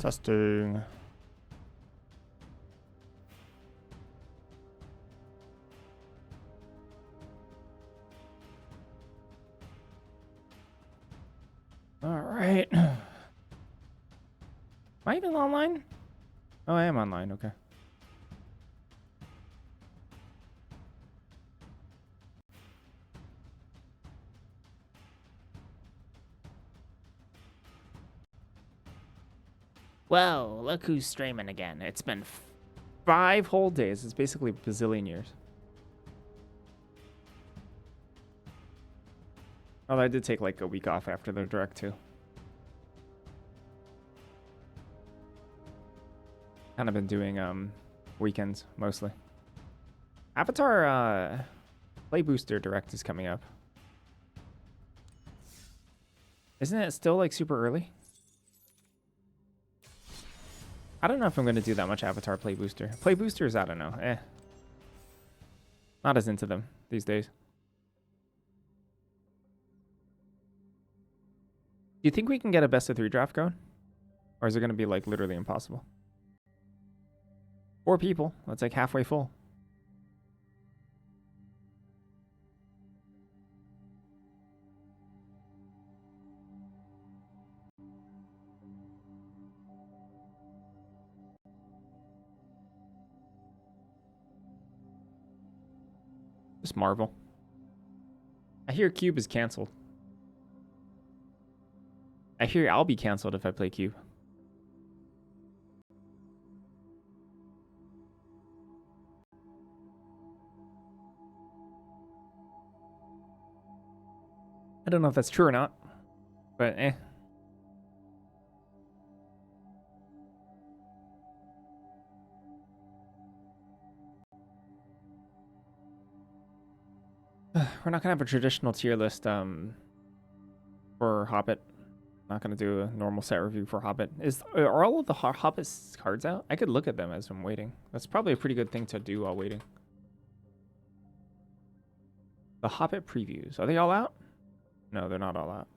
Testing. All right. Am I even online? Oh, I am online. Okay. Whoa, look who's streaming again. It's been 5 whole days. It's basically a bazillion years. Although I did take like a week off after the direct too. Kind of been doing weekends mostly. Avatar Play Booster Direct is coming up. Isn't it still like super early? I don't know if I'm going to do that much Avatar Play Booster. Play Boosters, I don't know. Not as into them these days. Do you think we can get a best of 3 draft going? Or is it going to be like literally impossible? 4 people. That's like halfway full. Just Marvel. I hear Cube is canceled. I hear I'll be canceled if I play Cube. I don't know if that's true or not, but We're not gonna have a traditional tier list for Hobbit. Not gonna do a normal set review for Hobbit. Are all of the Hobbit cards out? I could look at them as I'm waiting. That's probably a pretty good thing to do while waiting. The Hobbit previews, are they all out? No, they're not all out.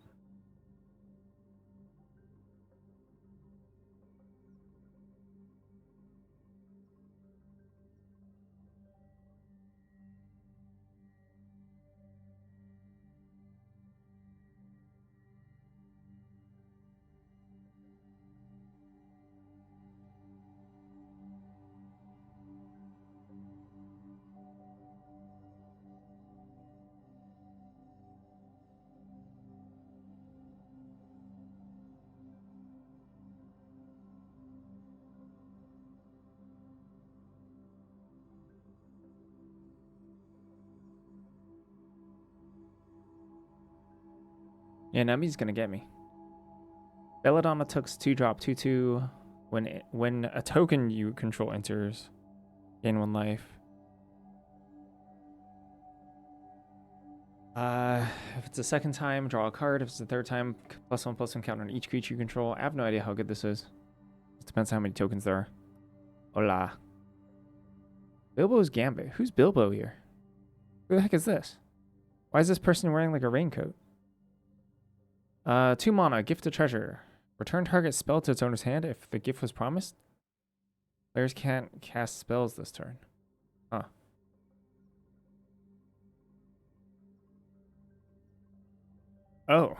Yeah, Nemi's gonna get me. Belladonna took 2-drop 2/2. When a token you control enters, gain 1 life. If it's the second time, draw a card. If it's the third time, +1/+1 counter on each creature you control. I have no idea how good this is. It depends on how many tokens there are. Hola. Bilbo's Gambit. Who's Bilbo here? Who the heck is this? Why is this person wearing like a raincoat? 2 mana, gift a treasure. Return target spell to its owner's hand if the gift was promised. Players can't cast spells this turn. Huh. Oh.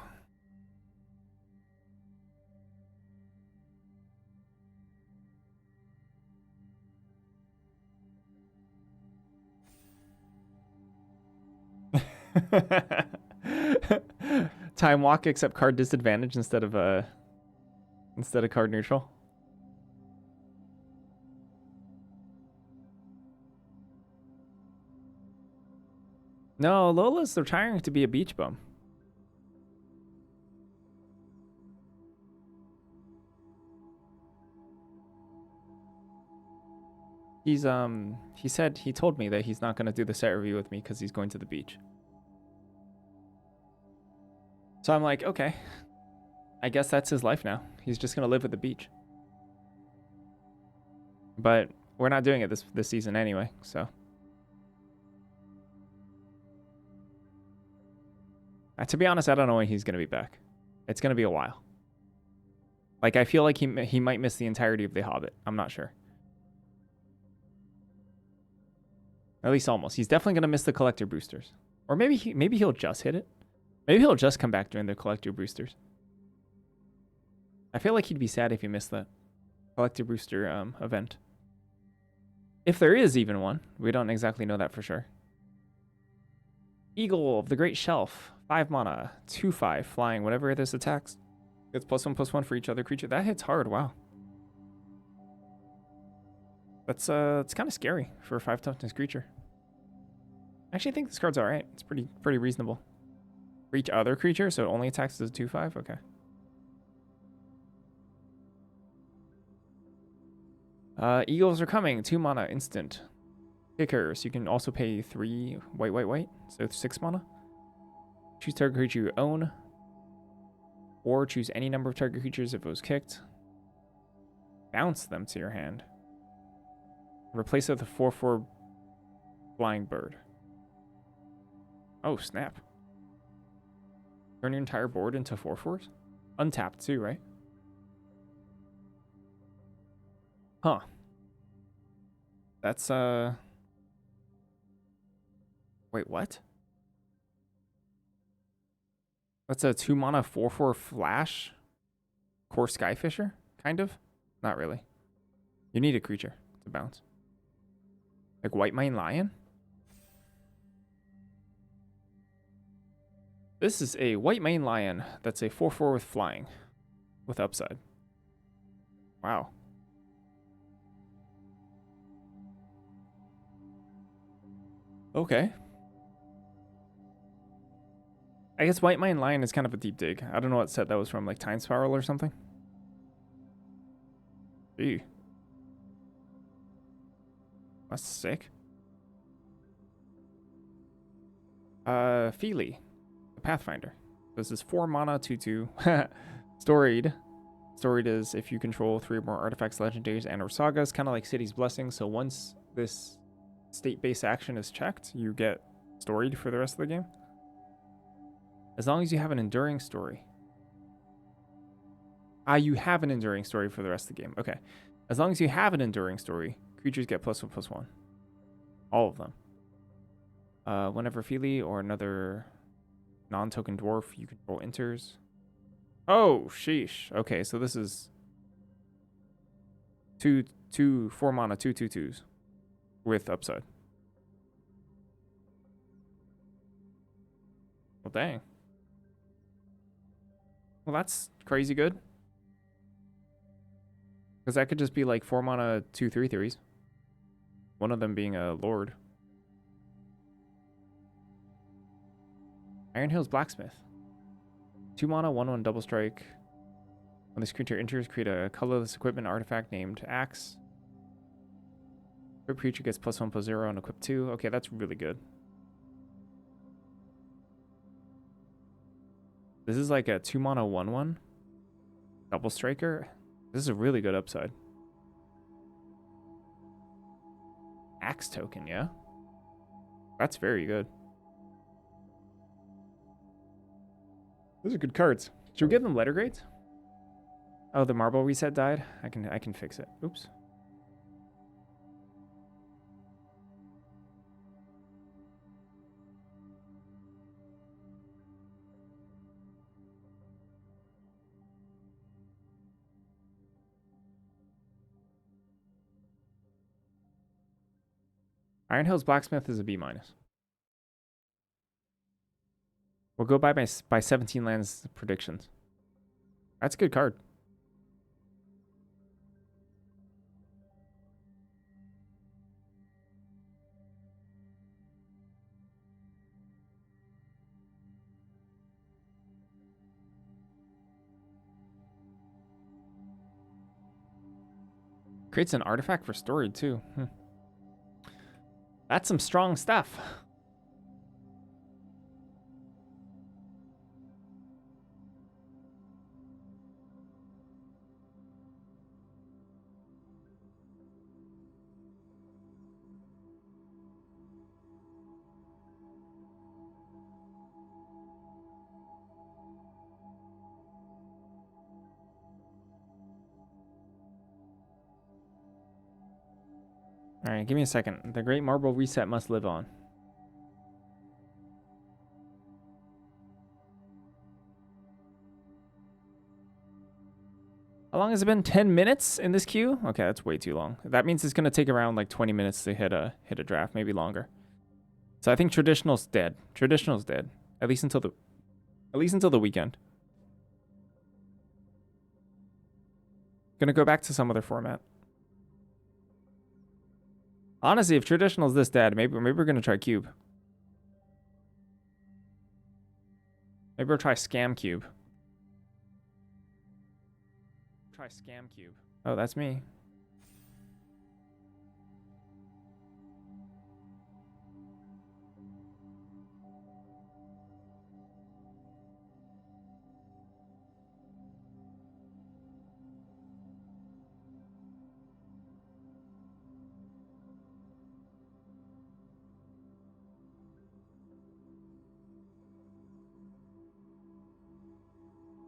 Time walk except card disadvantage instead of card neutral. No, Lola's retiring to be a beach bum. He's he told me that he's not going to do the set review with me because he's going to the beach. So I'm like, okay, I guess that's his life now. He's just going to live at the beach. But we're not doing it this season anyway, so. To be honest, I don't know when he's going to be back. It's going to be a while. Like, I feel like he might miss the entirety of The Hobbit. I'm not sure. At least almost. He's definitely gonna miss the collector boosters, or maybe he'll just hit it. Maybe he'll just come back during the collector boosters. I feel like he'd be sad if he missed that collector booster event. If there is even one, we don't exactly know that for sure. Eagle of the Great Shelf, 5 mana, 2/5, flying. Whenever this attacks, it's +1/+1 for each other creature. That hits hard. Wow. That's it's kind of scary for a 5 toughness creature. I actually think this card's all right. It's pretty reasonable for each other creature, so it only attacks as a 2/5. Okay. Eagles are coming. 2 mana, instant. Kickers. You can also pay 3 white. So 6 mana. Choose target creature you own. Or choose any number of target creatures if it was kicked. Bounce them to your hand. Replace it with a 4/4 flying bird. Oh, snap. Turn your entire board into 4/4s? Untapped too, right? Huh. That's, wait, what? That's a 2 mana 4/4 flash? Core Skyfisher? Kind of? Not really. You need a creature to bounce. Like White Mane Lion? This is a White Mane Lion that's a 4/4 with flying. With upside. Wow. Okay. I guess White Mane Lion is kind of a deep dig. I don't know what set that was from, like Time Spiral or something. Ew. That's sick. Feely, the Pathfinder. This is 4 mana, 2/2. Storied. Storied is if you control 3 or more artifacts, legendaries, and or sagas, kind of like City's Blessing. So once this state-based action is checked, you get storied for the rest of the game. As long as you have an enduring story. You have an enduring story for the rest of the game. Okay. As long as you have an enduring story, creatures get +1/+1. All of them. Whenever Feely or another non-token dwarf you control enters. Oh, sheesh. Okay, so this is 4 mana, 2/2/2s with upside. Well, dang. Well, that's crazy good. Because that could just be like 4 mana, 2/3/3s. One of them being a Lord. Iron Hills Blacksmith. 2 mana, 1/1 double strike. When this creature enters, create a colorless equipment artifact named Axe. Equip creature gets +1/+0 and equip 2. Okay, that's really good. This is like a 2 mana 1/1 double striker. This is a really good upside. Axe token, yeah? That's very good. Those are good cards. Should we give them letter grades? Oh, the marble reset died? I can fix it. Oops. Iron Hills Blacksmith is a B-. We'll go by 17 lands predictions. That's a good card. Creates an artifact for storage too. That's some strong stuff. Alright, give me a second. The Great Marble Reset must live on. How long has it been? 10 minutes in this queue? Okay, that's way too long. That means it's gonna take around like 20 minutes to hit a draft, maybe longer. So I think traditional's dead. Traditional's dead. At least until the weekend. Gonna go back to some other format. Honestly, if traditional's this dead, maybe we're gonna try cube. Maybe we'll try scam cube. Try scam cube. Oh, that's me.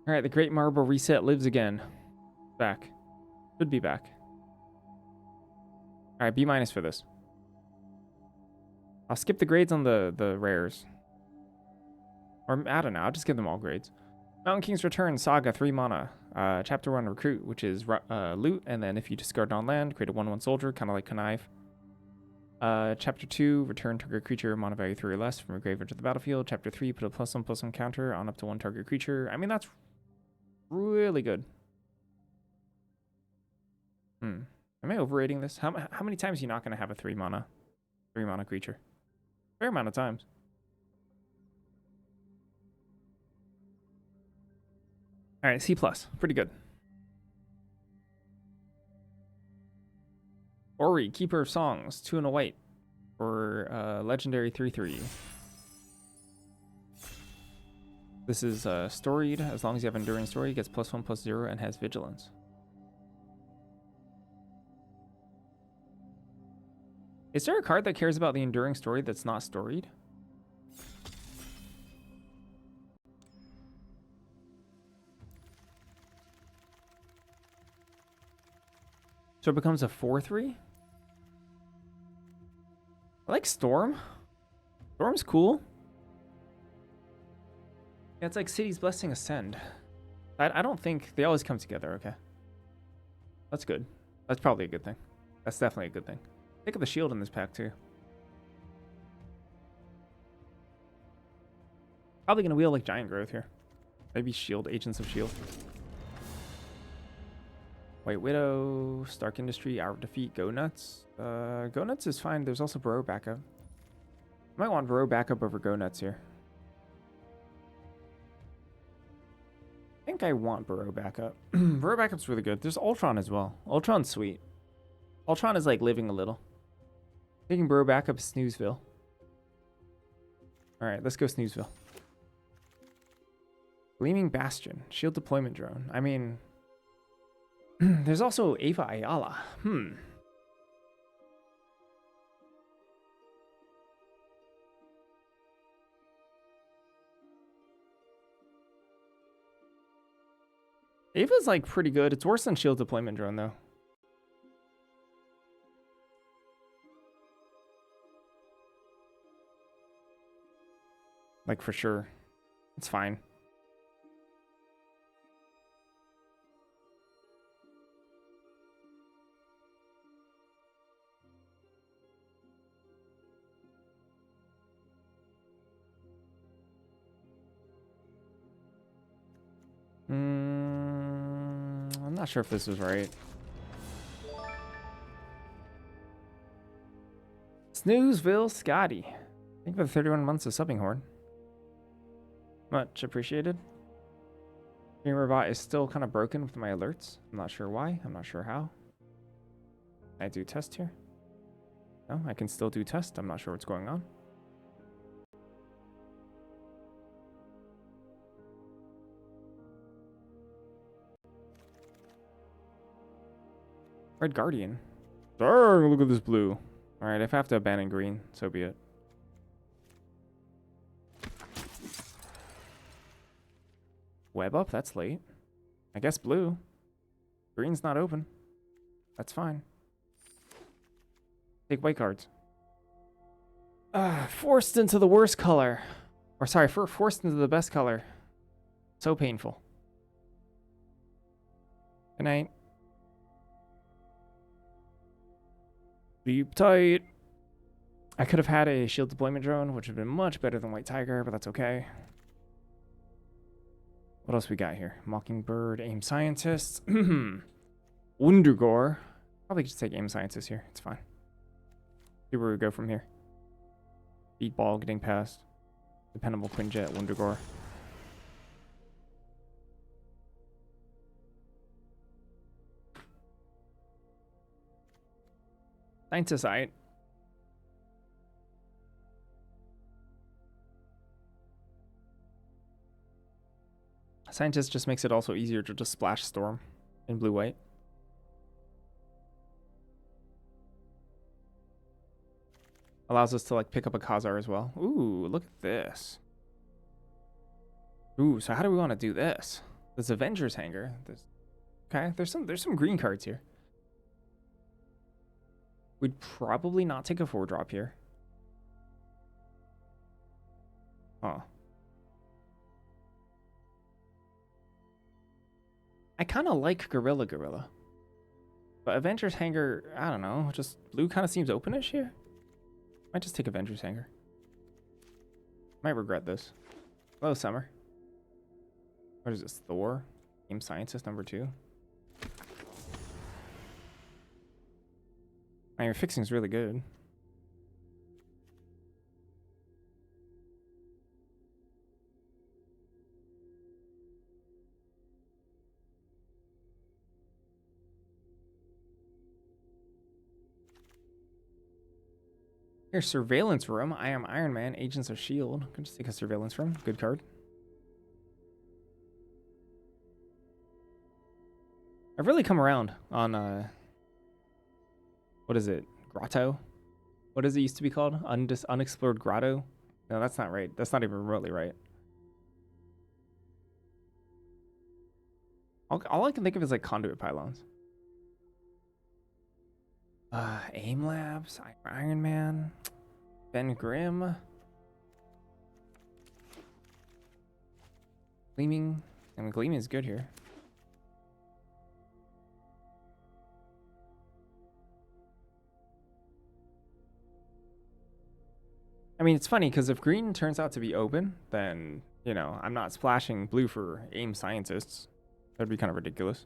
All right, the Great Marble Reset lives again. Back. Should be back. All right, B- for this. I'll skip the grades on the rares. Or, I don't know, I'll just give them all grades. Mountain King's Return, Saga, 3 mana. Chapter 1, Recruit, which is loot, and then if you discard on land, create a 1/1 soldier, kind of like Connive. Chapter 2, return target creature, mana value 3 or less from your graveyard to the battlefield. Chapter 3, put a +1/+1 counter on up to 1 target creature. I mean, that's really good. Am I overrating this? How many times are you not going to have a 3 mana creature? Fair amount of times. All right, C+. Pretty good. Ori, Keeper of Songs, 2 and a white for legendary 3/3. This is storied. As long as you have Enduring Story, it gets +1/+0 and has Vigilance. Is there a card that cares about the Enduring Story that's not storied? So it becomes a 4/3? I like Storm. Storm's cool. Yeah, it's like City's Blessing Ascend. I don't think they always come together, okay. That's good. That's probably a good thing. That's definitely a good thing. Think of the shield in this pack too. Probably gonna wheel like Giant Growth here. Maybe Shield, Agents of Shield. White Widow, Stark Industry, Hour of Defeat, Go Nuts. Go Nuts is fine. There's also Burrow backup. I might want Burrow backup over Go Nuts here. I think I want Burrow backup. Burrow backup's really good. There's Ultron as well. Ultron's sweet. Ultron is like living a little. Taking Burrow backup is Snoozeville. Alright, let's go Snoozeville. Gleaming Bastion. Shield Deployment Drone. I mean... there's also Ava Ayala. Ava's like pretty good. It's worse than Shield Deployment Drone though. Like for sure. It's fine. I'm not sure if this was right. Snoozeville Scotty. Thank you for the 31 months of subbing, Horn. Much appreciated. GamerBot is still kind of broken with my alerts. I'm not sure why. I'm not sure how. I do test here. No, I can still do test. I'm not sure what's going on. Red Guardian. Arrgh, look at this blue. Alright, if I have to abandon green, so be it. Web up? That's late. I guess blue. Green's not open. That's fine. Take white cards. Forced into the worst color. Or sorry, forced into the best color. So painful. Good night. Sleep tight. I could have had a shield deployment drone, which would have been much better than White Tiger, but that's okay. What else we got here? Mockingbird, Aim Scientist. Wundagore. Probably just take Aim Scientist here. It's fine. See where we go from here. Beat Ball getting past. Dependable Quinjet, Wundagore. Scientist. Scientist just makes it also easier to just splash Storm in blue-white. Allows us to like pick up a Khazar as well. Ooh, look at this. Ooh, so how do we want to do this? This Avengers Hangar. Okay, there's some green cards here. We'd probably not take a 4-drop here. Oh. I kind of like Gorilla. But Avengers Hangar, I don't know. Just blue kind of seems openish here. Might just take Avengers Hangar. Might regret this. Hello, Summer. What is this? Thor? Game Scientist number 2. Your fixing is really good. Here's Surveillance Room. I am Iron Man. Agents of S.H.I.E.L.D. Can just take a Surveillance Room. Good card. I've really come around on, what is it? Grotto? What does it used to be called? Unexplored Grotto? No, that's not right. That's not even remotely right. All I can think of is like conduit pylons. AIM Labs, Iron Man, Ben Grimm, Gleaming. I mean, Gleaming is good here. I mean, it's funny because if green turns out to be open, then, you know, I'm not splashing blue for AIM Scientists. That'd be kind of ridiculous.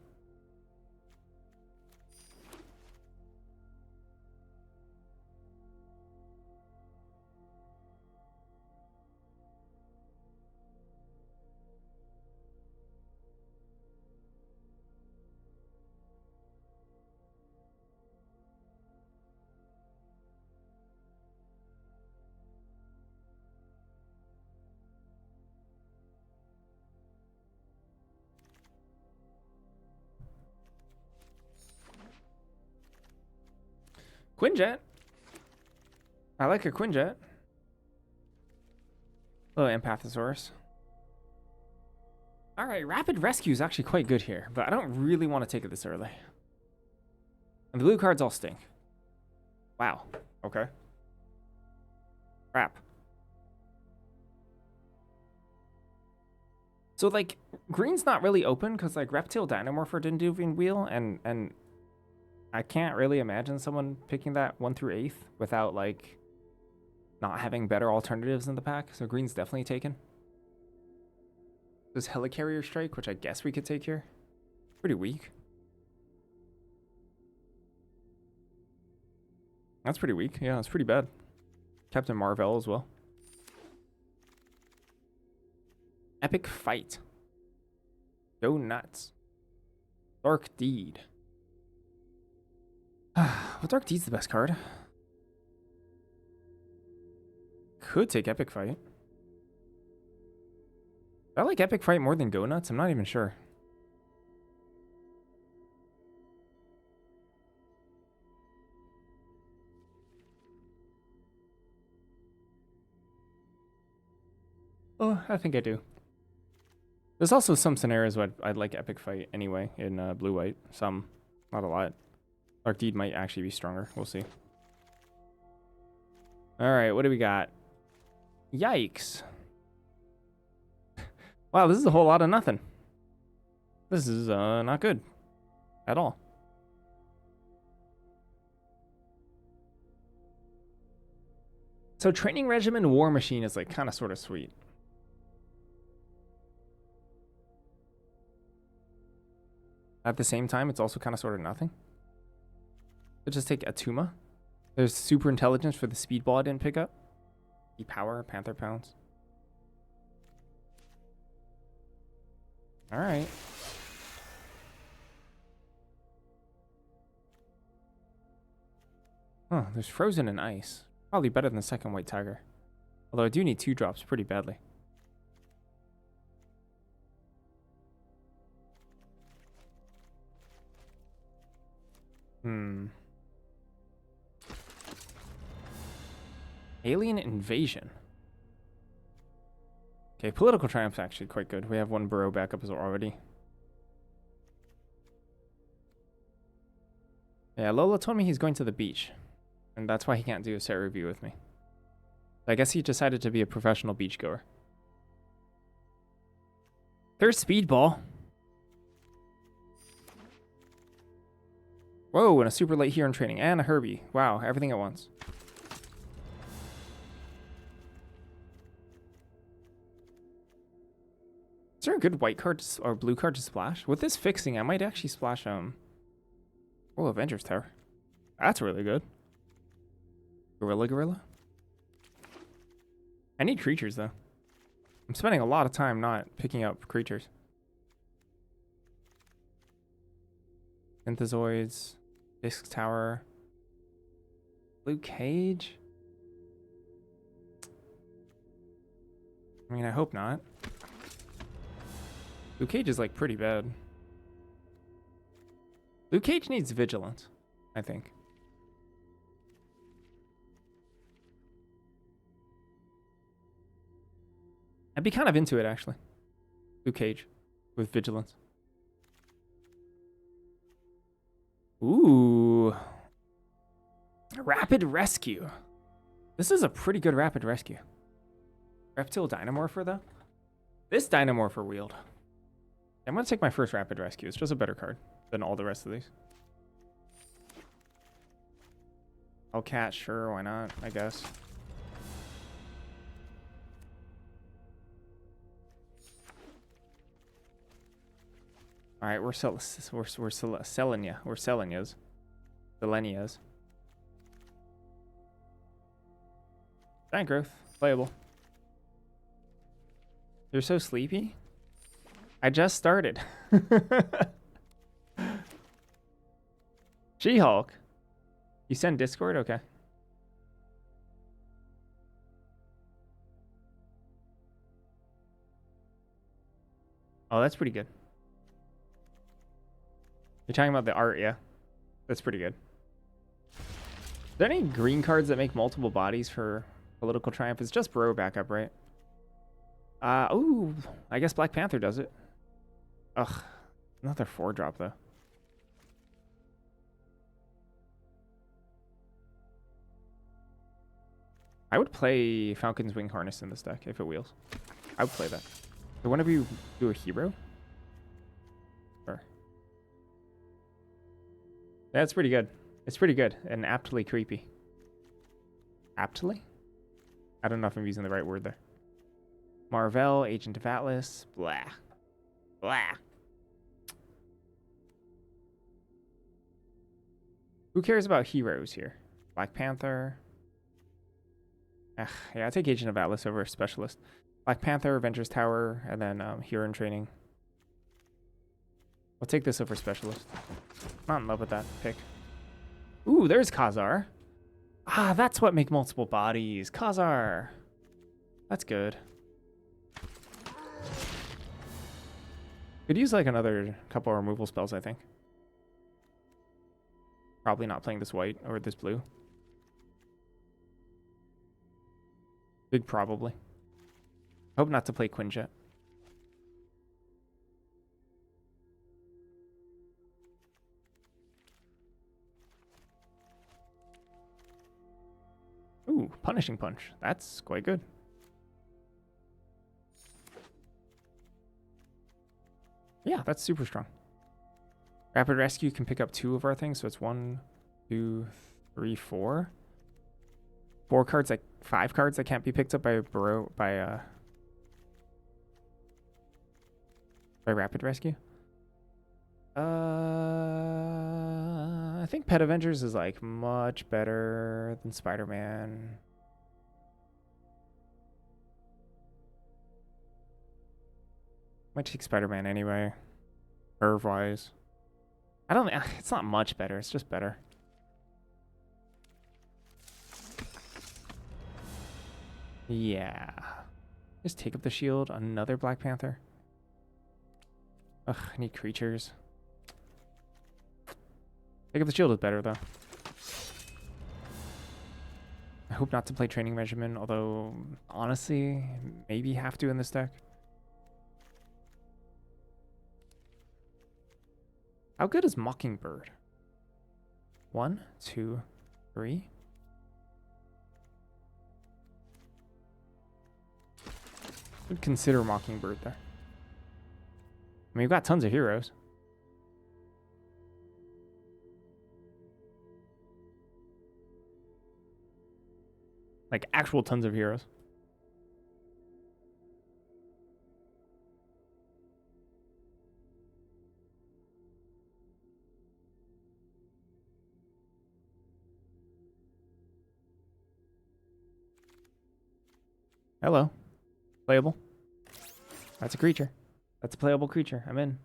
Quinjet. I like a Quinjet. Oh, Empathosaurus. Alright, Rapid Rescue is actually quite good here, but I don't really want to take it this early. And the blue cards all stink. Wow. Okay. Crap. So, like, green's not really open because, like, Reptile Dinomorpher didn't do Wheel, and I can't really imagine someone picking that 1 through 8th without, like, not having better alternatives in the pack. So green's definitely taken. There's Helicarrier Strike, which I guess we could take here. Pretty weak. That's pretty weak. Yeah, that's pretty bad. Captain Marvel as well. Epic Fight. Go nuts. Dark Deed. Well, Dark Deed's the best card. Could take Epic Fight. I like Epic Fight more than Go Nuts. I'm not even sure. Oh, I think I do. There's also some scenarios where I'd like Epic Fight anyway in blue-white. Some, not a lot. Dark Deed might actually be stronger. We'll see. All right, what do we got? Yikes. Wow, this is a whole lot of nothing. This is not good at all. So training regimen War Machine is like kind of sort of sweet. At the same time, it's also kind of sort of nothing. Let's just take Atuma. There's super intelligence for the speedball I didn't pick up. Power, Panther Pounds. All right. Oh, there's Frozen and Ice. Probably better than the second White Tiger. Although I do need 2 drops pretty badly. Alien Invasion. Okay, Political Triumph's actually quite good. We have 1 Burrow backup as well already. Yeah, Lola told me he's going to the beach. And that's why he can't do a set review with me. I guess he decided to be a professional beachgoer. There's Speedball. Whoa, and a super late here in training. And a Herbie. Wow, everything at once. Is there a good white card or blue card to splash? With this fixing, I might actually splash Oh, Avengers Tower. That's really good. Gorilla. I need creatures though. I'm spending a lot of time not picking up creatures. Synthezoids, Disc Tower, Luke Cage. I mean, I hope not. Luke Cage is like pretty bad. Luke Cage needs Vigilance, I think. I'd be kind of into it actually. Luke Cage with Vigilance. Ooh. Rapid Rescue. This is a pretty good Rapid Rescue. Reptile Dynamorpher though? This Dynamorpher wield. I'm going to take my first Rapid Rescue. It's just a better card than all the rest of these. Hellcat, sure, why not, I guess. Alright, we're selling ya. We're selling yas. Selenias. Giant Growth. Playable. You're so sleepy? I just started. She-Hulk. You send Discord? Okay. Oh, that's pretty good. You're talking about the art, yeah? That's pretty good. Are there any green cards that make multiple bodies for Political Triumph? It's just Burrow backup, right? Ooh, I guess Black Panther does it. Ugh, another 4-drop though. I would play Falcon's Wing Harness in this deck if it wheels. I would play that. So whenever you do a hero? Sure. That's pretty good. It's pretty good and aptly creepy. Aptly? I don't know if I'm using the right word there. Marvel, Agent of Atlas, blah. Blah. Who cares about heroes here? Black Panther. Yeah, I take Agent of Atlas over Specialist. Black Panther, Avengers Tower, and then Hero in Training. I'll take this over Specialist. Not in love with that pick. Ooh, there's Khazar. Ah, that's what make multiple bodies. Khazar. That's good. Could use like another couple removal spells, I think. Probably not playing this white or this blue. Big probably. Hope not to play Quinjet. Ooh, Ooh, Punishing Punch. That's quite good. Yeah, that's super strong. Rapid Rescue can pick up 2 of our things, so it's 1, 2, 3, 4. 4 cards, like 5 cards that can't be picked up by Rapid Rescue. I think Pet Avengers is like much better than Spider-Man. Might take Spider-Man anyway. Curve-wise. I don't think it's not much better, it's just better. Yeah. Just take up the shield, another Black Panther. Ugh, I need creatures. Take up the shield is better though. I hope not to play Training Regimen, although honestly, maybe have to in this deck. How good is Mockingbird? 1, 2, 3. Would consider Mockingbird there. I mean, we've got tons of heroes. Like actual tons of heroes. Hello. Playable. That's a creature. That's a playable creature. I'm in.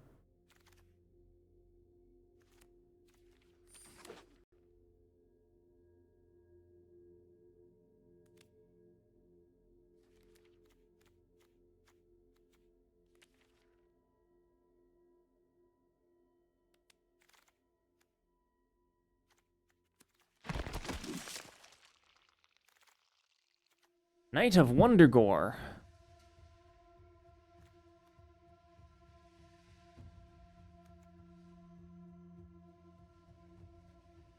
Knight of Wondergore.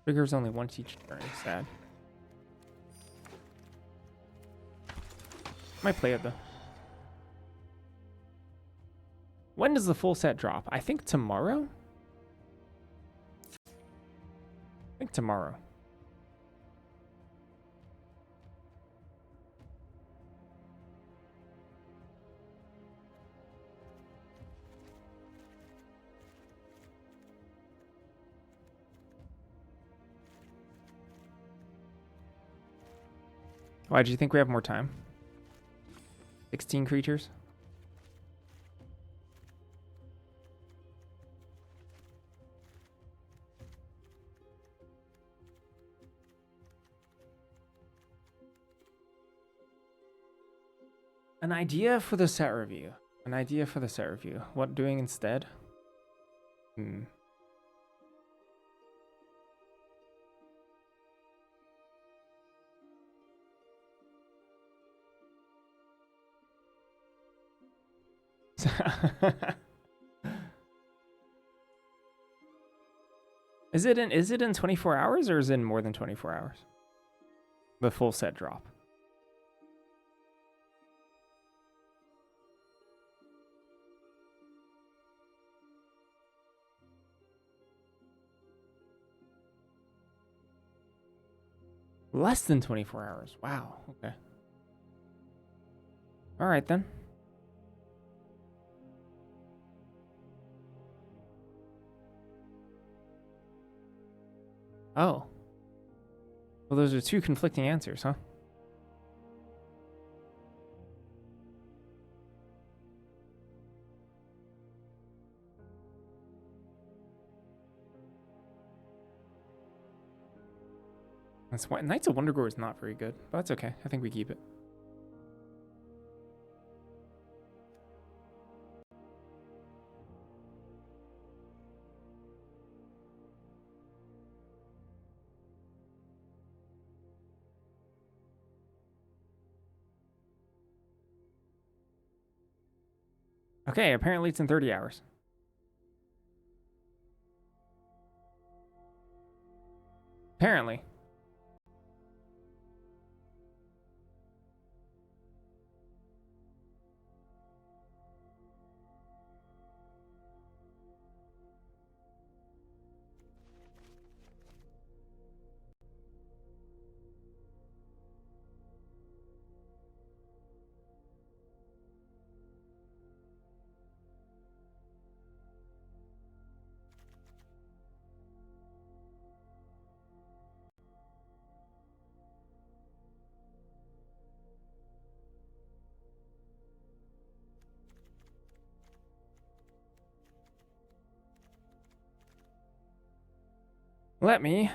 Triggers only once each turn. Sad. Might play it though. When does the full set drop? I think tomorrow? I think tomorrow. Why do you think we have more time? 16 creatures? An idea for the set review. An idea for the set review. What doing instead? Is it in 24 hours or is it in more than 24 hours? The full set drop. Less than 24 hours. Wow. Okay. All right then. Oh. Well, those are 2 conflicting answers, huh? That's why Knights of Wondergore is not very good, but that's okay. I think we keep it. Okay, apparently it's in 30 hours. Apparently. Let me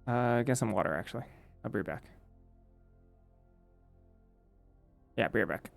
get some water, actually. I'll be right back. Yeah, be right back.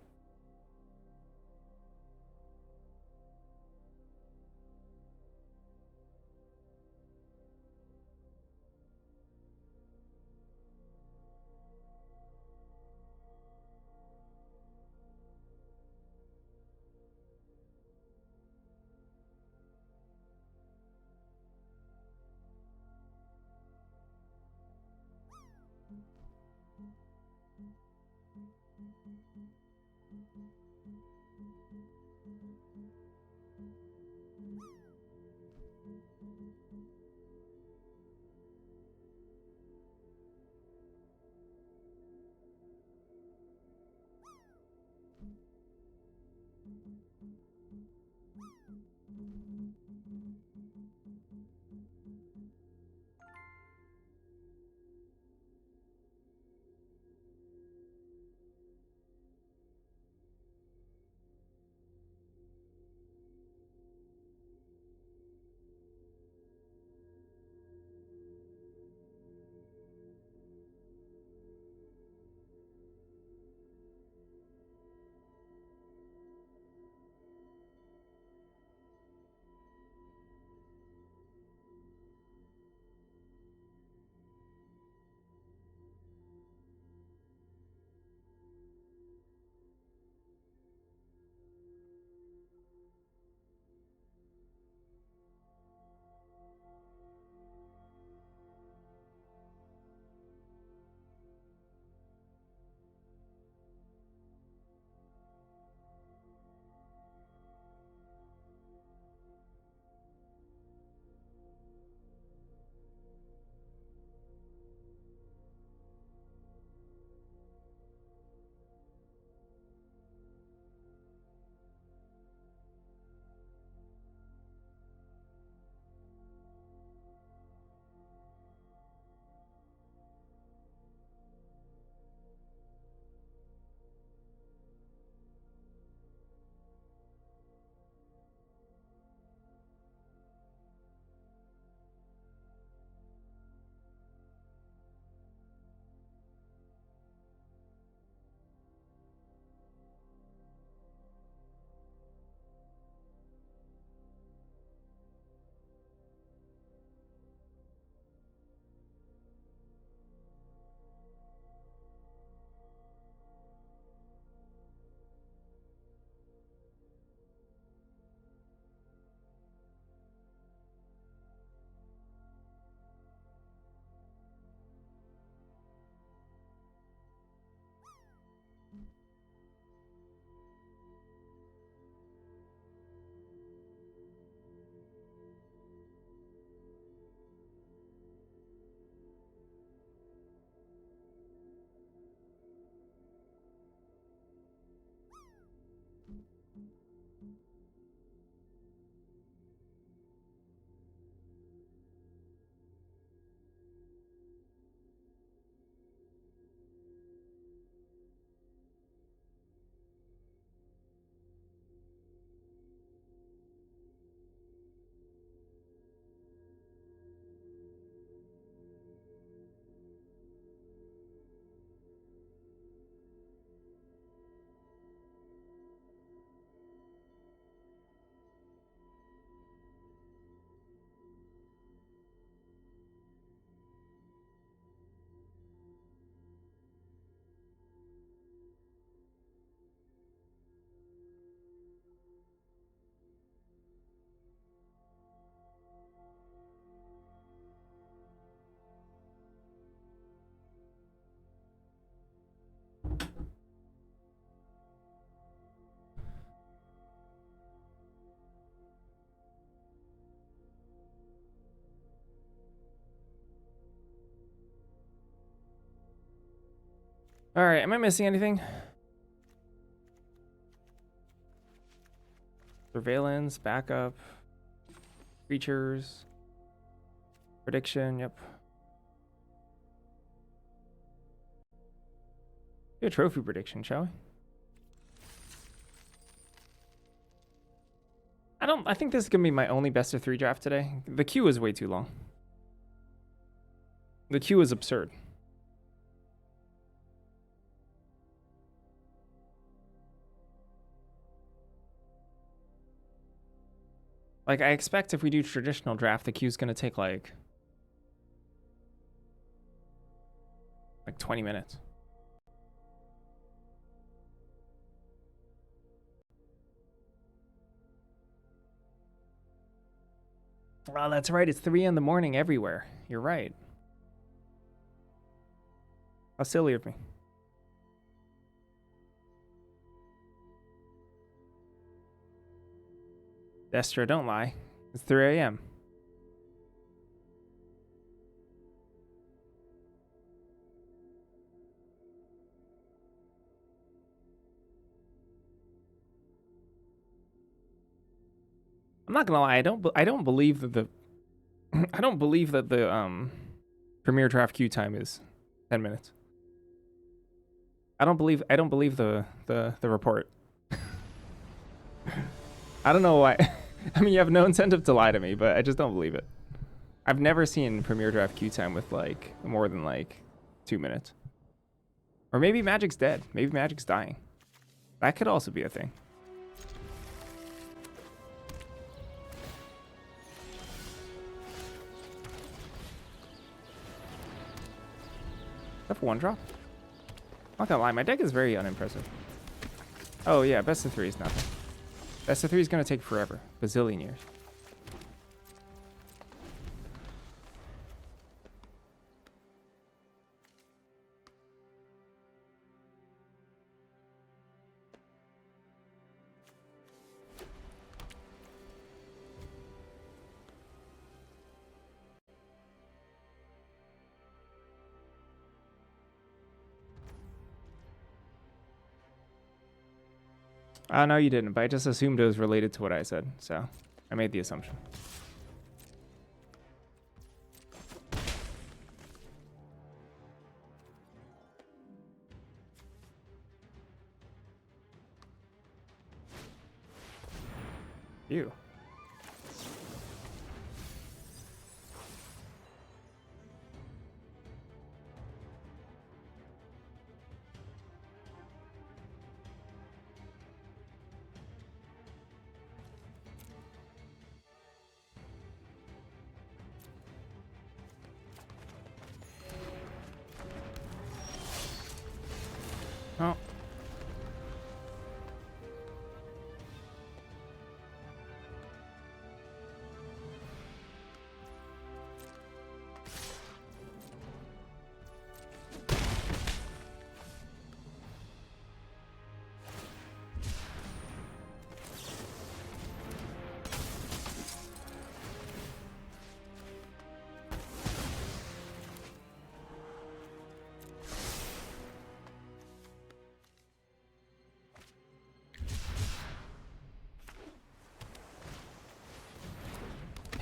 All right, am I missing anything? Surveillance, backup, creatures, prediction, yep. Do a trophy prediction, shall we? I think this is gonna be my only best of 3 draft today. The queue is way too long. The queue is absurd. Like, I expect if we do traditional draft, the queue's gonna take like 20 minutes. Oh, that's right. It's 3 in the morning everywhere. You're right. How silly of me. Destra, don't lie. It's 3 a.m. I'm not gonna lie. I don't believe that the I don't believe that the Premier Draft queue time is 10 minutes. I don't believe the report. I don't know why. I mean, you have no incentive to lie to me, but I just don't believe it. I've never seen Premier Draft queue time with like more than like 2 minutes. Or maybe Magic's dead. Maybe Magic's dying. That could also be a thing. Is that for 1 drop? Not gonna lie, my deck is very unimpressive. Oh yeah, best of 3 is nothing. Best of 3 is gonna take forever. Bazillion years. No, you didn't, but I just assumed it was related to what I said, so I made the assumption. Ew. Oh.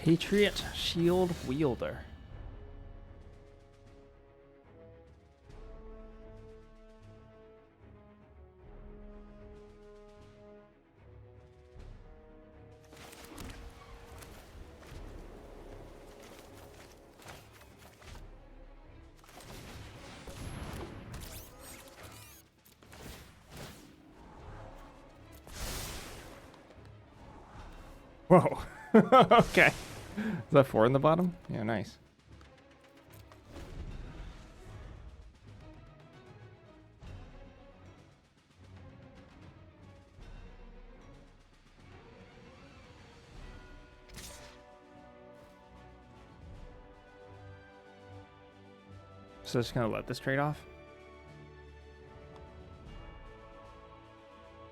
Patriot Shield Wielder. Whoa. Okay. Is that 4 in the bottom? Yeah, nice. So just gonna let this trade off.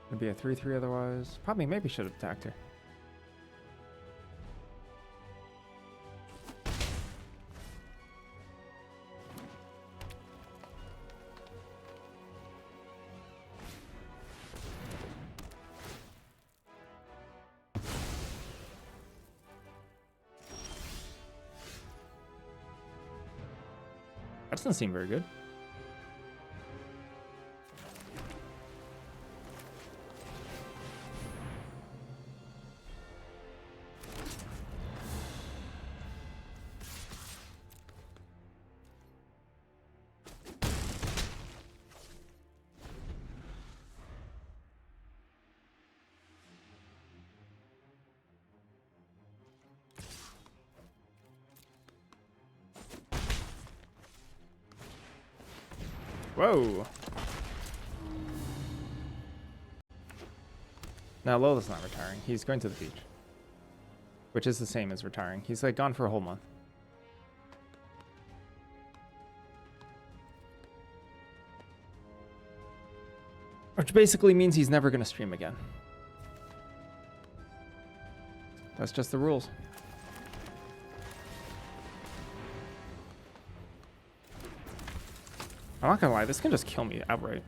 It'd be a 3-3 otherwise. Probably maybe should have attacked her. That doesn't seem very good. Whoa. Now Lola's not retiring. He's going to the beach. Which is the same as retiring. He's like gone for a whole month. Which basically means he's never going to stream again. That's just the rules. I'm not gonna lie, this can just kill me outright.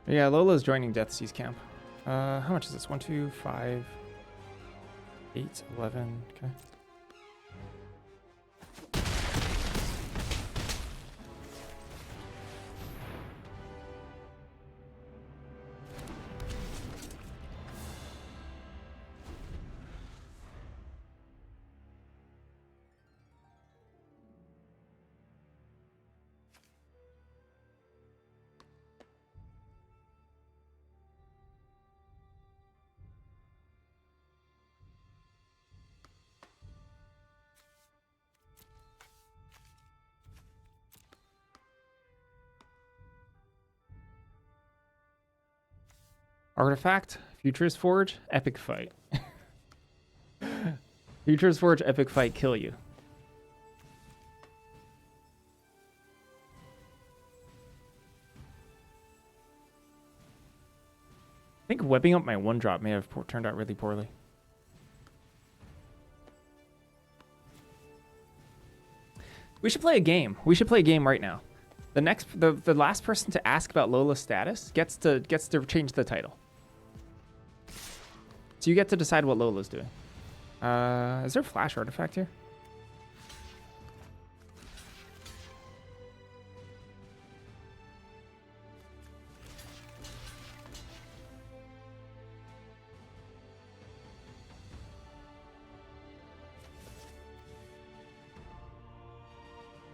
Yeah, Lola's joining Deathsea's camp. How much is this? 1, 2, 5, 8, 11. Okay. Artifact, Futures Forge, Epic Fight. Futures Forge, Epic Fight, kill you. I think webbing up my 1-drop may have turned out really poorly. We should play a game. We should play a game right now. The last person to ask about Lola's status gets to change the title. So you get to decide what Lola's doing. Is there a flash artifact here?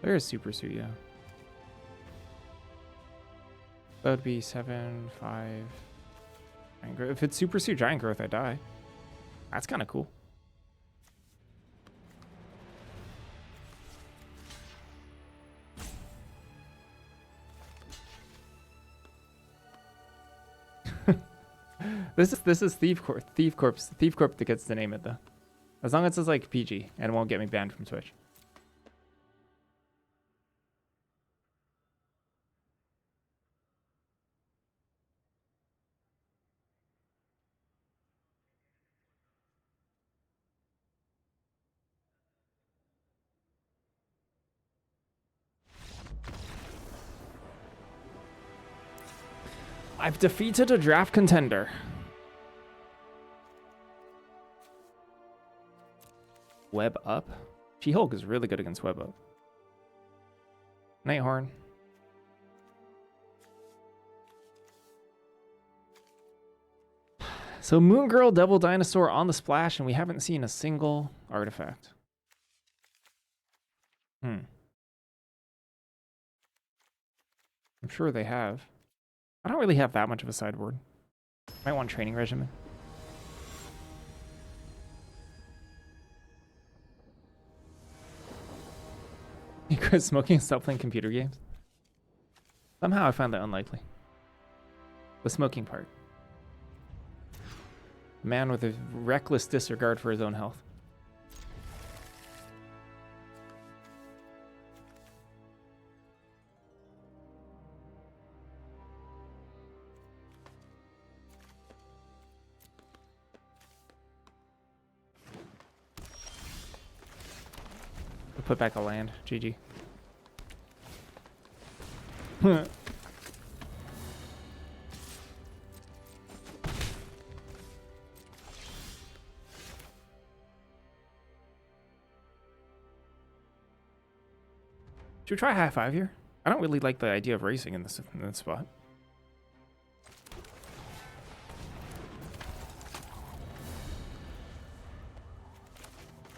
There is super suit, yeah. That would be 7, 5. If it's super suit giant growth, I die. That's kind of cool. This is Thief Corp that gets to name it though. As long as it's like PG and it won't get me banned from Twitch. I've defeated a draft contender. Web up? She-Hulk is really good against web up. Nighthorn. So Moon Girl, Devil Dinosaur on the splash, and we haven't seen a single artifact. I'm sure they have. I don't really have that much of a sideboard. Might want training regimen. You quit smoking and stop playing computer games? Somehow I find that unlikely. The smoking part. Man with a reckless disregard for his own health. Put back a land. GG. Should we try high five here? I don't really like the idea of racing in this spot.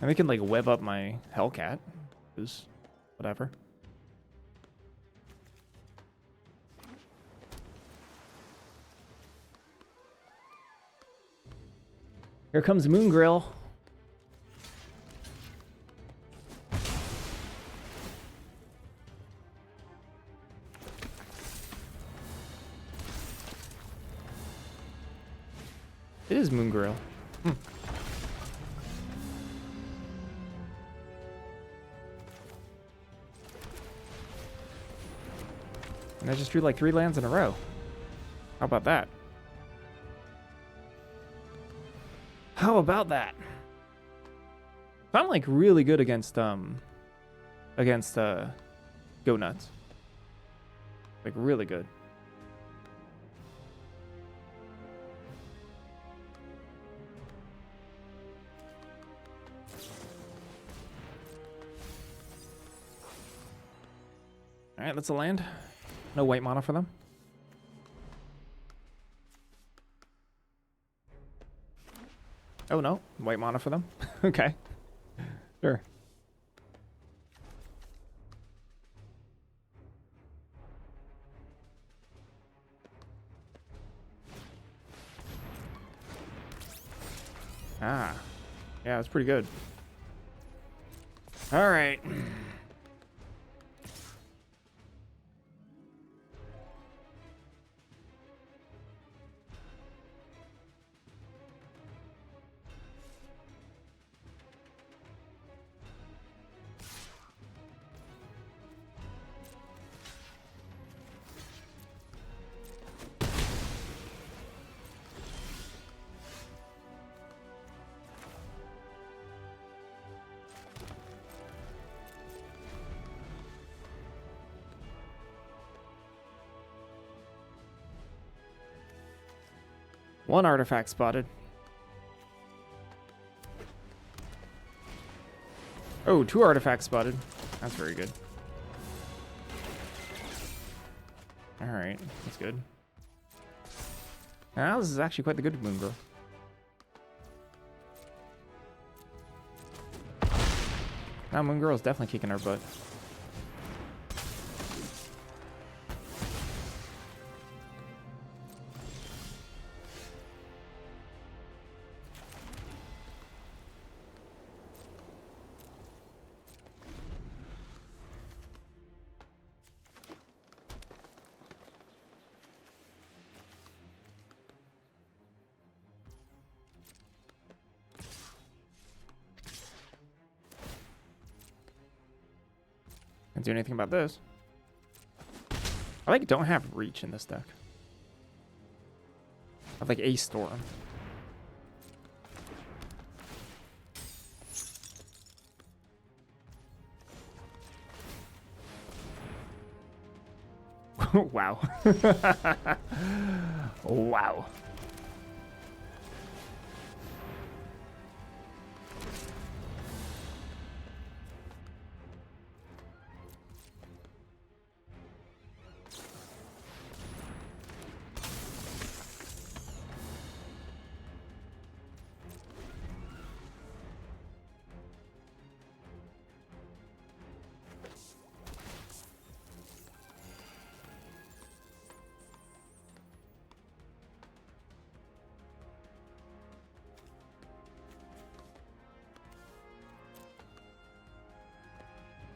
And they can like web up my Hellcat. Who's whatever. Here comes Moon Grill. It is Moon Grill. And I just drew like 3 lands in a row. How about that? How about that? I'm like really good against Go Nuts. Like really good. All right, that's a land. No white mana for them. Oh no, white mana for them. Okay, sure. Ah, yeah, that's pretty good. All right. One artifact spotted. Oh, 2 artifacts spotted. That's very good. All right, that's good. Now this is actually quite the good Moon Girl. Now Moon Girl is definitely kicking our butt. Can't do anything about this. I like don't have reach in this deck. I have like a storm. Wow. Wow.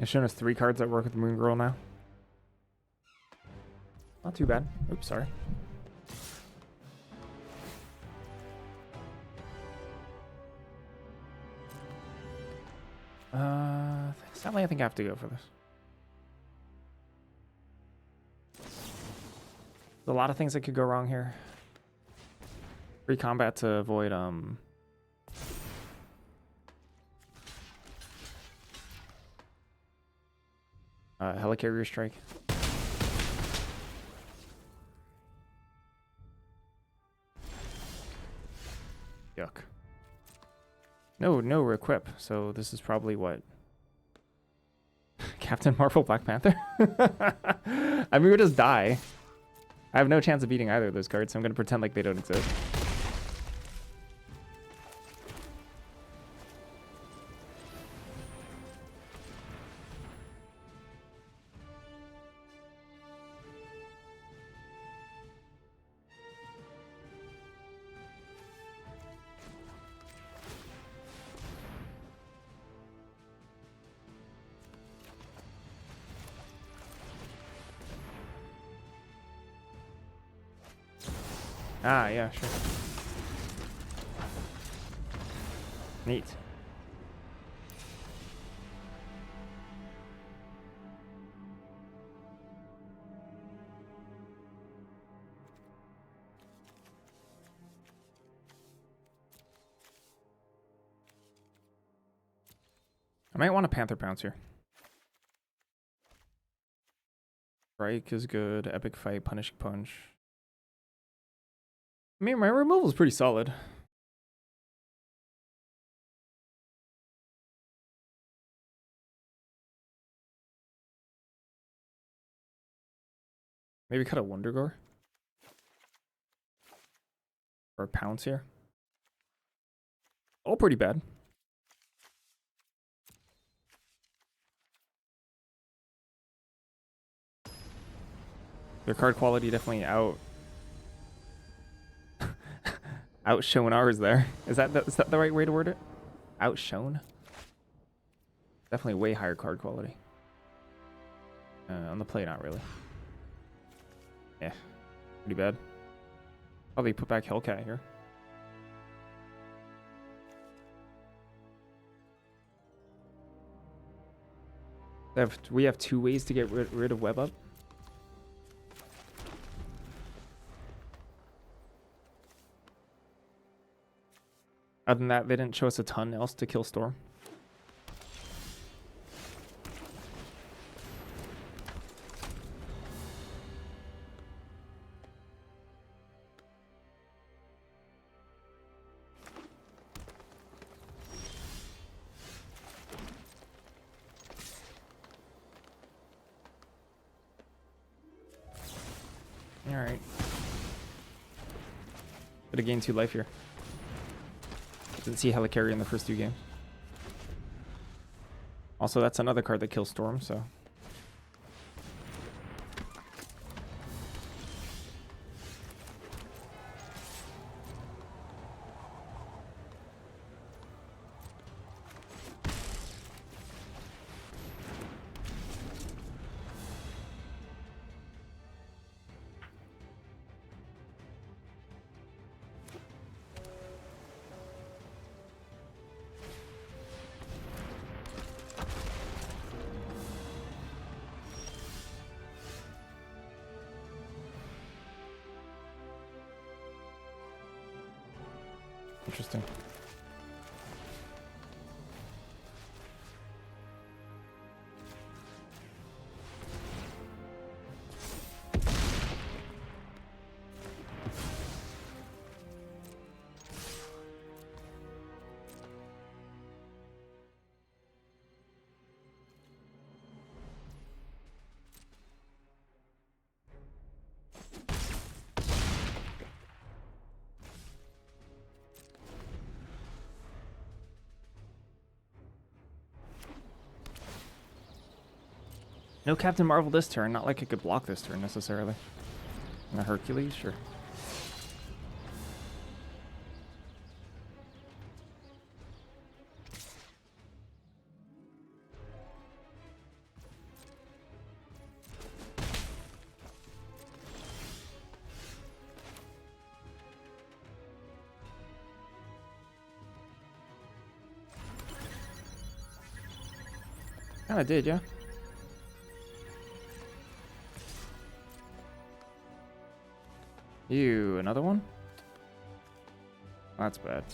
It's showing us 3 cards that work with the Moon Girl now. Not too bad. Oops, sorry. Sadly, I think I have to go for this. There's a lot of things that could go wrong here. Free combat to avoid Helicarrier Strike. Yuck. No equip. So this is probably what? Captain Marvel, Black Panther? I mean, we'll just die. I have no chance of beating either of those cards, so I'm going to pretend like they don't exist. Ah, yeah, sure. Neat. I might want a Panther Pounce here. Strike is good. Epic Fight, Punishing Punch. I mean, my removal is pretty solid. Maybe cut a Wondergore. Or a Pounce here. All pretty bad. Their card quality definitely outshone ours there. Is that the right way to word it? Outshone? Definitely way higher card quality. On the play, not really. Yeah, pretty bad. Probably put back Hellcat here. We have 2 ways to get rid of Web Up. Other than that, they didn't show us a ton else to kill Storm. Alright. Could have gained 2 life here. Didn't see Helicarrier in the first 2 games. Also, that's another card that kills Storm, so... Interesting. No Captain Marvel this turn. Not like I could block this turn necessarily. And a Hercules, sure. Kinda did, yeah. Ew, another one? That's bad.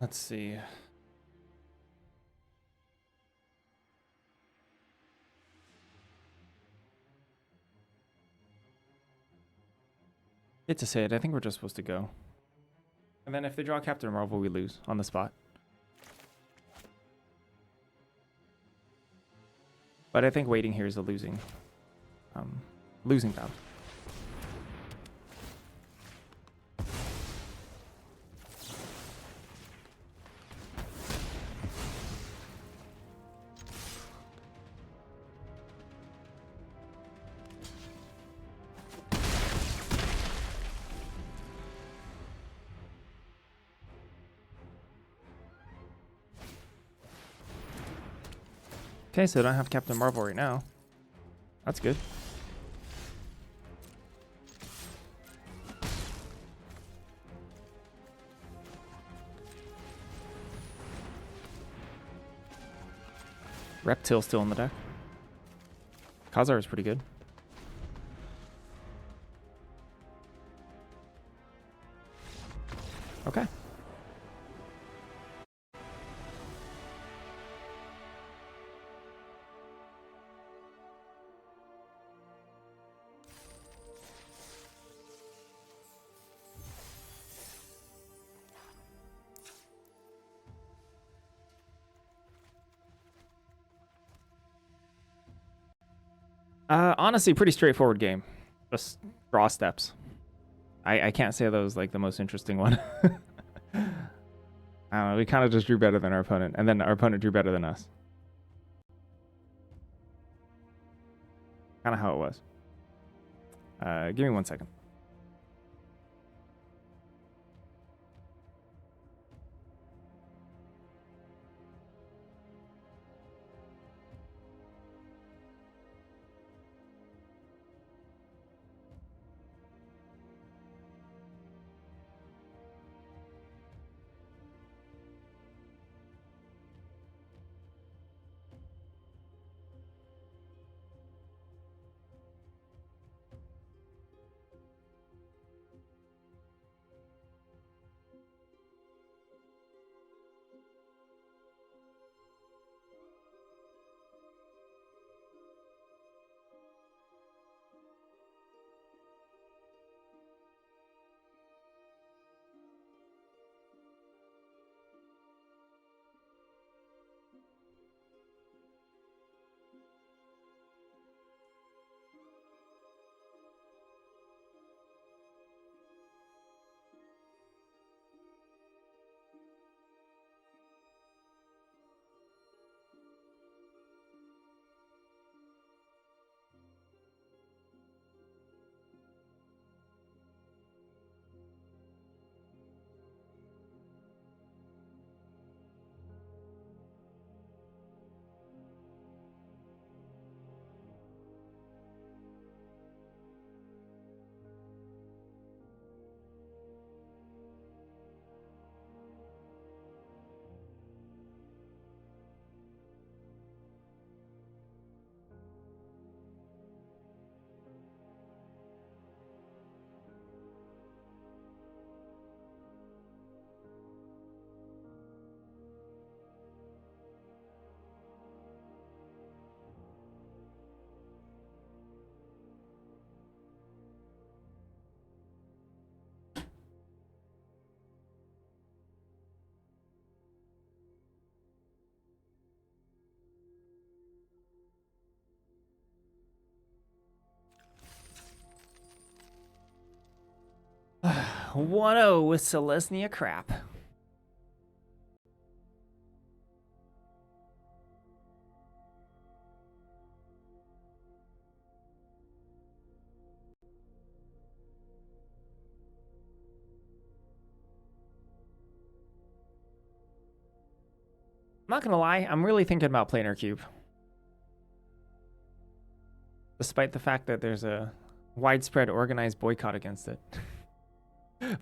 Let's see. Hate to say it, I think we're just supposed to go. And then if they draw Captain Marvel, we lose on the spot. But I think waiting here is a losing bout. Okay, so I don't have Captain Marvel right now. That's good. Reptile still in the deck. Khazar is pretty good. Okay. Honestly, pretty straightforward game. Just draw steps. I can't say that was like the most interesting one. I don't know. We kind of just drew better than our opponent, and then our opponent drew better than us. Kind of how it was. Give me 1 second. One 0 with Selesnya crap. I'm not gonna lie, I'm really thinking about Planar Cube. Despite the fact that there's a widespread organized boycott against it.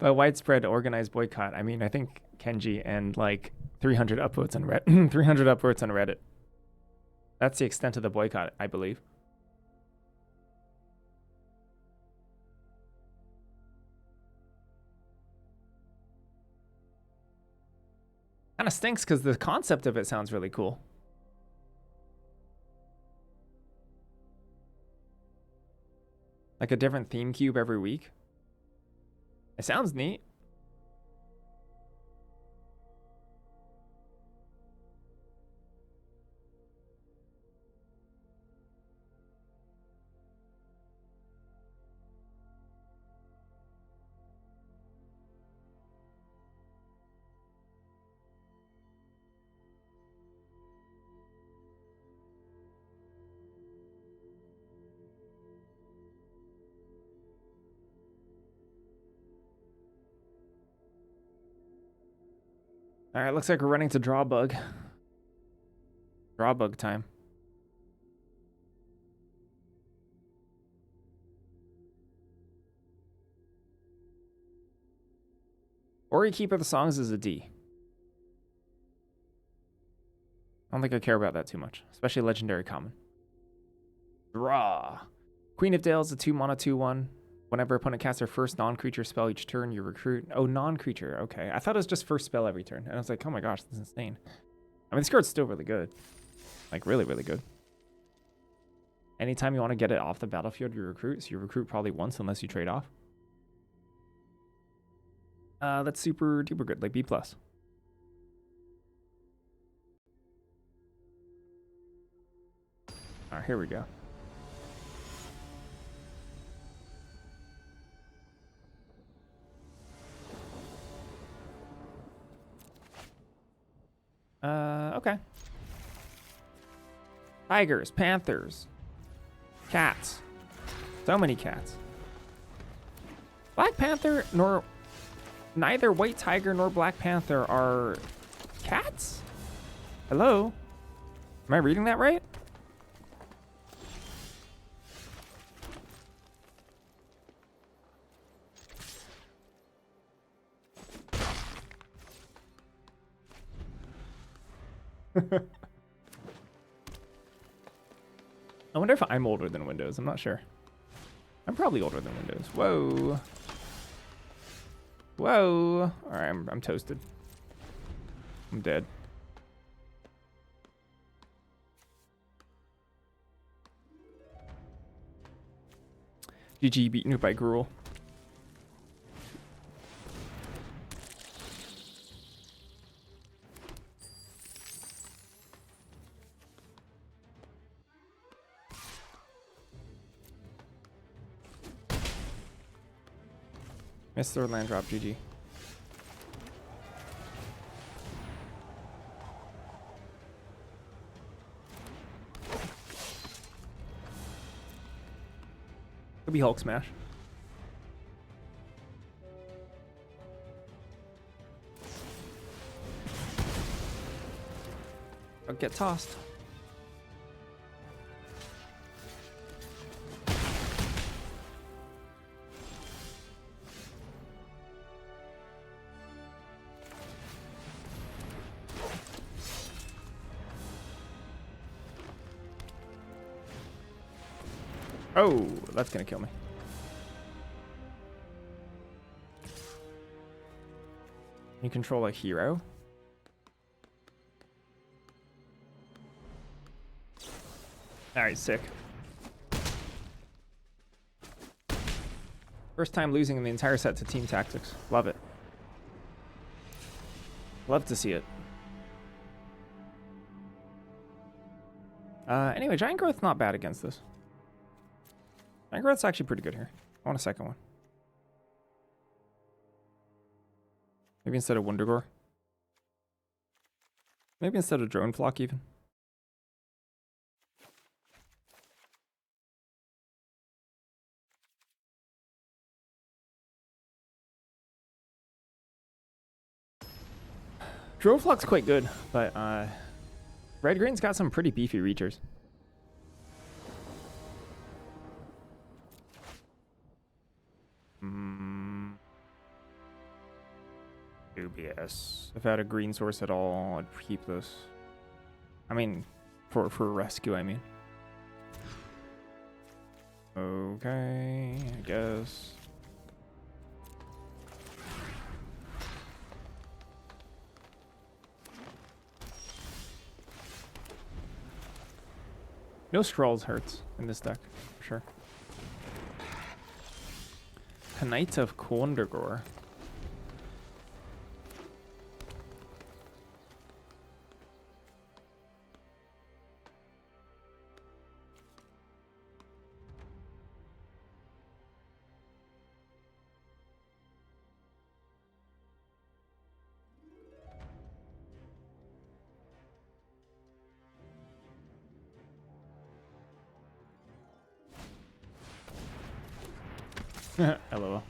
By widespread organized boycott, I mean I think Kenji and like 300 upvotes on Reddit. 300 upvotes on Reddit. That's the extent of the boycott, I believe. Kind of stinks because the concept of it sounds really cool. Like a different theme cube every week. It sounds neat. All right, looks like we're running to draw bug. Draw bug time. Ori Keeper of the Songs is a D. I don't think I care about that too much, especially Legendary Common. Draw. Queen of Dale is a 2-mana 2/1. Whenever opponent casts their first non-creature spell each turn, you recruit. Oh, non-creature. Okay. I thought it was just first spell every turn. And I was like, oh my gosh, this is insane. I mean, this card's still really good. Like, really, really good. Anytime you want to get it off the battlefield, you recruit. So you recruit probably once unless you trade off. That's super duper good. Like B+. Alright, here we go. Okay. Tigers, panthers, cats. So many cats. Black Panther nor neither White Tiger nor Black Panther are cats? Hello? Am I reading that right? I wonder if I'm older than Windows. I'm not sure. I'm probably older than Windows. Whoa. Whoa. All right, I'm toasted. I'm dead. GG beaten by Gruul. Missed third land drop, GG. Could be Hulk Smash. I'll get tossed. Oh, that's gonna kill me. You control a hero? Alright, sick. First time losing in the entire set to Team Tactics. Love it. Love to see it. Anyway, Giant Growth's not bad against this. Giant Growth's actually pretty good here. I want a second one. Maybe instead of Wundagore. Maybe instead of Drone Flock even. Drone Flock's quite good, but Red Green's got some pretty beefy reachers. Dubious. If I had a green source at all, I'd keep this. I mean, for rescue, I mean. Okay, I guess. No Scrolls hurts in this deck, for sure. Knight of Kondagor. LOL.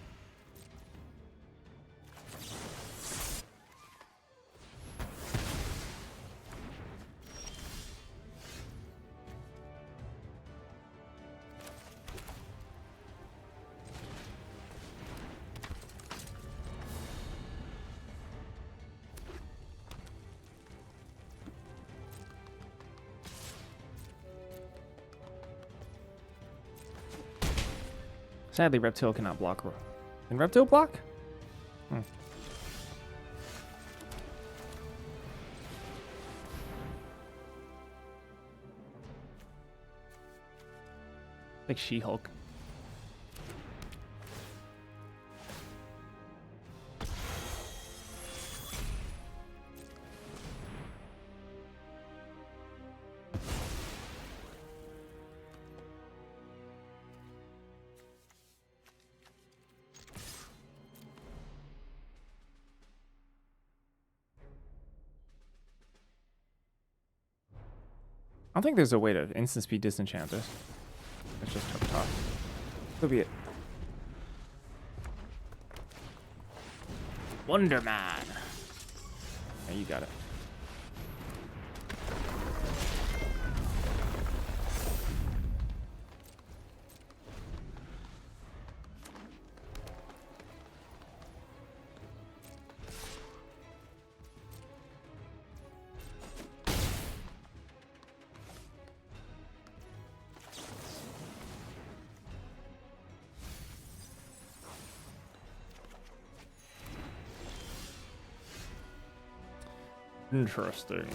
Sadly, Reptile cannot block. Can Reptile block? Hmm. Like She-Hulk. I don't think there's a way to instant speed disenchant this. It's just up top. Could be it. Wonder Man. Yeah, you got it. Interesting.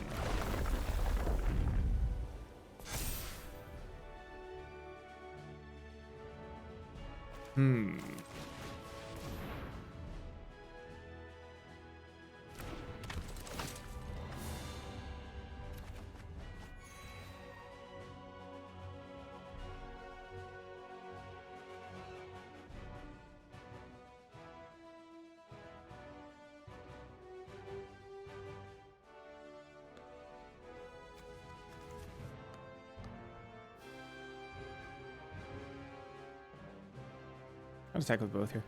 I'll attack with both here.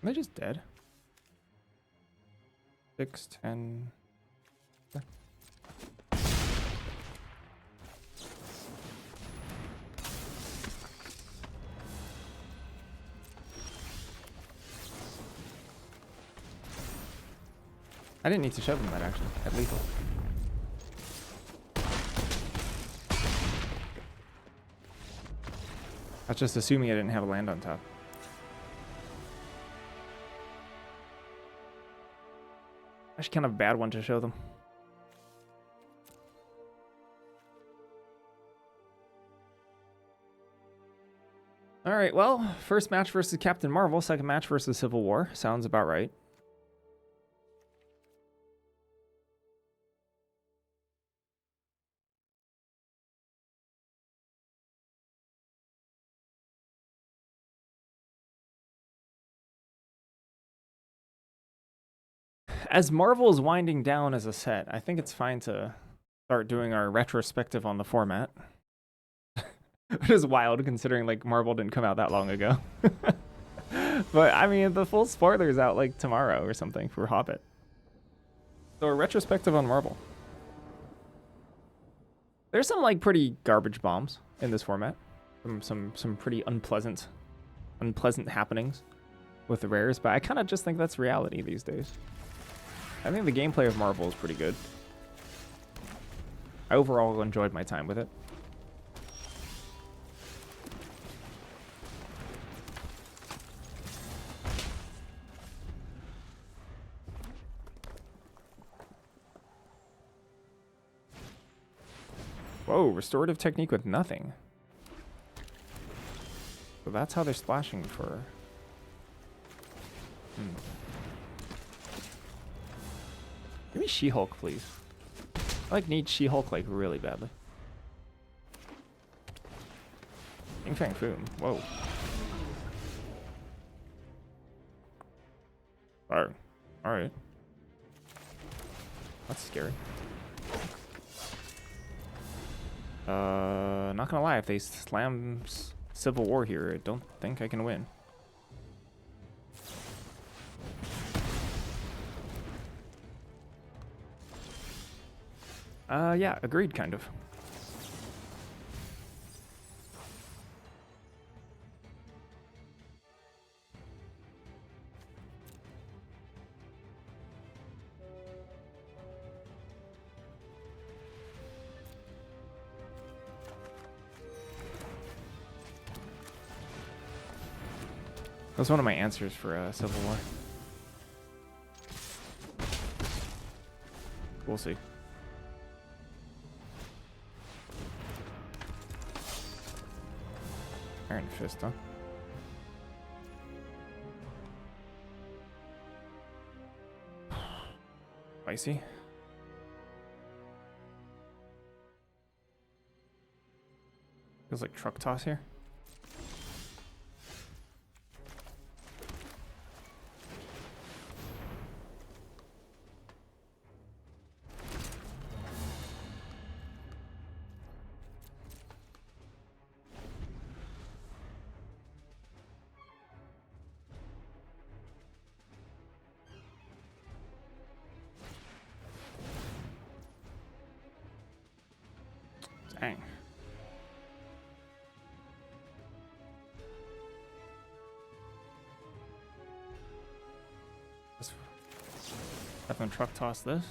Are they just dead? 6, 10. I didn't need to shove them that actually, at lethal. I was just assuming I didn't have a land on top. Actually kind of a bad one to show them. Alright, well, first match versus Captain Marvel, second match versus Civil War. Sounds about right. As Marvel is winding down as a set, I think it's fine to start doing our retrospective on the format. It is wild considering like Marvel didn't come out that long ago. But I mean, the full spoiler's out like tomorrow or something for Hobbit. So a retrospective on Marvel. There's some like pretty garbage bombs in this format. Some pretty unpleasant happenings with the rares, but I kind of just think that's reality these days. I think the gameplay of Marvel is pretty good. I overall enjoyed my time with it. Whoa, restorative technique with nothing. So that's how they're splashing for... Give me She-Hulk, please. I need She-Hulk like really badly. Ying Fang Foom. Whoa. Alright. That's scary. Not gonna lie, if they slam Civil War here, I don't think I can win. Yeah, agreed, kind of. That's one of my answers for Civil War. We'll see. Iron Fist, huh? Spicy. Feels like truck toss here. Dang. Let's have them truck toss this.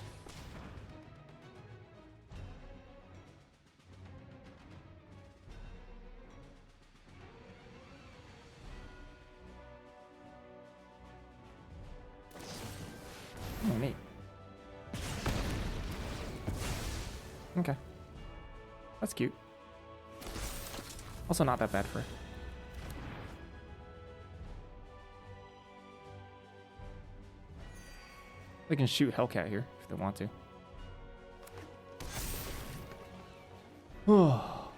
Oh, neat. Okay. That's cute. Also not that bad for it. They can shoot Hellcat here if they want to. Oh,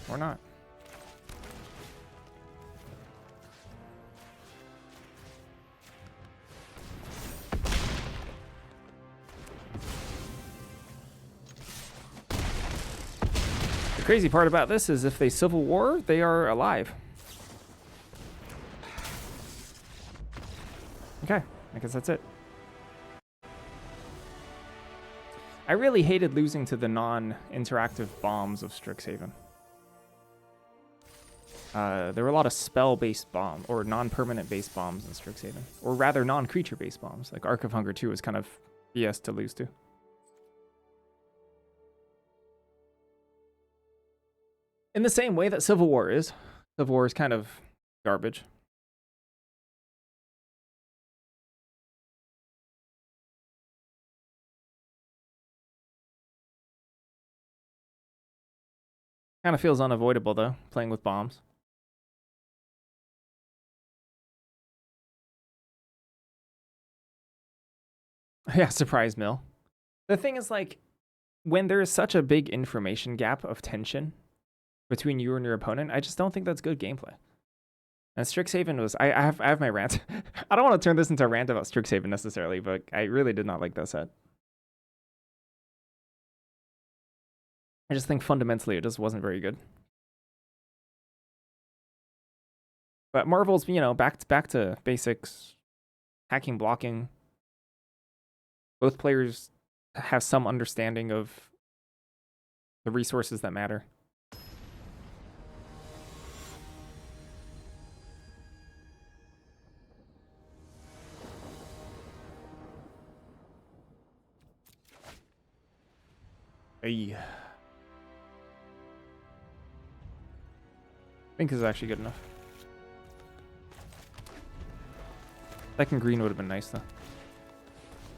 or not. The crazy part about this is if they Civil War, they are alive. Okay, I guess that's it. I really hated losing to the non-interactive bombs of Strixhaven. There were a lot of spell-based bombs, or non-permanent based bombs in Strixhaven. Or rather, non-creature based bombs. Like Arc of Hunger 2 was kind of BS to lose to. In the same way that Civil War is. Civil War is kind of garbage. Kind of feels unavoidable, though, playing with bombs. Yeah, surprise mill. The thing is, like, when there is such a big information gap of tension between you and your opponent, I just don't think that's good gameplay. And Strixhaven was... I have my rant. I don't want to turn this into a rant about Strixhaven necessarily, but I really did not like that set. I just think fundamentally it just wasn't very good. But Marvel's, you know, back to basics. Hacking, blocking. Both players have some understanding of the resources that matter. Hey. I think this is actually good enough. Second green would have been nice, though.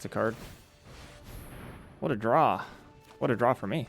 That's a card. What a draw. What a draw for me.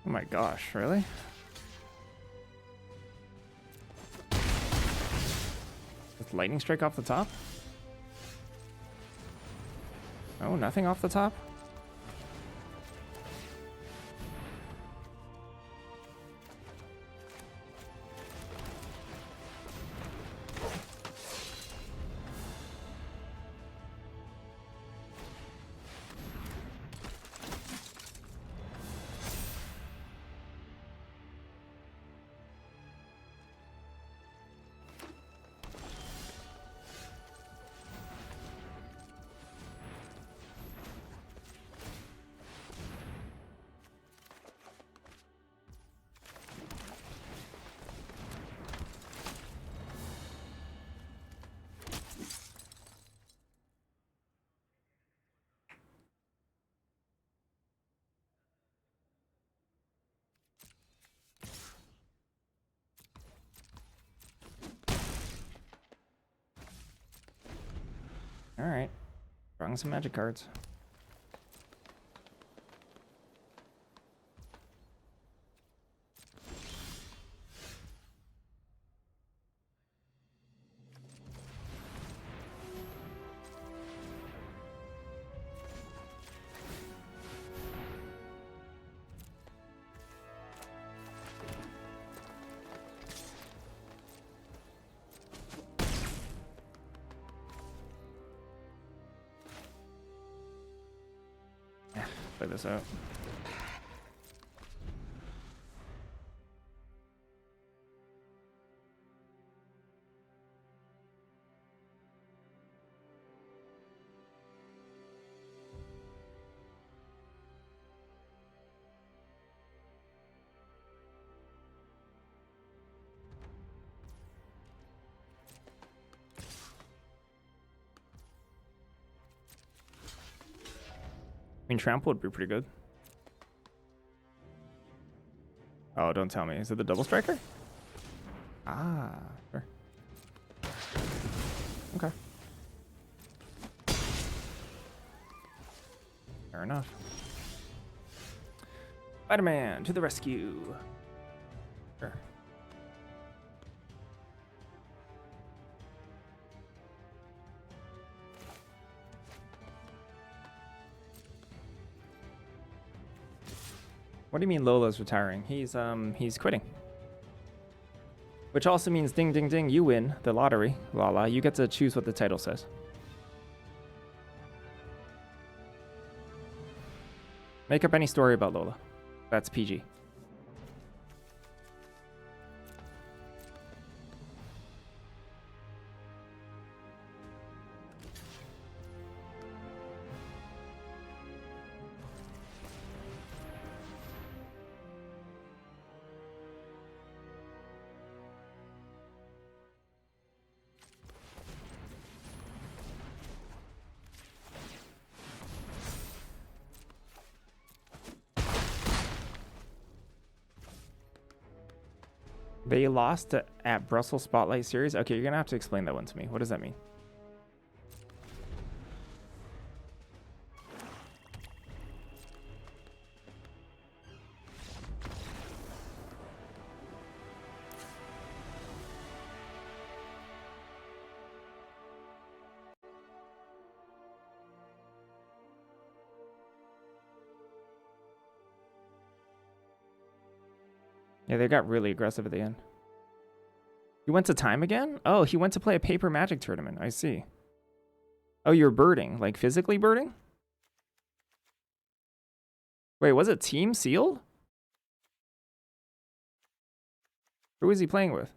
Oh my gosh, really? With lightning strike off the top? Oh, nothing off the top? Alright. Drawing some magic cards. Play this out. I mean, trample would be pretty good. Oh, don't tell me. Is it the double striker? Ah, sure. Okay. Fair enough. Spider-Man to the rescue. Sure. What do you mean Lola's retiring? He's quitting. Which also means ding ding ding, you win the lottery. Lala, you get to choose what the title says. Make up any story about Lola. That's PG. They lost at Brussels Spotlight Series? Okay, you're going to have to explain that one to me. What does that mean? Yeah, they got really aggressive at the end. He went to time again? Oh, he went to play a paper Magic tournament. I see. Oh, you're birding. Like physically birding? Wait, was it Team Sealed? Who was he playing with?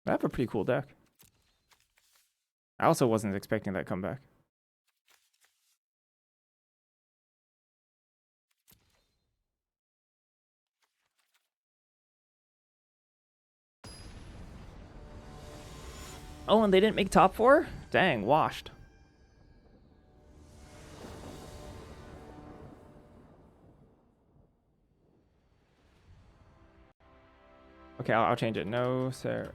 I have a pretty cool deck. I also wasn't expecting that comeback. Oh, and they didn't make top 4? Dang, washed. Okay, I'll change it. No, sir.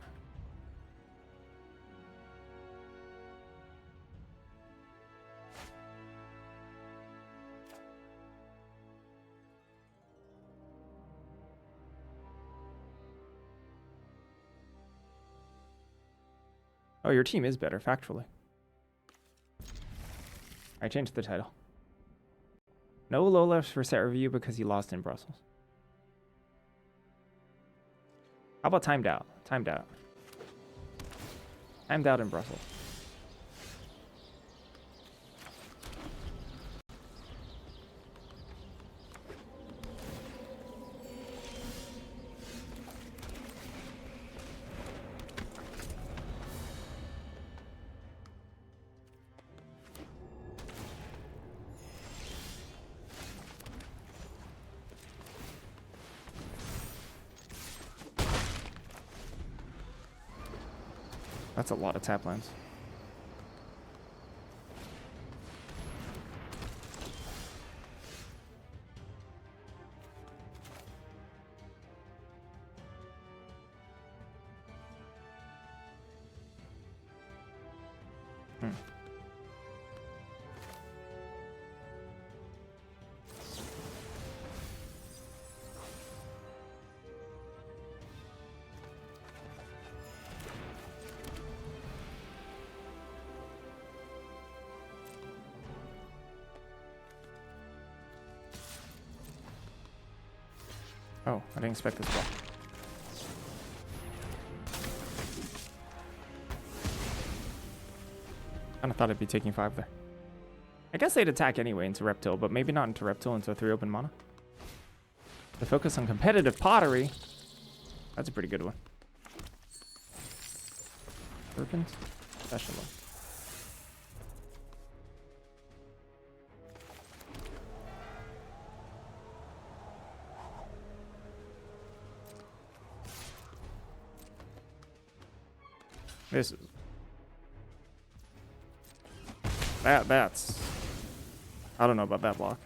Oh, your team is better, factually. I changed the title. No Lola for set review because he lost in Brussels. How about timed out? Timed out. Timed out in Brussels. That's a lot of tap lands. Oh, I didn't expect this block. Kinda thought I'd be taking 5 there. I guess they'd attack anyway into Reptile, but maybe not into Reptile, into 3 open mana. The focus on competitive pottery. That's a pretty good one. Serpent? Special. This is... That's... I don't know about that block.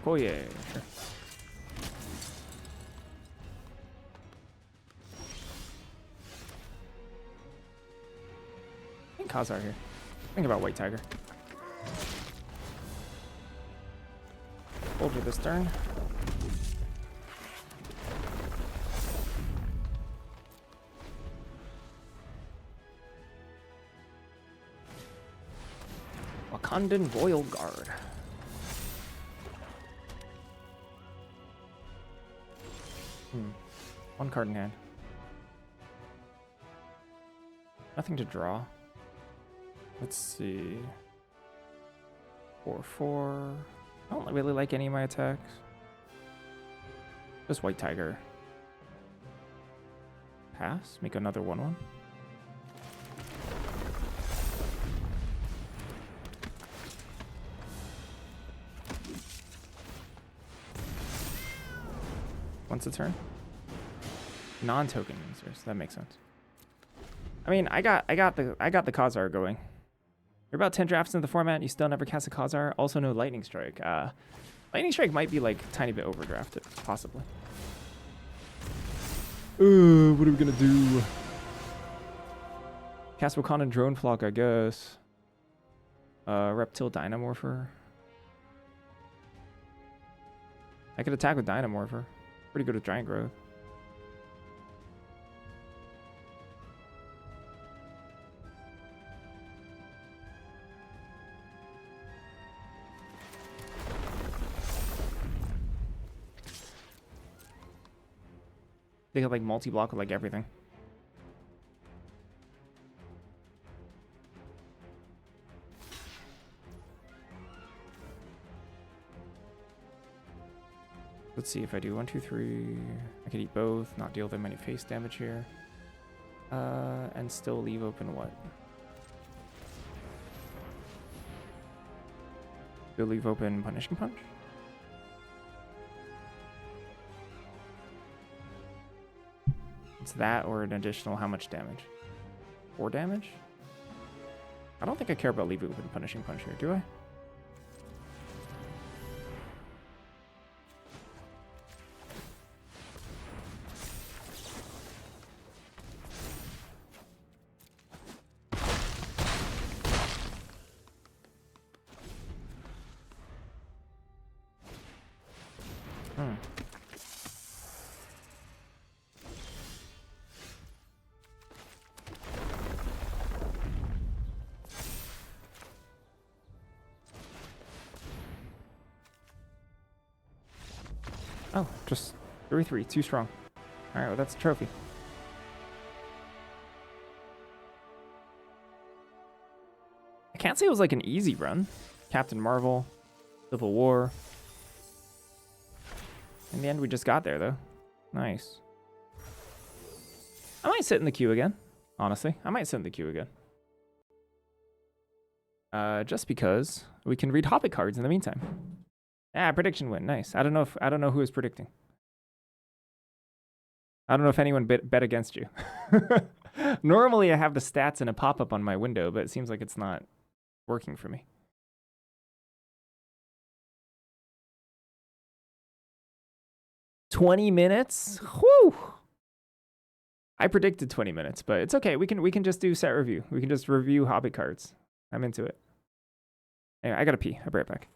Oh yeah, sure. I think Khazar here. Think about White Tiger. Hold you this turn. Wakandan Royal Guard. One card in hand. Nothing to draw. Let's see. 4/4. I don't really like any of my attacks. Just White Tiger. Pass. Make another 1/1. Once a turn. Non-token users. That makes sense. I mean, I got the Khazar going. You're about 10 drafts into the format, you still never cast a Khazar. Also no Lightning Strike. Lightning Strike might be like a tiny bit overdrafted, possibly. What are we gonna do? Cast Wakandan Drone Flock, I guess. Reptile Dynamorpher. I could attack with Dynamorpher. Pretty good with Giant Growth. They could like multi-block with like everything. Let's see if I do 1, 2, 3. I could eat both, not deal them any face damage here. And still leave open what? Still leave open Punishing Punch? It's that or an additional how much damage? 4 damage? I don't think I care about leave open Punishing Punch here, do I? Oh, just 3-3, too strong. Alright, well that's a trophy. I can't say it was like an easy run. Captain Marvel, Civil War. In the end, we just got there, though. Nice. I might sit in the queue again, honestly. I might sit in the queue again. Just because we can read Hobbit cards in the meantime. Ah, prediction win. Nice. I don't know who is predicting. I don't know if anyone bet against you. Normally, I have the stats in a pop-up on my window, but it seems like it's not working for me. $20 minutes? Whew! I predicted 20 minutes, but it's okay. We can just do set review. We can just review Hobbit cards. I'm into it. Anyway, I gotta pee. I'll be right back.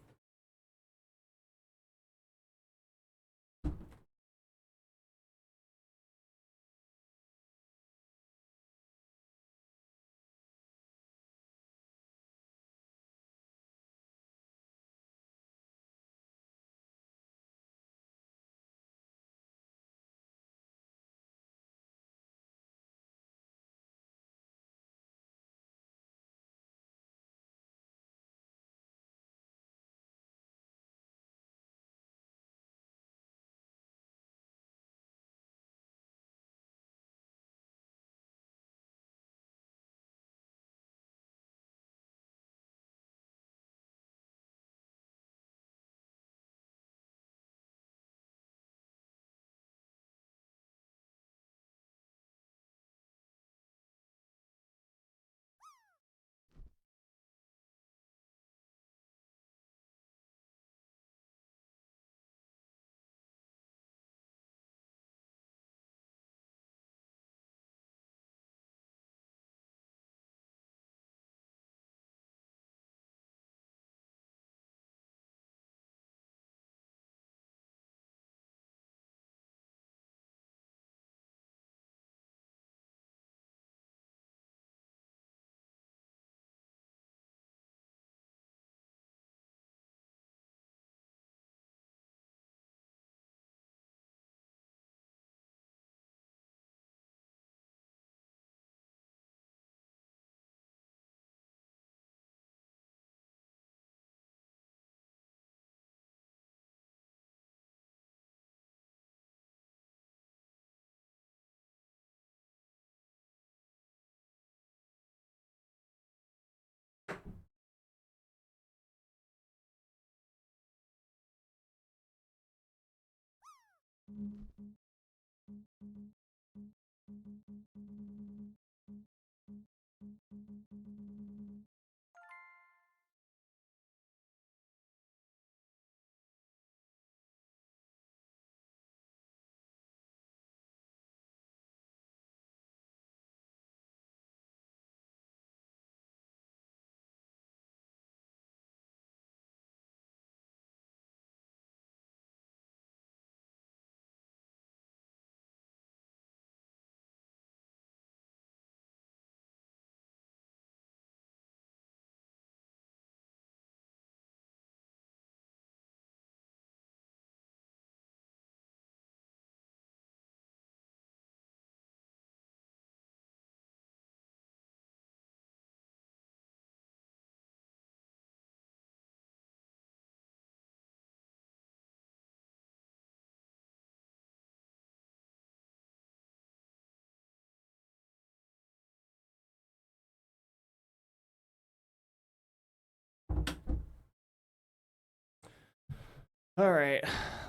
All right,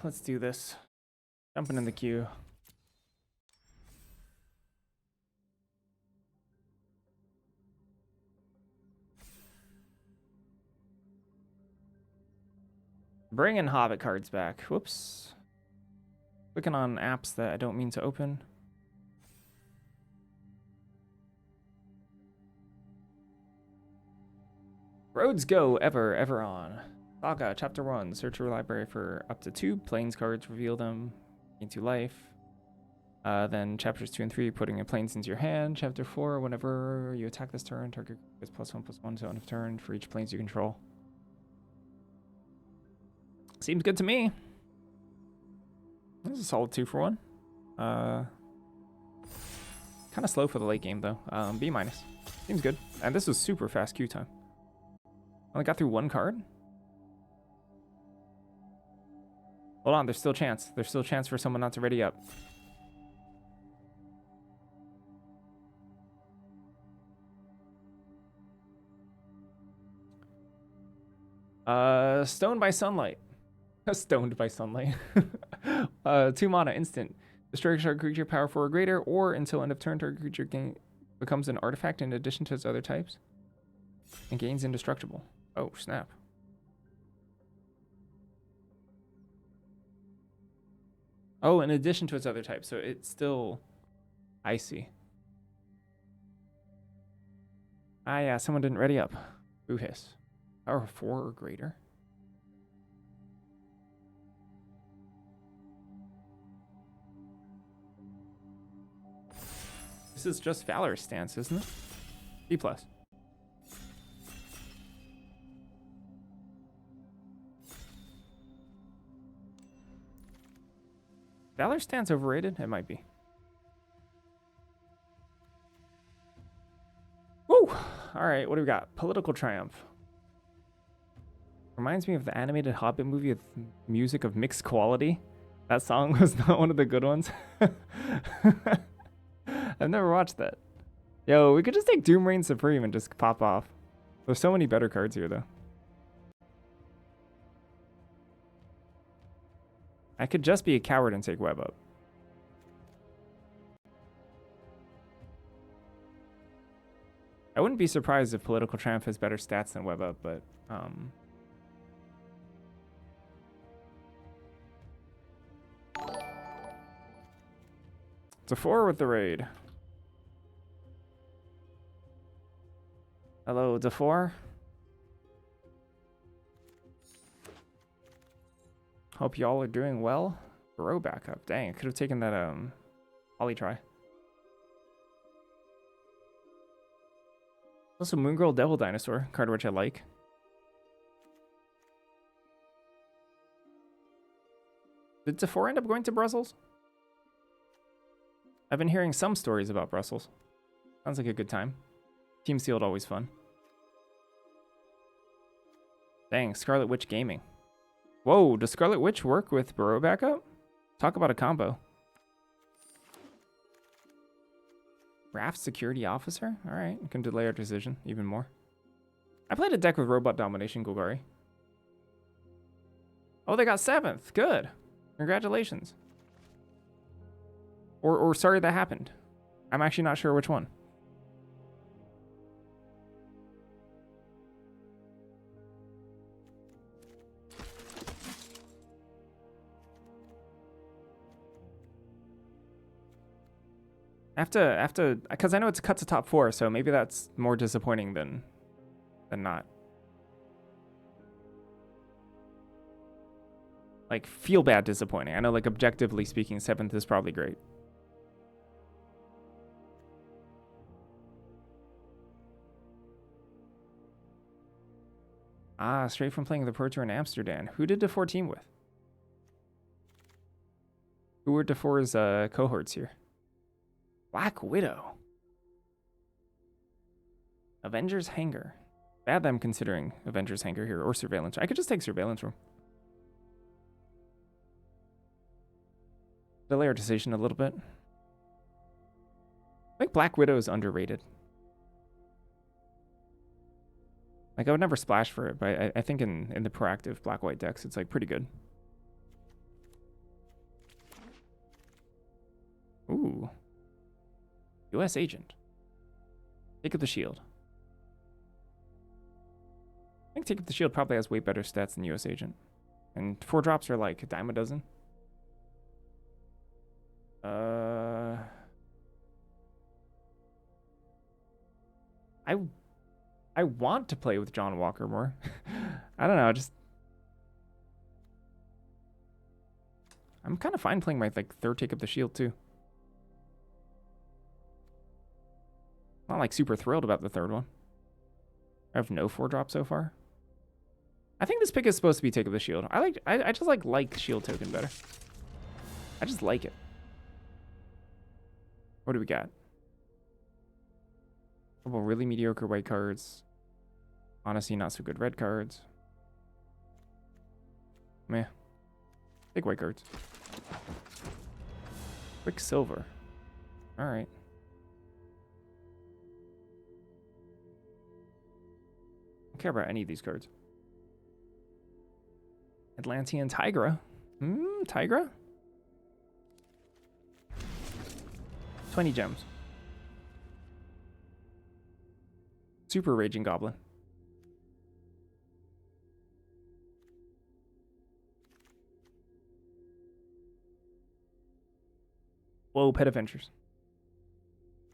let's do this. Jumping in the queue. Bringing Hobbit cards back. Whoops. Clicking on apps that I don't mean to open. Roads go ever on. Saga, Chapter 1. Search your library for up to 2 planes cards. Reveal them into life. Then Chapters 2 and 3, putting your planes into your hand. Chapter 4, whenever you attack this turn, target gets +1/+1 to end of turn for each planes you control. Seems good to me. This is a solid 2 for 1. Kind of slow for the late game, though. B-. Seems good. And this was super fast queue time. Only got through 1 card? Hold on, there's still a chance. There's still a chance for someone not to ready up. Stoned by Sunlight. Stoned by Sunlight. 2 mana, instant. Destroy target creature, power 4 or greater, or until end of turn, target creature becomes an artifact in addition to its other types. And gains indestructible. Oh, snap. Oh, in addition to its other types, so it's still... I see. Ah, yeah, someone didn't ready up. Boo hiss. Power 4 or greater. This is just Valor's stance, isn't it? B+. Valor's stance overrated? It might be. Woo! Alright, what do we got? Political Triumph. Reminds me of the animated Hobbit movie with music of mixed quality. That song was not one of the good ones. I've never watched that. Yo, we could just take Doom Reign Supreme and just pop off. There's so many better cards here, though. I could just be a coward and take Web Up. I wouldn't be surprised if Political Triumph has better stats than Web Up, but... It's a 4 with the raid. Hello, DeFore. Hope y'all are doing well. Throw backup. Dang, I could have taken that Poly Try. Also, Moongirl Devil Dinosaur, card which I like. Did DeFore end up going to Brussels? I've been hearing some stories about Brussels. Sounds like a good time. Team Sealed, always fun. Dang, Scarlet Witch Gaming. Whoa, does Scarlet Witch work with Burrow backup? Talk about a combo. Raft Security Officer? Alright, can delay our decision even more. I played a deck with Robot Domination Golgari. Oh, they got 7th. Good. Congratulations. Or sorry that happened. I'm actually not sure which one. I have to, because I know it's cut to top 4, so maybe that's more disappointing than not. Like, feel bad disappointing. I know, like, objectively speaking, 7th is probably great. Ah, straight from playing the Pro Tour in Amsterdam. Who did DeFore team with? Who were DeFore's cohorts here? Black Widow. Avengers Hangar. Bad that I'm considering Avengers Hangar here, or Surveillance. I could just take Surveillance Room. Delay our decision a little bit. I think Black Widow is underrated. Like, I would never splash for it, but I think in the proactive black-white decks, it's, like, pretty good. U.S. agent. Take up the shield. I think Take up the shield probably has way better stats than U.S. agent. And 4 drops are like a dime a dozen. I want to play with John Walker more. I don't know, I'm kind of fine playing my like 3rd Take Up the Shield too. Not like super thrilled about the 3rd one. I have no 4 drop so far. I think this pick is supposed to be Take Up the Shield. I just like shield token better. I just like it. What do we got? A couple really mediocre white cards. Honestly, not so good red cards. Meh. Big white cards. Quicksilver. Alright. Don't care about any of these cards. Atlantean Tigra. Tigra? 20 gems. Super Raging Goblin. Whoa, Pet Adventures.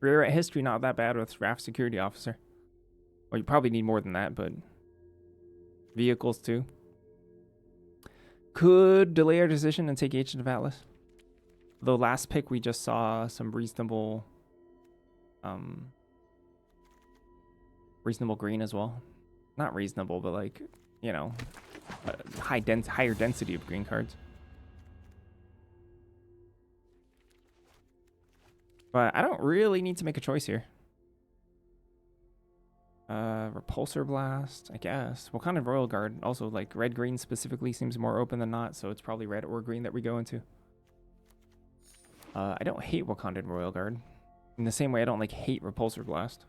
Rare at history, not that bad with Raft Security Officer. Well, you probably need more than that, but vehicles too. Could delay our decision and take Agent of Atlas. Though last pick we just saw some reasonable green as well. Not reasonable, but like, you know, higher density of green cards. But I don't really need to make a choice here. Repulsor Blast, I guess. Wakandan Royal Guard. Also, like, red-green specifically seems more open than not, so it's probably red or green that we go into. I don't hate Wakandan Royal Guard. In the same way I don't, like, hate Repulsor Blast.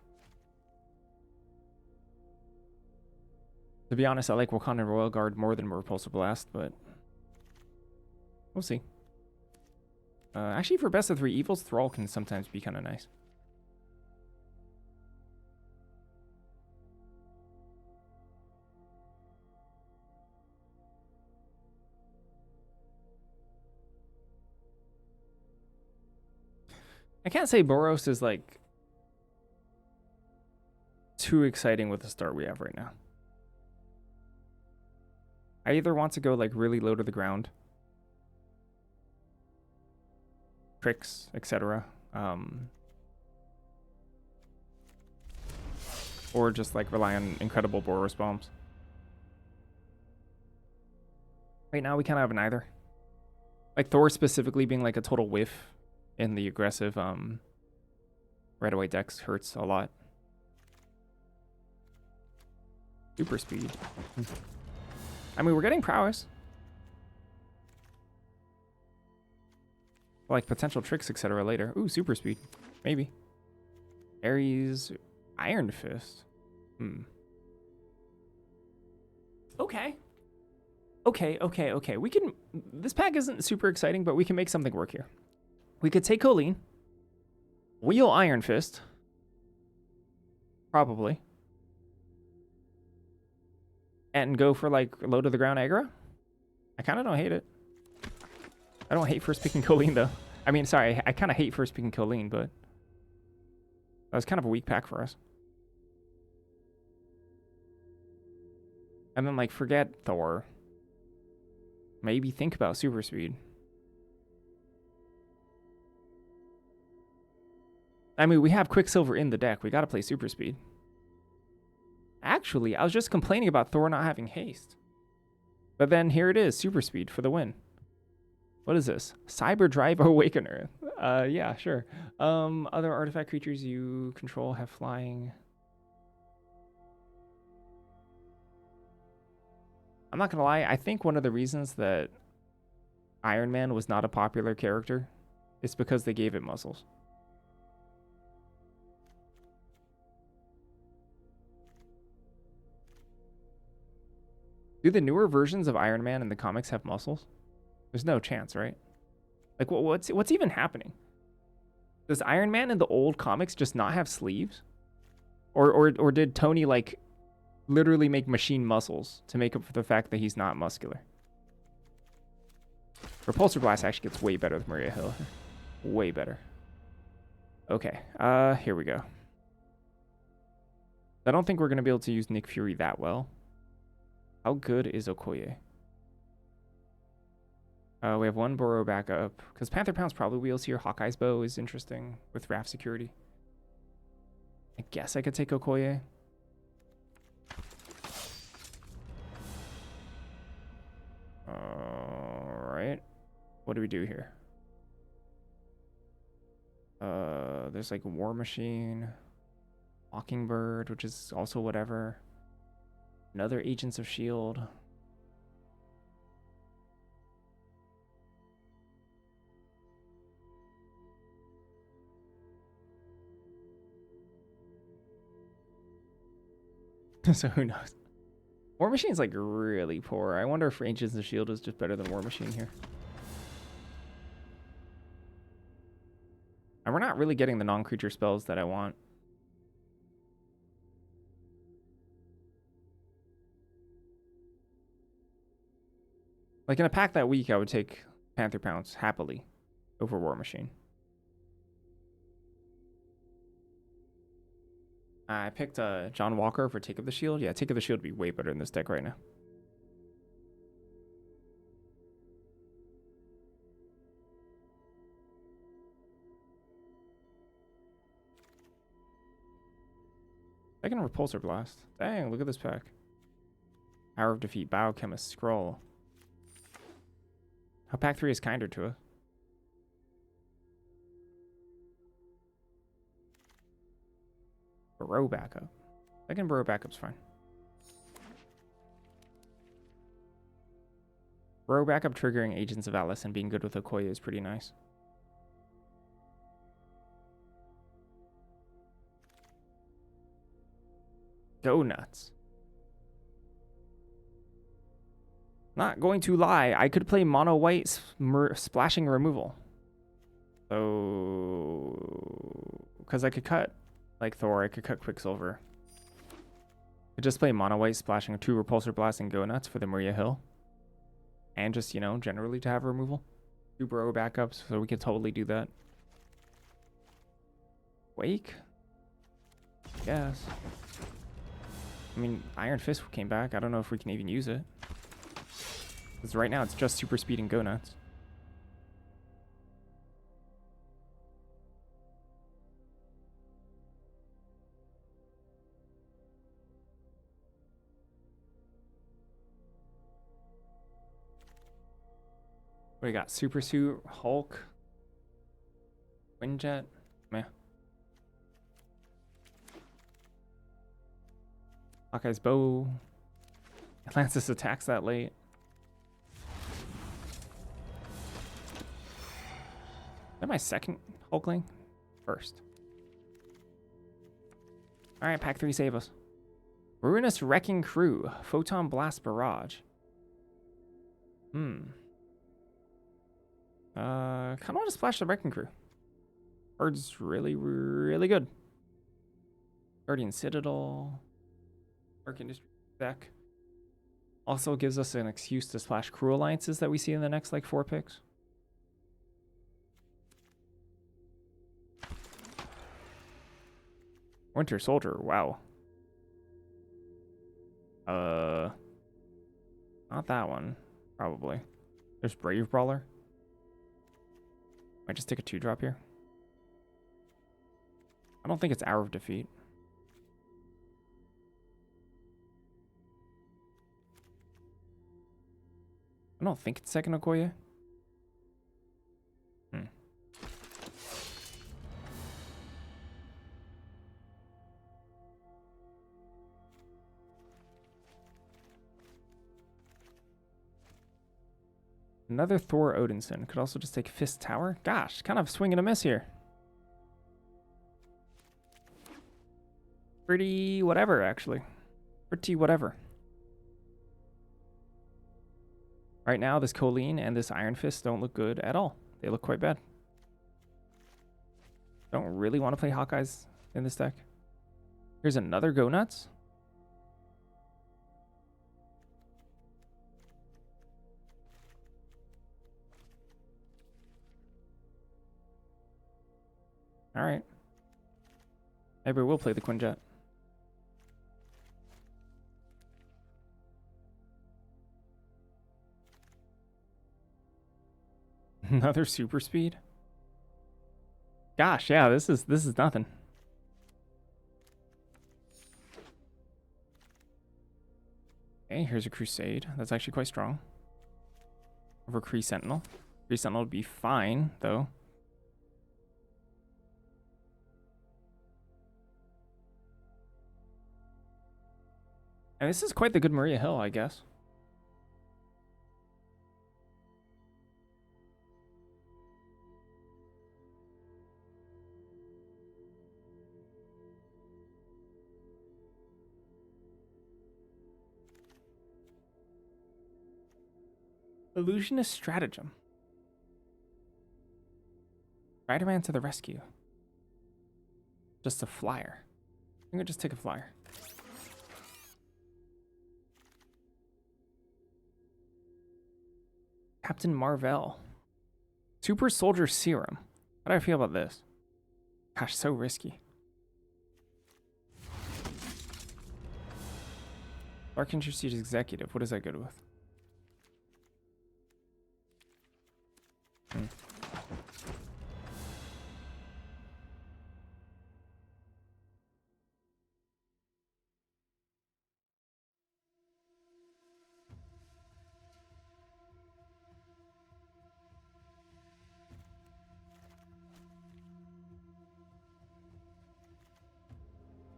To be honest, I like Wakandan Royal Guard more than Repulsor Blast, but we'll see. Actually, for best of 3 evils, Thrall can sometimes be kind of nice. I can't say Boros is like too exciting with the start we have right now. I either want to go like really low to the ground, tricks, etc. Or just like rely on incredible Boros bombs. Right now we kind of have neither. Like Thor specifically being like a total whiff in the aggressive red white decks hurts a lot. Super speed. I mean, we're getting prowess. Like potential tricks, etc. later. Ooh, super speed. Maybe. Ares, Iron Fist. Okay. Okay. We can... This pack isn't super exciting, but we can make something work here. We could take Colleen. Wheel Iron Fist. Probably. And go for, like, low to the ground aggro. I kind of don't hate it. I don't hate first picking Colleen, though. I mean, sorry, I kind of hate first picking Colleen, but that was kind of a weak pack for us. And then, like, forget Thor. Maybe think about super speed. I mean, we have Quicksilver in the deck. We got to play super speed. Actually, I was just complaining about Thor not having haste. But then here it is, super speed for the win. What is this? Cyber Drive Awakener. Yeah, sure. Other artifact creatures you control have flying. I'm not gonna lie, I think one of the reasons that Iron Man was not a popular character is because they gave it muscles. Do the newer versions of Iron Man in the comics have muscles? There's no chance, right? Like, what's even happening? Does Iron Man in the old comics just not have sleeves? Or did Tony like literally make machine muscles to make up for the fact that he's not muscular? Repulsor Blast actually gets way better with Maria Hill. Way better. Okay, here we go. I don't think we're going to be able to use Nick Fury that well. How good is Okoye? We have one Burrow backup. Because Panther Pound's probably wheels here. Hawkeye's bow is interesting with raft security. I guess I could take Okoye. Alright. What do we do here? There's like War Machine. Mockingbird, which is also whatever. Another Agents of S.H.I.E.L.D. So who knows? War Machine's like really poor. I wonder if Agents of S.H.I.E.L.D. is just better than War Machine here. And we're not really getting the non-creature spells that I want. Like in a pack that week, I would take Panther Pounce happily over War Machine. I picked John Walker for Take of the Shield. Yeah, Take of the Shield would be way better in this deck right now. Second Repulsor Blast. Dang, look at this pack. Hour of Defeat, Biochemist, Scroll. How pack 3 is kinder to us. Burrow backup. Second Burrow backup's fine. Burrow backup triggering Agents of Atlas and being good with Okoye is pretty nice. Go nuts. Not going to lie, I could play mono white splashing removal. So, because I could cut like Thor, I could cut Quicksilver. I could just play mono white splashing 2 Repulsor Blast and go nuts for the Maria Hill. And just, you know, generally to have removal. 2 Burrow backups, so we could totally do that. Wake? Yes. I mean, Iron Fist came back. I don't know if we can even use it. Because right now it's just super speed and go nuts. What do we got? Super Suit, Hulk, Windjet, meh. Hawkeye's bow. Atlantis attacks that late. Is that my second Hulkling? First. Alright, pack 3, save us. Ruinous Wrecking Crew. Photon Blast Barrage. Kind of want to splash the Wrecking Crew. Card's really, really good. Guardian Citadel. Dark Industry deck. Also gives us an excuse to splash Crew Alliances that we see in the next like 4 picks. Winter Soldier, wow. Not that one, probably. There's Brave Brawler. Might just take a 2-drop here. I don't think it's Hour of Defeat. I don't think it's second Okoye. Another Thor Odinson. Could also just take Fist Tower. Gosh, kind of swing and a miss here. Pretty whatever, actually. Pretty whatever. Right now, this Colleen and this Iron Fist don't look good at all. They look quite bad. Don't really want to play Hawkeyes in this deck. Here's another Go Nuts. All right. Maybe we'll play the Quinjet. Another super speed. Gosh, yeah, this is nothing. Okay, here's a Crusade. That's actually quite strong. Over Kree Sentinel. Kree Sentinel would be fine, though. And this is quite the good Maria Hill, I guess. Illusionist Stratagem. Spider-Man to the rescue. Just a flyer. I'm gonna just take a flyer. Captain Marvel. Super Soldier Serum. How do I feel about this? Gosh, so risky. Dark Intercede Executive. What is that good with?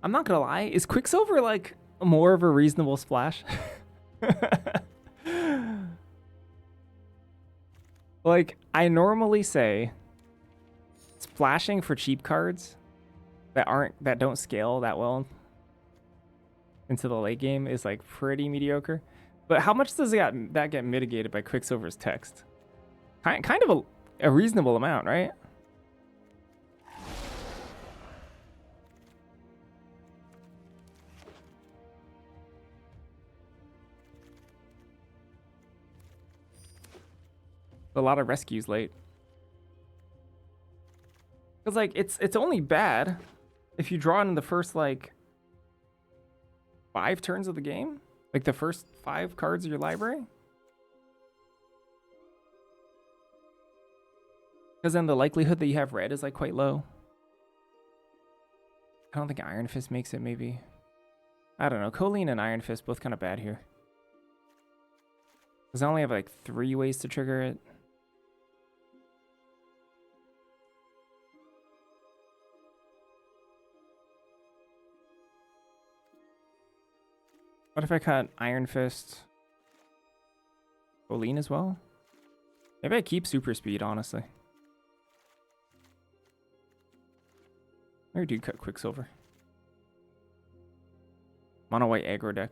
I'm not gonna lie, is Quicksilver like more of a reasonable splash? Like, I normally say splashing for cheap cards that don't scale that well into the late game is like pretty mediocre. But how much does that get mitigated by Quicksilver's text? Kind of a reasonable amount, right? A lot of rescues late. Cause like it's only bad if you draw in the first like 5 turns of the game, like the first 5 cards of your library. Because then the likelihood that you have red is like quite low. I don't think Iron Fist makes it. Maybe, I don't know. Colleen and Iron Fist both kind of bad here. Because I only have like 3 ways to trigger it. What if I cut Iron Fist, Colleen as well? Maybe I keep super speed, honestly. Maybe do cut Quicksilver. Mono white aggro deck.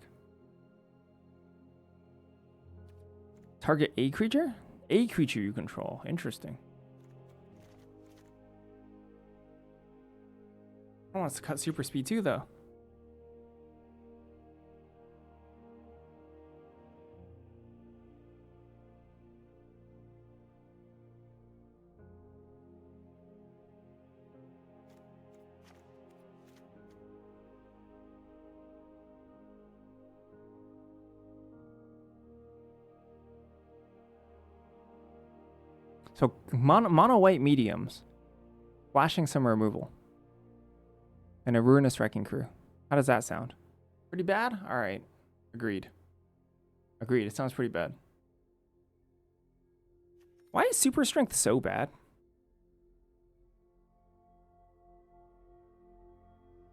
Target a creature? A creature you control. Interesting. I want to cut super speed too, though. So mono white mediums. Flashing some removal. And a Ruinous Wrecking Crew. How does that sound? Pretty bad? Alright. Agreed. Agreed. It sounds pretty bad. Why is Super Strength so bad?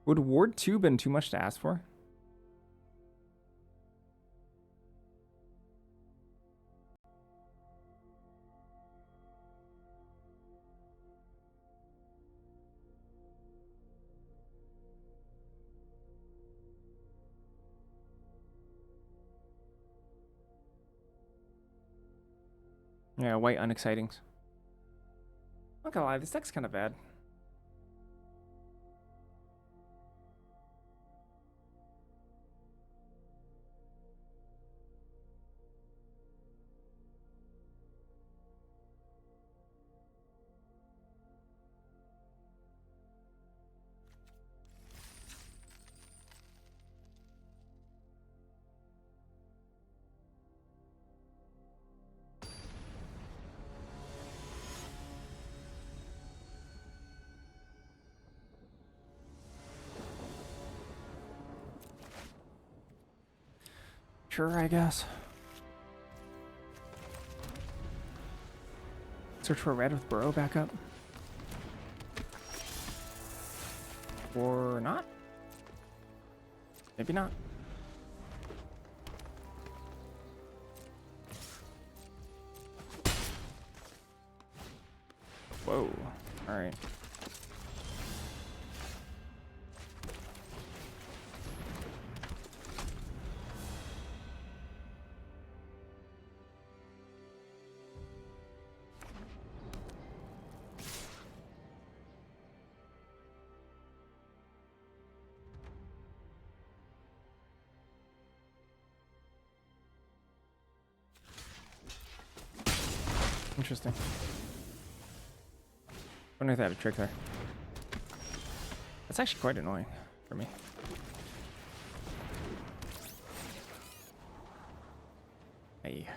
Would Ward 2 been too much to ask for? Yeah, white unexcitings. Not gonna lie, this deck's kind of bad. Sure, I guess. Search for red with Burrow back up. Or not? Maybe not. Whoa. All right. Interesting. Wonder if they had a trick there. That's actually quite annoying for me. Hey.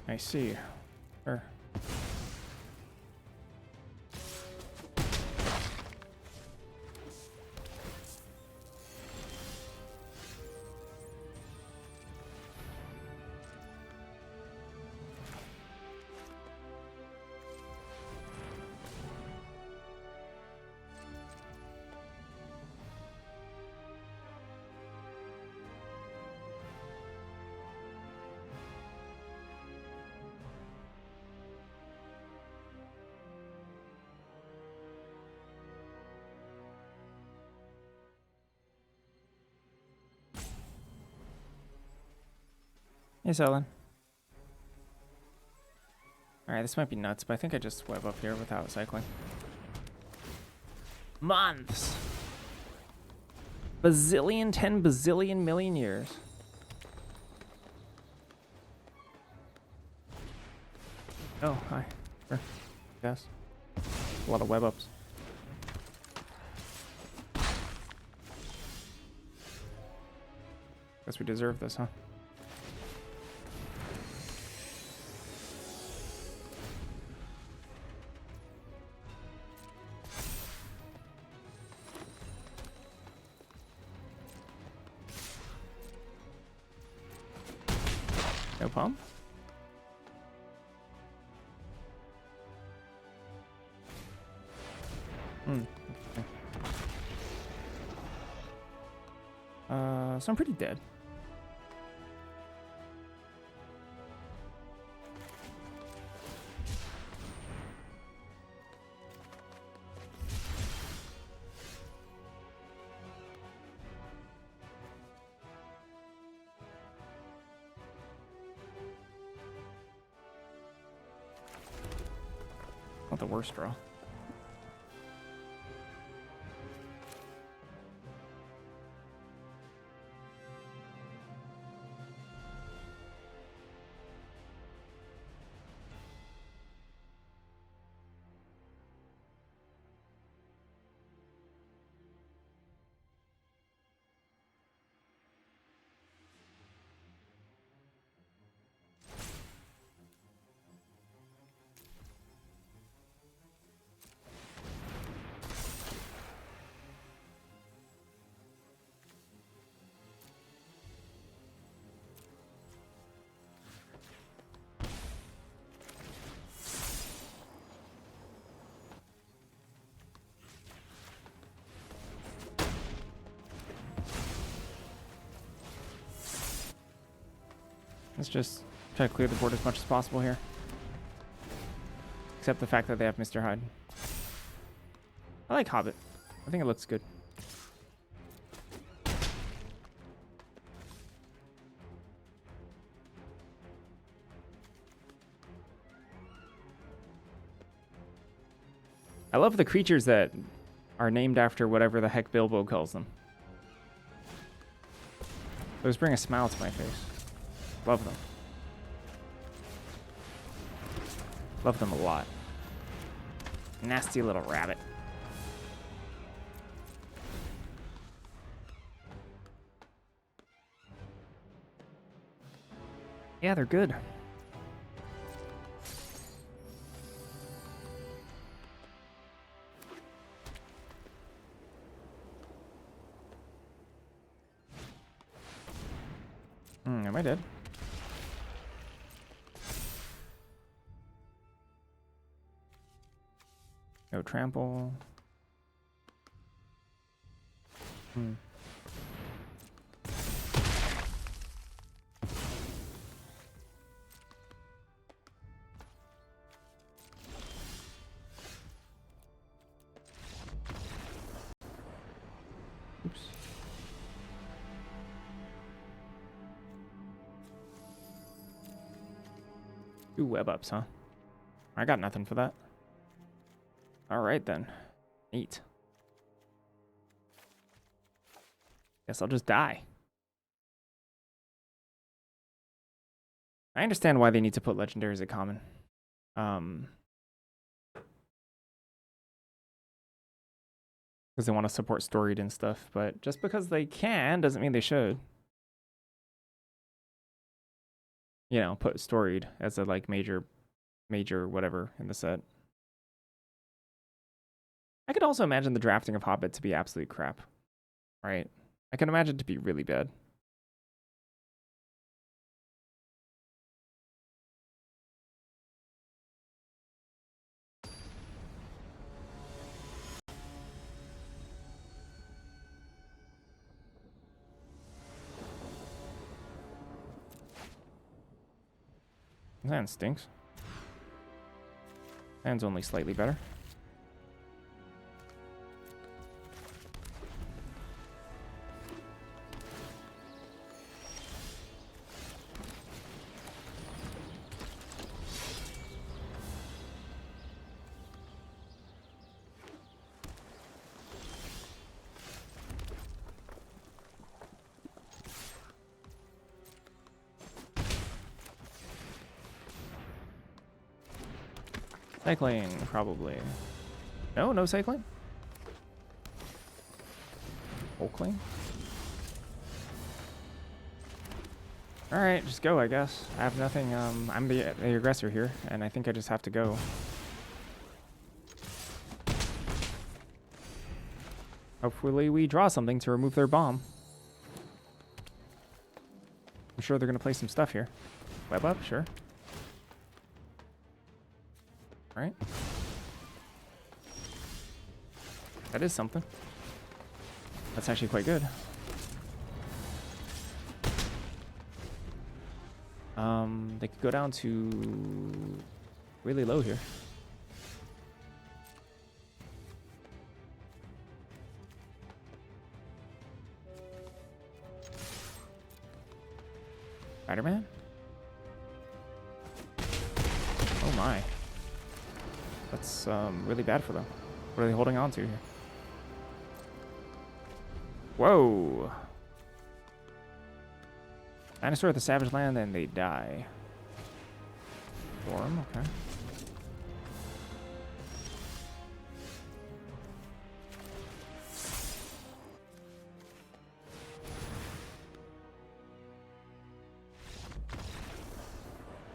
I see. Sure. Yes, Ellen. Alright, this might be nuts, but I think I just web up here without cycling. Months! Bazillion, 10 bazillion million years. Oh, hi. Sure. Yes. A lot of web ups. Guess we deserve this, huh? No pump? Okay. So I'm pretty dead. Not the worst draw. Let's just try to clear the board as much as possible here. Except the fact that they have Mr. Hyde. I like Hobbit. I think it looks good. I love the creatures that are named after whatever the heck Bilbo calls them. Those bring a smile to my face. Love them. Love them a lot. Nasty little rabbit. Yeah, they're good. Am I dead? No trample. Oops. Two web ups, huh? I got nothing for that. All right then. Neat. Guess I'll just die. I understand why they need to put legendaries at common. Because they want to support storied and stuff, but just because they can doesn't mean they should. You know, put storied as a like major whatever in the set. I could also imagine the drafting of Hobbit to be absolute crap, right? I can imagine it to be really bad. That stinks. Land's only slightly better. Cycling, probably. No cycling? Hulkling? Alright, just go, I guess. I have nothing, I'm the aggressor here, and I think I just have to go. Hopefully we draw something to remove their bomb. I'm sure they're gonna play some stuff here. Web up, sure. Right? That is something. That's actually quite good. They could go down to really low here. Spider-Man? Oh my. That's really bad for them. What are they holding on to here? Whoa! Dinosaur at the Savage Land and they die. Storm, okay.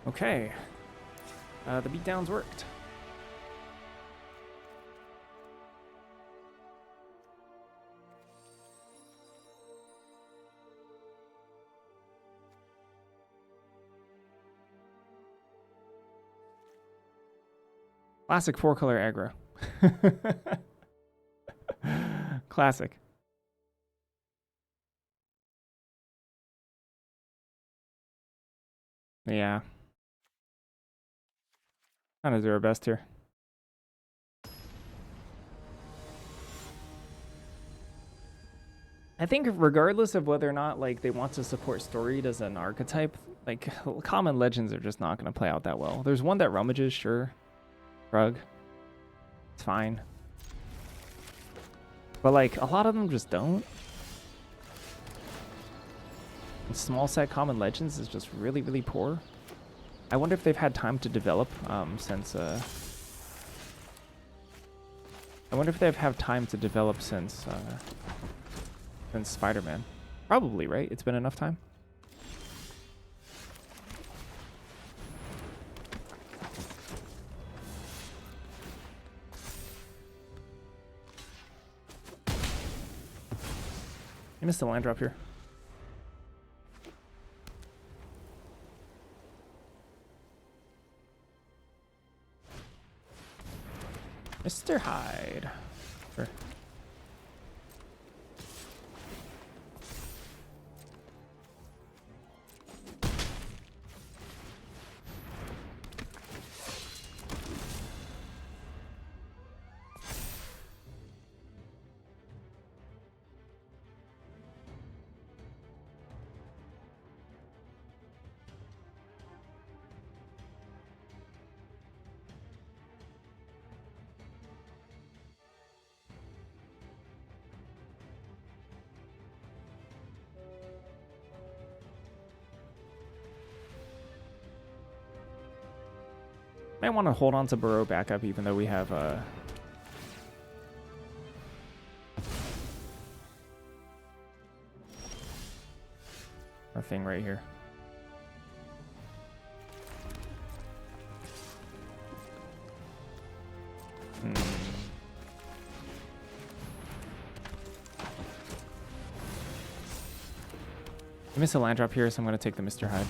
Okay. The beatdowns worked. Classic 4-color aggro. Classic. Yeah. Trying to do our best here. I think regardless of whether or not like they want to support storied as an archetype, like common legends are just not going to play out that well. There's one that rummages, sure. Rug. It's fine. But like a lot of them just don't. And small set common legends is just really, really poor. I wonder if they've had time to develop since Spider-Man. Probably, right? It's been enough time. I missed the land drop here. Mr. Hyde. Sure. Might want to hold on to Burrow backup even though we have our thing right here. I missed a land drop here, so I'm going to take the Mr. Hyde.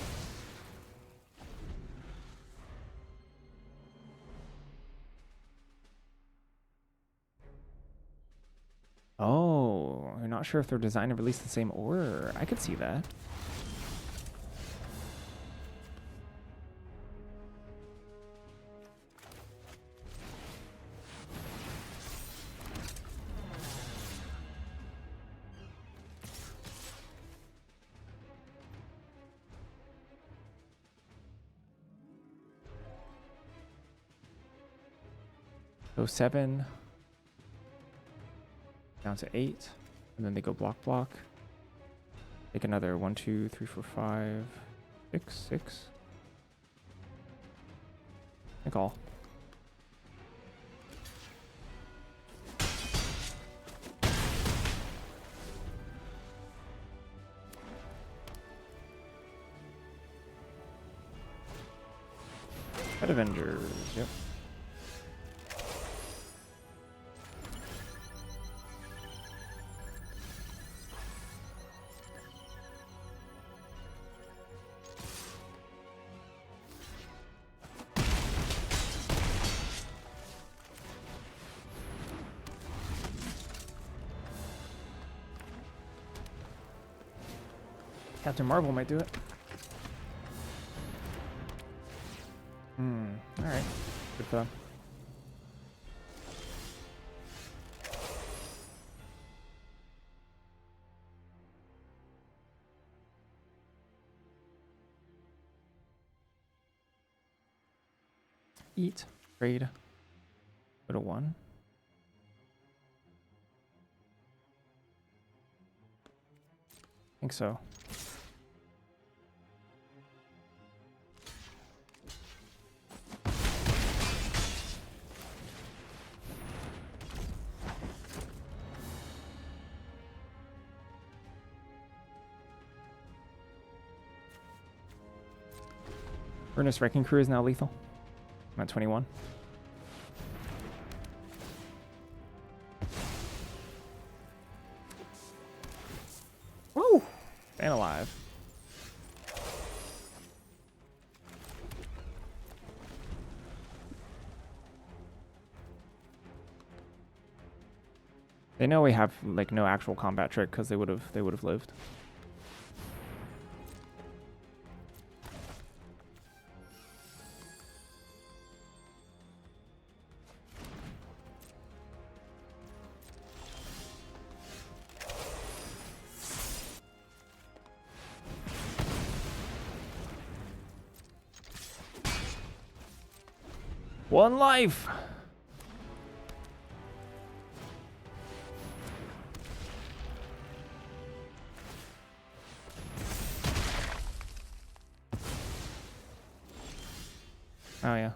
Oh, you're not sure if they're designed to release the same order. I could see that. So 7 down to 8, and then they go block block. Take another 1, 2, 3, 4, 5, 6. I call. Head Avengers, yep. Captain Marvel might do it. Alright. Good for them. Eat. Trade. Go to 1. I think so. Furnace Wrecking Crew is now lethal. I'm at 21. Woo! Staying alive. They know we have like no actual combat trick because they would have lived. One life. Oh yeah.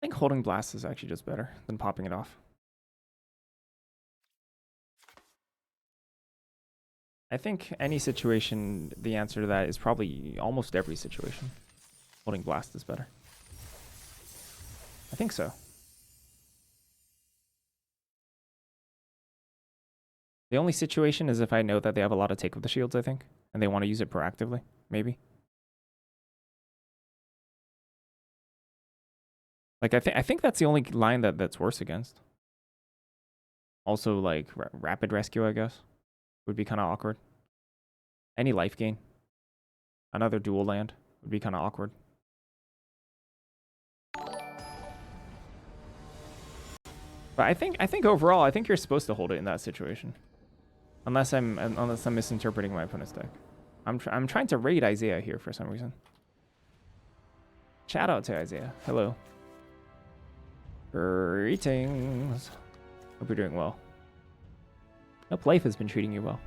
think holding blast is actually just better than popping it off. I think any situation, the answer to that is probably almost every situation. Holding blast is better. I think so. The only situation is if I know that they have a lot of take of the shields, I think, and they want to use it proactively, maybe. Like, I think that's the only line that's worse against. Also, like, rapid rescue, I guess, would be kind of awkward. Any life gain. Another dual land would be kind of awkward. But I think overall, I think you're supposed to hold it in that situation. Unless I'm misinterpreting my opponent's deck. I'm trying to raid Isaiah here for some reason. Shout out to Isaiah. Hello. Greetings. Hope you're doing well. Hope life has been treating you well.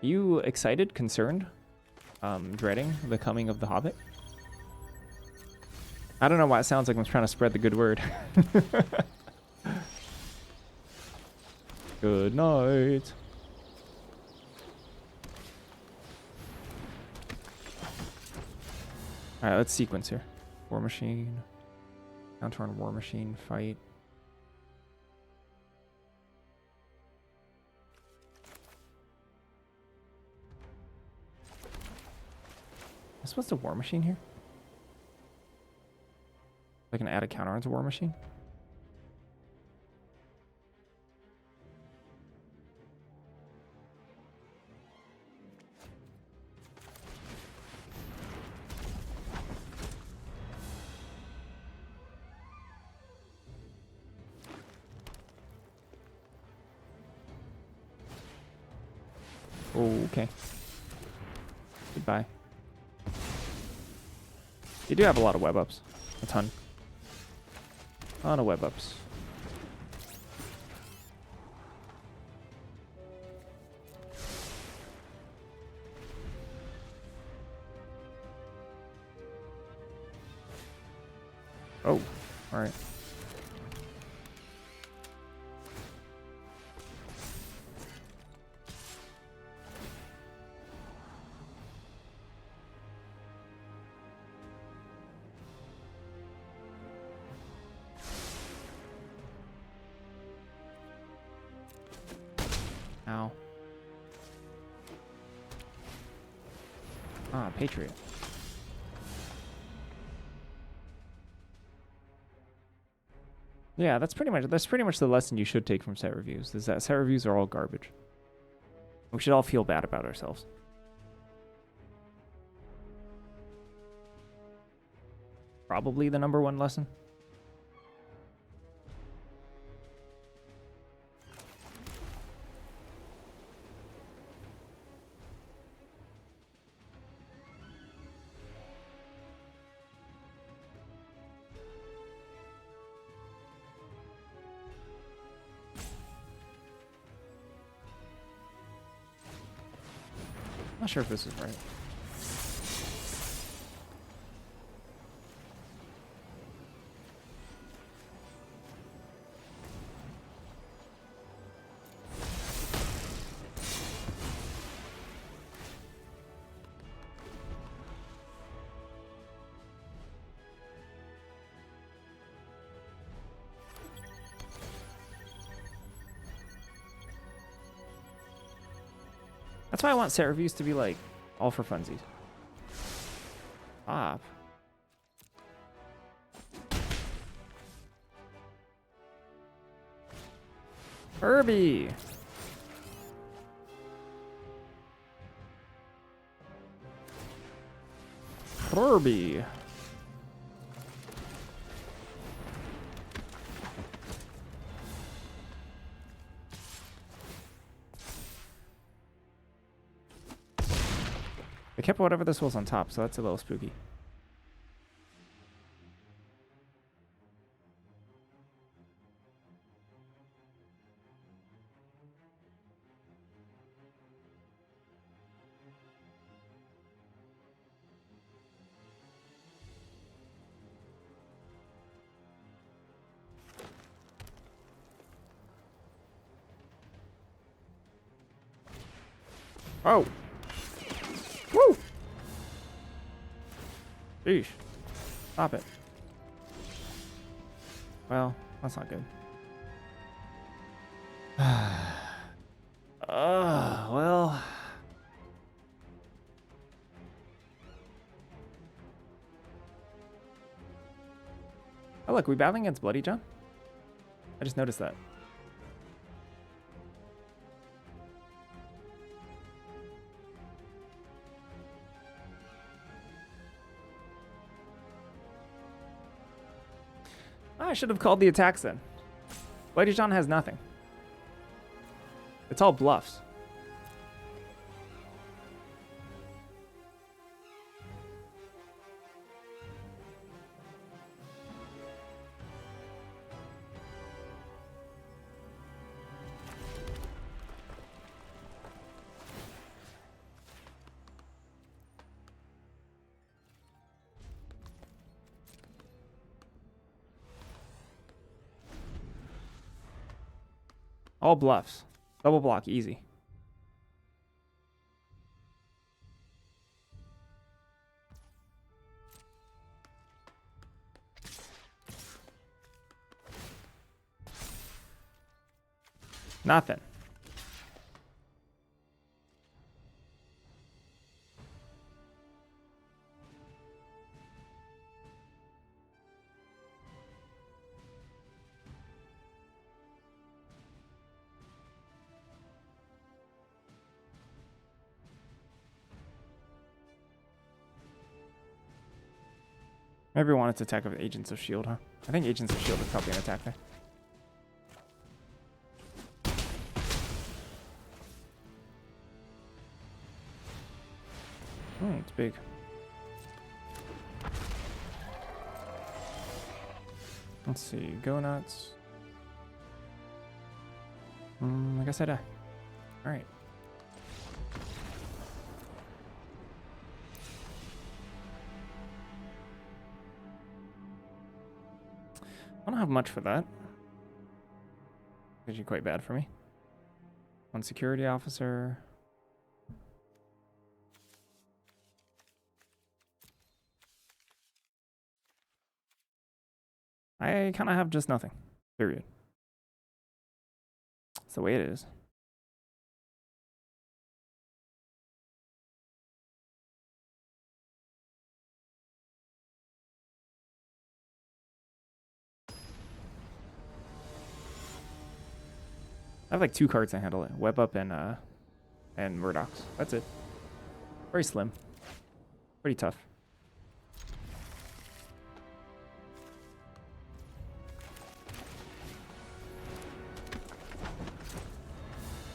Are you excited, concerned, dreading the coming of the Hobbit? I don't know why it sounds like I'm trying to spread the good word. Good night. Alright, let's sequence here. War Machine. Counter on War Machine, fight. Am I supposed to War Machine here? I can add a counter onto War Machine? Oh, okay. Goodbye. You do have a lot of web ups. A ton. A lot of web ups. Oh, alright. Ow. Ah, Patriot. Yeah, that's pretty much the lesson you should take from set reviews, is that set reviews are all garbage. We should all feel bad about ourselves. Probably the #1 lesson. Not sure if this is right. That's why I want set reviews to be like all for funsies. Stop. Herbie. Herbie. I kept whatever this was on top, so that's a little spooky. Oh! Woo! Sheesh. Stop it. Well, that's not good. Well. Oh, look, we battling against Bloody John? I just noticed that. I should have called the attacks then. Bloody John has nothing. It's all bluffs. All bluffs. Double block, easy. Nothing. Maybe we wanted to attack with Agents of S.H.I.E.L.D., huh? I think Agents of S.H.I.E.L.D. is probably an attack there. It's big. Let's see. Go nuts. I guess I die. Alright. I don't have much for that. Actually quite bad for me. One security officer. I kind of have just nothing. Period. That's the way it is. I have like 2 cards to handle it. Web Up and Murdoch's. That's it. Very slim. Pretty tough.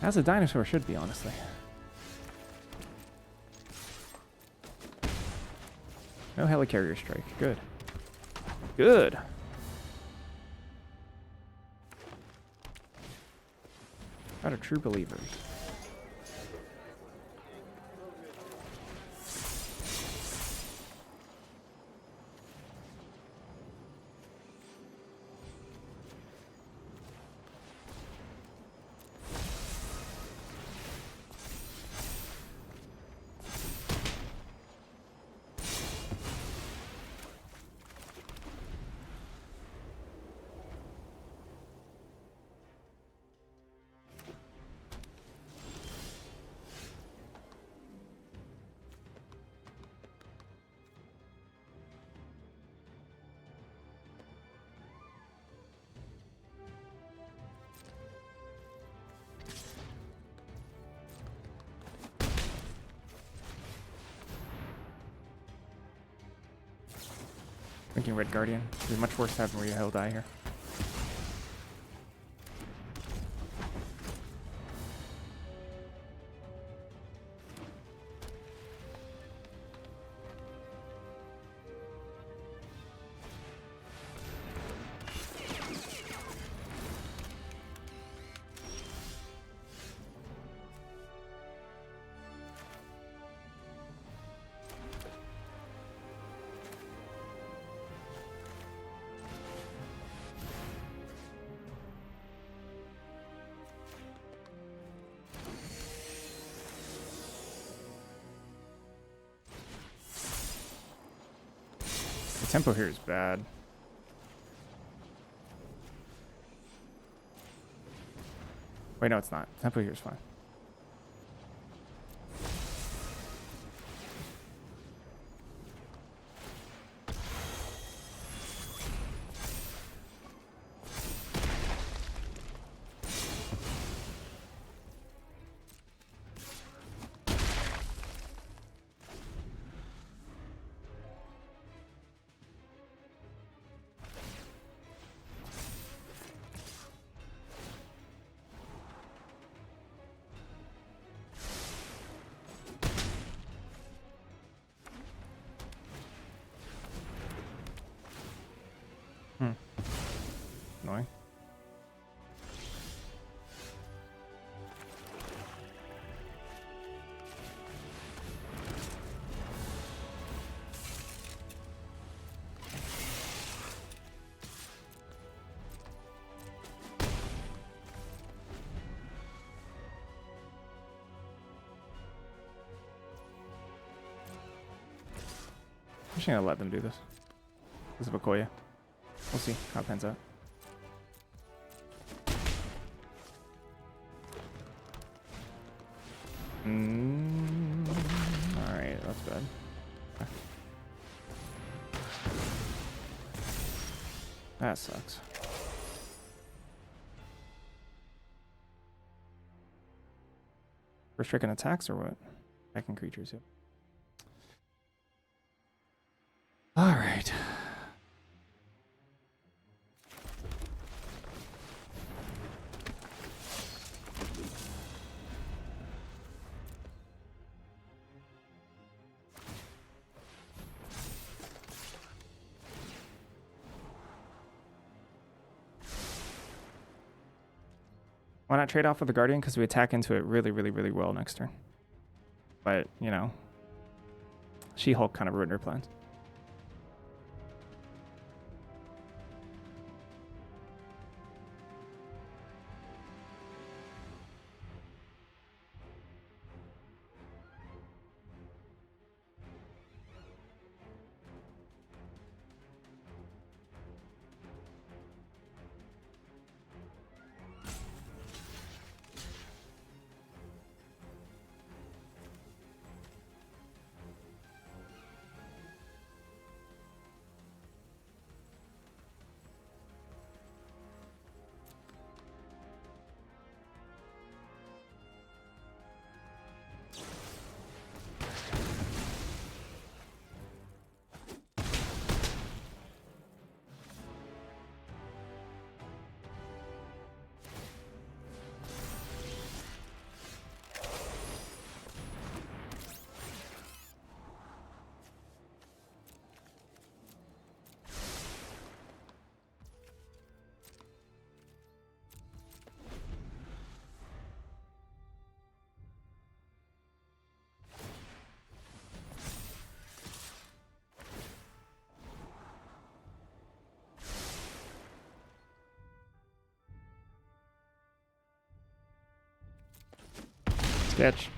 As a dinosaur should be, honestly. No helicarrier strike. Good. Good. Got a true believers. Thinking Red Guardian. It'd be much worse to have Maria Hill die here. tempo here is bad. Wait, no, it's not. Tempo here is fine. Annoying. I'm just gonna let them do this. This is Bakoya. We'll see how it pans out. Alright, that's bad. Okay. That sucks. Restricting attacks or what? Attacking creatures, yep. Alright. Why not trade off with the Guardian? Because we attack into it really, really, really well next turn. But, you know, She-Hulk kind of ruined her plans. Sketch.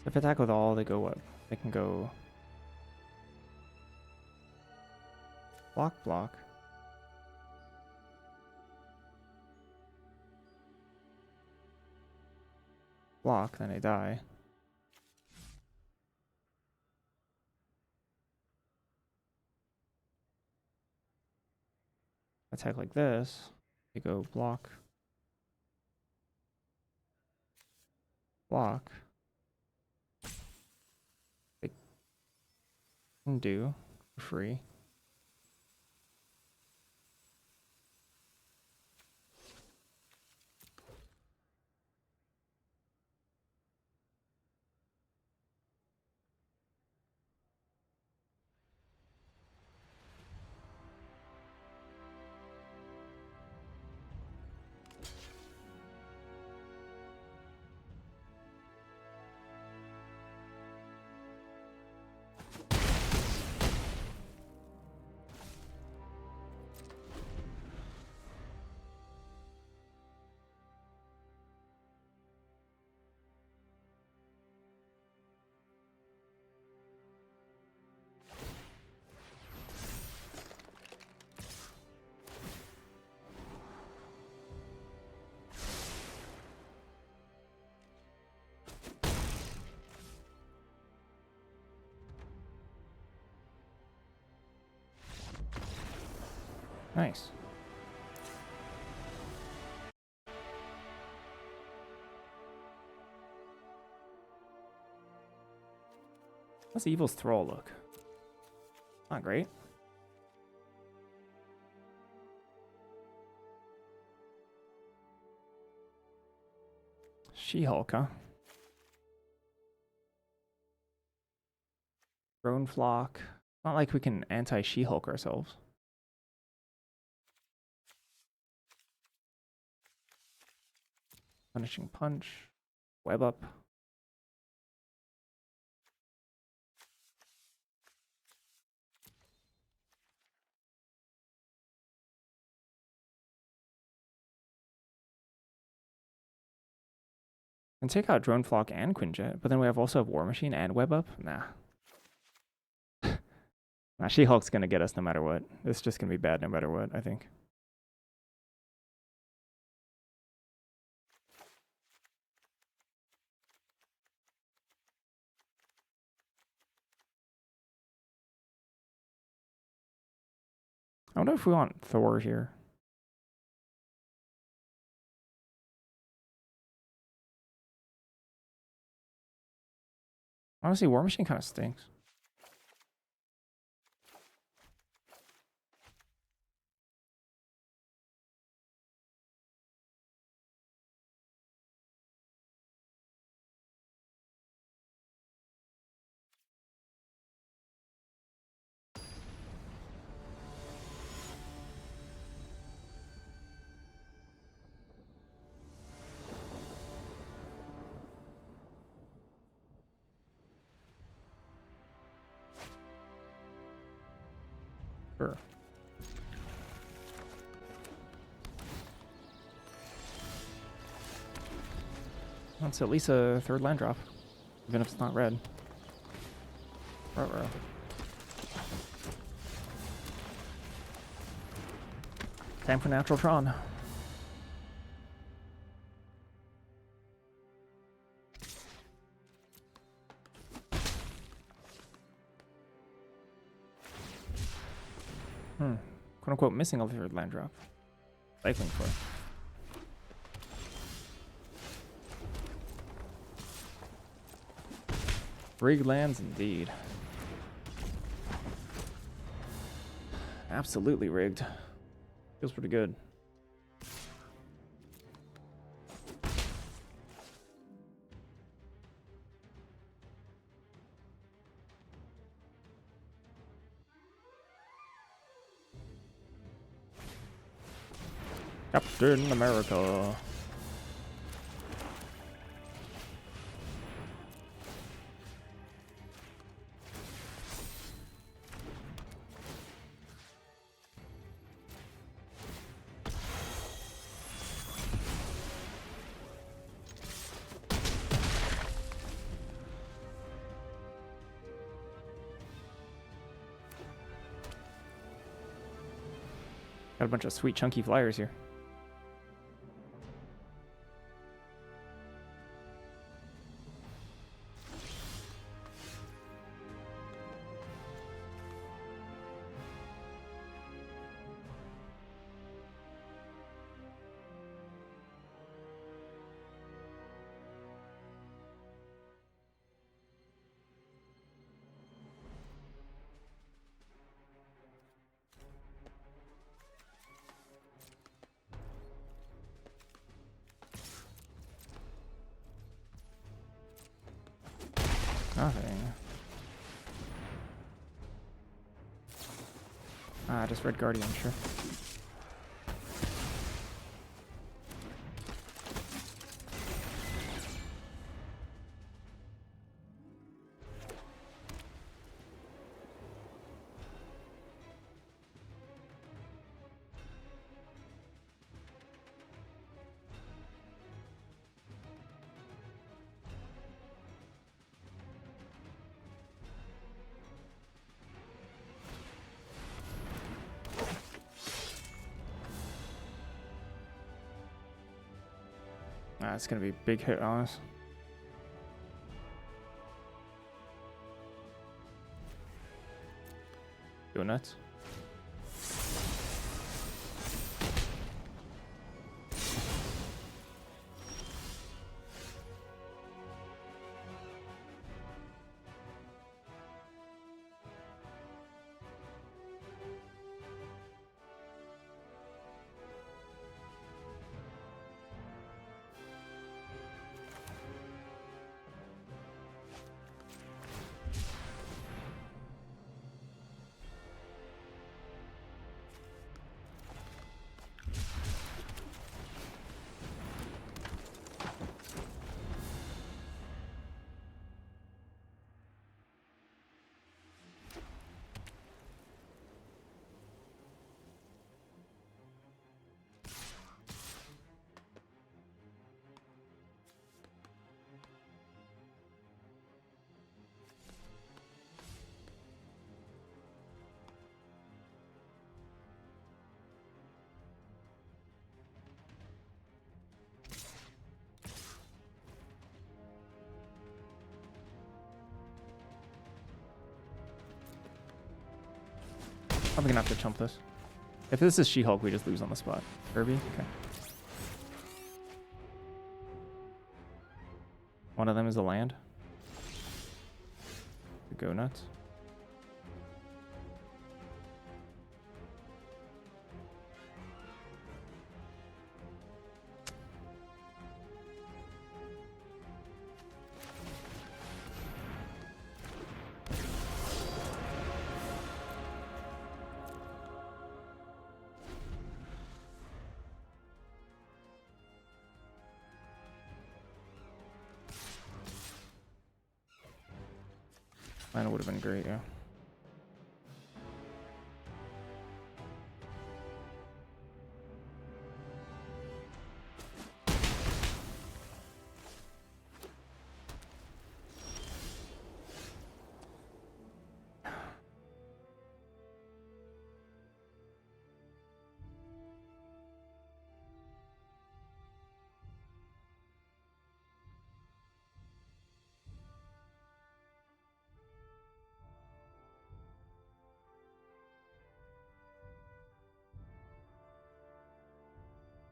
So if I attack with all, they go what? They can go block, block. Block, then they die. attack like this, they go block, block. They can do for free. Nice. How's the Evil's Thrall look? Not great. She-Hulk, huh? Drone Flock. Not like we can anti-She-Hulk ourselves. Punishing Punch. Web up. And take out Drone Flock and Quinjet, but then we also have War Machine and Web up? Nah. Nah, She-Hulk's gonna get us no matter what. It's just gonna be bad no matter what, I think. I wonder if we want Thor here. Honestly, War Machine kind of stinks. Sure. That's at least a third land drop, even if it's not red. Ruh-roh. Time for Natural Tron. Quote unquote missing a third land drop. Cycling for. Rigged lands indeed. Absolutely rigged. Feels pretty good. Captain America. Got a bunch of sweet chunky flyers here. Nothing. Ah, just Red Guardian, sure. Ah, it's gonna be a big hit on us. Go nuts. Probably gonna have to chump this. If this is She-Hulk, we just lose on the spot. Kirby? Okay. One of them is a land. Go nuts. Mine would have been great, yeah.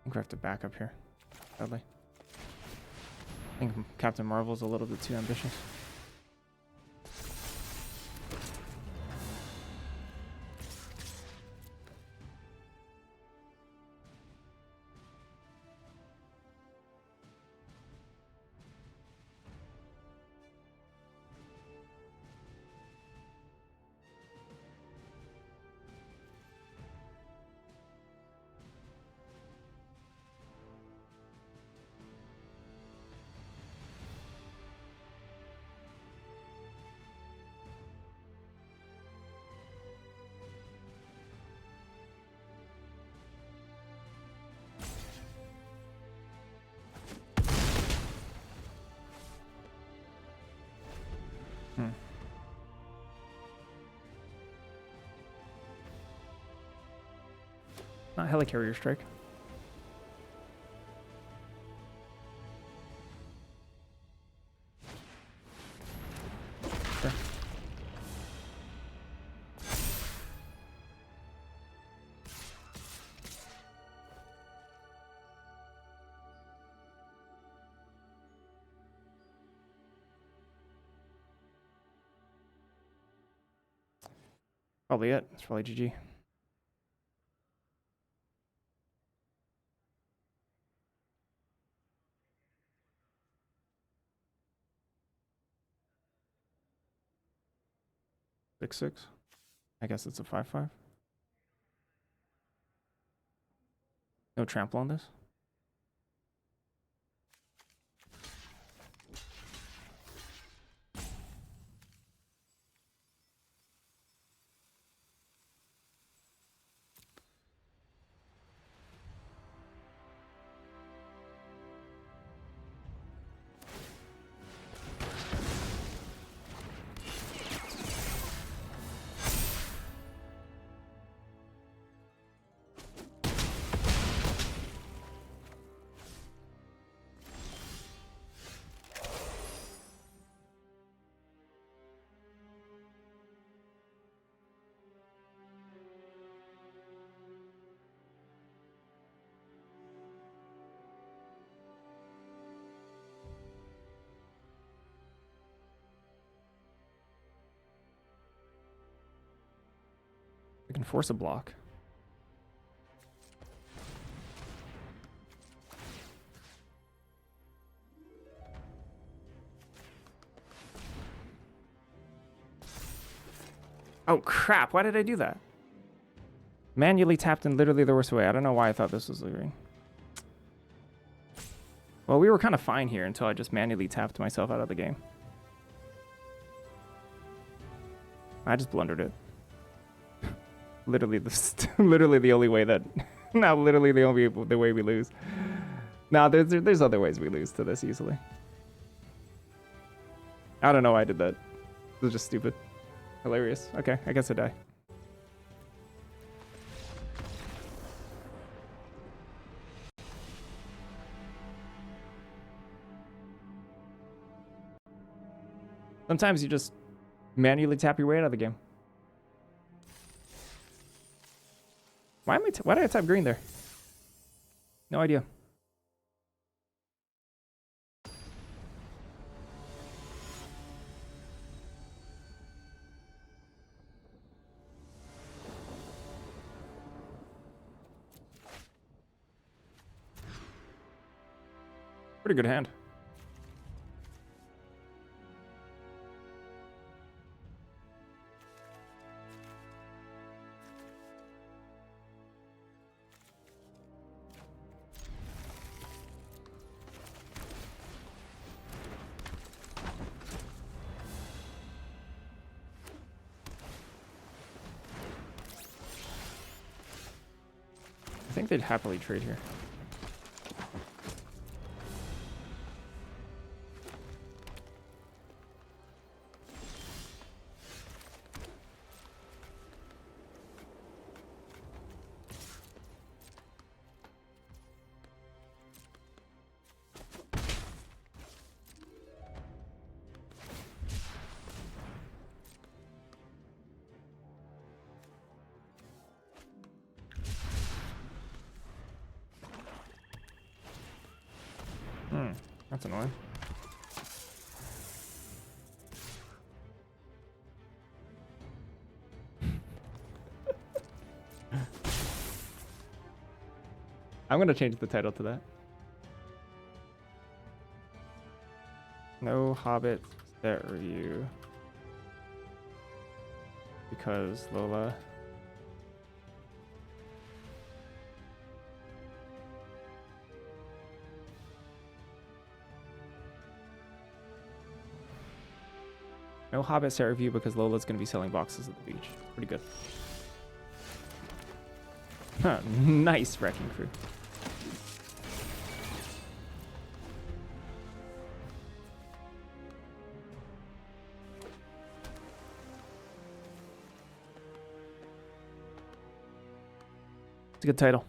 I think we have to back up here, sadly. I think Captain Marvel's a little bit too ambitious. Not Helicarrier Strike. Sure. Probably it. It's probably GG. 6/6. I guess it's a 5/5. No trample on this. I can force a block. Oh crap, why did I do that? Manually tapped in literally the worst way. I don't know why I thought this was losing. Well, we were kind of fine here until I just manually tapped myself out of the game. I just blundered it. Literally the only way that now literally the way we lose. Now there's other ways we lose to this easily. I don't know why I did that. It was just stupid. Hilarious. Okay, I guess I die. Sometimes you just manually tap your way out of the game. Why did I tap green there? No idea. Pretty good hand. I think they'd happily trade here. That's annoying. I'm gonna change the title to that. No Hobbit set review. Because Lola. No Hobbit set review because Lola's going to be selling boxes at the beach. Pretty good. Huh, nice Wrecking Crew. It's a good title.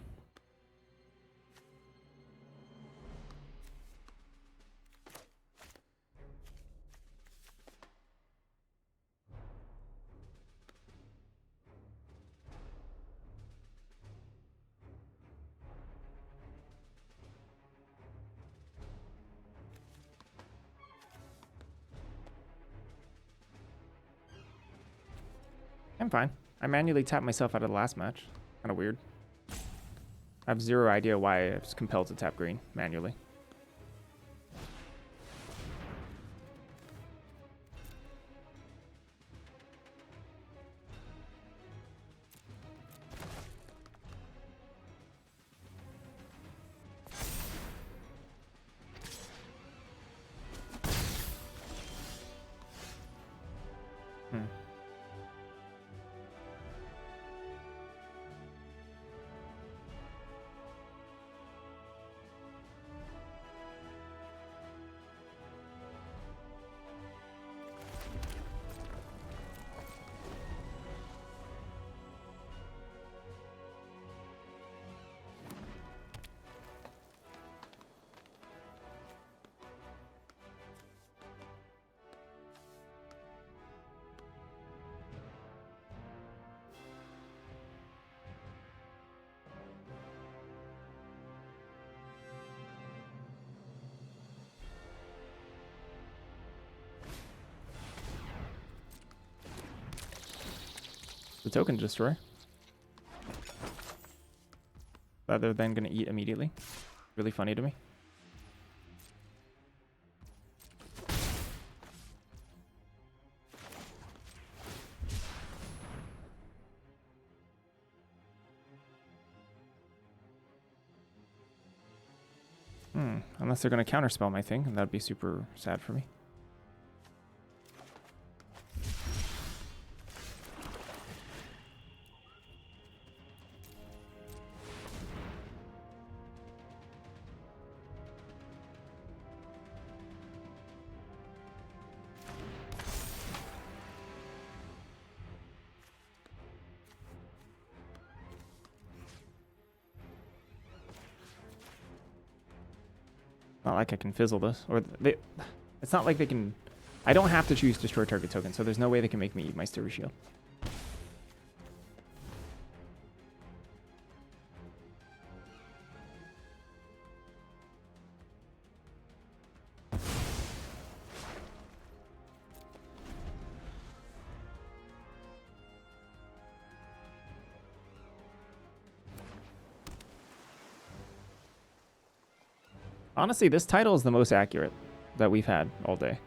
I'm fine. I manually tapped myself out of the last match. Kind of weird. I have zero idea why I was compelled to tap green manually. a token to destroy. That they're then going to eat immediately. Really funny to me. Unless they're going to counterspell my thing, and that'd be super sad for me. Not like I can fizzle this, or they. It's not like they can. I don't have to choose destroy target token, so there's no way they can make me eat my Stewie Shield. Honestly, this title is the most accurate that we've had all day.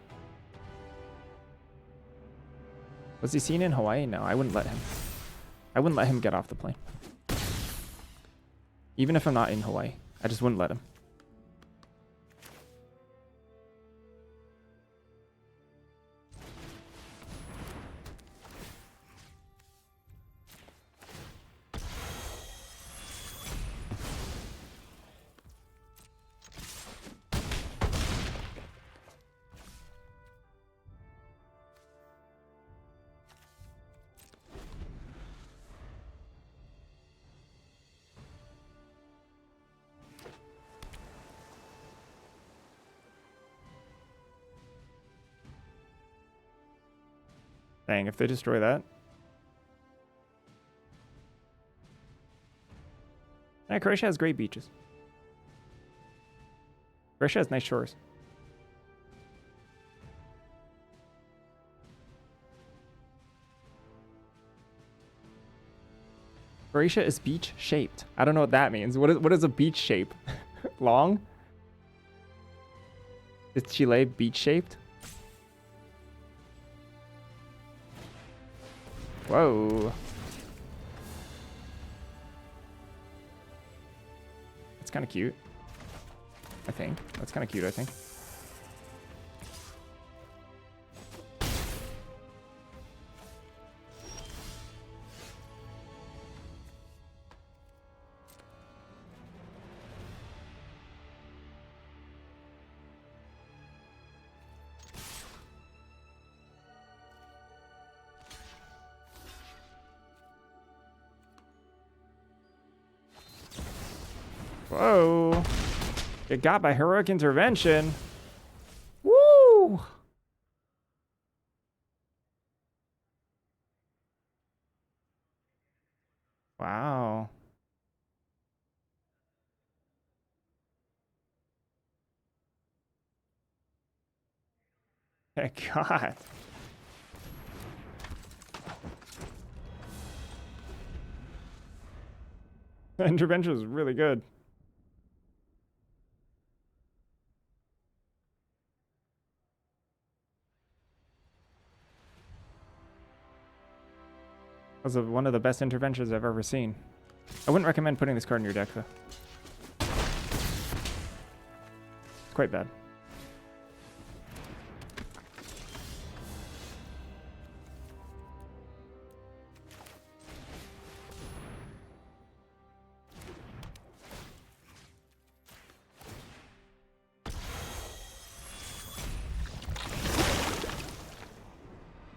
Was he seen in Hawaii? No, I wouldn't let him. I wouldn't let him get off the plane. Even if I'm not in Hawaii, I just wouldn't let him. Dang, if they destroy that. Yeah, Croatia has great beaches. Croatia has nice shores. Croatia is beach shaped. I don't know what that means. What is a beach shape? Long? Is Chile beach shaped? Whoa. That's kind of cute. I think. That's kind of cute, I think. Whoa. Get got by heroic intervention. Woo! Wow. Thank God. Intervention is really good. That was one of the best interventions I've ever seen. I wouldn't recommend putting this card in your deck, though. It's quite bad.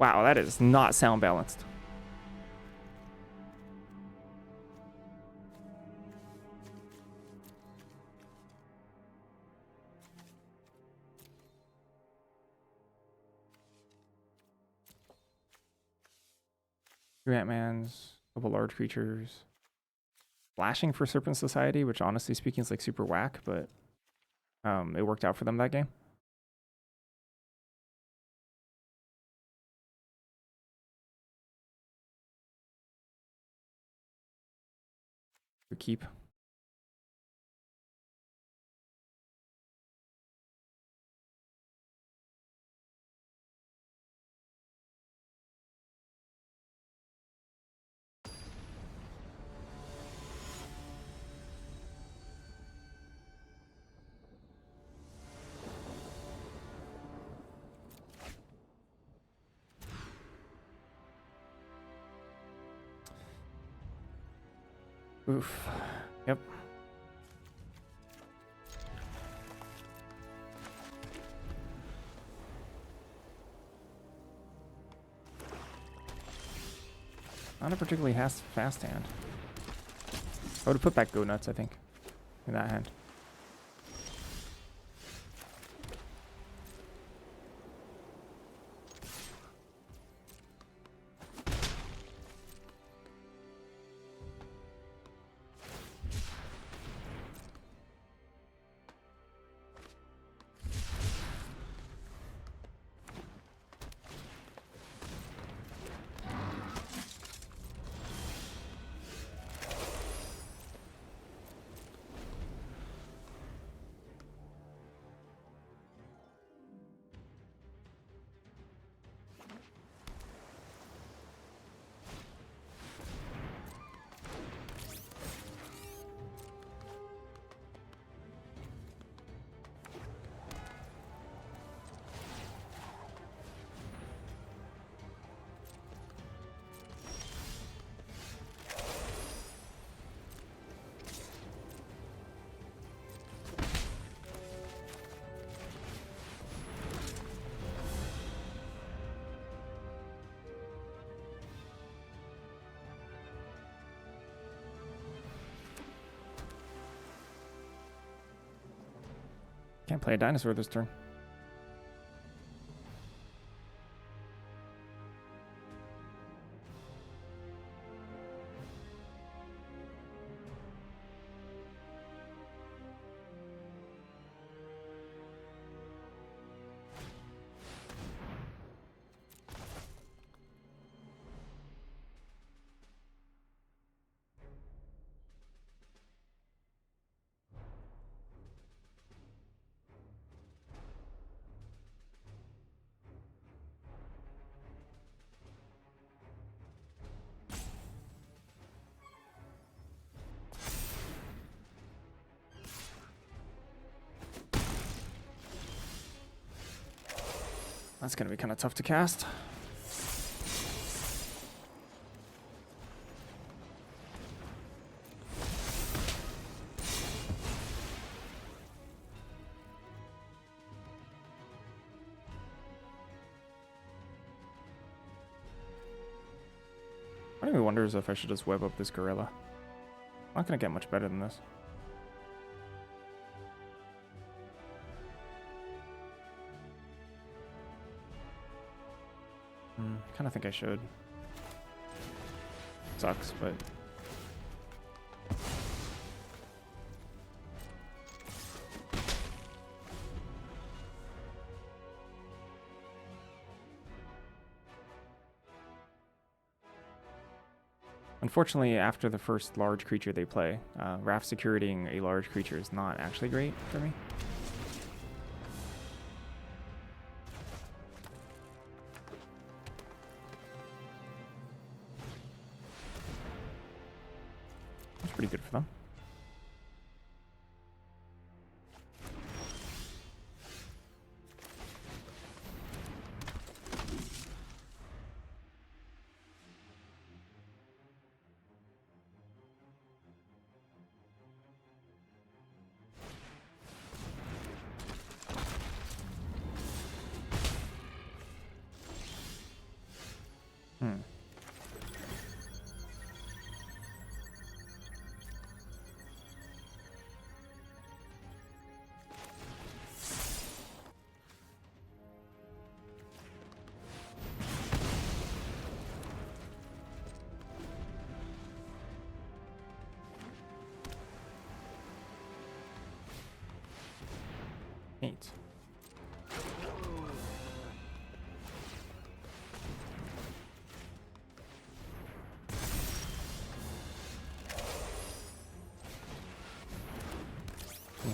Wow, that is not sound balanced. Two Ant-Mans, a couple large creatures. Flashing for Serpent Society, which honestly speaking is like super whack, but it worked out for them that game. For keep. Oof. Yep. Not a particularly fast hand. I would have put back Go Nuts, I think, in that hand. Can't play a dinosaur this turn. That's going to be kind of tough to cast. Part of me wonders if I should just web up this gorilla. I'm not going to get much better than this. Kind of think I should. Sucks, but... Unfortunately, after the first large creature they play, Raft securing a large creature is not actually great for me. Pretty good for them. Neat.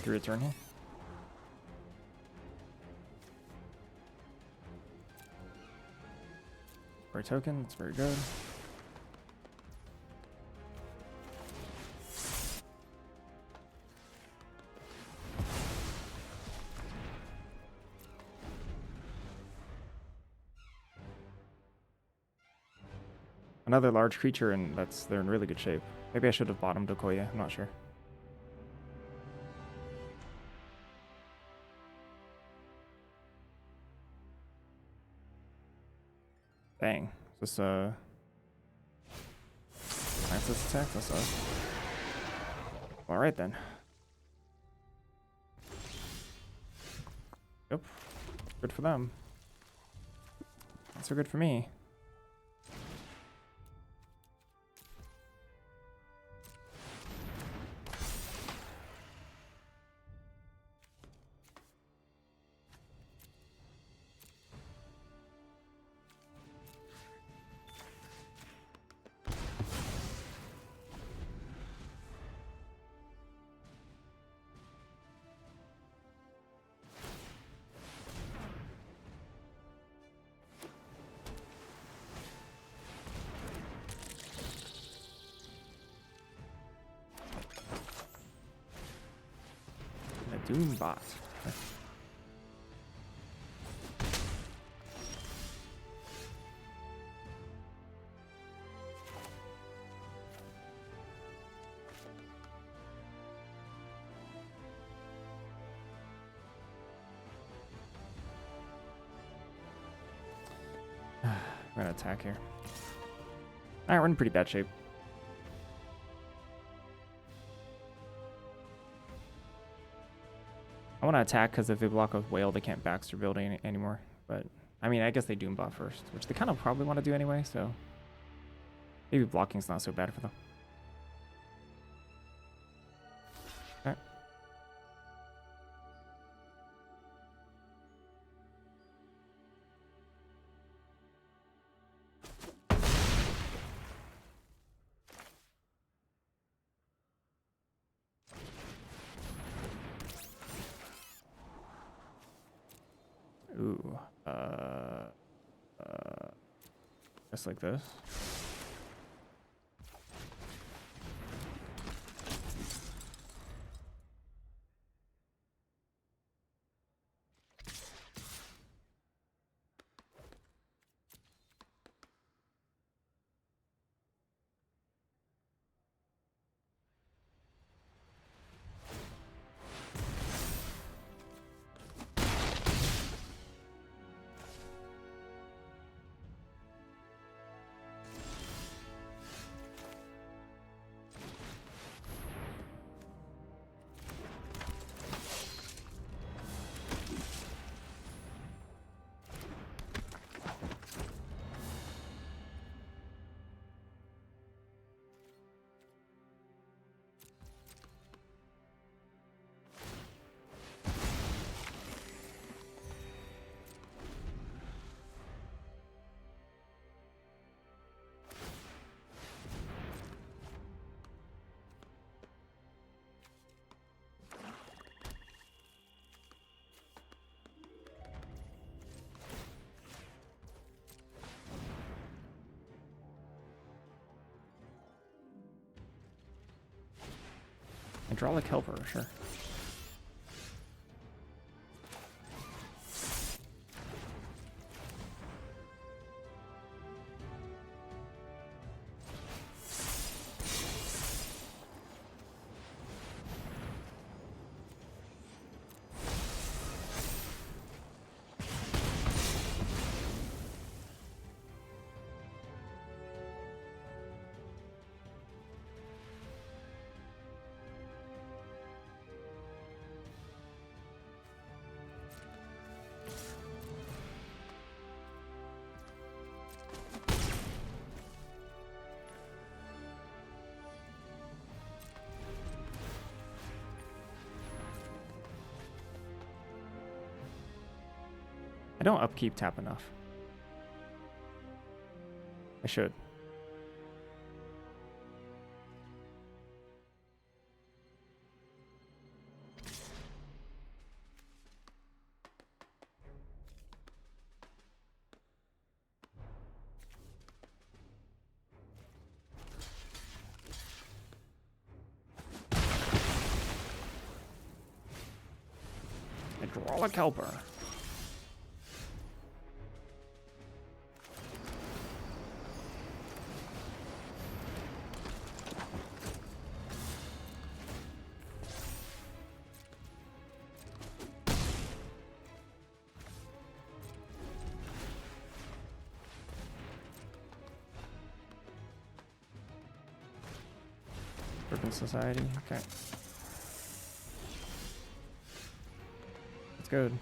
through a turn here. For a token, that's very good. Another large creature, and they're in really good shape. Maybe I should have bottomed Okoye, I'm not sure. Dang. Is this Francis attack? That's us. Alright then. Yep. Good for them. Not so good for me. Doombot. I'm gonna attack here. Alright, we're in pretty bad shape. I want to attack because if they block a whale, they can't Baxter build anymore. But, I mean, I guess they Doombot first, which they kind of probably want to do anyway, so maybe blocking's not so bad for them. Okay. Ooh, just like this. Hydraulic Helper, sure. I don't upkeep tap enough. I should. Draw a Kelper. Urban Society, okay. That's good.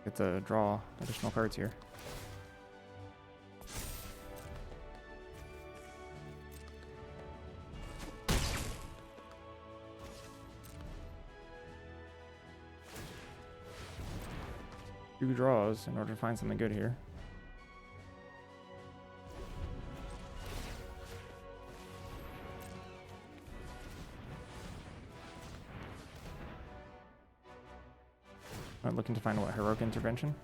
Get to draw additional cards here. Two draws in order to find something good here. I'm looking to find what heroic intervention.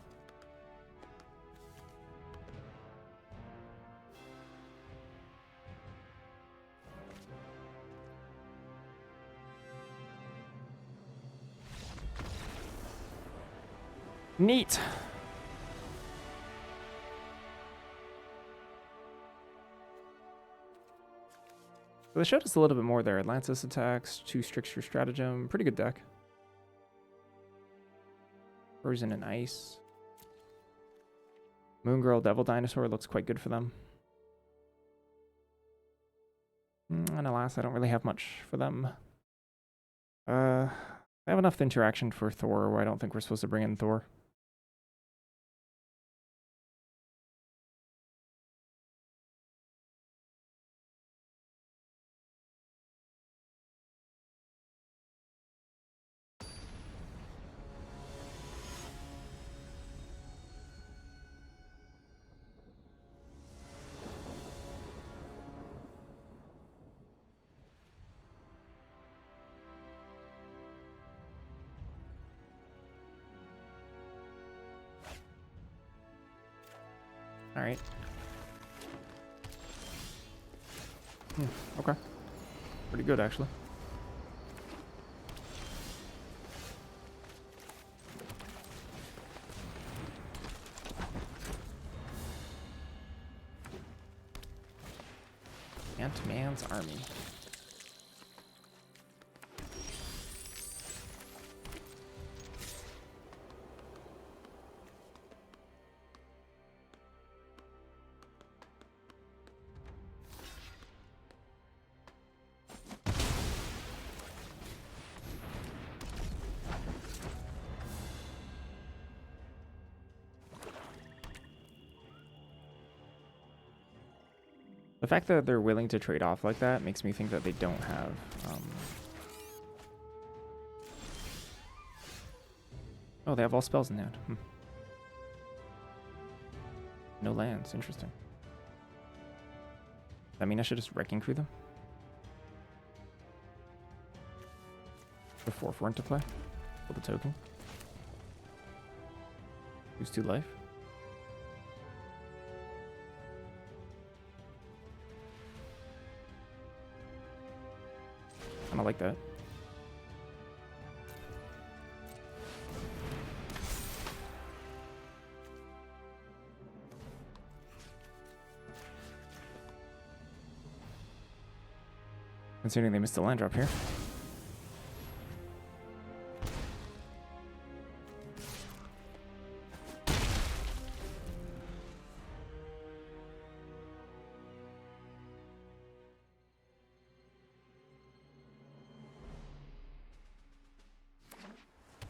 Neat. So they showed us a little bit more there. Atlantis attacks, 2 Strixture Stratagem, pretty good deck. Frozen and Ice. Moon Girl Devil Dinosaur looks quite good for them. And alas, I don't really have much for them. I have enough interaction for Thor where I don't think we're supposed to bring in Thor. All right. Okay. Pretty good, actually. Ant-Man's Army. The fact that they're willing to trade off like that makes me think that they don't have oh, they have all spells in hand. No lands, interesting. I mean, I should just Wrecking Crew them before 4 into play with a token. Use 2 life. I like that. Considering they missed a land drop here.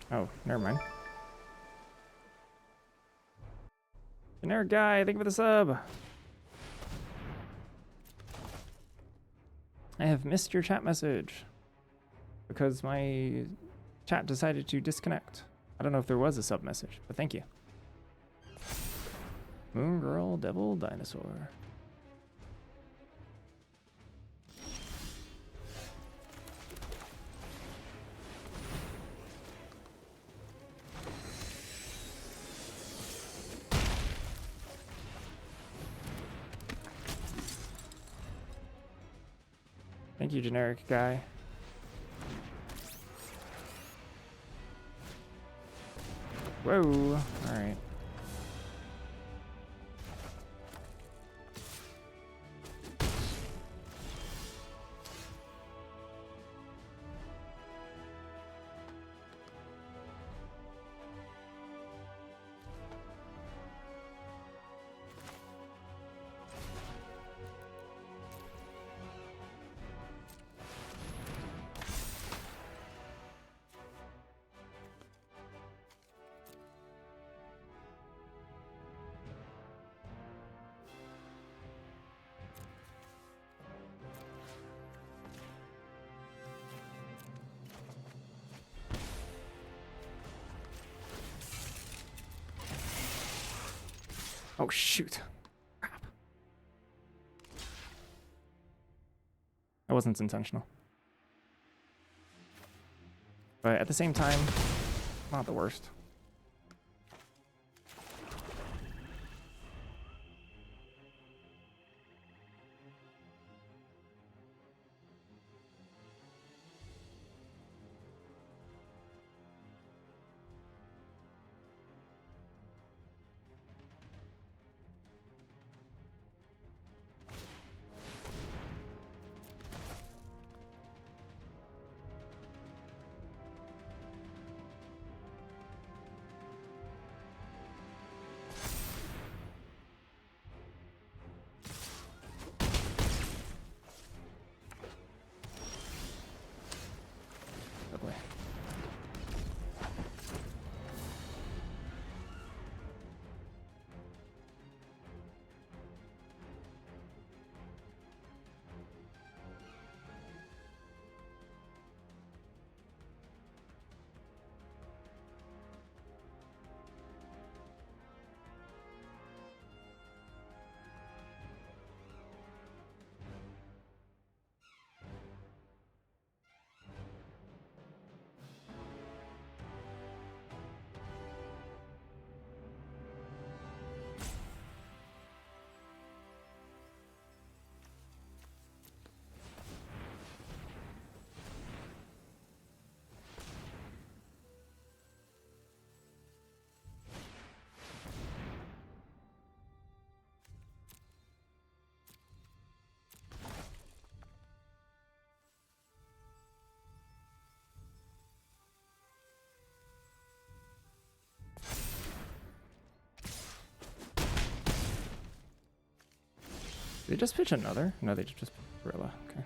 Oh, never mind. Generic guy, thank you for the sub. I have missed your chat message because my chat decided to disconnect. I don't know if there was a sub message, but thank you. Moon Girl Devil Dinosaur. Thank you, generic guy. Whoa. All right. Oh, shoot. Crap. That wasn't intentional. But at the same time, not the worst. Lovely. Did they just pitch another? No, they just Gorilla. Okay.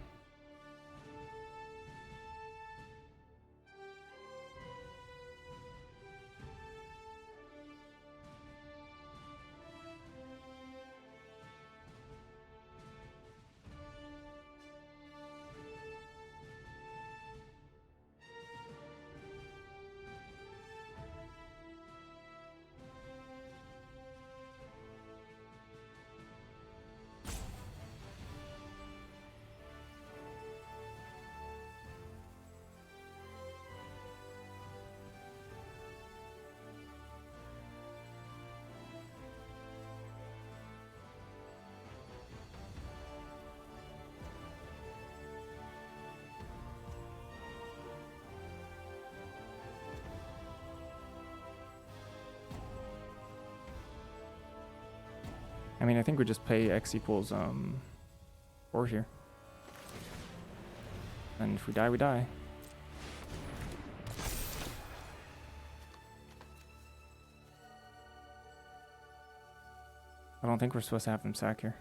I mean, I think we just pay X equals 4 here. And if we die, we die. I don't think we're supposed to have him sack here.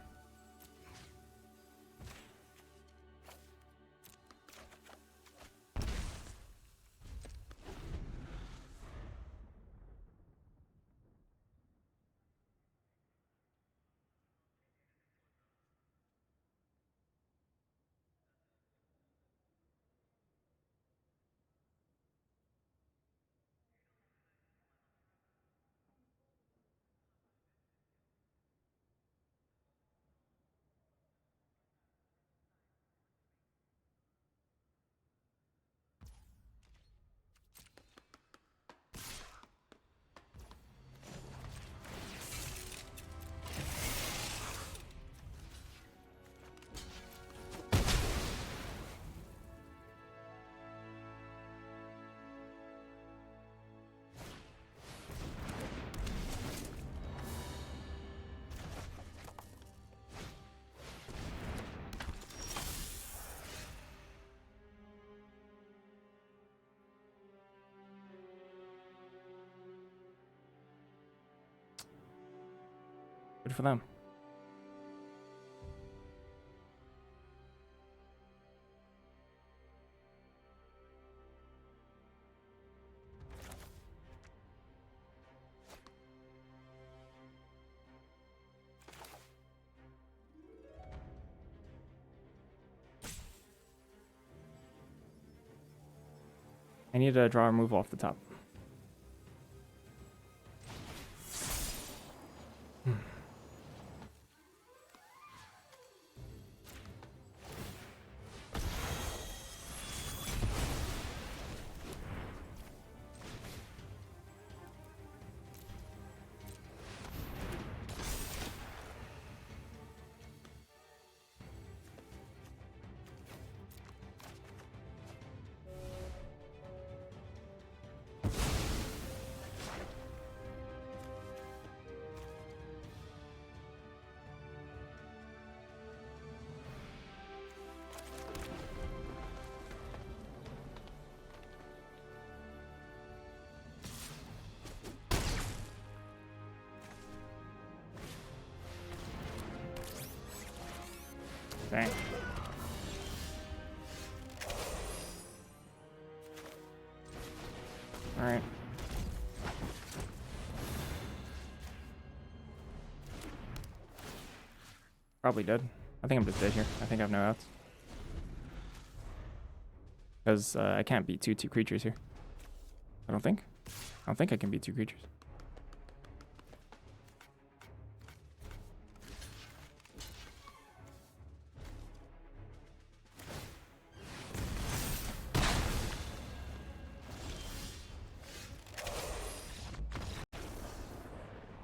Good for them. I need to draw a removal off the top. Dang. All right. Probably dead. I think I'm just dead here. I think I have no outs. Because I can't beat two creatures here. I don't think. I don't think I can beat two creatures.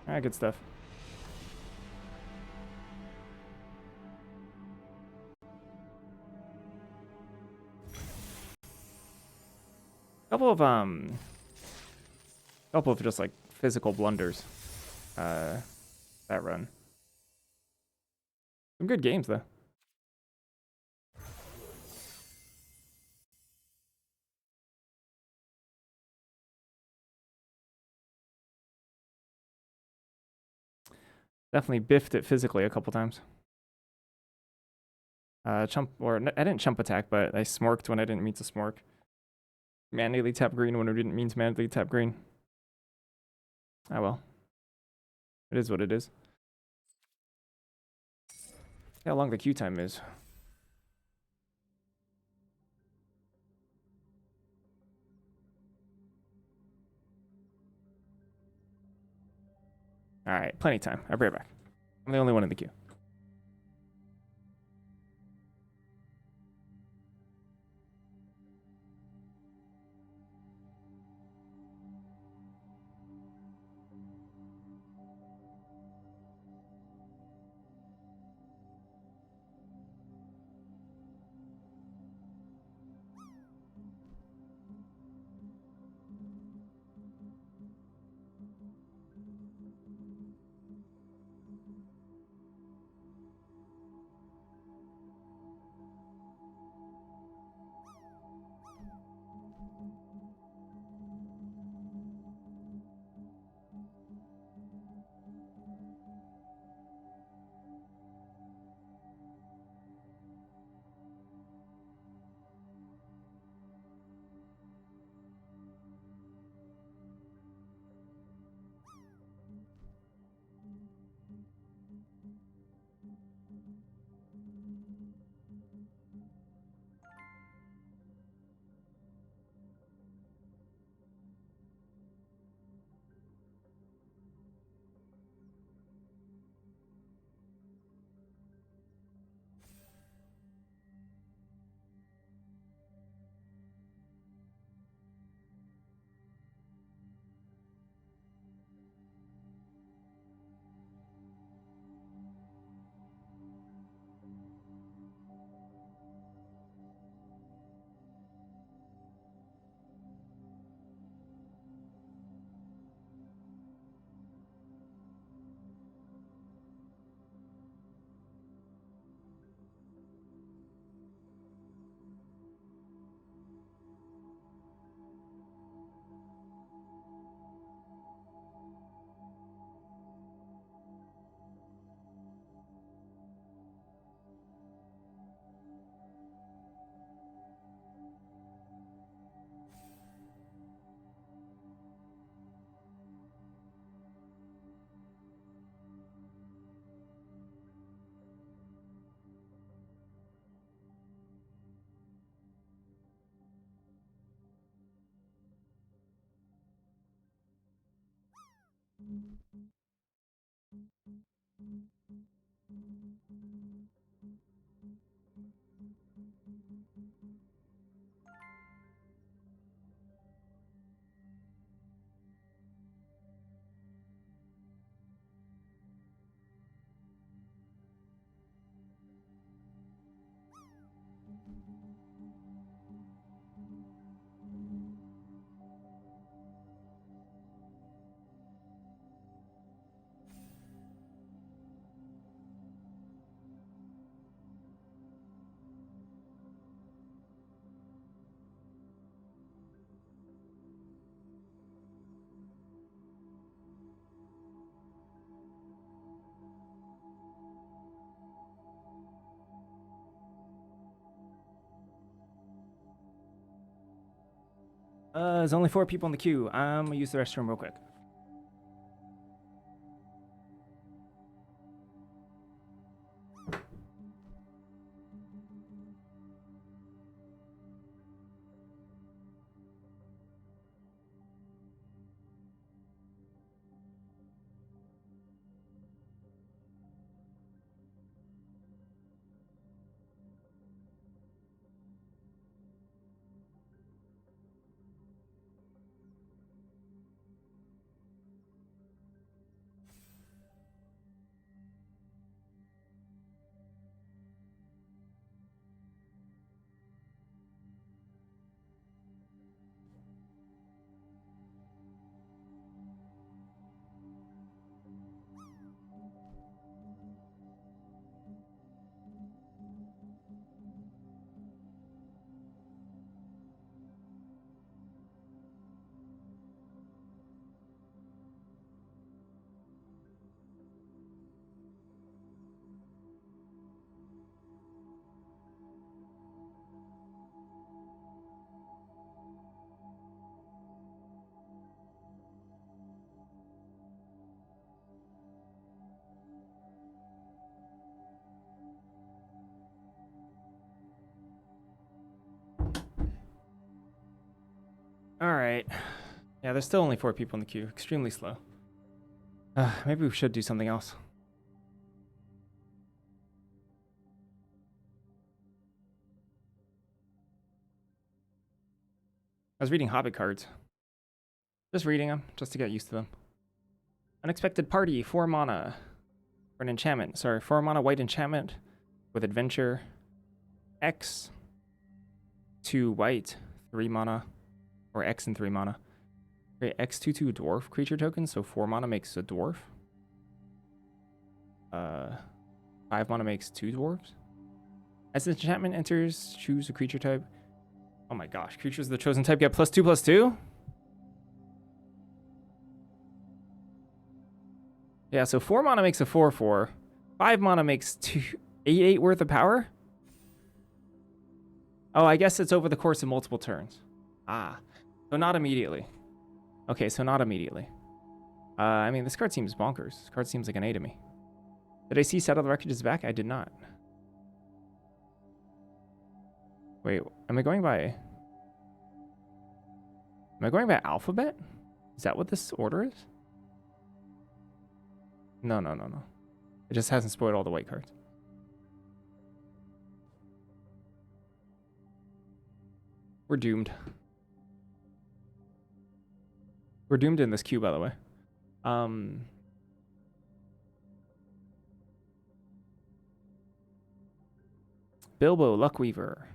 Alright, good stuff. Couple of just like physical blunders that run. Some good games though. Definitely biffed it physically a couple times. Chump, or I didn't chump attack, but I smorked when I didn't mean to smork. Manually tap green when I didn't mean to manually tap green. Ah well. It is what it is. See how long the queue time is. Alright, plenty of time. I'll be right back. I'm the only one in the queue. There's only 4 people in the queue. I'm gonna use the restroom real quick. All right. Yeah, there's still only 4 people in the queue. Extremely slow. Maybe we should do something else. I was reading Hobbit cards. Just reading them, just to get used to them. Unexpected Party, 4 mana. For an enchantment. Sorry, 4 mana white enchantment with adventure. X. 2 white, 3 mana. Or X and 3 mana. Okay, X 2/2 dwarf creature token, so 4 mana makes a dwarf. 5 mana makes 2 dwarves. As the enchantment enters, choose a creature type. Oh my gosh, creatures of the chosen type get +2/+2? Yeah, so 4 mana makes a 4/4. 5 mana makes 8/8 worth of power? Oh, I guess it's over the course of multiple turns. Ah, so not immediately. Okay, so not immediately. I mean, this card seems bonkers. This card seems like an A to me. Did I see Settle the Wreckage is back? I did not. Wait, am I going by alphabet? Is that what this order is? No. It just hasn't spoiled all the white cards. We're doomed. We're doomed in this queue, by the way. Bilbo Luckweaver.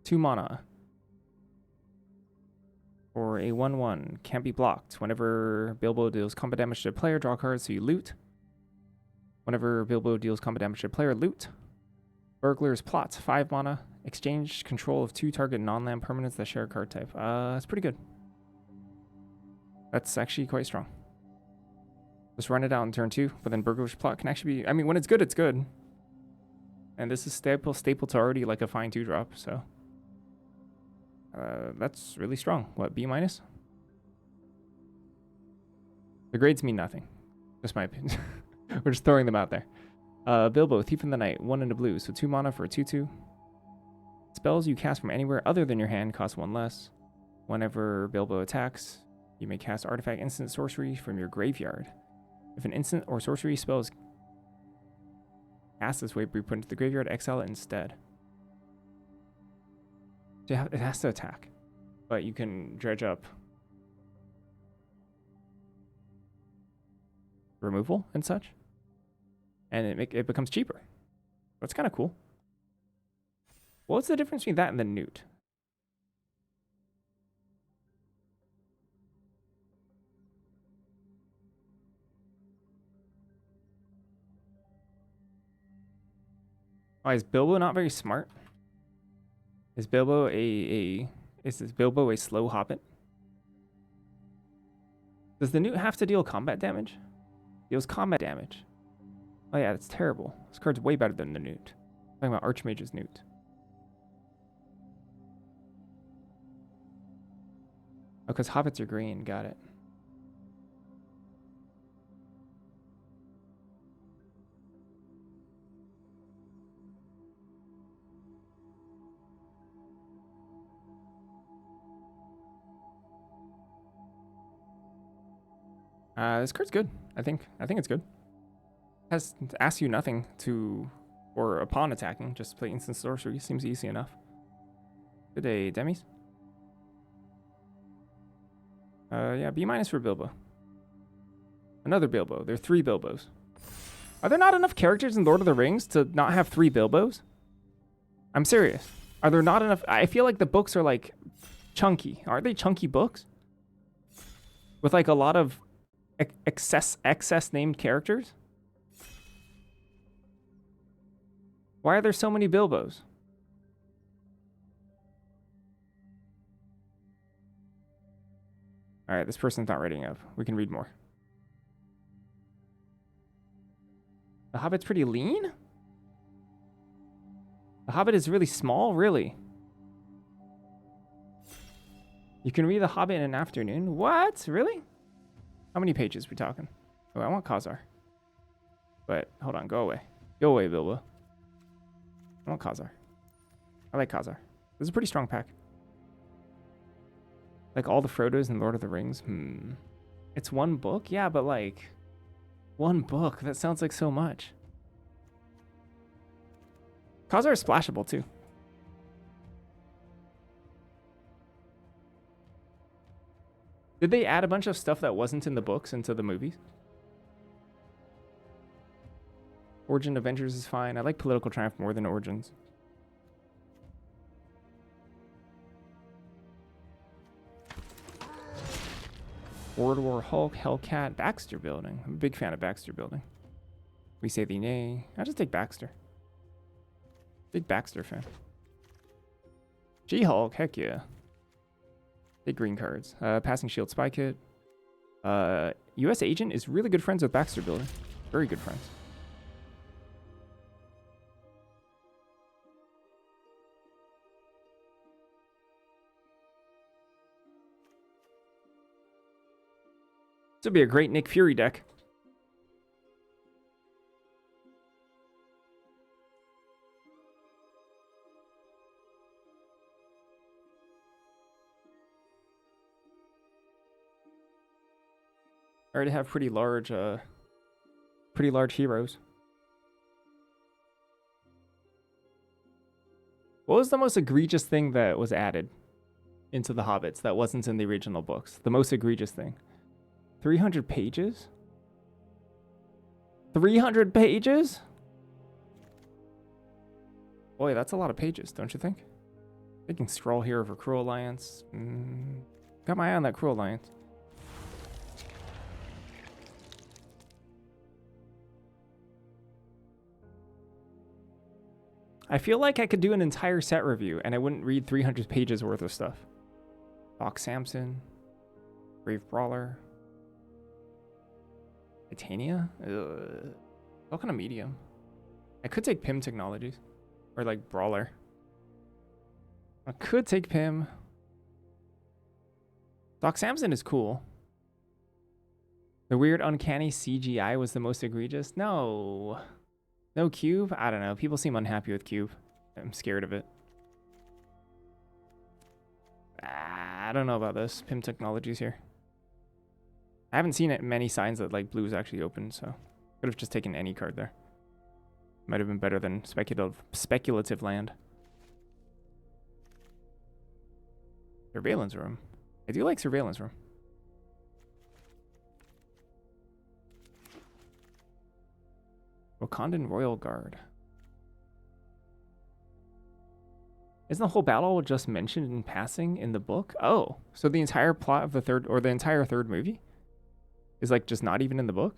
2 mana. For a 1/1. Can't be blocked. Whenever Bilbo deals combat damage to a player, draw a card, so you loot. Whenever Bilbo deals combat damage to a player, loot. Burglar's Plot. 5 mana. Exchange control of 2 target non-land permanents that share a card type. That's pretty good. That's actually quite strong. Just run it out in turn 2, but then Burglar's Plot can actually be... I mean, when it's good, it's good. And this is staple to already like a fine 2-drop, so... that's really strong. What, B-? The grades mean nothing. Just my opinion. We're just throwing them out there. Bilbo, Thief in the Night, 1 and a blue, so 2 mana for a 2/2. Spells you cast from anywhere other than your hand cost 1 less. Whenever Bilbo attacks, you may cast artifact instant sorcery from your graveyard. If an instant or sorcery spell is cast this way, be put into the graveyard, exile it instead. So it has to attack, but you can dredge up removal and such, and it becomes cheaper. That's kind of cool. What's the difference between that and the Newt? Oh, is Bilbo not very smart? Is Bilbo is Bilbo a slow hobbit? Does the Newt have to deal combat damage? Deals combat damage. Oh yeah, that's terrible. This card's way better than the Newt. I'm talking about Archmage's Newt. Oh, because hobbits are green. Got it. This card's good. I think it's good. Asks you nothing to, or upon attacking, just play instant sorcery. Seems easy enough. Good day, Demis. Yeah, B- for Bilbo. Another Bilbo. There are 3 Bilbos. Are there not enough characters in Lord of the Rings to not have 3 Bilbos? I'm serious. Are there not enough? I feel like the books are like chunky. Aren't they chunky books? With like a lot of excess named characters? Why are there so many Bilbos? All right, this person's not reading up. We can read more. The Hobbit's pretty lean? The Hobbit is really small, really? You can read The Hobbit in an afternoon? What? Really? How many pages are we talking? Oh, I want Khazar. But, hold on, go away. Go away, Bilbo. I want Khazar. I like Khazar. This is a pretty strong pack. Like all the Frodos in Lord of the Rings? It's 1 book? Yeah, but like... 1 book? That sounds like so much. Khazar is splashable, too. Did they add a bunch of stuff that wasn't in the books into the movies? Origin Avengers is fine. I like Political Triumph more than Origins. World War Hulk, Hellcat, Baxter Building. I'm a big fan of Baxter Building. We say the nay. I'll just take Baxter. Big Baxter fan. She-Hulk, heck yeah. Big green cards. Passing Shield Spy Kit. US Agent is really good friends with Baxter Building. Very good friends. This would be a great Nick Fury deck. I already have pretty large heroes. What was the most egregious thing that was added into the Hobbits that wasn't in the original books? The most egregious thing. 300 pages? 300 pages? Boy, that's a lot of pages, don't you think? Taking Scroll here over Cruel Alliance. Got my eye on that Cruel Alliance. I feel like I could do an entire set review and I wouldn't read 300 pages worth of stuff. Doc Samson. Brave Brawler. Titania? All kind of medium. I could take Pym Technologies. Or like Brawler. I could take Pym. Doc Samson is cool. The weird uncanny CGI was the most egregious? No. No Cube? I don't know. People seem unhappy with Cube. I'm scared of it. I don't know about this. Pym Technologies here. I haven't seen many signs that like blue is actually open, so could have just taken any card there. Might have been better than speculative land. Surveillance room. I do like surveillance room. Wakandan Royal Guard. Isn't the whole battle just mentioned in passing in the book? Oh, so the entire plot of the third, or the entire third movie is like just not even in the book?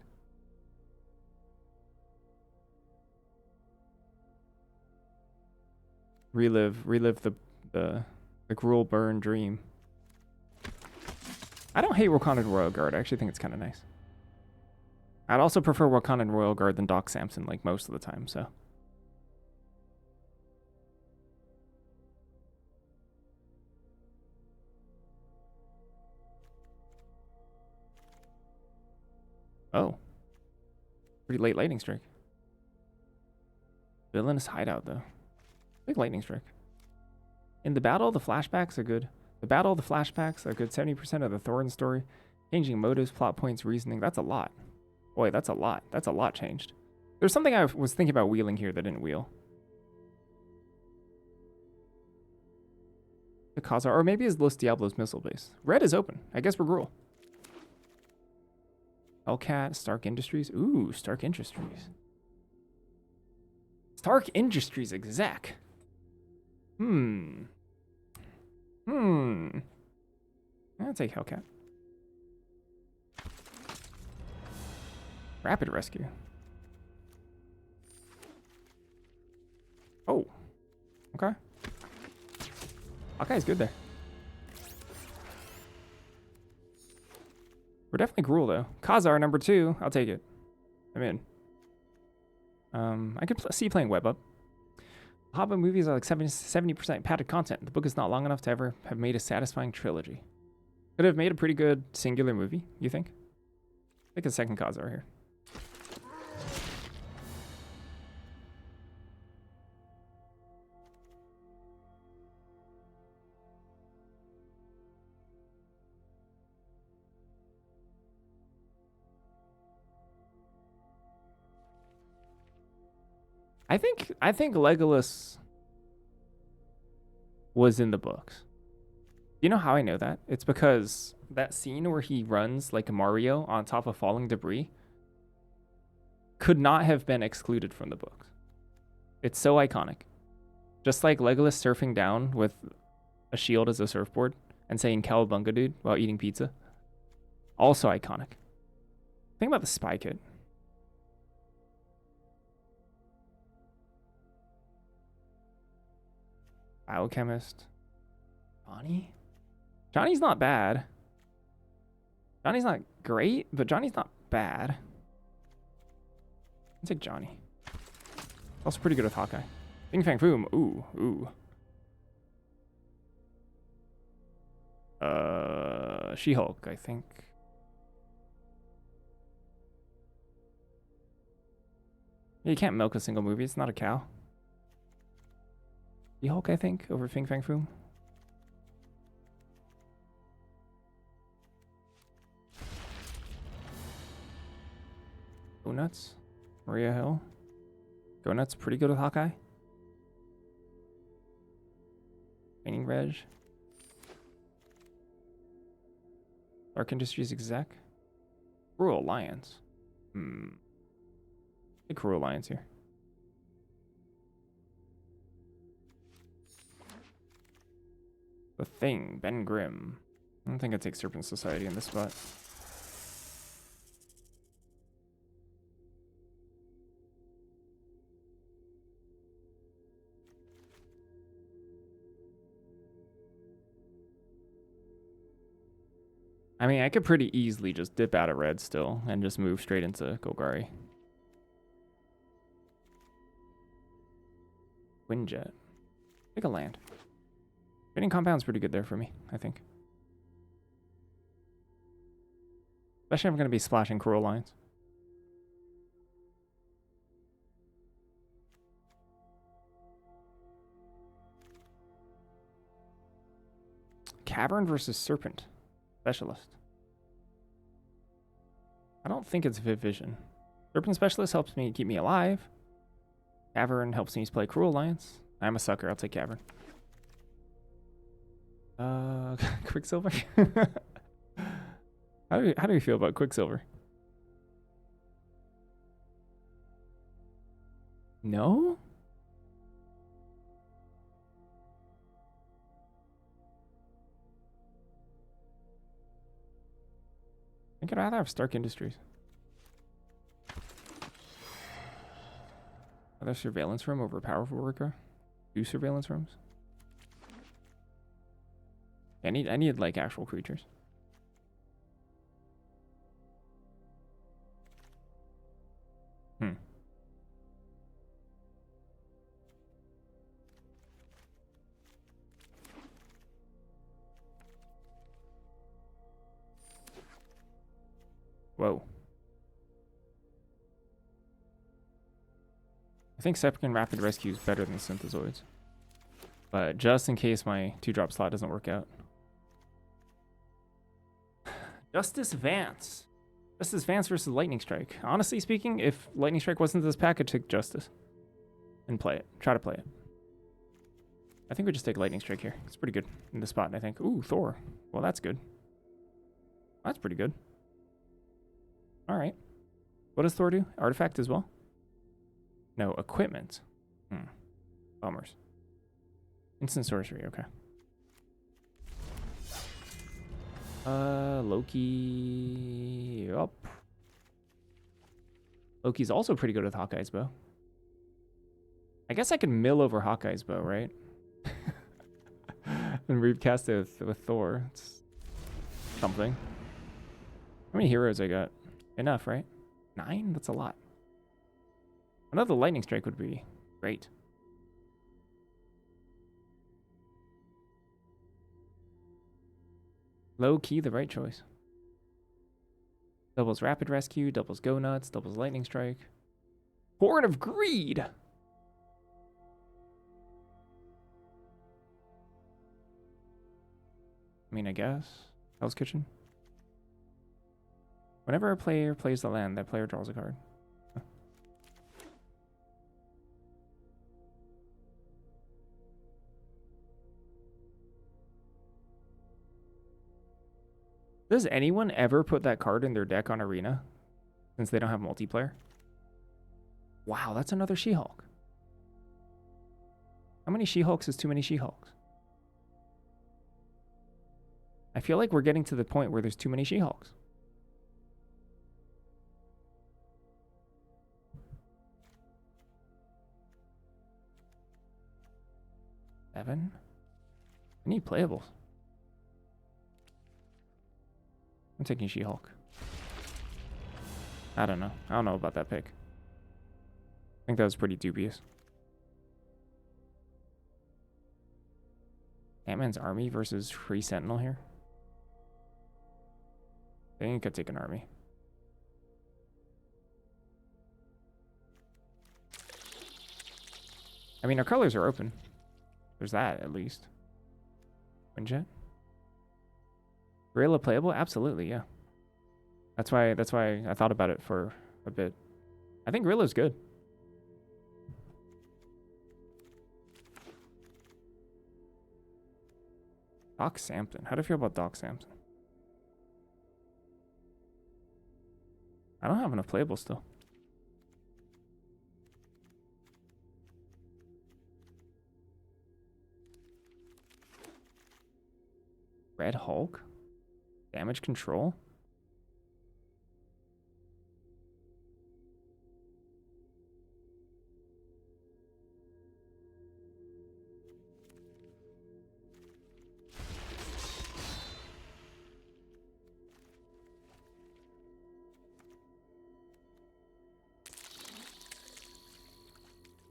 Relive the cruel burn dream. I don't hate Wakandan Royal Guard. I actually think it's kind of nice. I'd also prefer Wakandan Royal Guard than Doc Samson, like most of the time, so. Oh. Pretty late lightning strike. Villainous hideout, though. Big lightning strike. In the battle, the flashbacks are good. The battle, the flashbacks are good. 70% of the Thorin story. Changing motives, plot points, reasoning. That's a lot. Boy, that's a lot. That's a lot changed. There's something I was thinking about wheeling here that didn't wheel. The Khazar, or maybe it's Los Diablos missile base. Red is open. I guess we're Gruul. Hellcat, Stark Industries. Ooh, Stark Industries. Stark Industries exec. I'll take Hellcat. Rapid Rescue. Oh. Okay. Hawkeye's good there. We're definitely Gruul, though. Khazar, number 2. I'll take it. I'm in. I could see playing Web Up. Hobbit movies are like 70% padded content. The book is not long enough to ever have made a satisfying trilogy. Could have made a pretty good singular movie, you think? Take a second Khazar here. I think Legolas was in the books. You know how I know that? It's because that scene where he runs like Mario on top of falling debris could not have been excluded from the books. It's so iconic. Just like Legolas surfing down with a shield as a surfboard and saying "Cowabunga, dude" while eating pizza. Also iconic. Think about the spy kit. Biochemist. Johnny's not bad. Johnny's not great, but Johnny's not bad. I'll take Johnny. Also pretty good with Hawkeye. Bing Fang Foom. Ooh. She-Hulk, I think. Yeah, you can't milk a single movie. It's not a cow. She-Hulk, I think, over Fing Fang Foom. Go Nuts. Maria Hill. Go Nuts, pretty good with Hawkeye. Painting Reg. Dark Industries exec. Cruel Alliance. Big Cruel Alliance here. The Thing, Ben Grimm. I don't think I'd take Serpent Society in this spot. I mean, I could pretty easily just dip out of red still and just move straight into Golgari. Windjet. Pick a land. Trading Compound's pretty good there for me, I think. Especially if I'm going to be splashing Cruel Lines. Cavern versus Serpent. Specialist. I don't think it's Viv Vision. Serpent Specialist helps me keep me alive. Cavern helps me play Cruel Alliance. I'm a sucker. I'll take Cavern. Quicksilver. How do you feel about Quicksilver? No? I think I'd rather have Stark Industries. Other surveillance room over powerful worker? 2 surveillance rooms? I need like actual creatures. Whoa. I think Septicon Rapid Rescue is better than Synthezoids. But just in case my 2-drop slot doesn't work out. Justice Vance. Justice Vance versus Lightning Strike. Honestly speaking, if Lightning Strike wasn't this pack, I'd take Justice. And play it. Try to play it. I think we just take Lightning Strike here. It's pretty good in the spot, I think. Ooh, Thor. Well, that's good. That's pretty good. Alright. What does Thor do? Artifact as well? No, equipment. Bummers. Instant sorcery, okay. Loki up. Loki's also pretty good with Hawkeye's bow. I guess I can mill over Hawkeye's bow, right? And recast it with Thor. It's something. How many heroes I got? Enough, right? 9? That's a lot. Another Lightning Strike would be great. Low key, the right choice. Doubles Rapid Rescue, doubles Go Nuts, doubles Lightning Strike. Horde of Greed! I mean, I guess. Hell's Kitchen. Whenever a player plays the land, that player draws a card. Does anyone ever put that card in their deck on Arena? Since they don't have multiplayer? Wow, that's another She-Hulk. How many She-Hulks is too many She-Hulks? I feel like we're getting to the point where there's too many She-Hulks. Seven? I need playables. I'm taking She-Hulk. I don't know. I don't know about that pick. I think that was pretty dubious. Ant-Man's army versus Free Sentinel here. I think I could take an army. I mean, our colors are open. There's that, at least. Windjet? Gorilla playable? Absolutely, yeah. That's why I thought about it for a bit. I think Gorilla's good. Doc Samson. How do you feel about Doc Samson? I don't have enough playables still. Red Hulk? Damage control?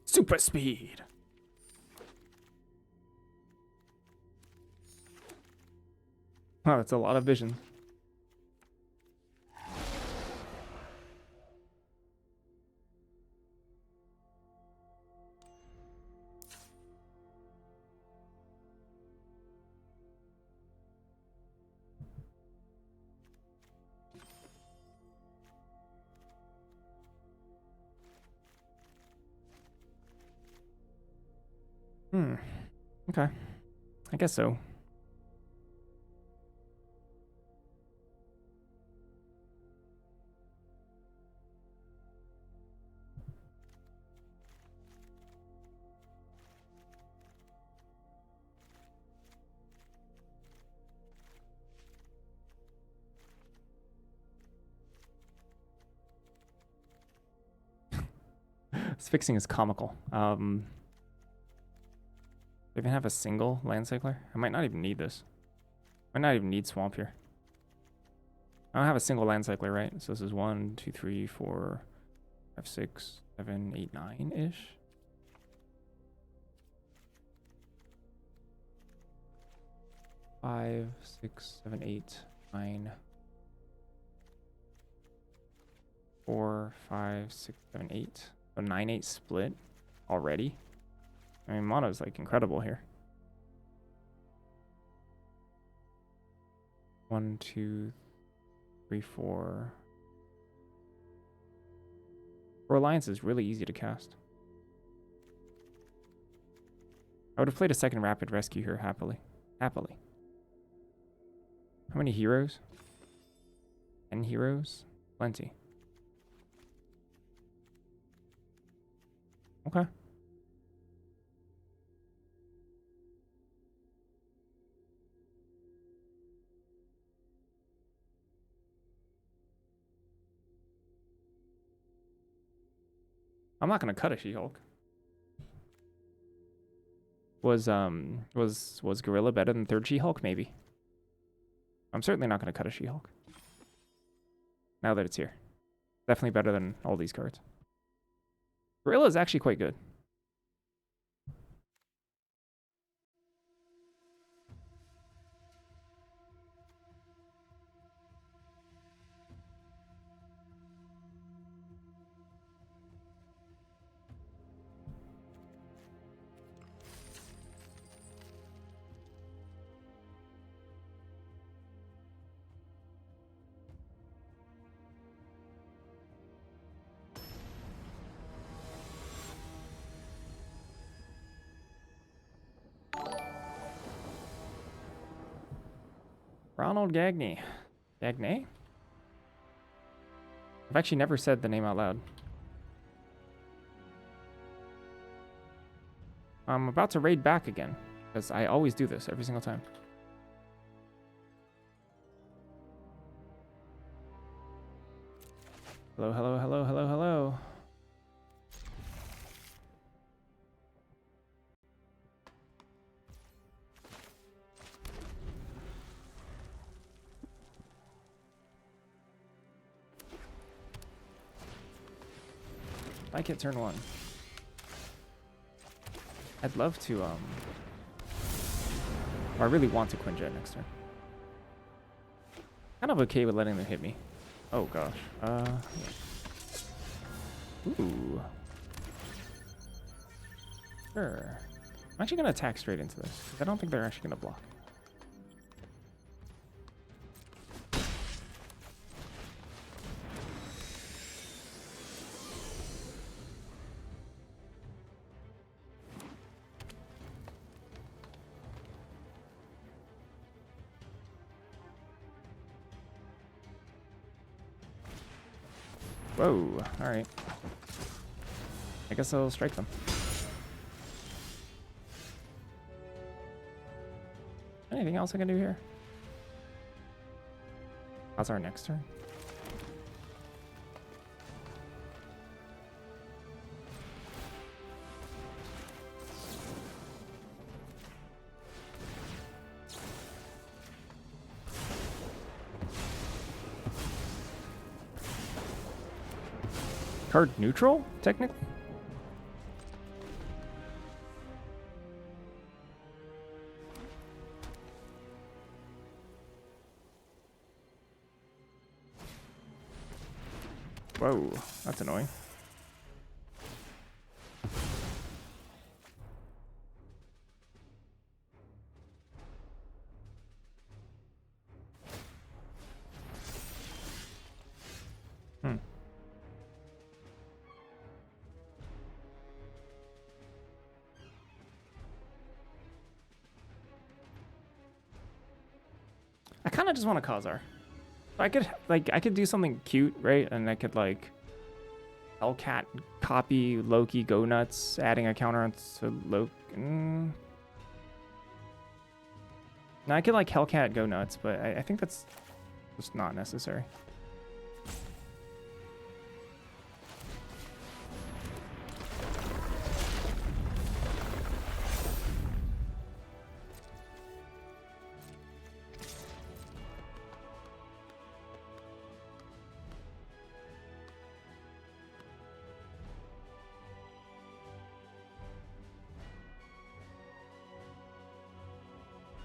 Super speed! Wow, that's a lot of vision. Okay. I guess so. This fixing is comical. Do they even have a single land cycler? I might not even need this. I might not even need swamp here. I don't have a single land cycler, right? So this is 1, 2, 3, 4, 5, 6, 7, 8, 9-ish. Five, 6, 7, 8, 9. 4, 5, 6, 7, 8. So 9-8 split already. I mean, mono's like incredible here. 1, 2, 3, 4. For Alliance is really easy to cast. I would have played a second Rapid Rescue here happily. Happily. How many heroes? 10 heroes? Plenty. Okay. I'm not gonna cut a She-Hulk. Was Gorilla better than third She-Hulk? Maybe. I'm certainly not gonna cut a She-Hulk. Now that it's here. Definitely better than all these cards. Gorilla is actually quite good. Ronald Gagne. Gagne? I've actually never said the name out loud. I'm about to raid back again, because I always do this every single time. Hello, hello, hello, hello, hello. Like it turn 1. I'd love to, I really want to Quinjet next turn. Kind of okay with letting them hit me. Oh gosh. Yeah. Ooh. Sure. I'm actually gonna attack straight into this, because I don't think they're actually gonna block. Whoa, alright. I guess I'll strike them. Anything else I can do here? How's our next turn? Card neutral, technically? Whoa, that's annoying. kind of just want to Khazar. I could do something cute, right? And I could like Hellcat copy Loki Go Nuts, adding a counter to Loki. No, I could like Hellcat Go Nuts, but I think that's just not necessary.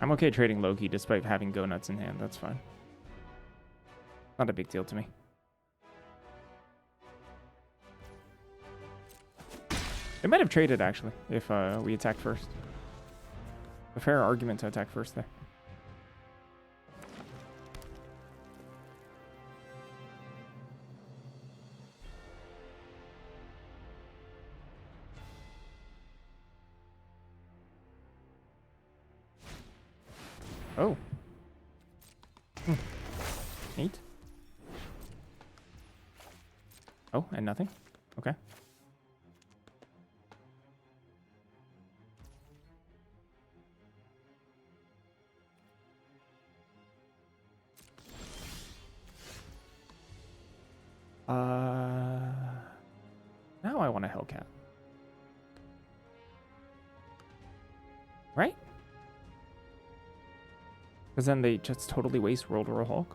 I'm okay trading Loki despite having Go Nuts in hand. That's fine. Not a big deal to me. They might have traded, actually, if we attacked first. A fair argument to attack first there. Oh. Neat. Oh, and nothing. Okay. Now I want a Hellcat. Right? Because then they just totally waste World War Hulk.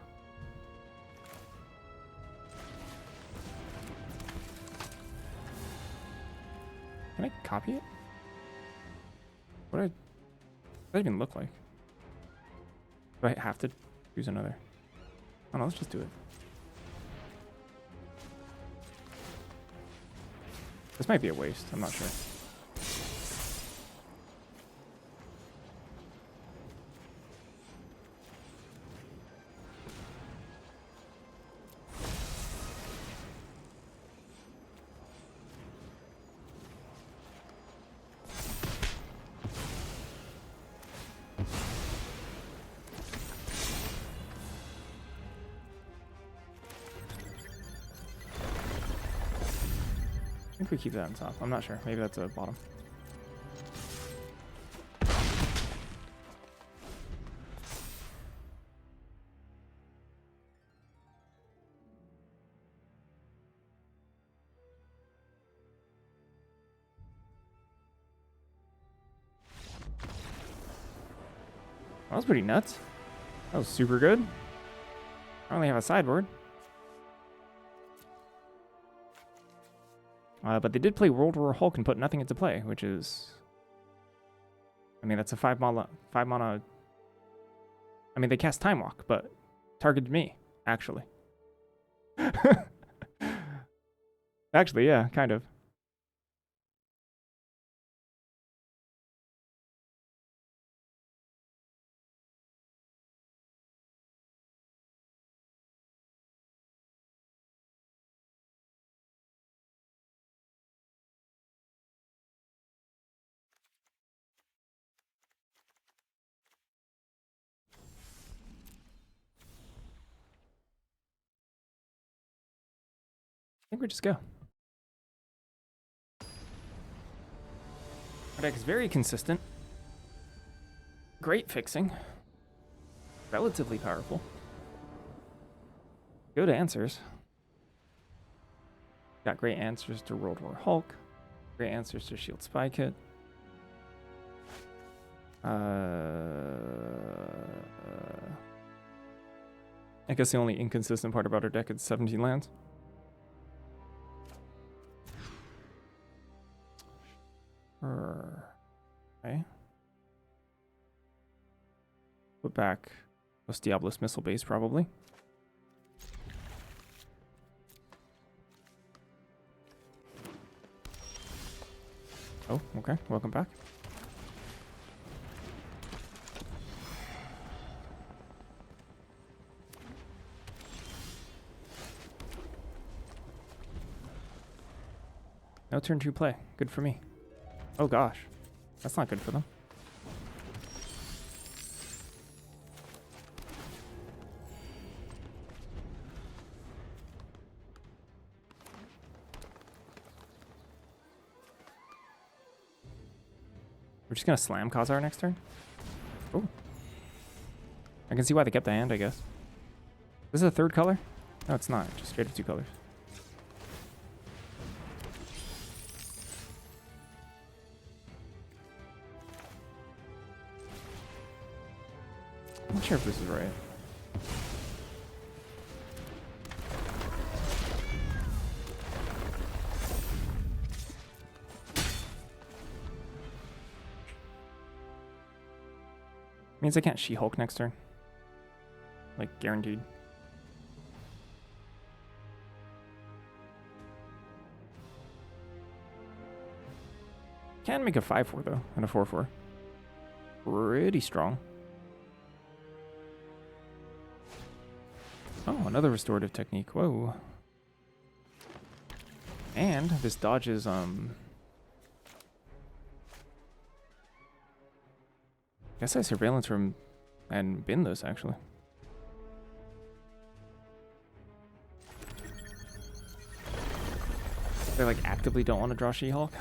Can I copy it? What does that even look like? Do I have to choose another? Oh no, let's just do it. This might be a waste. I'm not sure. I think we keep that on top. I'm not sure. Maybe that's a bottom. That was pretty nuts. That was super good. I only have a sideboard. But they did play World War Hulk and put nothing into play, which is... I mean, that's a 5 mana... I mean, they cast Time Walk, but targeted me, actually. Actually, yeah, kind of. I think we just go. Our deck is very consistent. Great fixing. Relatively powerful. Good answers. Got great answers to World War Hulk. Great answers to Shield Spy Kit. I guess the only inconsistent part about our deck is 17 lands. Okay. Put back Los Diablos Missile Base, probably. Oh, okay. Welcome back. No turn 2 play. Good for me. Oh gosh. That's not good for them. We're just gonna slam Khazar next turn. Oh. I can see why they kept the hand, I guess. This is a third color? No, it's not. Just straight up 2 colors. I'm not sure if this is right. Means I can't She-Hulk next turn. Like, guaranteed. Can make a 5/4 though, and a 4/4. Pretty strong. Oh, another restorative technique. Whoa. And this dodges guess I surveillance room and bin this actually. They like actively don't want to draw She-Hulk.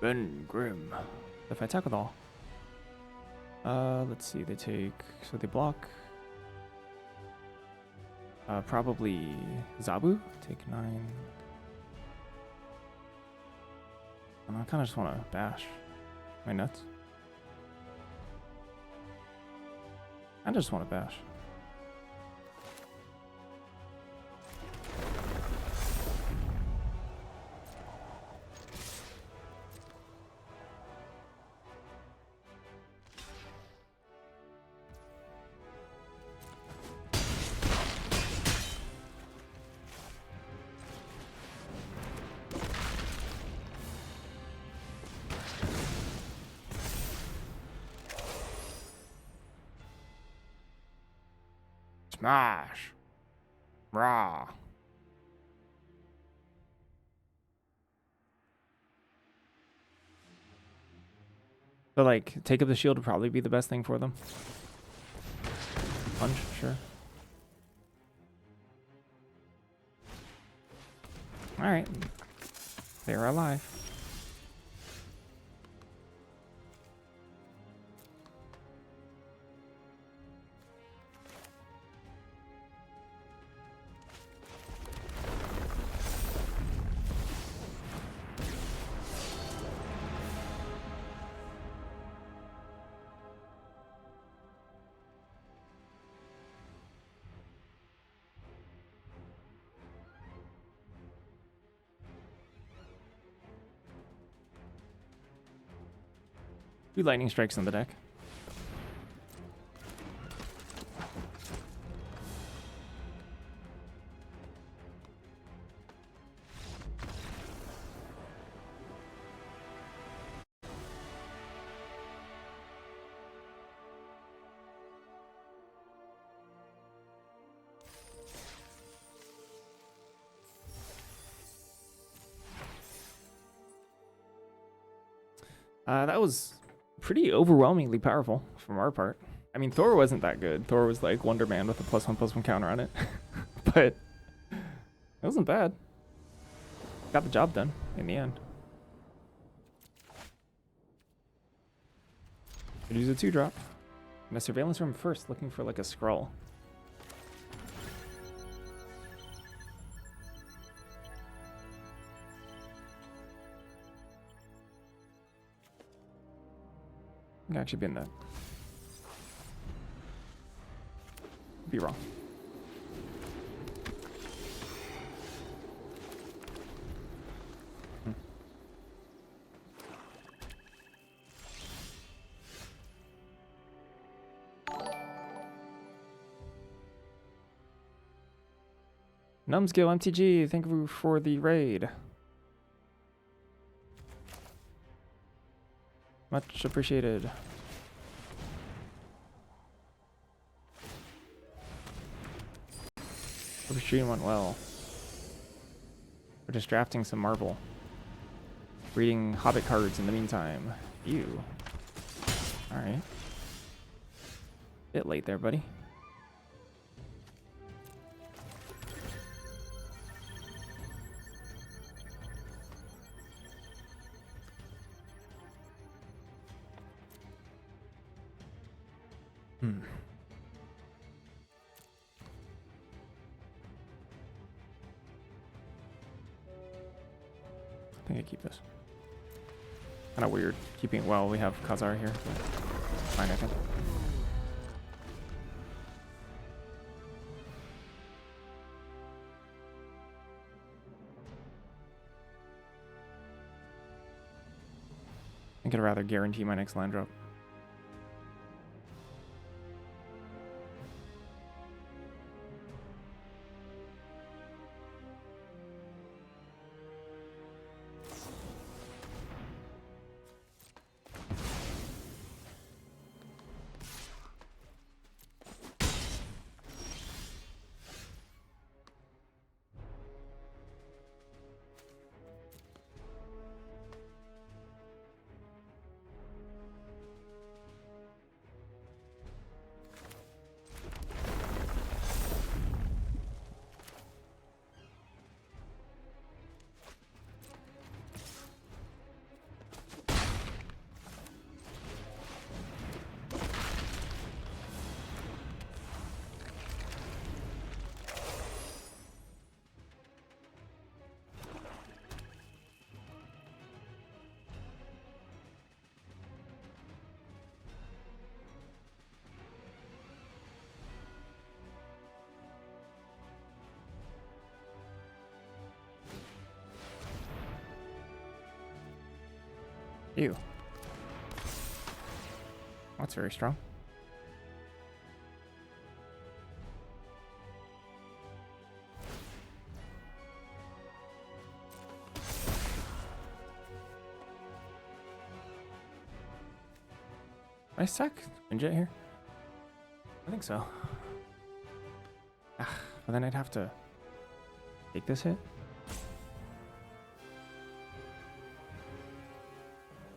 Ben Grimm. If I attack with all. Let's see, they take, so they block. Probably Zabu, take 9. And I kind of just want to bash my nuts. I just want to bash. Smash! Rah! But like, take up the shield would probably be the best thing for them. Punch, sure. Alright. They're alive. Two lightning strikes on the deck. That was pretty overwhelmingly powerful from our part. I mean, Thor wasn't that good. Thor was like Wonder Man with a +1/+1 counter on it. But it wasn't bad. Got the job done in the end. Could use a 2-drop. My surveillance room first, looking for like a scroll. I can actually be in that. Be wrong. Numsgill MTG, thank you for the raid. Much appreciated. Retreating went well. We're just drafting some marble. Reading Hobbit cards in the meantime. Ew. Alright. Bit late there, buddy. I think I keep this. Kind of weird keeping it well. We have Khazar here. But fine, I think. I think I'd rather guarantee my next land drop. Ew. That's very strong. I sack Quinjet here? I think so. But then I'd have to take this hit.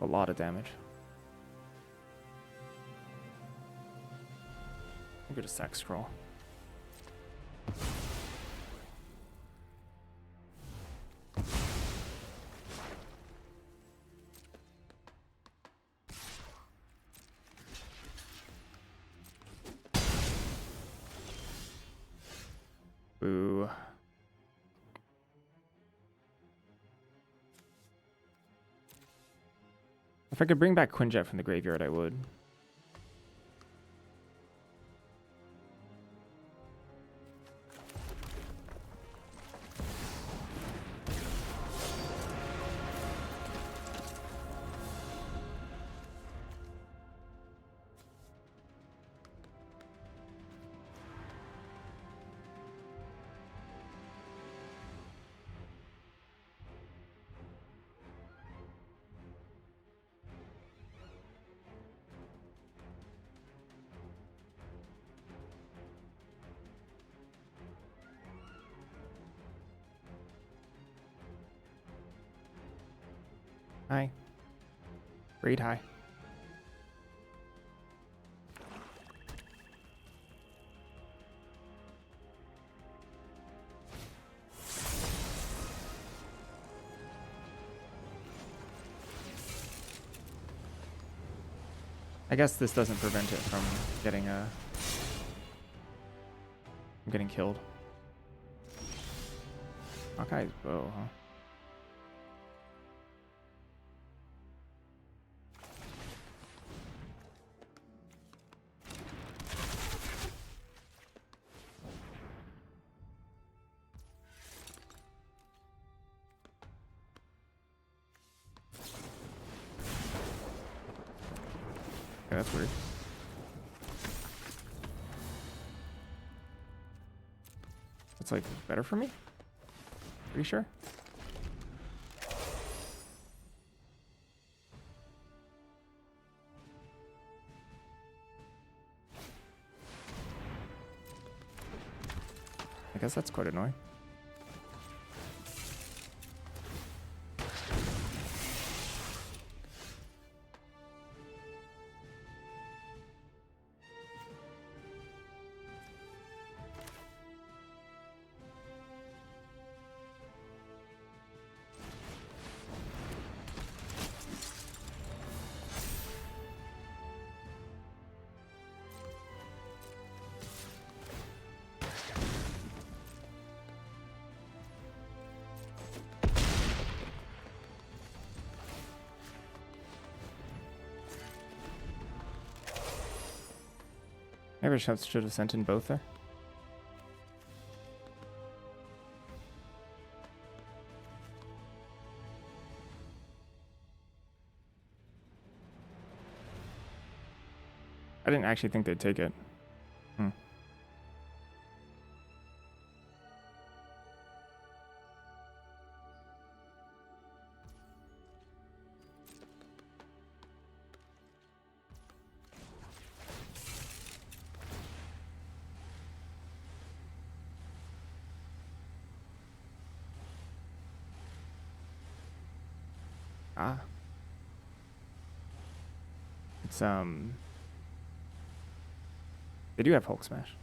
A lot of damage. I'm gonna sack scroll. Boo. If I could bring back Quinjet from the graveyard, I would. Hi. Raid high. I guess this doesn't prevent it from getting killed. Hawkeye's bow, huh? Okay, that's weird. That's like better for me? Pretty sure? I guess that's quite annoying. Maybe I should have sent in both there. I didn't actually think they'd take it. Ah. It's, they do have Hulk Smash.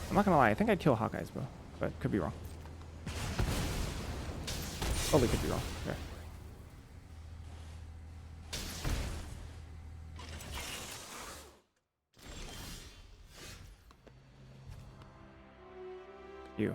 I'm not gonna lie, I think I'd kill Hawkeye's bow, but could be wrong. Totally could be wrong. There. You.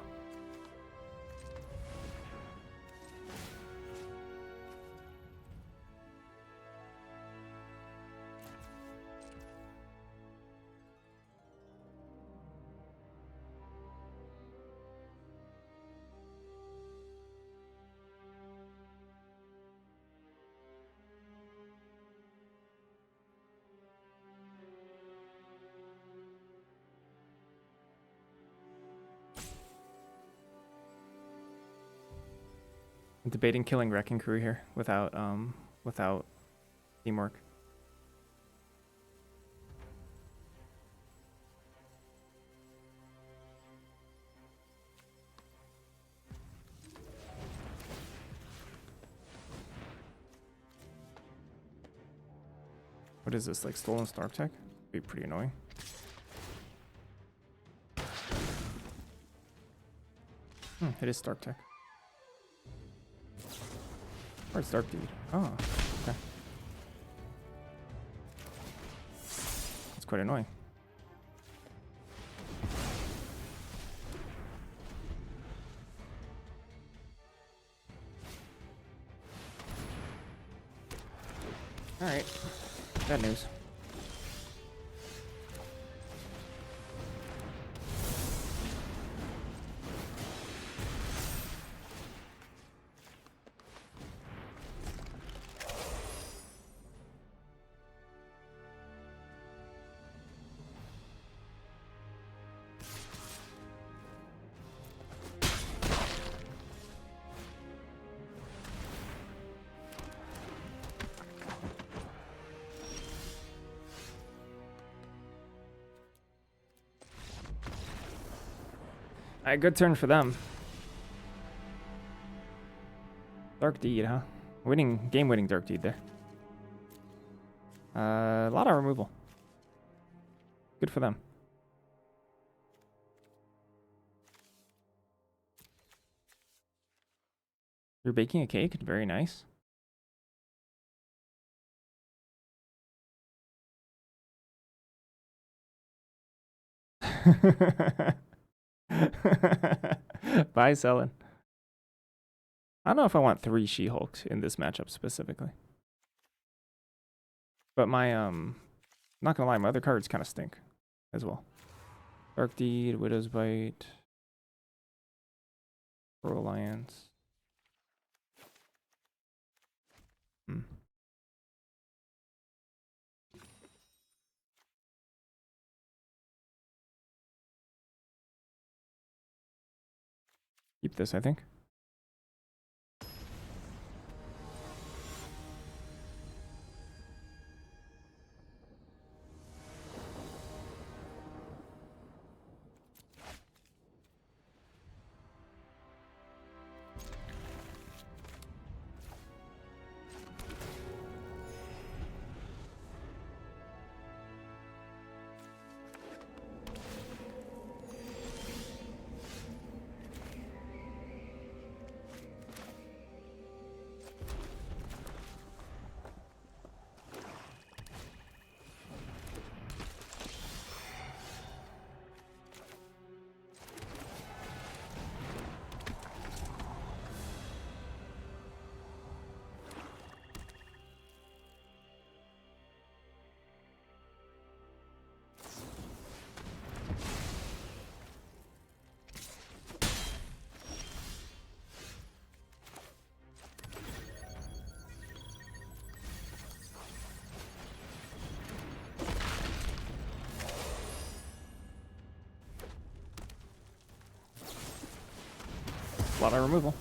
I'm debating killing Wrecking Crew here without teamwork. What is this, like stolen Stark Tech? Be pretty annoying. It is Stark Tech. Where's Dark Dude? Oh, okay. That's quite annoying. Alright. Bad news. Alright, good turn for them. Dark Deed, huh? Game-winning Dark Deed there. A lot of removal. Good for them. You're baking a cake? Very nice. Bye, Selen. I don't know if I want 3 She-Hulks in this matchup specifically. But my, not gonna lie, my other cards kind of stink as well. Dark Deed, Widow's Bite, Pro Alliance. Keep this, I think. A lot of removal.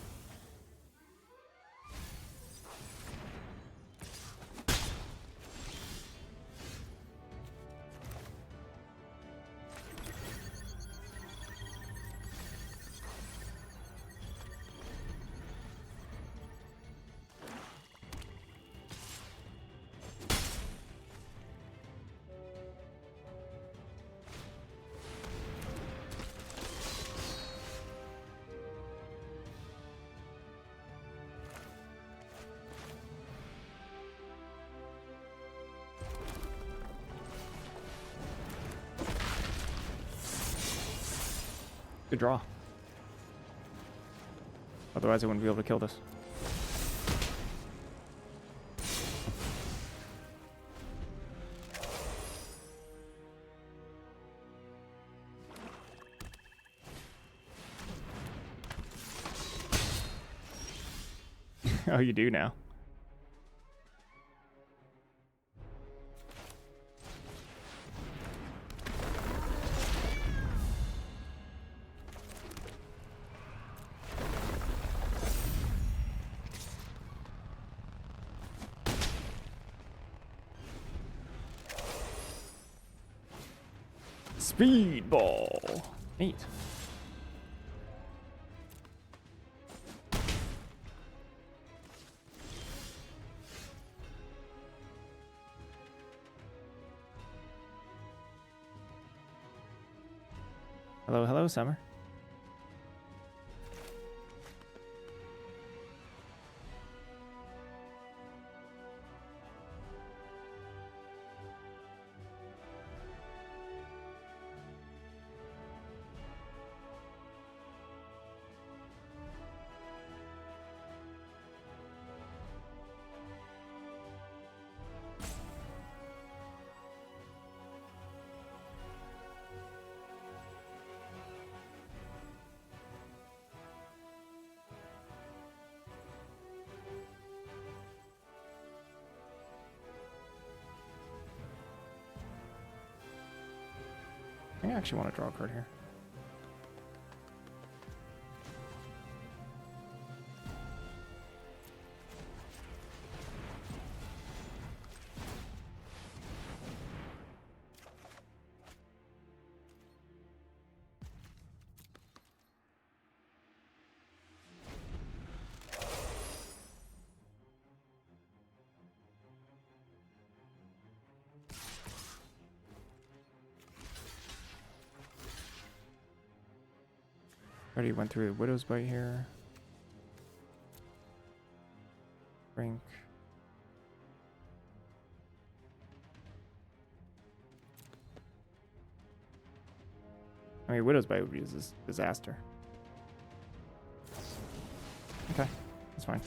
Good draw. Otherwise I wouldn't be able to kill this. Oh, you do now. Speedball. Neat. Hello, hello, Summer. I actually want to draw a card here. Already went through the Widow's Bite here. Brink. I mean, Widow's Bite would be a disaster. Okay, that's fine.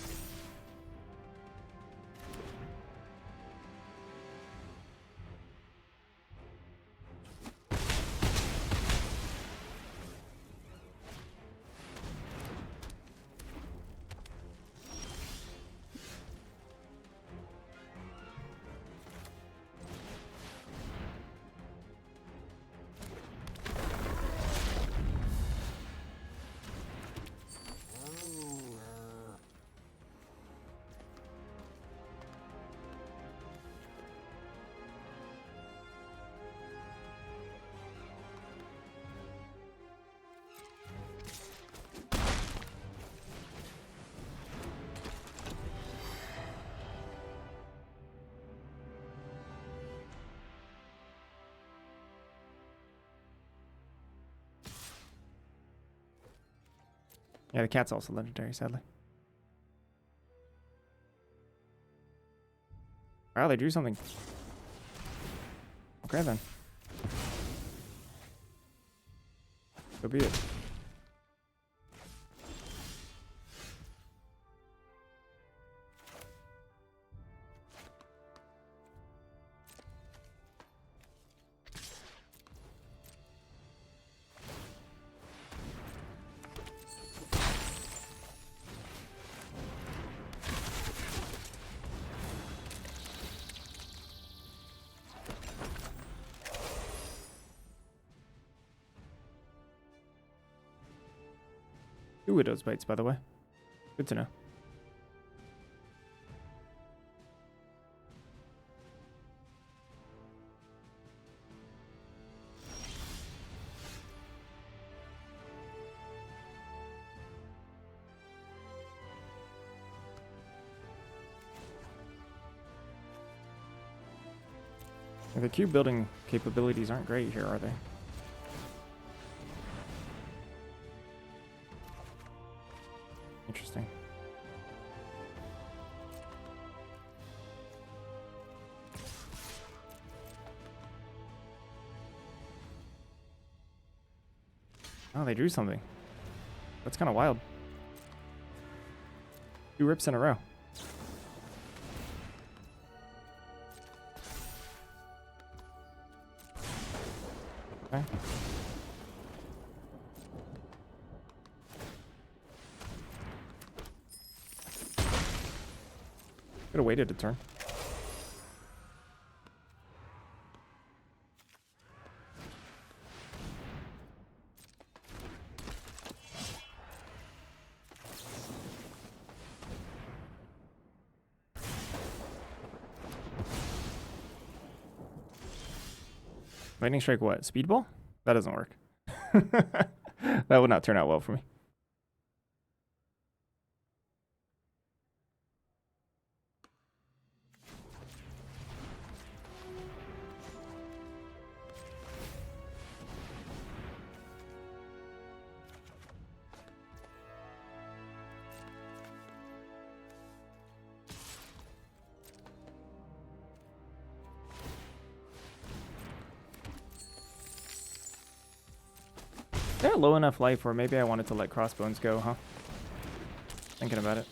Yeah, the cat's also legendary, sadly. Wow, they drew something. Okay, then. So be it. 2 Widow's Bites, by the way. Good to know. The cube building capabilities aren't great here, are they? Interesting. Oh, they drew something. That's kind of wild. 2 rips in a row. Okay. Could have waited a turn. Lightning Strike what? Speedball? That doesn't work. That would not turn out well for me. They're low enough life where maybe I wanted to let Crossbones go, huh? Thinking about it.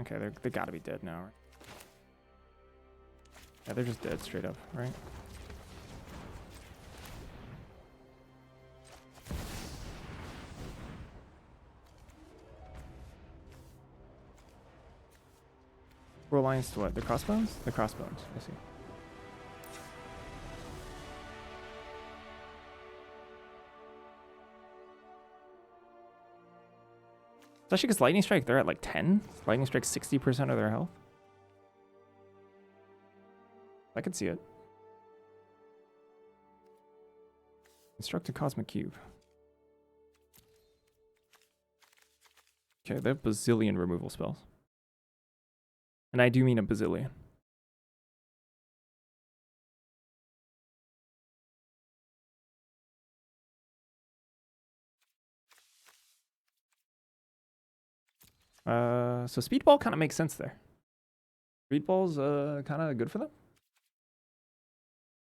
Okay, they gotta be dead now, right? Yeah, they're just dead straight up, right? We're alliance to what? The Crossbones? The Crossbones, I see. Especially because Lightning Strike, they're at like 10. Lightning Strike 60% of their health. I could see it. Construct a Cosmic Cube. Okay, they have bazillion removal spells. And I do mean a bazillion. So Speedball kind of makes sense there. Speedball's kind of good for them.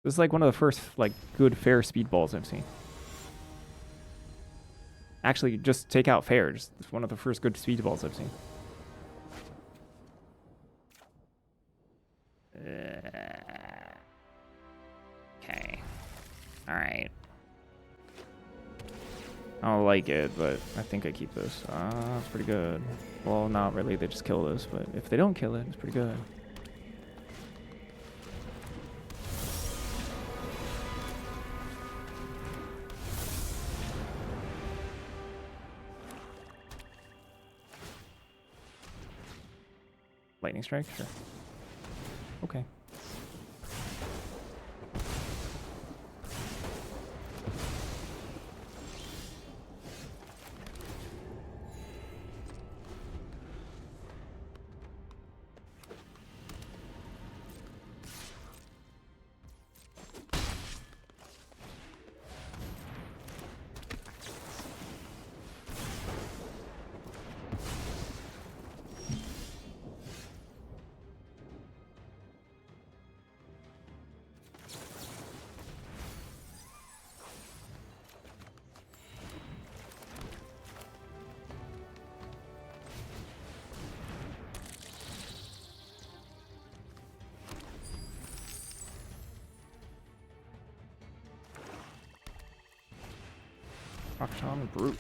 This is like one of the first like good fair Speedballs I've seen. Actually, just take out fair. Just one of the first good Speedballs I've seen. Okay. All right. I don't like it, but I think I keep this. It's pretty good. Well, not really. They just kill this, but if they don't kill it, it's pretty good. Lightning Strike? Sure. Okay. Akshan Brooch.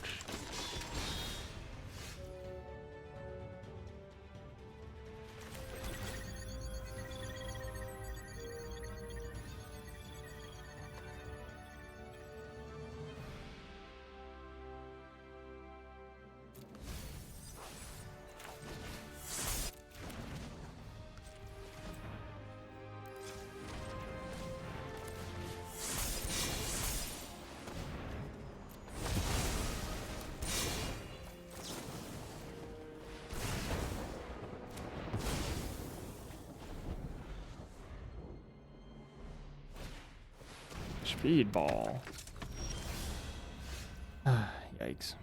Speedball. Yikes.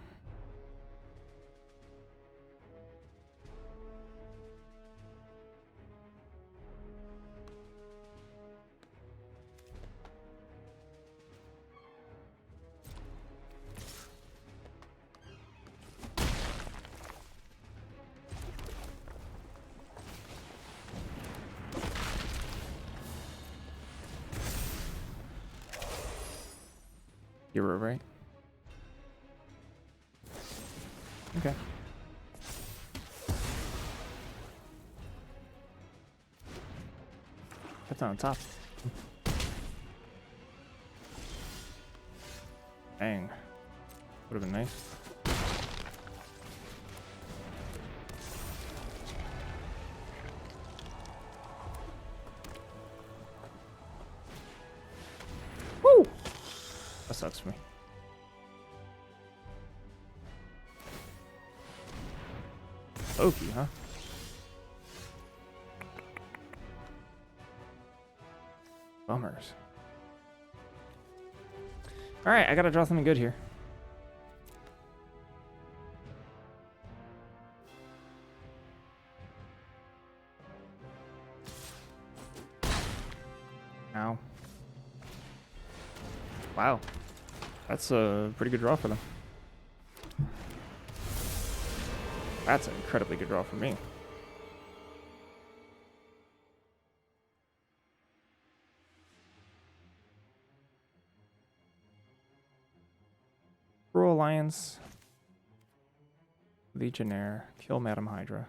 Hero, right? Okay. That's on top. Dang. Would have been nice. Woo! That sucks for me. Oki, huh? Bummers. Alright, I gotta draw something good here. Ow. Wow. That's a pretty good draw for them. That's an incredibly good draw for me. Cruel Alliance. Legionnaire. Kill Madam Hydra.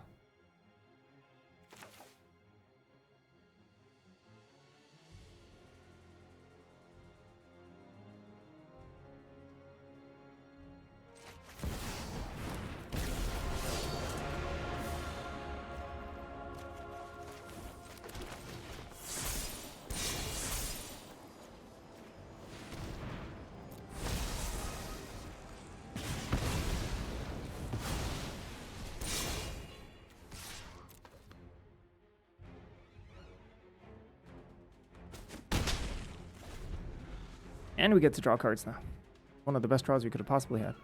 And we get to draw cards now. One of the best draws we could have possibly had.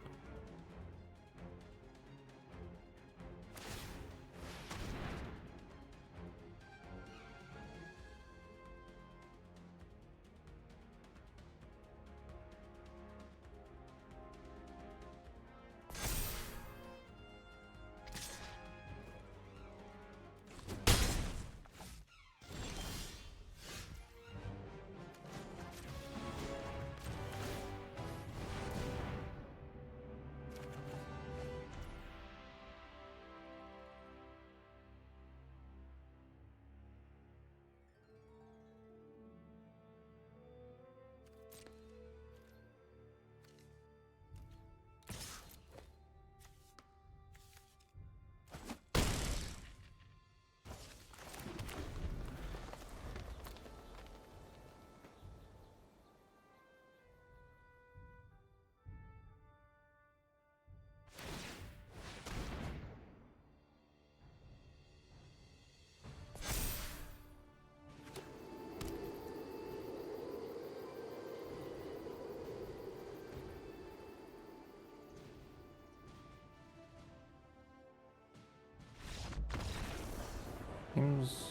Seems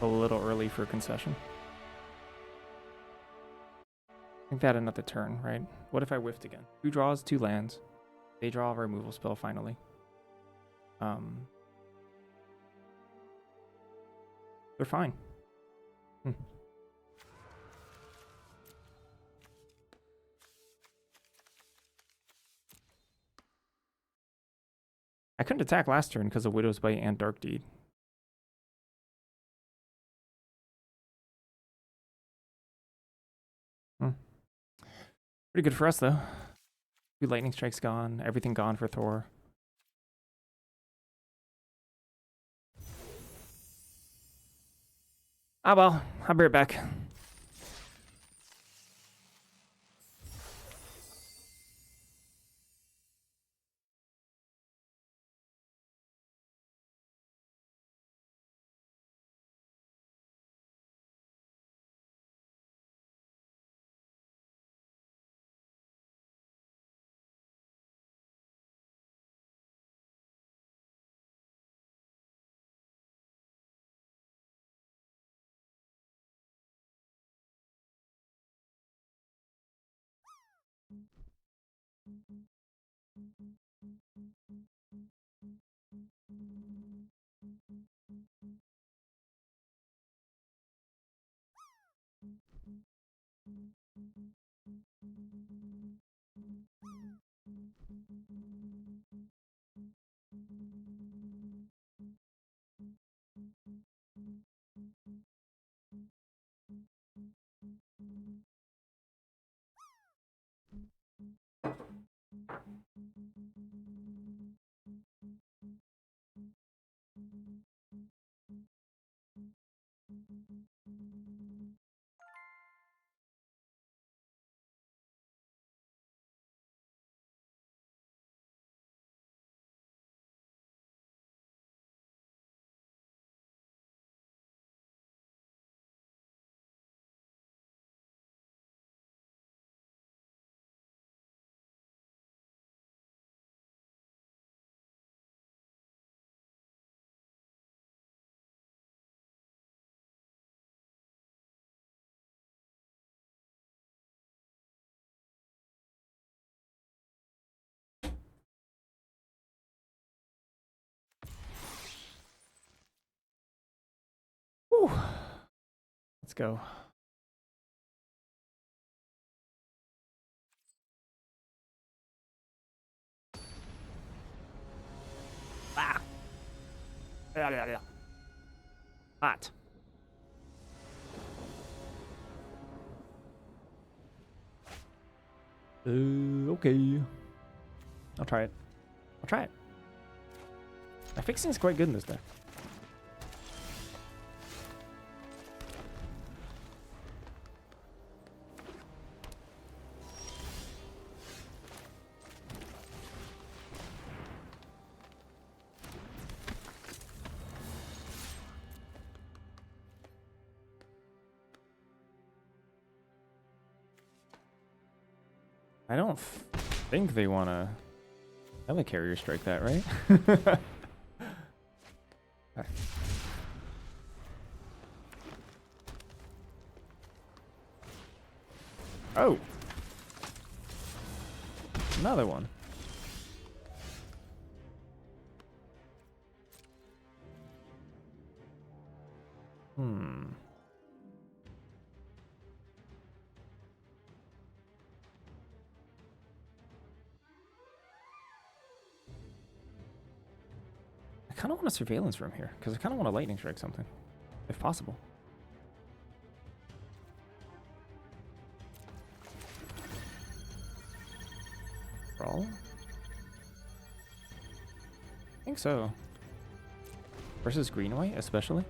a little early for a concession. I think they had another turn, right? What if I whiffed again? 2 draws, 2 lands. They draw a removal spell finally. They're fine. I couldn't attack last turn because of Widow's Bite and Dark Deed. Pretty good for us, though. 2 Lightning Strikes gone. Everything gone for Thor. Ah, well. I'll be right back. Whew. Let's go. Ah. Hot. Okay. I'll try it. I'll try it. My fixing is quite good in this deck. I don't think they want to Helicarrier strike that, right? Okay. Oh! Another one. I kind of want a surveillance room here, because I kind of want to lightning strike something, if possible. Brawl? I think so. Versus green-white, especially.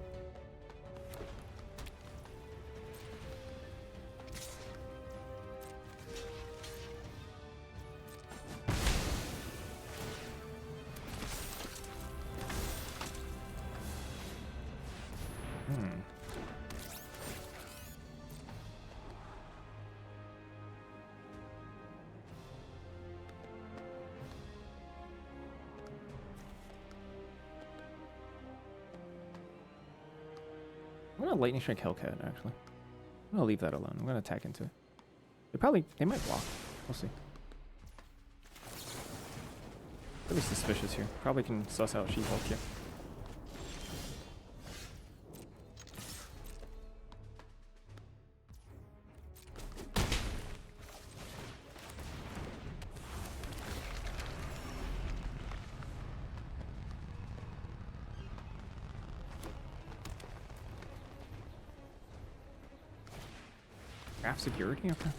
I'm gonna lightning strike Hellcat, actually. I'm gonna leave that alone. I'm gonna attack into it. They might block. We'll see. Really suspicious here. Probably can suss out She-Hulk here. Craft security? Okay.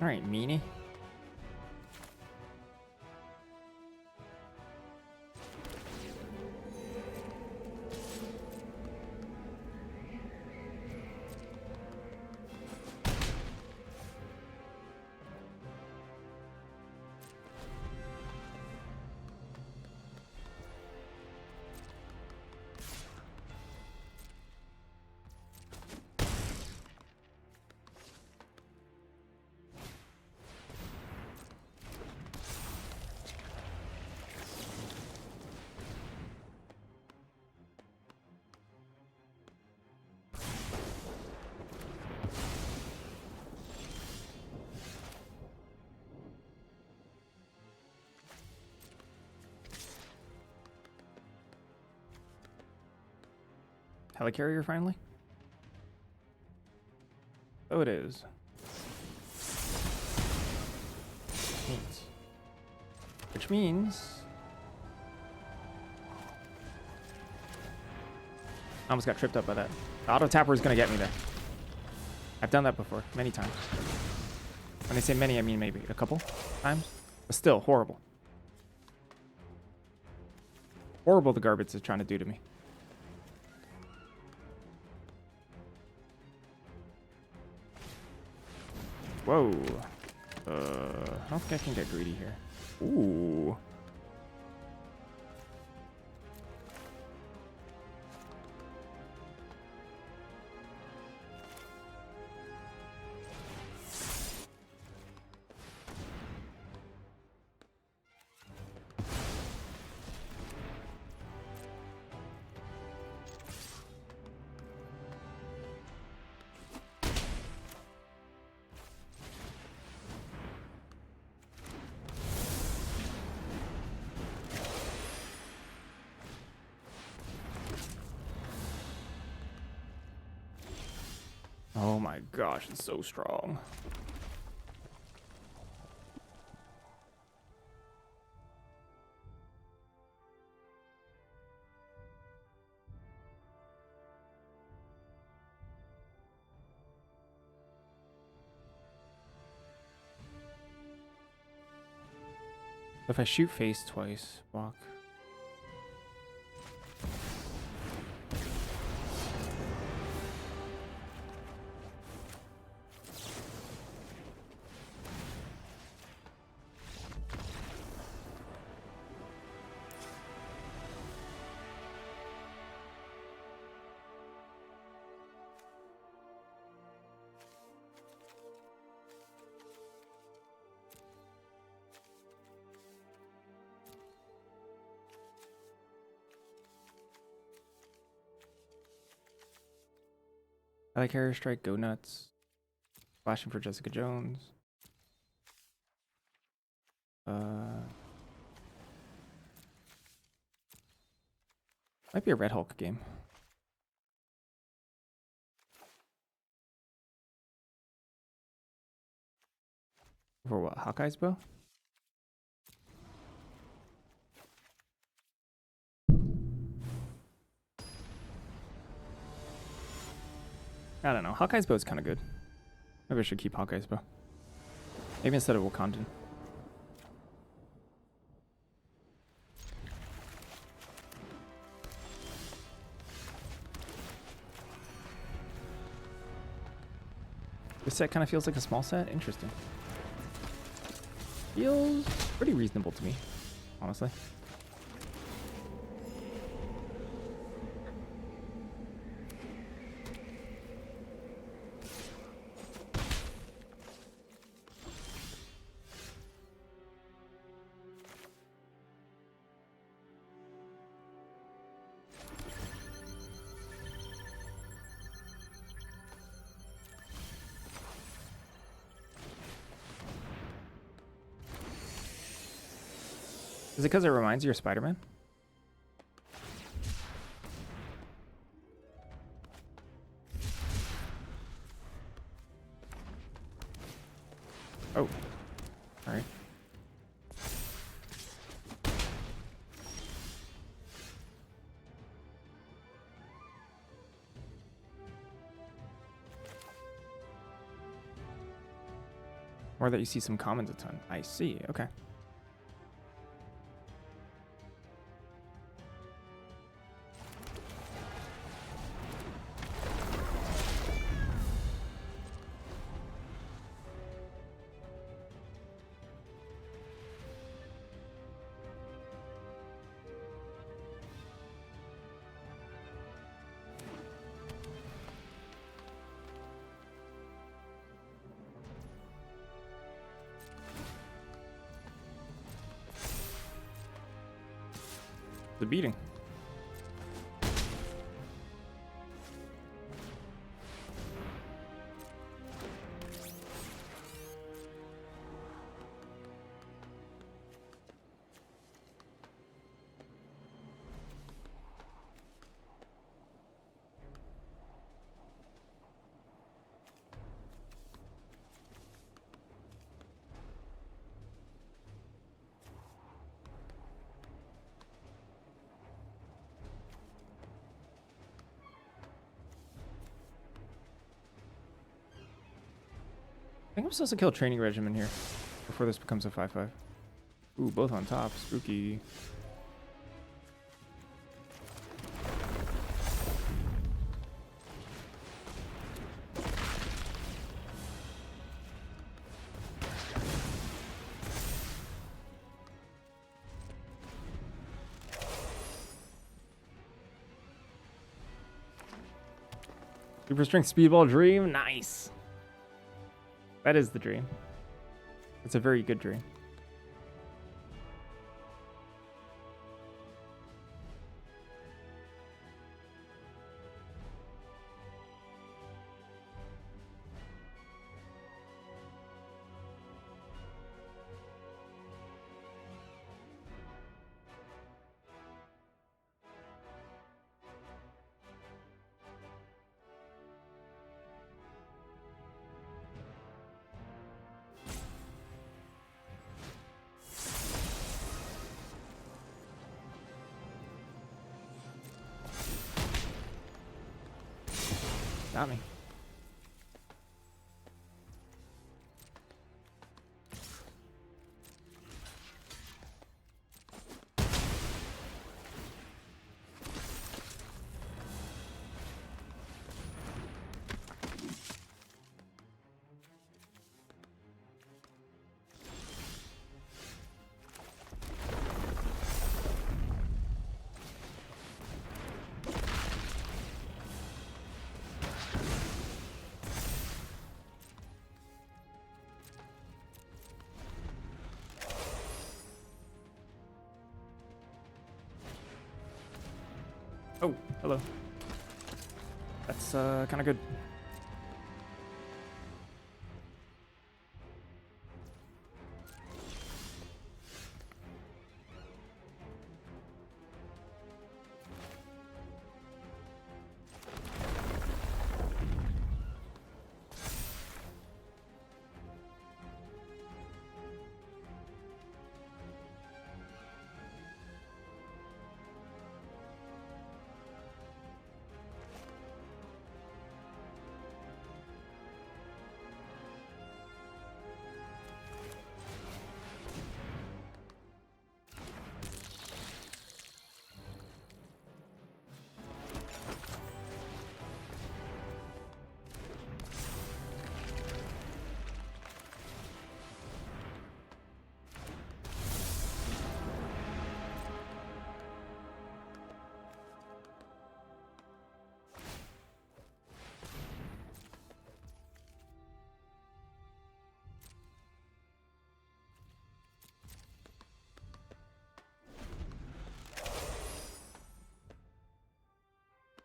Alright, meanie. helicarrier finally? Oh, it is. Neat. Which means I almost got tripped up by that. The auto tapper is gonna get me there. I've done that before, many times. When I say many, I mean maybe a couple times. But still, horrible. Horrible the garbage is trying to do to me. Whoa. I don't think I can get greedy here. Ooh. Oh my gosh, it's so strong. If I shoot face twice, walk. I like Harrier Strike, go nuts. Flashing for Jessica Jones. Might be a Red Hulk game. For what? Hawkeye's bow? I don't know. Hawkeye's bow is kind of good. Maybe I should keep Hawkeye's bow. Maybe instead of Wakandan. This set kind of feels like a small set. Interesting. Feels pretty reasonable to me, honestly. Is it because it reminds you of Spider-Man? Oh. Alright. Or that you see some commons a ton. I see. Okay. The beating. think I'm supposed to kill training regimen here before this becomes a 5-5. Ooh, both on top. Spooky. Super strength speedball dream. Nice. That is the dream. It's a very good dream. Got me. Oh, hello. That's kind of good.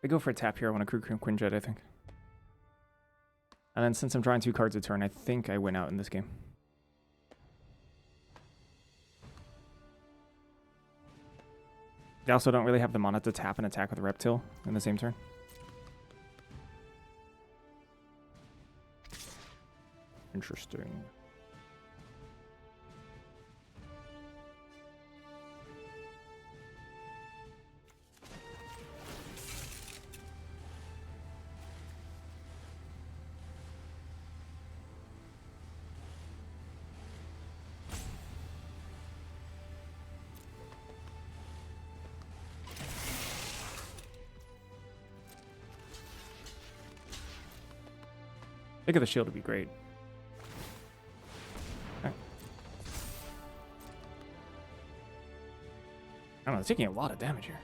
I go for a tap here. I want a Crew Quinjet, I think. And then since I'm drawing 2 cards a turn, I think I win out in this game. They also don't really have the mana to tap and attack with Reptile in the same turn. Interesting. Think of the shield would be great. Okay. I don't know, they're taking a lot of damage here.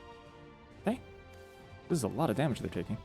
Hey, this is a lot of damage they're taking.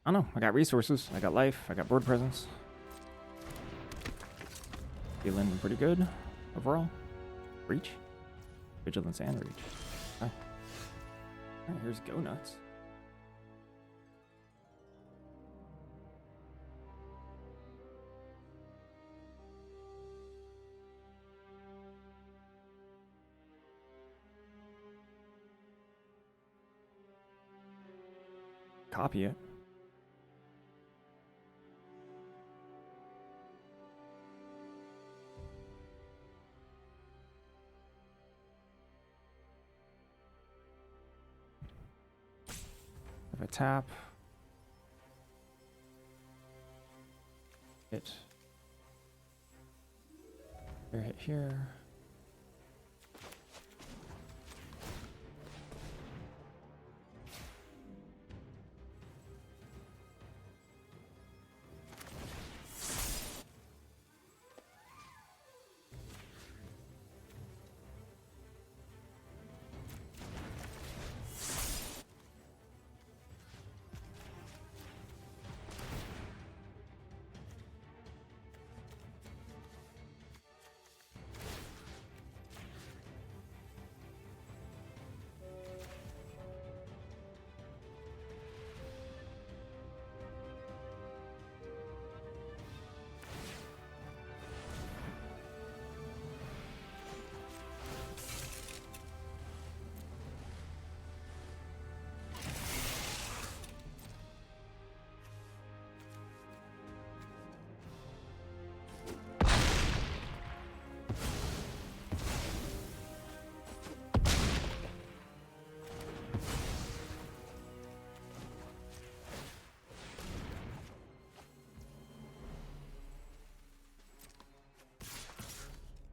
I don't know. I got resources. I got life. I got board presence. Feeling pretty good overall. Reach. Vigilance and reach. Okay. Alright, here's Go Nuts. Copy it. Have a tap. Hit. Here, hit here.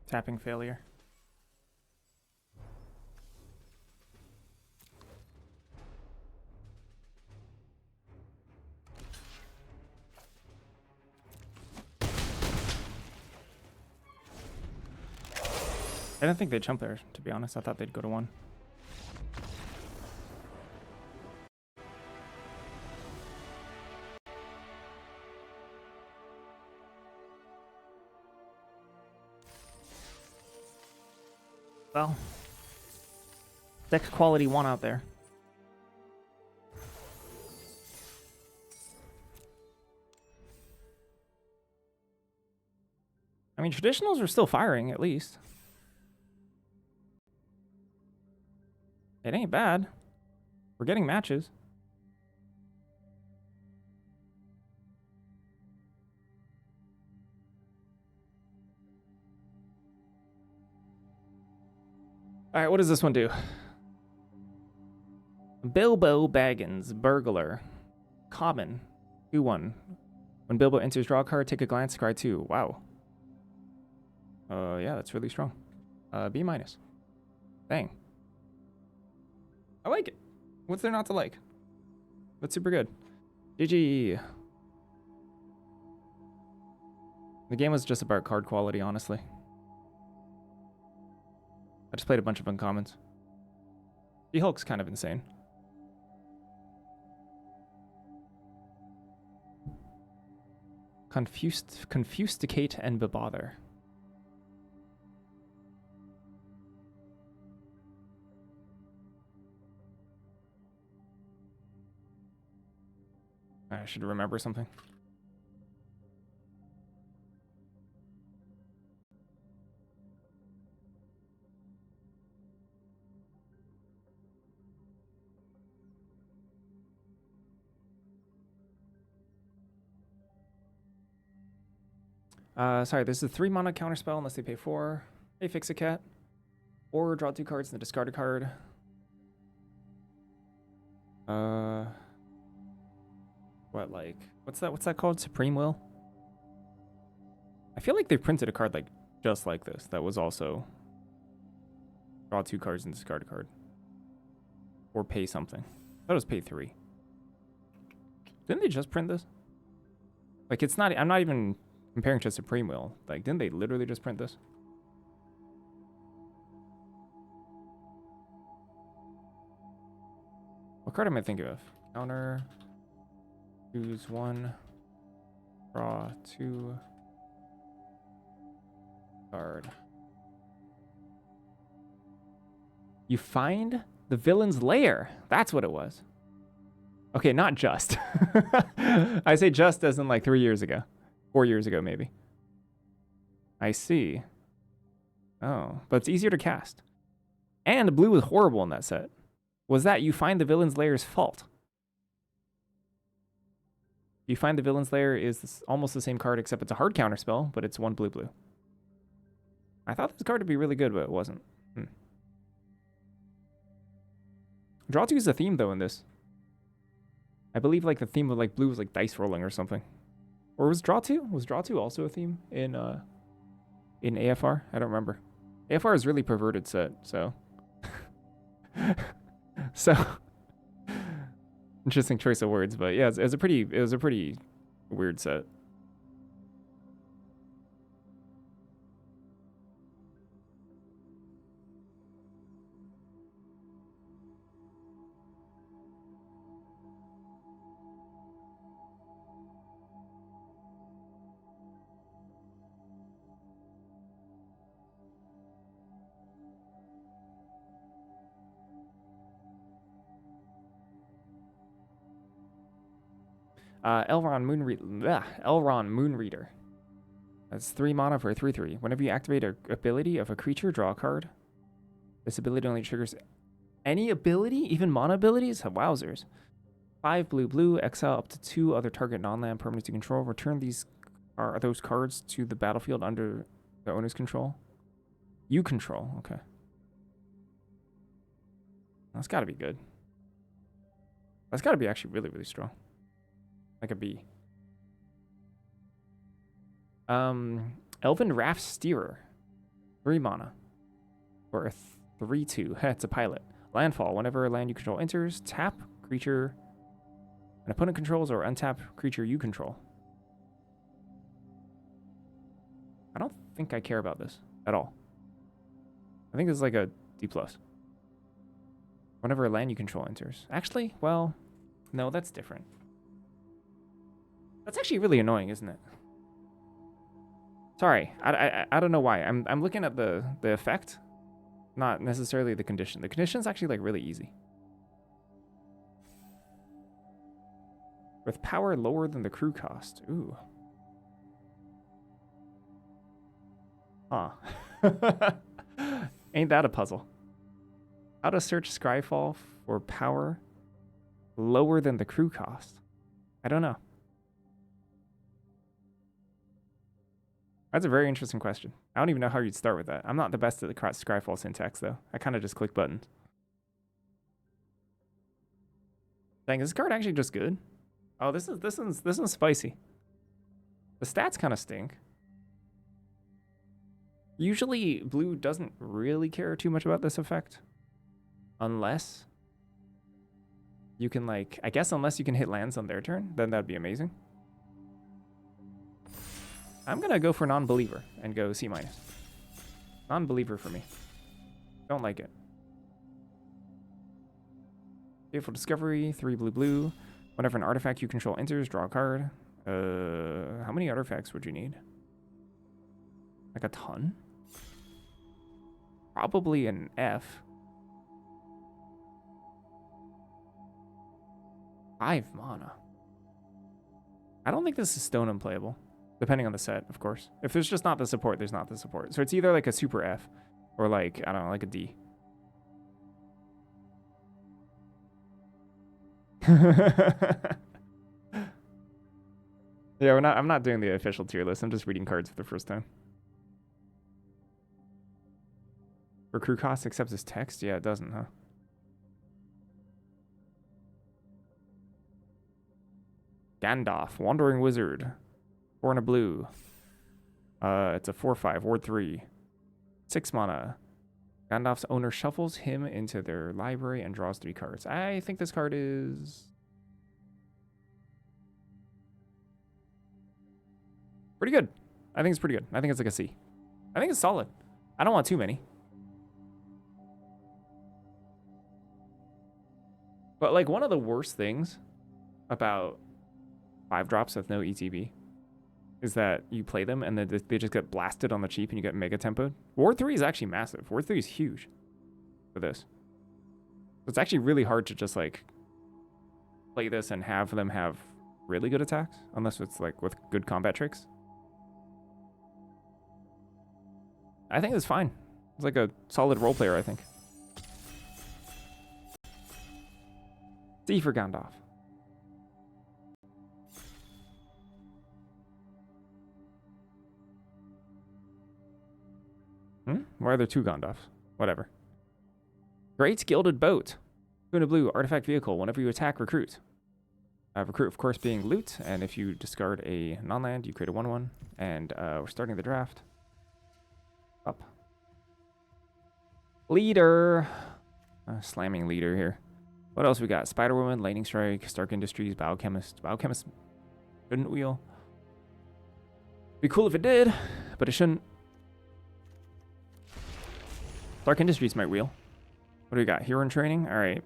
Tapping failure. I didn't think they'd jump there, to be honest. I thought they'd go to 1. Well, deck quality 1 out there. I mean, traditionals are still firing, at least. It ain't bad. We're getting matches. Alright, what does this one do? Bilbo Baggins, Burglar. Common. 2-1. When Bilbo enters draw a card, take a glance, scry 2. Wow. Yeah, that's really strong. B-. Dang. I like it. What's there not to like? That's super good. GG. The game was just about card quality, honestly. I just played a bunch of uncommons. She-Hulk's kind of insane. Confusticate and Bebother. I should remember something. Sorry, this is a 3-mana counterspell unless they pay 4. Hey, Fix a Cat. Or draw 2 cards and then discard a card. What, like, what's that called? Supreme Will? I feel like they printed a card like just like this that was also draw 2 cards and discard a card. Or pay something. That was pay 3. Didn't they just print this? Like, it's not, I'm not even comparing to Supreme Will. Like, didn't they literally just print this? What card am I thinking of? Counter. Choose 1. Draw 2. Card. You find the villain's lair. That's what it was. Okay, not just. I say just as in like 3 years ago. 4 years ago, maybe. I see. Oh, but it's easier to cast. And blue was horrible in that set. Was that you find the villain's lair's fault? You find the villain's lair is almost the same card, except it's a hard counter spell, but it's 1 blue. I thought this card would be really good, but it wasn't. Draw 2 is a theme, though, in this. I believe like the theme of like blue was like dice rolling or something. Or was Draw 2? Was Draw 2 also a theme in AFR? I don't remember. AFR is really perverted set, so... so... Interesting choice of words, but yeah, it was a pretty weird set. Elrond Moonreader. That's 3 mana for a 3/3. Whenever you activate an ability of a creature, draw a card. This ability only triggers any ability, even mana abilities? Wowzers. 5 blue, exile up to 2 other target non-land permanents you control. Return those cards to the battlefield under the owner's control. You control, okay. That's gotta be good. That's gotta be actually really, really strong. Like a B. Elven Raft Steerer. 3 mana. For a 3/2. It's a pilot. Landfall. Whenever a land you control enters, tap creature an opponent controls or untap creature you control. I don't think I care about this at all. I think this is like a D+. Whenever a land you control enters. Actually, well, no, that's different. That's actually really annoying, isn't it? Sorry, I don't know why. I'm looking at the effect, not necessarily the condition. The condition's actually like really easy. With power lower than the crew cost. Ooh. Huh. Ain't that a puzzle? How to search Skyfall for power lower than the crew cost? I don't know. That's a very interesting question. I don't even know how you'd start with that. I'm not the best at the Skyfall syntax, though. I kind of just click buttons. Dang, is this card actually just good? Oh, this one's spicy. The stats kind of stink. Usually, blue doesn't really care too much about this effect. Unless you can, like... I guess unless you can hit lands on their turn, then that'd be amazing. I'm gonna go for non-believer and go C-. Non-believer for me. Don't like it. Beautiful Discovery, 3 blue. Whenever an artifact you control enters, draw a card. How many artifacts would you need? Like a ton? Probably an F. 5 mana. I don't think this is stone unplayable. Depending on the set, of course. If there's just not the support, there's not the support. So it's either like a super F or like, I don't know, like a D. Yeah, I'm not doing the official tier list. I'm just reading cards for the first time. For crew cost accepts as text? Yeah, it doesn't, huh? Gandalf, Wandering Wizard. 4 and a blue. It's a 4/5, Ward 3. 6 mana. Gandalf's owner shuffles him into their library and draws 3 cards. I think this card is... pretty good. I think it's pretty good. I think it's like a C. I think it's solid. I don't want too many. But like one of the worst things about 5-drops with no ETB is that you play them and then they just get blasted on the cheap and you get mega tempoed. War 3 is actually massive. War 3 is huge for this. So it's actually really hard to just like play this and have them have really good attacks, unless it's like with good combat tricks. I think it's fine. It's like a solid role player, I think. C for Gandalf. Why are there 2 Gandalfs? Whatever. Great Gilded Boat. Kuna Blue, artifact vehicle. Whenever you attack, recruit. Recruit, of course, being loot. And if you discard a non-land, you create a 1/1. And we're starting the draft. Up. Leader. Slamming leader here. What else we got? Spider-Woman, Lightning Strike, Stark Industries, Biochemist. Biochemist shouldn't wheel. Be cool if it did, but it shouldn't. Stark Industries might wheel. What do we got? Hero in training? All right.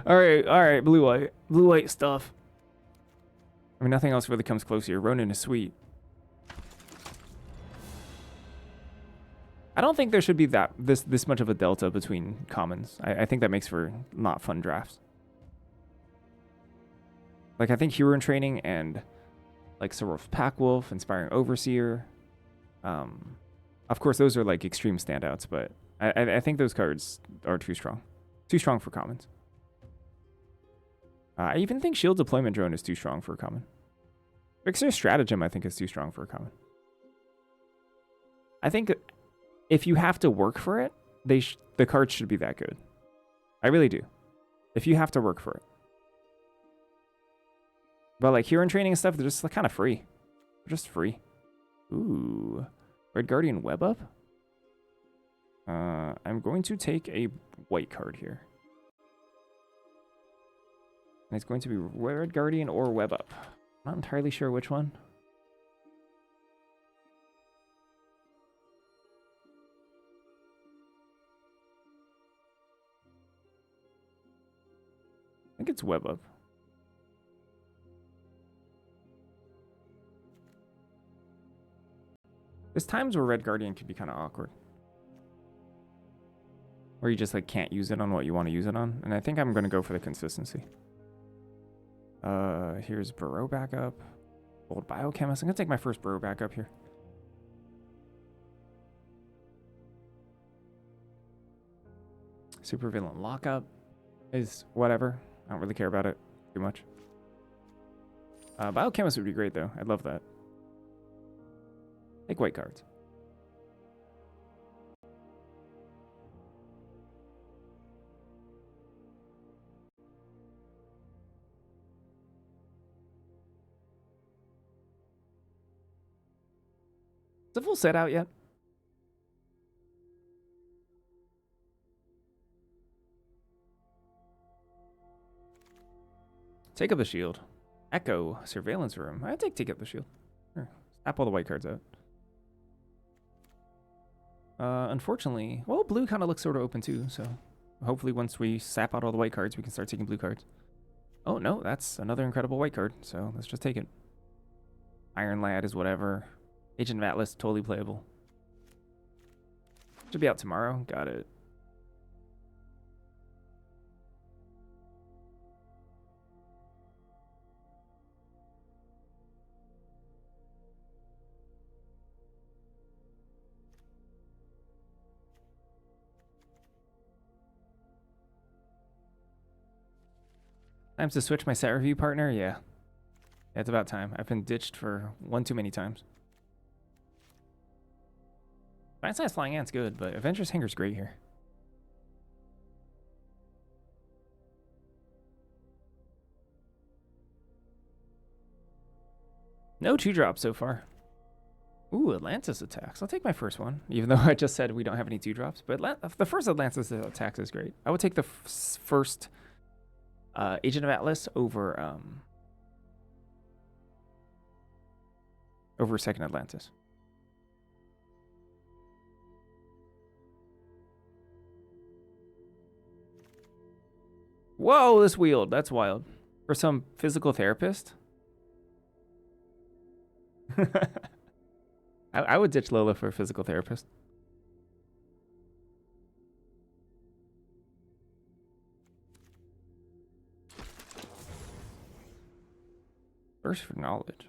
all right. Blue white stuff. I mean, nothing else really comes close here. Ronin is sweet. I don't think there should be this much of a delta between commons. I think that makes for not fun drafts. Like, I think Hero in Training and like Sororf Packwolf, Inspiring Overseer. Of course, those are like extreme standouts, but I think those cards are too strong. Too strong for commons. I even think Shield Deployment Drone is too strong for a common. Fixer Stratagem, I think, is too strong for a common. I think if you have to work for it, the cards should be that good. I really do. If you have to work for it. But like Hero in Training and stuff, they're just like kind of free. They're just free. Ooh. Red Guardian Web Up? I'm going to take a white card here. And it's going to be Red Guardian or Web Up. I'm not entirely sure which one. I think it's Web Up. There's times where Red Guardian can be kind of awkward. Where you just like can't use it on what you want to use it on. And I think I'm going to go for the consistency. Here's Burrow backup. Old Biochemist. I'm going to take my first Burrow backup here. Supervillain Lockup is whatever. I don't really care about it too much. Biochemist would be great though. I'd love that. Take white cards. Is the full set out yet? Take up the shield. Echo. Surveillance room. I take up the shield. Sure. Snap all the white cards out. Unfortunately, well, blue kind of looks sort of open too, so hopefully once we sap out all the white cards, we can start taking blue cards. Oh, no, that's another incredible white card, so let's just take it. Iron Lad is whatever. Agent of Atlas, totally playable. Should be out tomorrow. Got it. Time to switch my set review partner? Yeah. It's about time. I've been ditched for one too many times. Giant Size Flying Ant's good, but Avengers Hanger's great here. No 2-drops so far. Ooh, Atlantis attacks. I'll take my first one, even though I just said we don't have any 2-drops. But the first Atlantis attacks is great. I would take the first Agent of Atlas over second Atlantis. Whoa, this wheeled. That's wild. For some physical therapist, I would ditch Lola for a physical therapist. First for knowledge.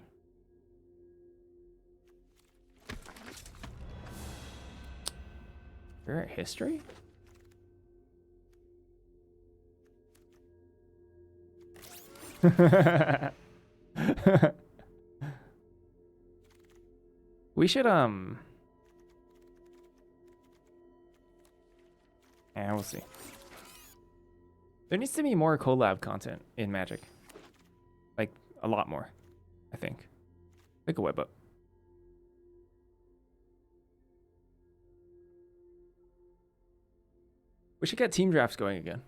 You're at history? We should yeah, we'll see. There needs to be more collab content in Magic. Like a lot more, I think. Like a web up. We should get team drafts going again.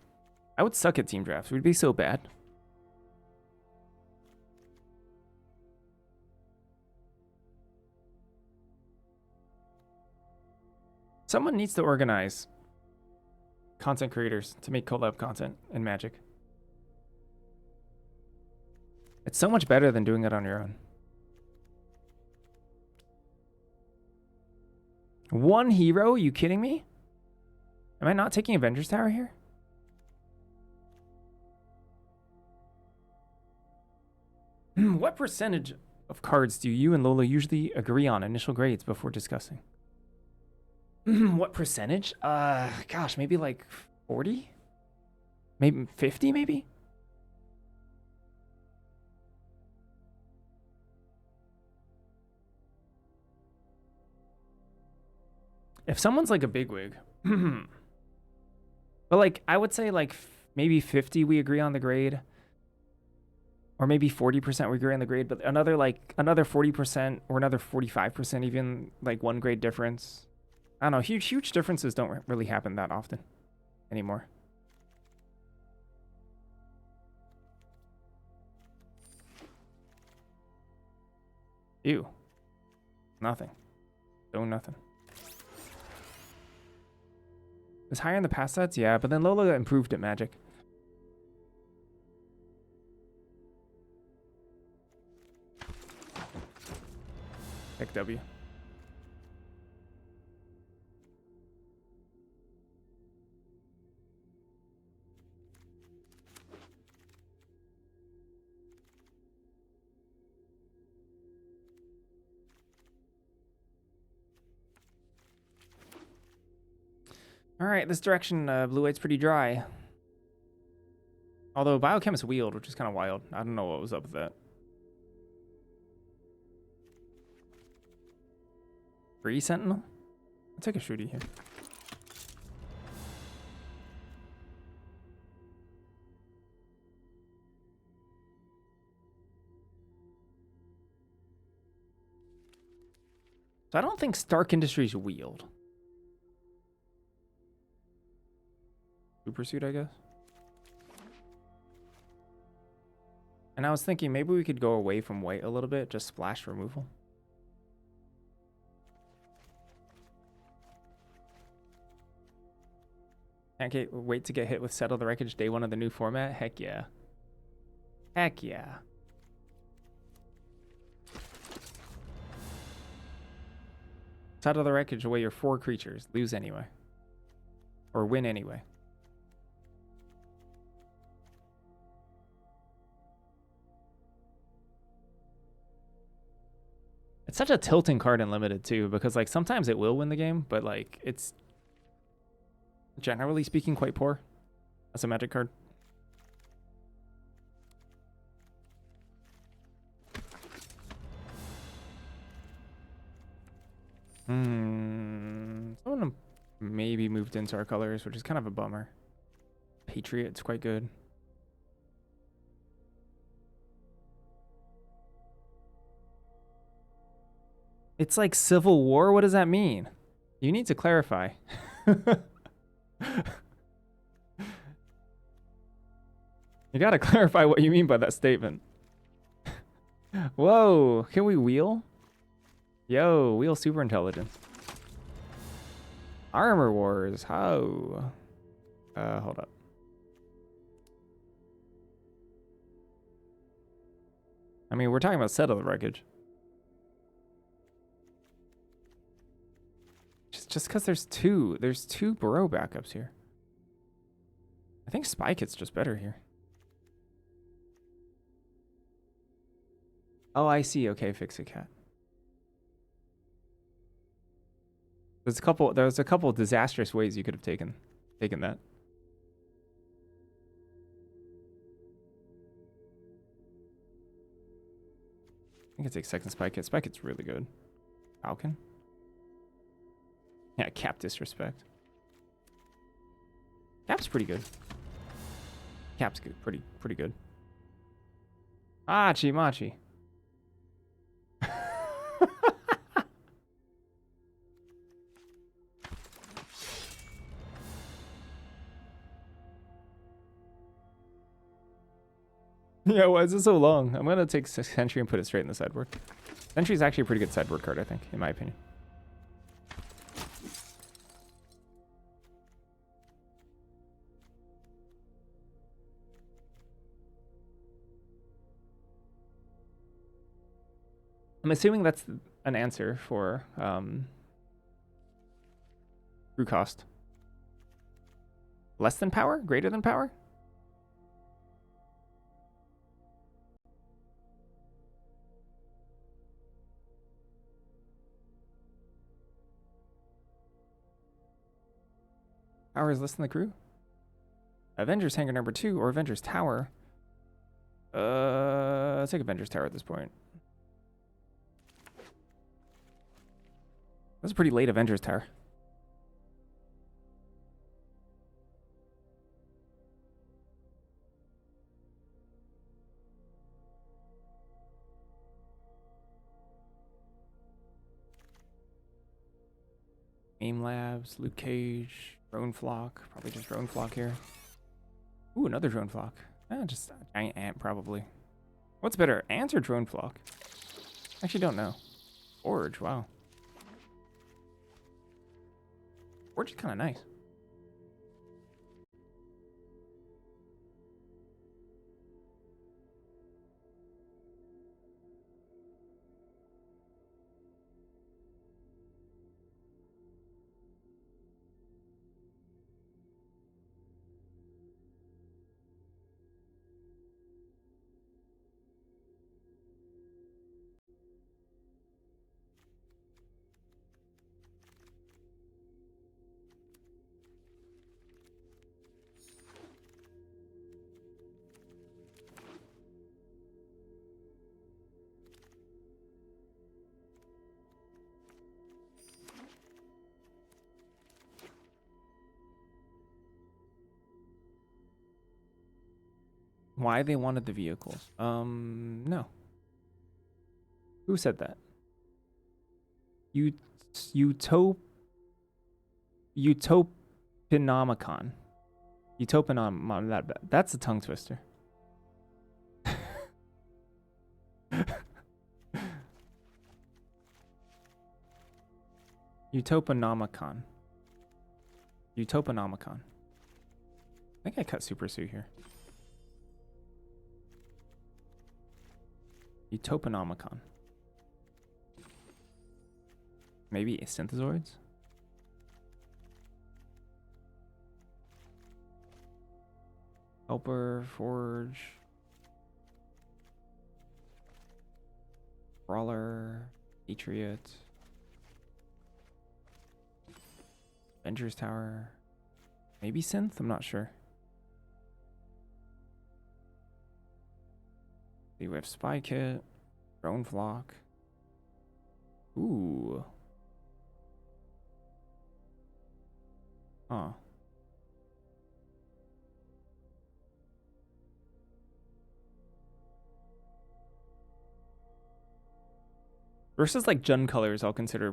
I would suck at team drafts. We'd be so bad. Someone needs to organize content creators to make collab content in Magic. It's so much better than doing it on your own. One hero? You kidding me? Am I not taking Avengers Tower here? What percentage of cards do you and Lola usually agree on initial grades before discussing? What percentage? Gosh, maybe like 40? Maybe 50, maybe? If someone's like a bigwig, but like I would say like maybe 50 we agree on the grade, or maybe 40% we agree on the grade, but another 40% or another 45% even, like one grade difference. I don't know. Huge differences don't really happen that often anymore. Ew. Nothing. No nothing. It's higher in the past sets, yeah, but then Lola improved at Magic. Heck W. All right, this direction, blue-white's pretty dry. Although Biochemist wheeled, which is kind of wild. I don't know what was up with that. Free Sentinel? I'll take a shooty here. So I don't think Stark Industries wheeled. Super Suit, I guess. And I was thinking maybe we could go away from white a little bit, just splash removal. Can't wait to get hit with Settle the Wreckage day one of the new format. Heck yeah. Heck yeah. Settle the Wreckage away your 4 creatures. Lose anyway. Or win anyway. It's such a tilting card in Limited too, because like sometimes it will win the game, but like it's generally speaking quite poor as a Magic card. Someone maybe moved into our colors, which is kind of a bummer. Patriot's quite good. It's like Civil War? What does that mean? You need to clarify. You gotta clarify what you mean by that statement. Whoa, can we wheel? Yo, wheel super intelligence. Armor Wars, how? Hold up. I mean, we're talking about Settle the Wreckage. just because there's two. There's two Burrow backups here. I think Spy Kit's just better here. Oh, I see. Okay, Fix a Cat. There's a couple disastrous ways you could have taken that. I think it takes second Spy Kit. Spy Kit's really good. Falcon. Yeah, Cap Disrespect. Cap's pretty good. Cap's good. Pretty good. Machi Machi. Yeah, why is it so long? I'm gonna take Sentry and put it straight in the sideboard. Sentry's actually a pretty good sideboard card, I think, in my opinion. I'm assuming that's an answer for Brew cost. Less than power? Greater than power? Power is less than the crew? Avengers Hangar number 2 or Avengers Tower? Let's take Avengers Tower at this point. That's a pretty late Avengers Tower. Aim Labs, Luke Cage, Drone Flock. Probably just Drone Flock here. Ooh, another Drone Flock. Just a giant ant, probably. What's better, ants or Drone Flock? Actually, don't know. Forge, wow. Forge is kind of nice. Why they wanted the vehicles? No. Who said that? Utopinomicon. That's a tongue twister. Utopinomicon. Utopinomicon. I think I cut Super Sue here. Utopinomicon. Maybe Synthezoids? Helper, Forge. Brawler, Patriot. Avengers Tower. Maybe Synth? I'm not sure. We have Spy Kit, Drone Flock. Ooh. Huh. Versus like Jund colors, I'll consider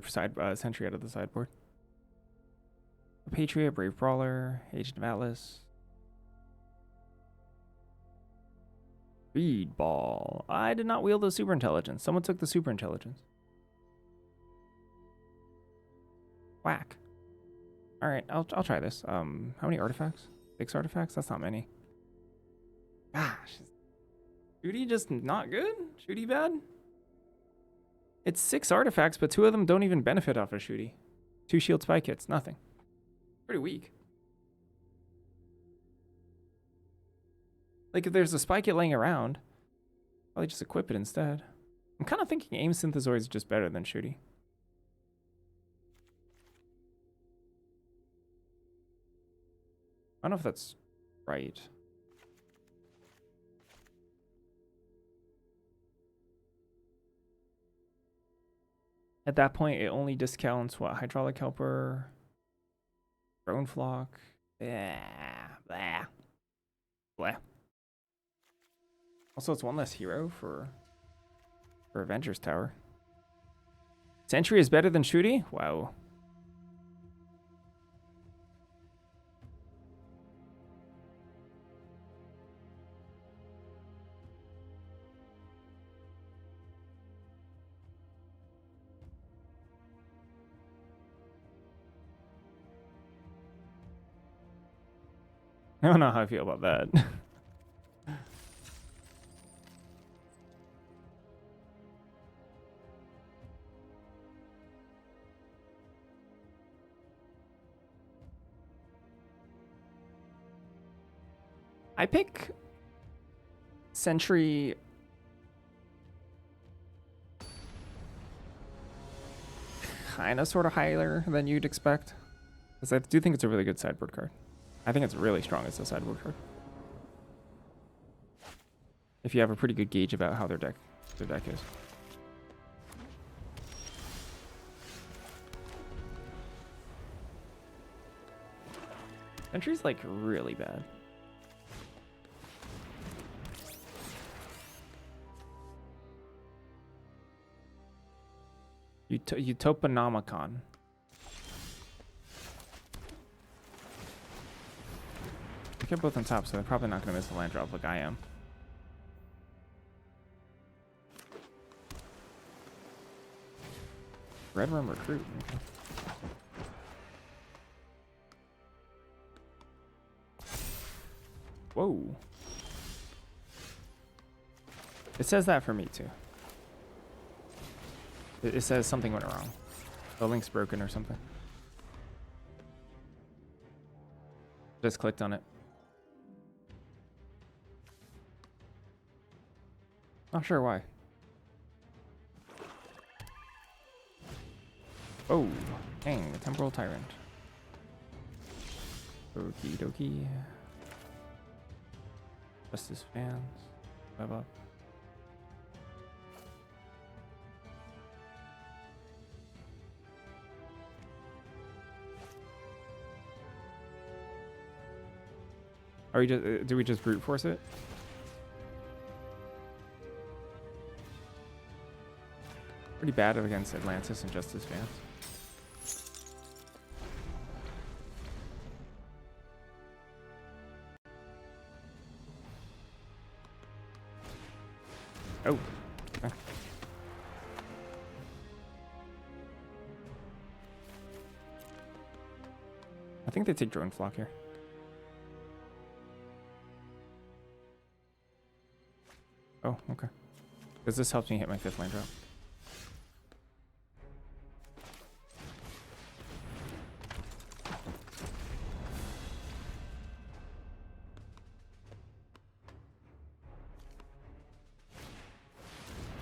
Sentry out of the sideboard. Patriot, Brave Brawler, Agent of Atlas. Speed Ball. I did not wield the super intelligence. Someone took the super intelligence. Whack. All right, I'll try this. How many artifacts? 6 artifacts? That's not many. Gosh. Shooty just not good? Shooty bad? It's 6 artifacts, but 2 of them don't even benefit off of Shooty. 2 shield spy kits, nothing. Pretty weak. Like if there's a spy kit laying around, probably just equip it instead. I'm kind of thinking aim synthesoid is just better than shooty. I don't know if that's right. At that point, it only discounts what? Hydraulic helper, drone flock. Blah, blah, blah. Also, it's one less hero for Avengers Tower. Sentry is better than shooty? Wow. I don't know how I feel about that. I pick Sentry kind of sort of higher than you'd expect. Because I do think it's a really good sideboard card. I think it's really strong as a sideboard card. If you have a pretty good gauge about how their deck is. Sentry's like really bad. Utoponomicon. They're both on top, so they're probably not going to miss the land drop like I am. Red Worm Recruit. Okay. Whoa. It says that for me too. It says something went wrong. The link's broken or something. Just clicked on it. Not sure why. Oh, dang, the Temporal Tyrant. Okie dokie. Justice fans. Web up. Are we just, do we just brute force it? Pretty bad against Atlantis and Justice fans. Oh. Okay. I think they take drone flock here. Oh, okay. Because this helps me hit my 5th land drop.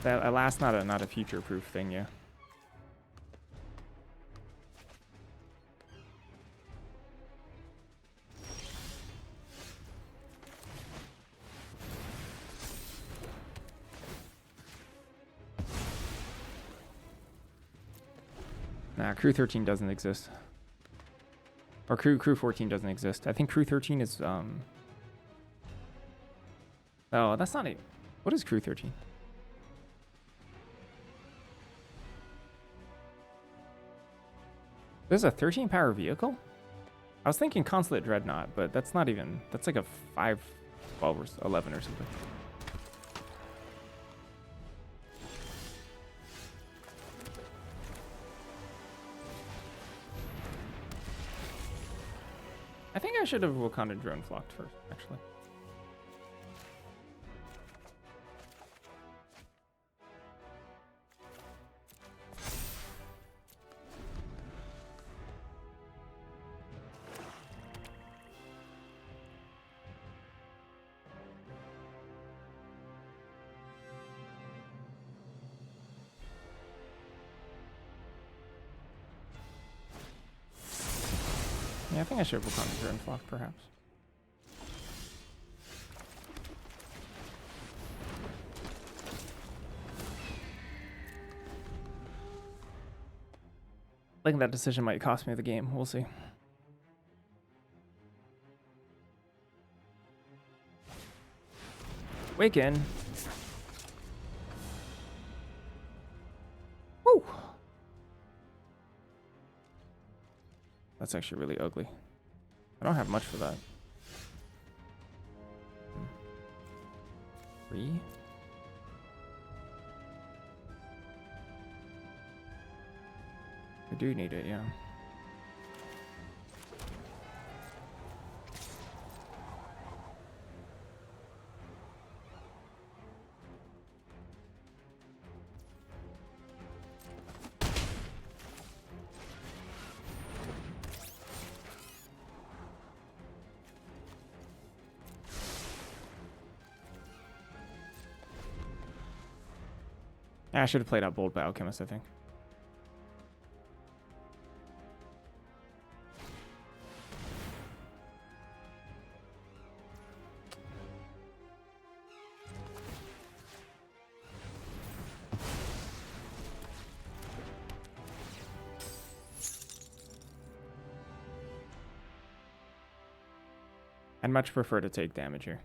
That last not a future-proof thing, yeah. Nah, Crew 13 doesn't exist. Or Crew 14 doesn't exist. I think Crew 13 is oh, that's not it. What is Crew 13? There's a 13 power vehicle? I was thinking Consulate Dreadnought, but that's not even, that's like a 5, 12 or 11 or something. I think I should have Wakanda drone flocked first, actually. Yeah, I think I should have Wakanda and Flock, perhaps. I think that decision might cost me the game. We'll see. Waken. Woo! That's actually really ugly. I don't have much for that. 3. I do need it, yeah. I should have played out Bold Biochemist, I think. I'd much prefer to take damage here.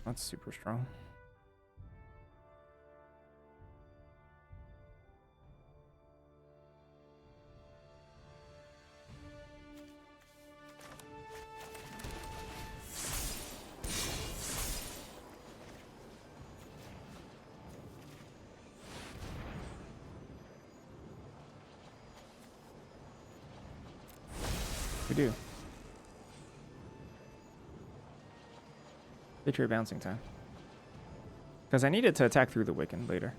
That's super strong. We do. Victory bouncing time. Because I needed to attack through the Wiccan later.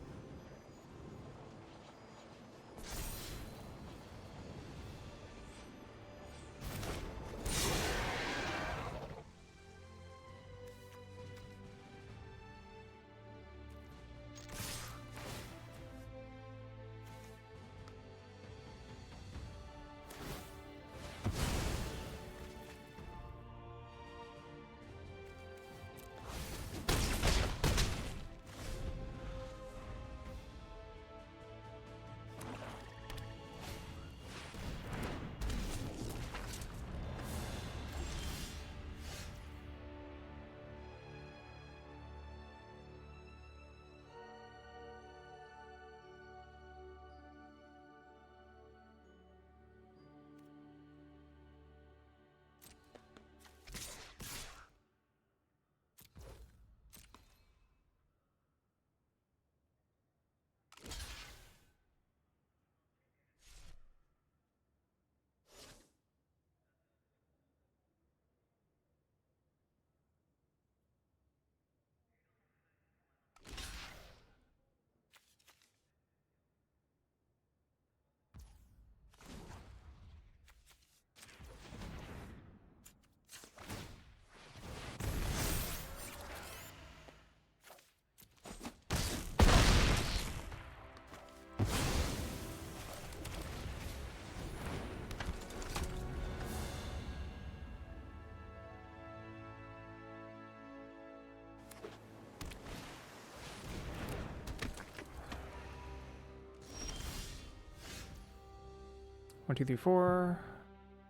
One, two, three, four.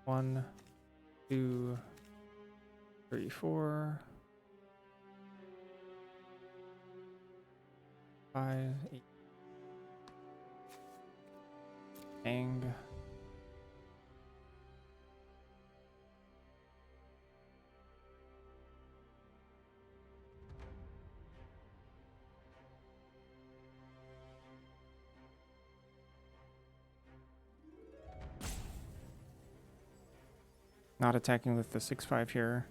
1, 2, 3, 4. 5, 8. Bang. Not attacking with the 6/5 here.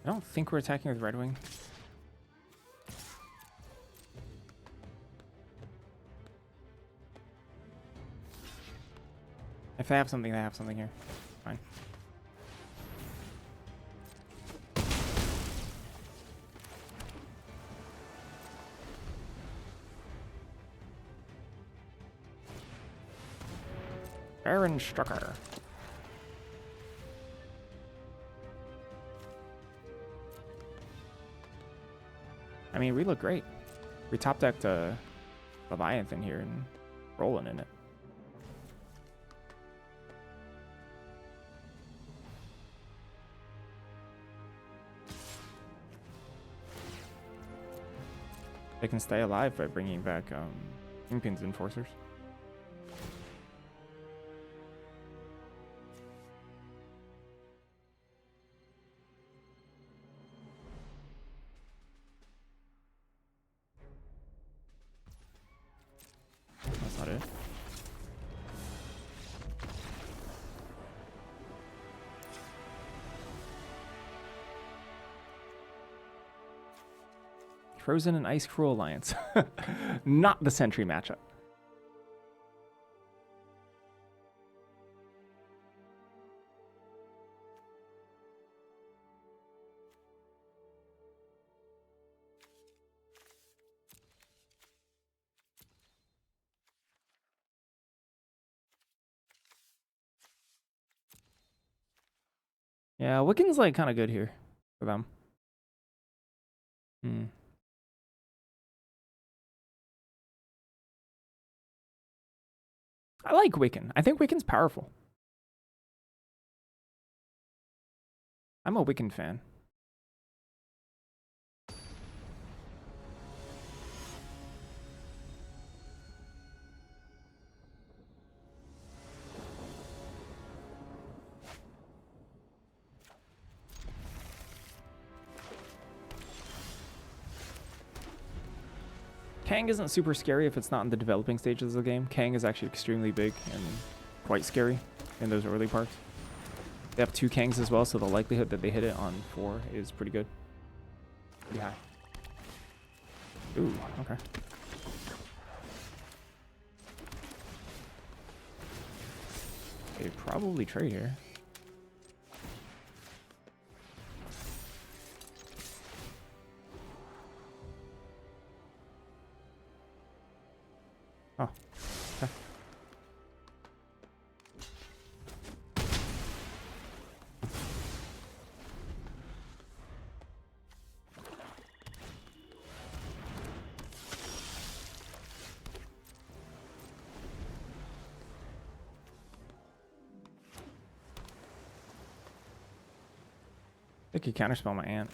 I don't think we're attacking with Red Wing. If they have something, they have something here. Fine. Baron Strucker. I mean, we look great. We top decked Leviathan here and rolling in it. They can stay alive by bringing back Kingpin's Enforcers. That's not it. Frozen and Ice Cruel Alliance. Not the Sentry matchup. Yeah, Wiccan's like kind of good here for them. I like Wiccan. I think Wiccan's powerful. I'm a Wiccan fan. Kang isn't super scary if it's not in the developing stages of the game. Kang is actually extremely big and quite scary in those early parts. They have 2 Kangs as well, so the likelihood that they hit it on 4 is pretty good. Pretty high. Ooh, okay. They probably trade here. Oh, okay. I could counterspell my ant.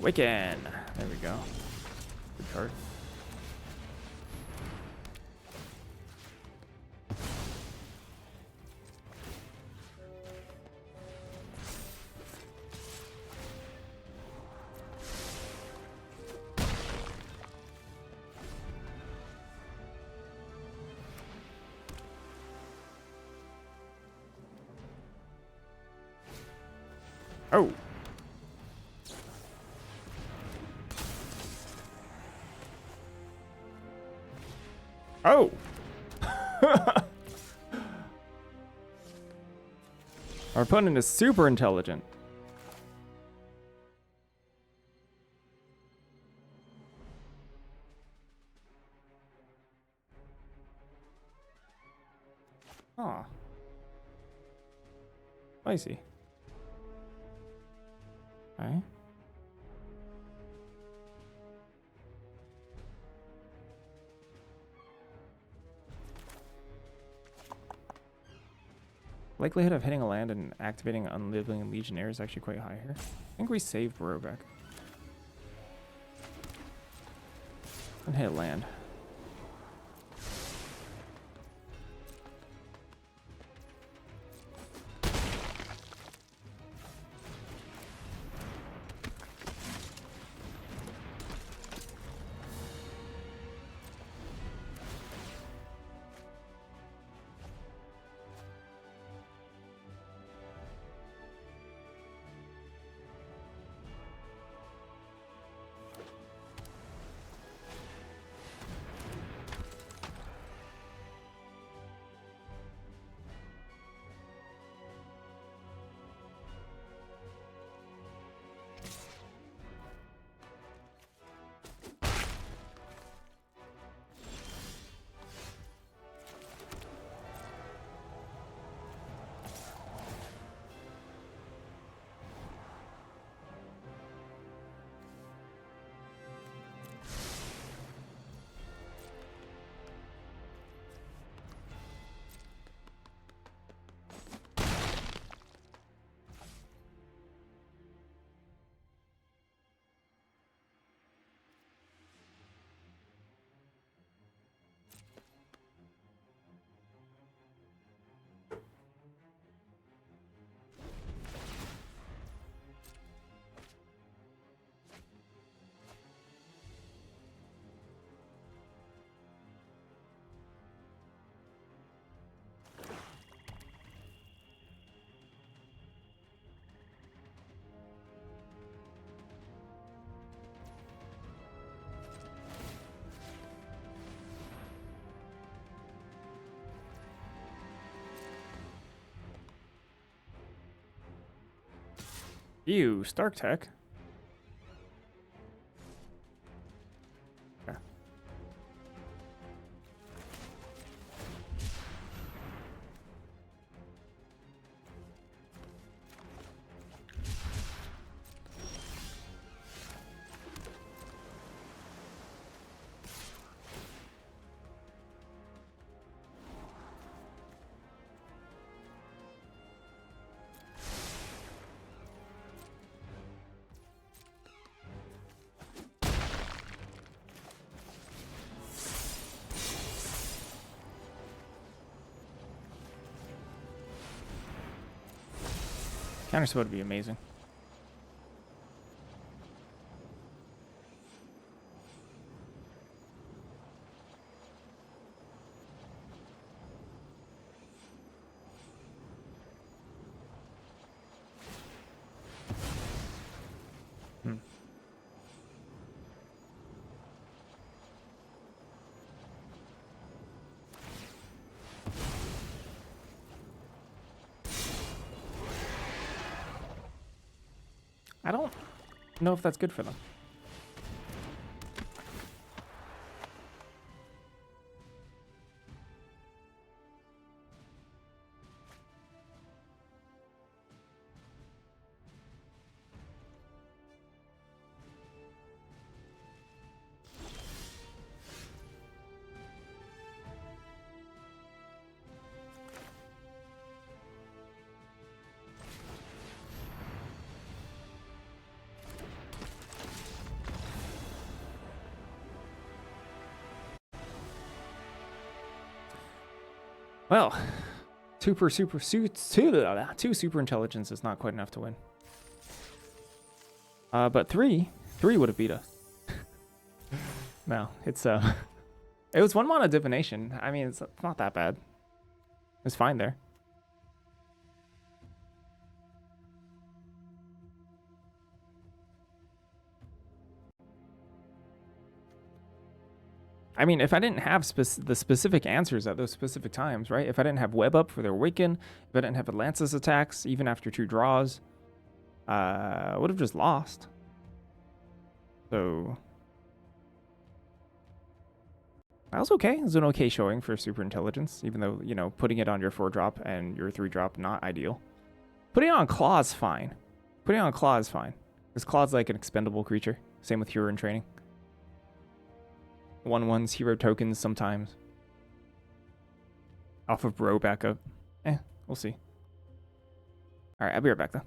Wiccan. There we go. Good card. Oh. Oh. Our opponent is super intelligent. Aw. Spicy. Okay. Likelihood of hitting a land and activating Unliving Legionnaire is actually quite high here. I think we saved Robeck. And hit land. Ew, Stark Tech. Okay. Counter spell would be amazing. Hmm. I don't know if that's good for them. Well, two super intelligence is not quite enough to win. But three would have beat us. No, it's it was 1 mana divination. I mean, it's not that bad. It's fine there. I mean, if I didn't have the specific answers at those specific times, right? If I didn't have Web up for their Awaken, if I didn't have Atlantis attacks, even after 2 draws, I would have just lost. So that was okay. It was an okay showing for super intelligence, even though, you know, putting it on your 4-drop and your 3-drop, not ideal. Putting it on Claw's fine. Putting it on Claw is fine. Because Claw's like an expendable creature. Same with Hero in training. 1/1s, hero tokens sometimes. Off of Bro backup. We'll see. Alright, I'll be right back though.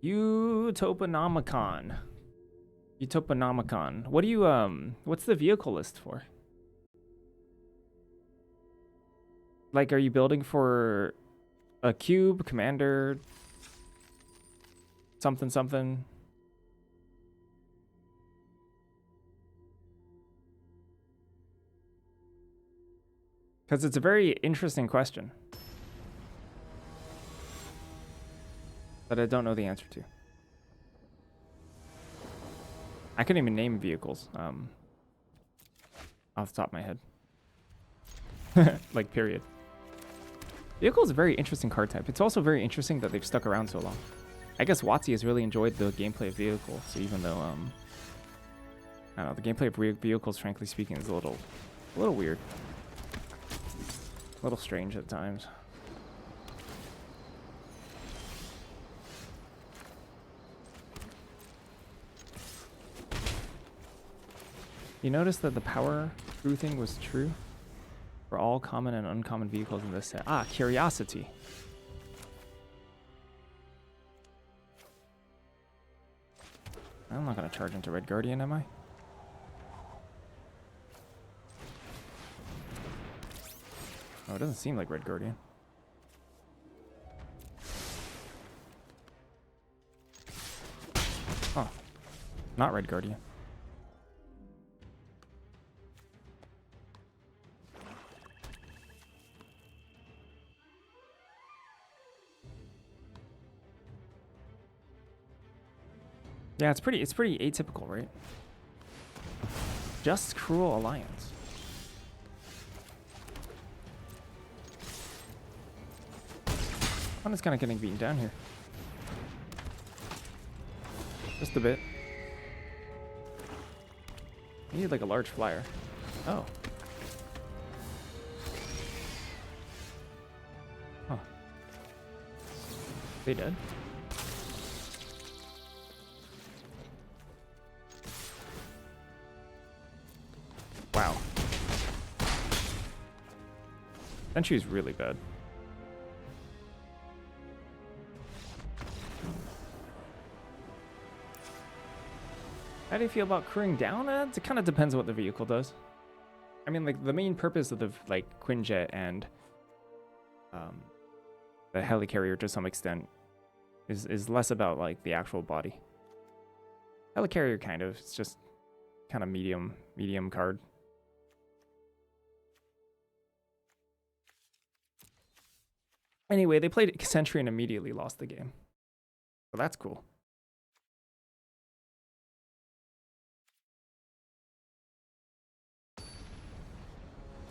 Utoponomicon. Utoponomicon. What do you what's the vehicle list for? Like, are you building for a cube, commander, something something? Because it's a very interesting question that I don't know the answer to. I couldn't even name vehicles off the top of my head. Like, period. Vehicle is a very interesting card type. It's also very interesting that they've stuck around so long. I guess WotC has really enjoyed the gameplay of Vehicle, so even though, I don't know, the gameplay of vehicles, frankly speaking, is a little weird. A little strange at times. You notice that the power through thing was true for all common and uncommon vehicles in this set. Ah, Curiosity. I'm not going to charge into Red Guardian, am I? Oh, it doesn't seem like Red Guardian. Oh, not Red Guardian. Yeah, it's pretty atypical, right? Just Cruel Alliance. I'm just kind of getting beaten down here. Just a bit. I need like a large flyer. Oh. Huh. They dead? Wow. Sentry is really bad. How do you feel about crewing down? It kind of depends on what the vehicle does. I mean, like, the main purpose of the, like, Quinjet and the helicarrier to some extent is less about, like, the actual body. Helicarrier kind of, it's just kind of medium card. Anyway, they played Sentry and immediately lost the game. So that's cool.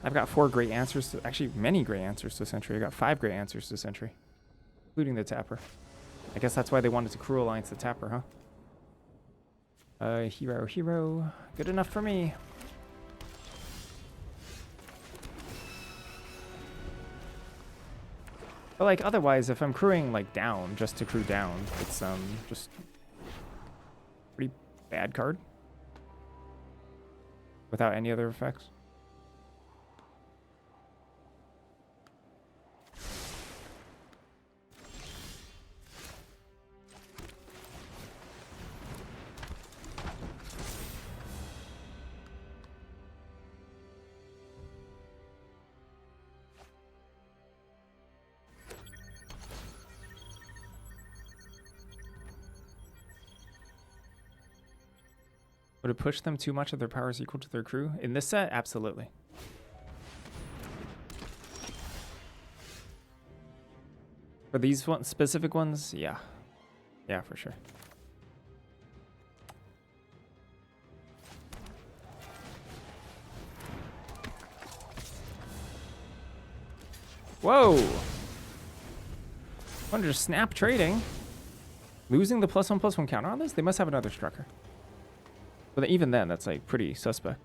I've got 4 great answers to, actually many great answers to Sentry. I got 5 great answers to Sentry, including the Tapper. I guess that's why they wanted to Cruel Alliance the Tapper, huh? Hero. Good enough for me. But like, otherwise, if I'm crewing like down just to crew down, it's just pretty bad card without any other effects. Would it push them too much if their power is equal to their crew? In this set, absolutely. For these specific ones, yeah. Yeah, for sure. Whoa! Wonder snap trading. Losing the +1/+1 counter on this? They must have another Strucker. But even then, that's like pretty suspect.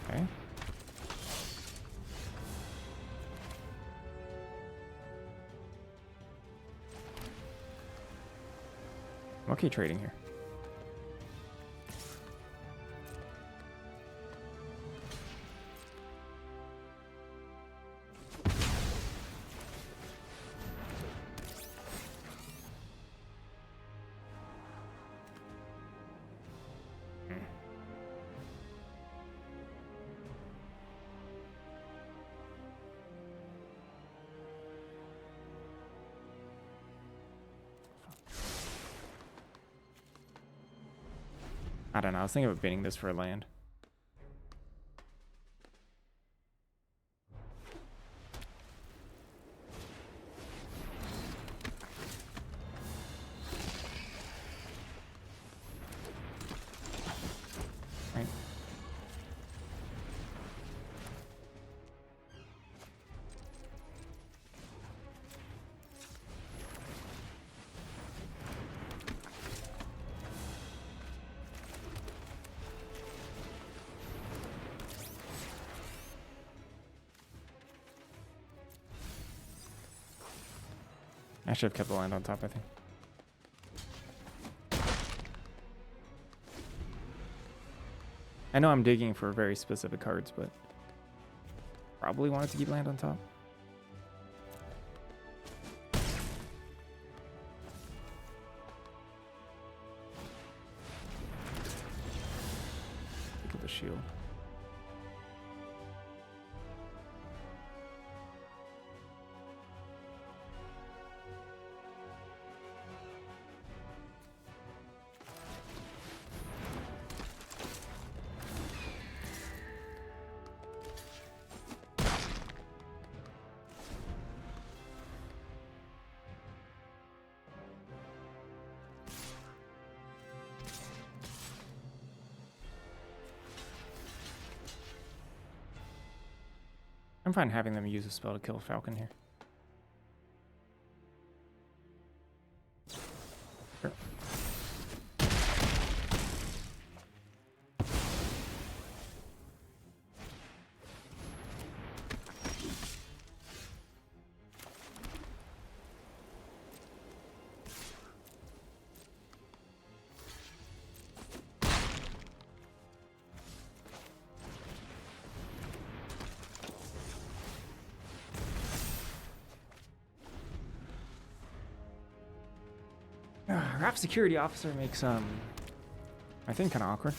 Okay. I'm okay trading here. I don't know. I was thinking of bidding this for land. Right. I should have kept the land on top, I think. I know I'm digging for very specific cards, but probably wanted to keep land on top. Look at the shield. I'm fine having them use a spell to kill a falcon here. Sure. Raft security officer makes I think kind of awkward.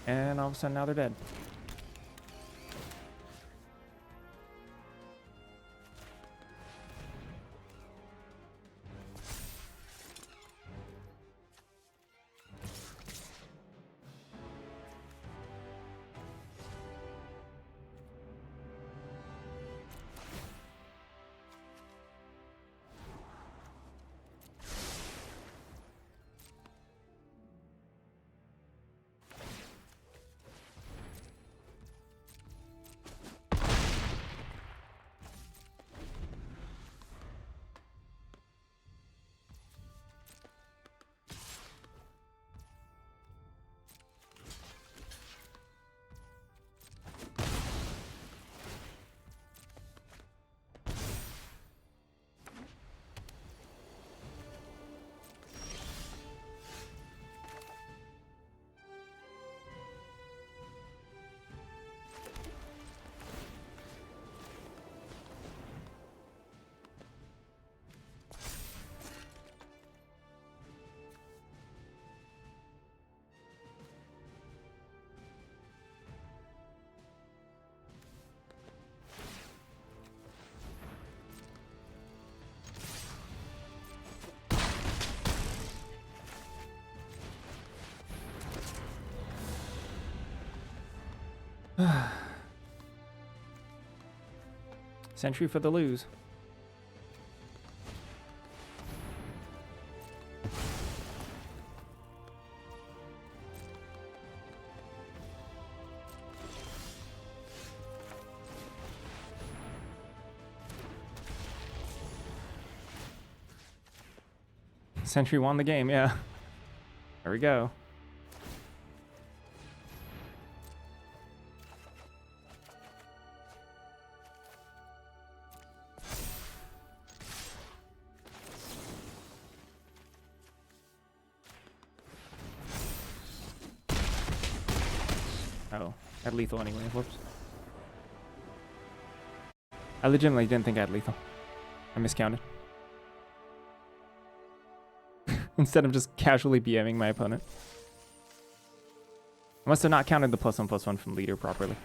And all of a sudden now they're dead. Sentry for the lose. Sentry won the game, yeah. There we go. Oh, I had lethal anyway. Whoops. I legitimately didn't think I had lethal. I miscounted. Instead of just casually BMing my opponent. I must have not counted the +1/+1 from leader properly.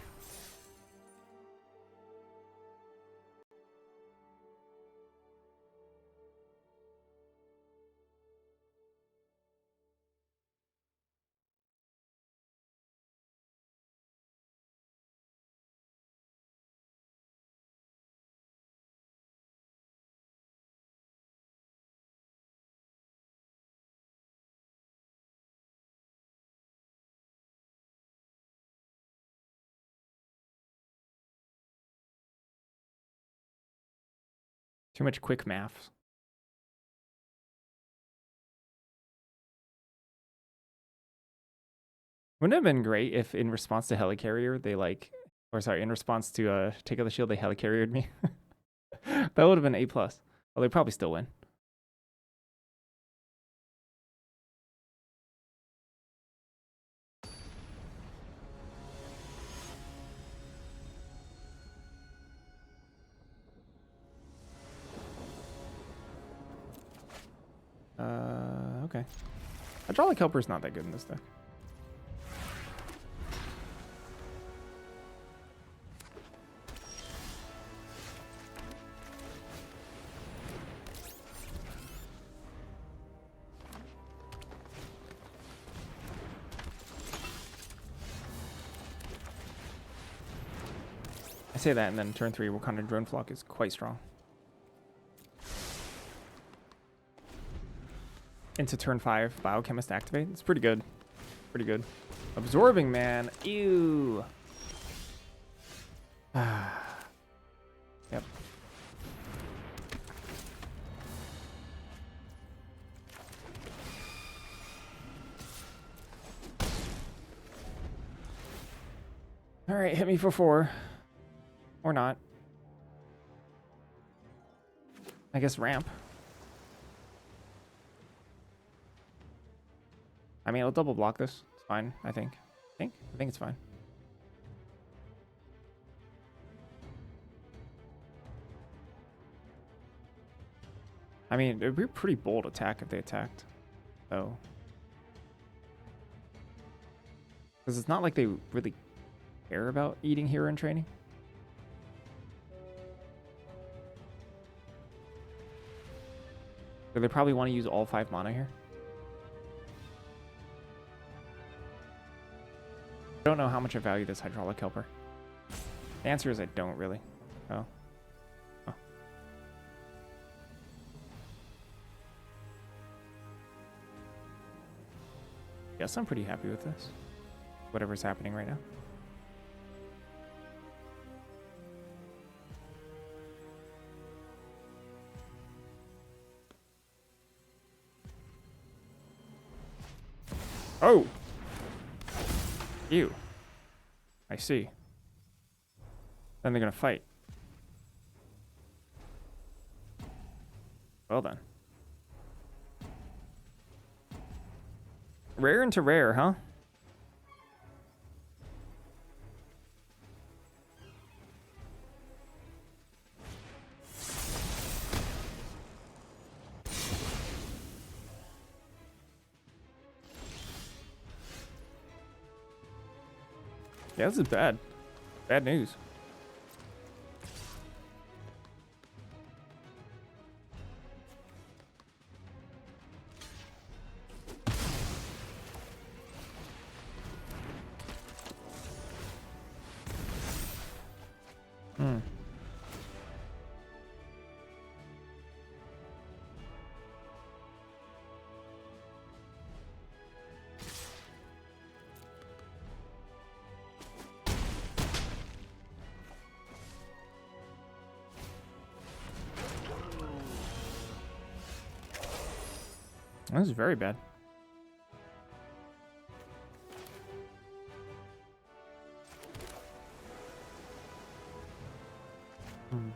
Too much quick math. Wouldn't it have been great if in response to Helicarrier, they like, or sorry, in response to Take Out the Shield, they Helicarriered me? That would have been A+. Well, they probably still win. Okay. Hydraulic Helper's not that good in this deck. I say that, and then turn 3 Wakanda Drone Flock is quite strong. Into turn 5 Biochemist activate. It's pretty good. Pretty good. Absorbing Man. Ew. Yep. All right, hit me for 4. Or not. I guess ramp. I mean, I'll double block this. It's fine, I think. I think it's fine. I mean, it would be a pretty bold attack if they attacked, though. Because it's not like they really care about eating hero in training. So they probably want to use all 5 mana here. I don't know how much I value this Hydraulic Helper. The answer is I don't really. Oh. Oh. Guess I'm pretty happy with this. Whatever's happening right now. Oh! Ew. I see. Then they're gonna fight. Well then. Rare into rare, huh? Yeah, this is bad. Bad news. Hmm. This is very bad. Hmm.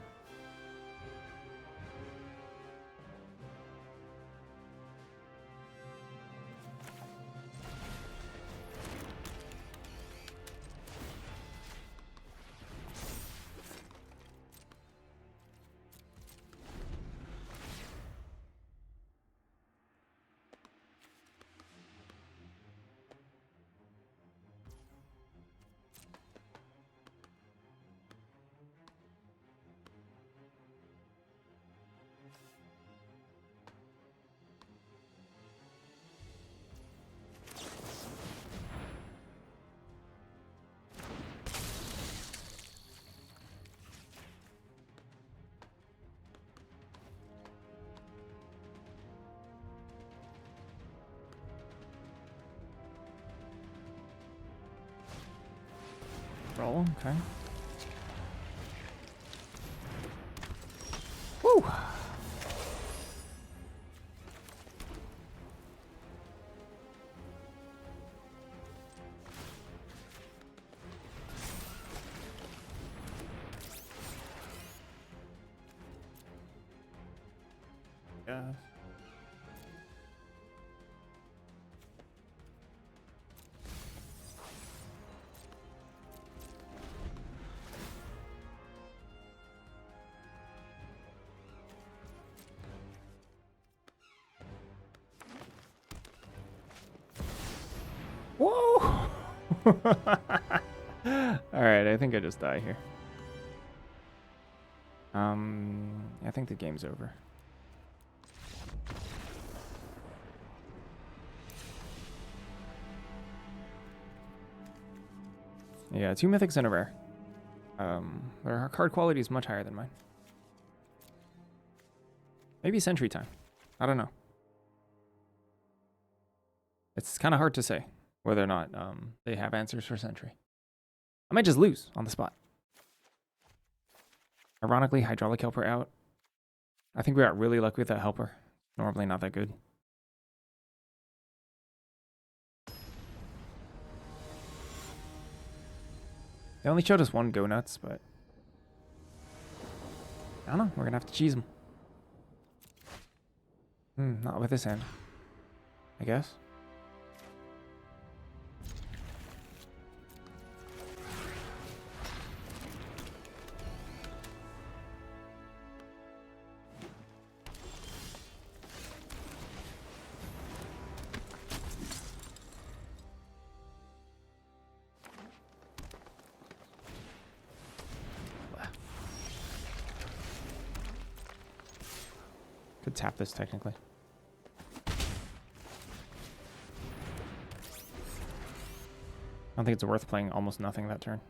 Roll, okay. Woo! Yeah. Whoa! Alright, I think I just die here. I think the game's over. Yeah, 2 mythics and a rare. Their card quality is much higher than mine. Maybe Sentry time. I don't know. It's kind of hard to say whether or not they have answers for Sentry. I might just lose on the spot. Ironically, Hydraulic Helper out. I think we got really lucky with that Helper. Normally not that good. They only showed us one Go Nuts, but I don't know. We're gonna have to cheese them. Not with this hand, I guess. Could tap this technically. I don't think it's worth playing almost nothing that turn.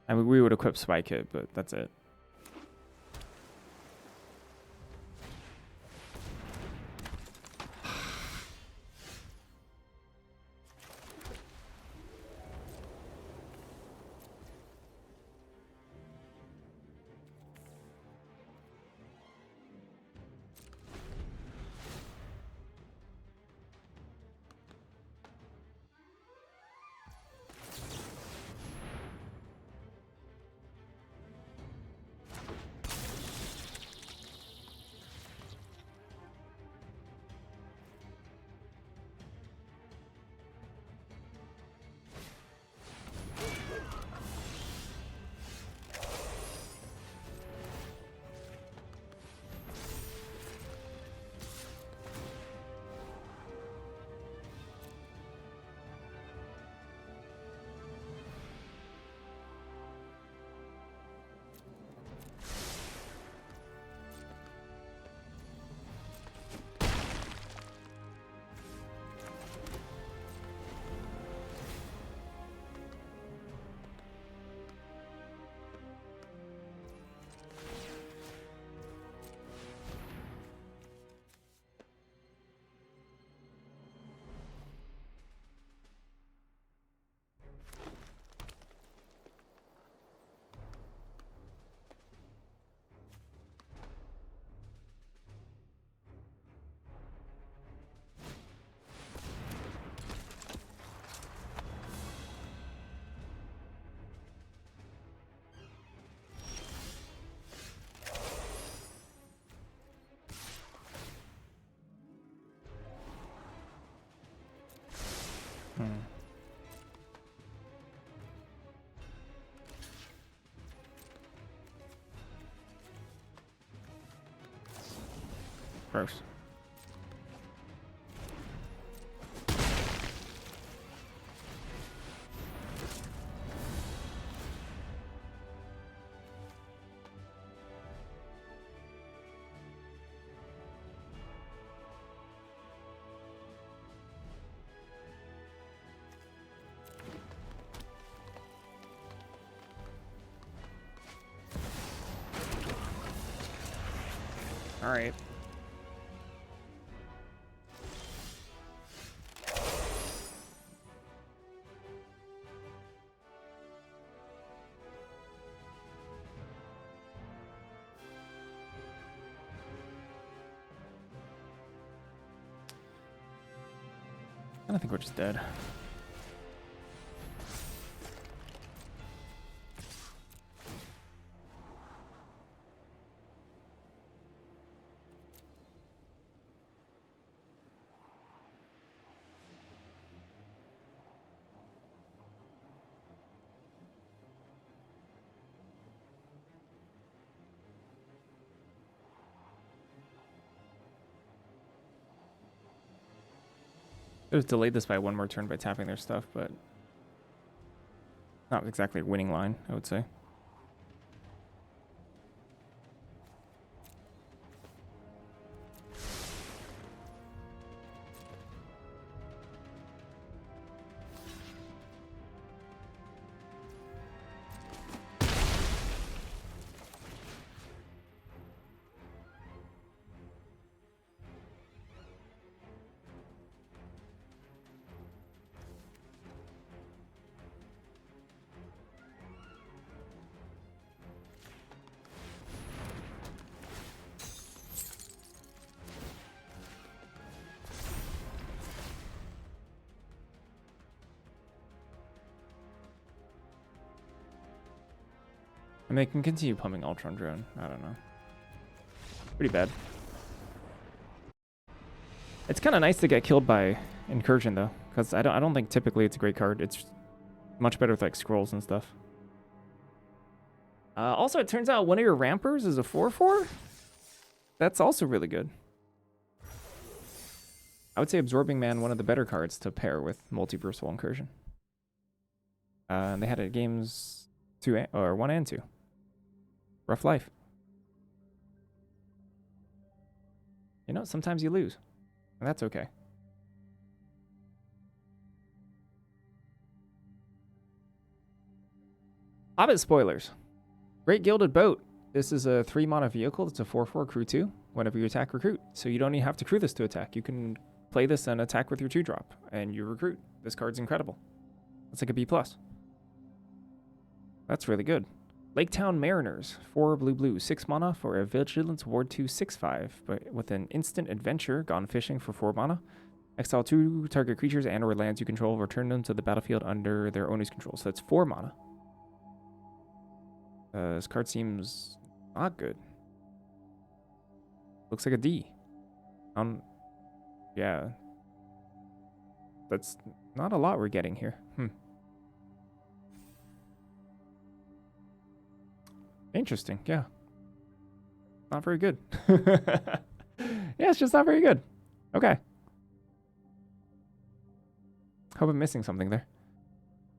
I mean, we would equip Spike Hit, but that's it. Gross. All right. I think we're just dead. It was delayed this by one more turn by tapping their stuff, but not exactly a winning line, I would say. And they can continue pumping Ultron Drone. I don't know. Pretty bad. It's kind of nice to get killed by Incursion though, because I don't think typically it's a great card. It's much better with like scrolls and stuff. Also, it turns out one of your rampers is a 4/4. That's also really good. I would say Absorbing Man, one of the better cards to pair with Multiversal Incursion. And they had it at games 1 and 2. Rough life. You know, sometimes you lose. And that's okay. Hobbit spoilers. Great Gilded Boat. This is a 3-mana vehicle. It's a 4/4 crew 2. Whenever you attack, recruit. So you don't even have to crew this to attack. You can play this and attack with your 2-drop. And you recruit. This card's incredible. It's like a B+. That's really good. Laketown Mariners, 4 blue, 6 mana for a Vigilance Ward 2, 6/5, but with an instant adventure, Gone Fishing for 4 mana. Exile 2 target creatures and or lands you control, return them to the battlefield under their owner's control. So that's 4 mana. This card seems not good. Looks like a D. Yeah. That's not a lot we're getting here. Interesting, yeah. Not very good. Yeah, it's just not very good. Okay. Hope I'm missing something there.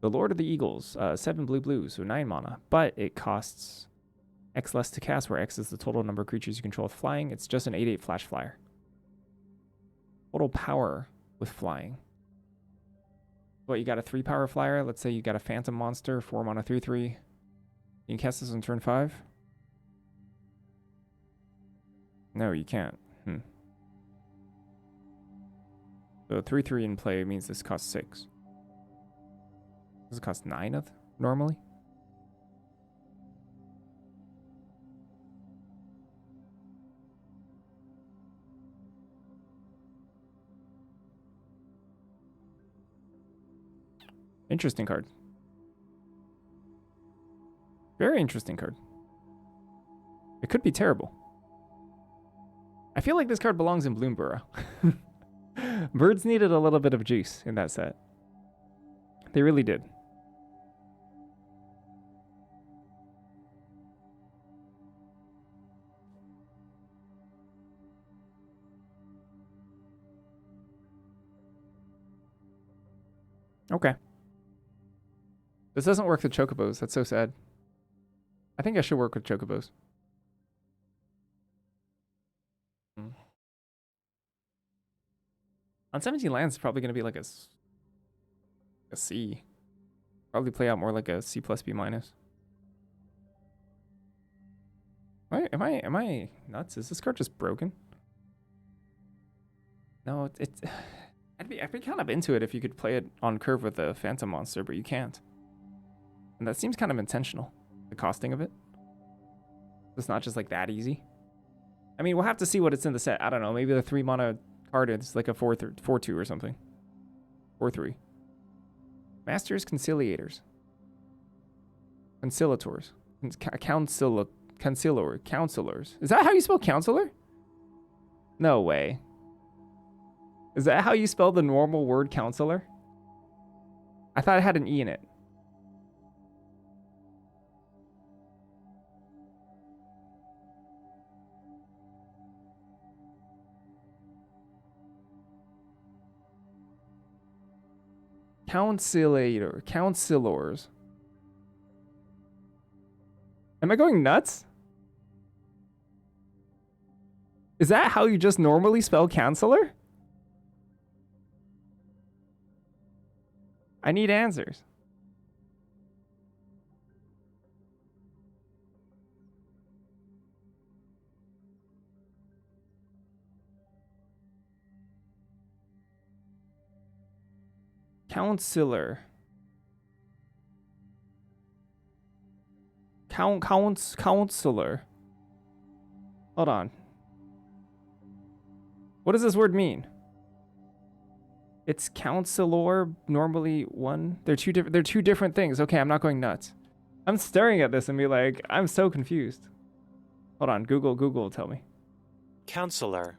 The Lord of the Eagles, 7 blue, so 9 mana, but it costs X less to cast, where X is the total number of creatures you control with flying. It's just an 8/8 flash flyer. Total power with flying. What, you got a 3-power flyer? Let's say you got a Phantom Monster, 4 mana, 3/3. You can cast this on turn 5? No, you can't. So 3/3 in play means this costs 6. Does it cost 9 normally? Interesting card. Very interesting card. It could be terrible. I feel like this card belongs in Bloomburrow. Birds needed a little bit of juice in that set. They really did. Okay. This doesn't work with Chocobos. That's so sad. I think I should work with Chocobos. On 17 lands, it's probably going to be like a C. Probably play out more like a C plus B minus. Am I nuts? Is this card just broken? No, I'd be kind of into it if you could play it on curve with a Phantom Monster, but you can't. And that seems kind of intentional, the costing of it. It's not just like that easy. I mean, we'll have to see what it's in the set. I don't know. Maybe the 3 mana card is like a 4/2 or something. 4/3. Masters Conciliators. Conciliators. Counselors. Is that how you spell counselor? No way. Is that how you spell the normal word counselor? I thought it had an E in it. Counselors. Am I going nuts? Is that how you just normally spell counselor? I need answers. Counselor. Counselor. Hold on. What does this word mean? It's counselor, normally one. They're two different things. Okay, I'm not going nuts. I'm staring at this and be like, I'm so confused. Hold on, Google will tell me. Counselor.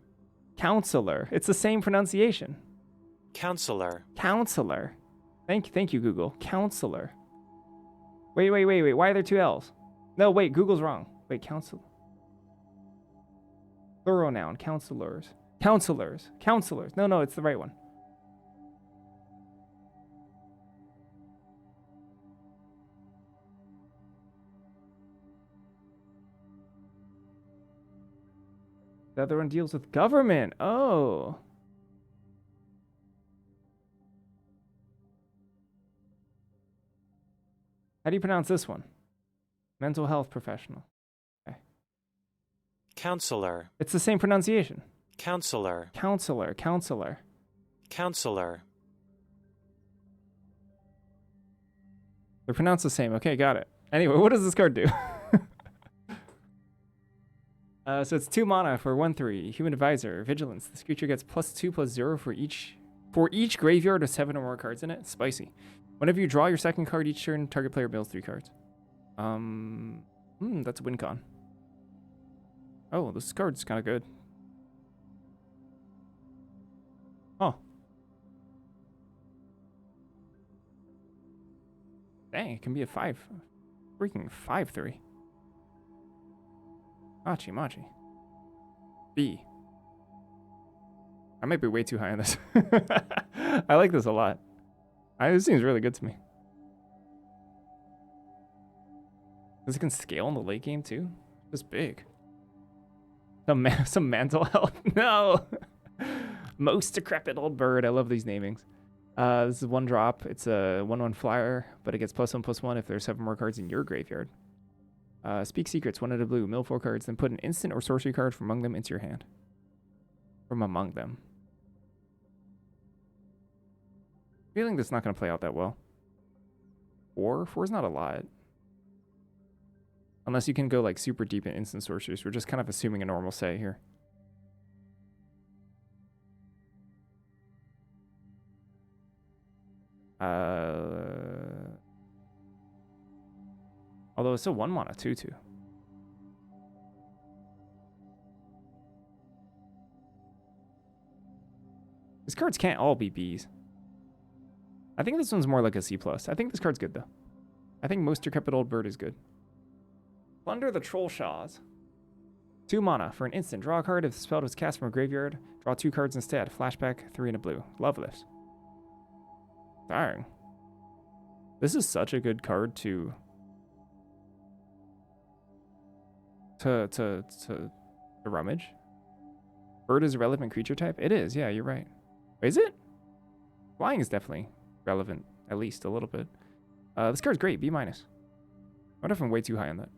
Counselor. It's the same pronunciation. Counselor. Counselor. Thank you, Google. Counselor. Wait. Why are there 2 L's? No, wait, Google's wrong. Wait, counsel. Plural noun, counselors. Counselors. No, it's the right one. The other one deals with government. Oh. How do you pronounce this one? Mental health professional. Okay. Counselor. It's the same pronunciation. Counselor. Counselor. They're pronounced the same. Okay, got it. Anyway, what does this card do? So it's 2 mana for 1/3. Human Advisor. Vigilance. This creature gets +2/+0 for each graveyard with 7 or more cards in it. Spicy. Whenever you draw your second card each turn, target player builds 3 cards. That's a win con. Oh, this card's kind of good. Oh. Dang, it can be a 5. Freaking 5/3. Machi. B. I might be way too high on this. I like this a lot. This seems really good to me. This can scale in the late game too? It's big. Some mental health. No! Most decrepit old bird. I love these namings. This is 1 drop. It's a 1/1 flyer, but it gets +1/+1 if there's 7 more cards in your graveyard. Speak secrets, 1 out of blue, mill 4 cards, then put an instant or sorcery card from among them into your hand. From among them. Feeling this is not going to play out that well. 4 is not a lot. Unless you can go like super deep in instant sorceries. We're just kind of assuming a normal set here. Although it's still 1 mana, 2/2. These cards can't all be Bs. I think this one's more like a C+. I think this card's good, though. I think Most Decrepit Old Bird is good. Plunder the Trollshaws. 2 mana for an instant. Draw a card if the spell was cast from a graveyard. Draw 2 cards instead. Flashback, 3 and a blue. Love this. Darn. This is such a good card to rummage. Bird is a relevant creature type? It is, yeah, you're right. Is it? Flying is definitely relevant, at least a little bit. This card's great, B-. I wonder if I'm way too high on that.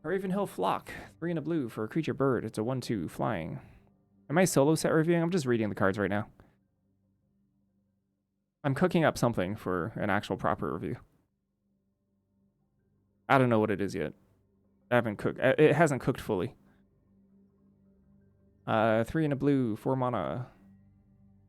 Ravenhill Flock, 3 and a blue for a creature bird. It's a 1/2 flying. Am I solo set reviewing? I'm just reading the cards right now. I'm cooking up something for an actual proper review. I don't know what it is yet. I haven't cooked. It hasn't cooked fully. 3 and a blue, 4 mana.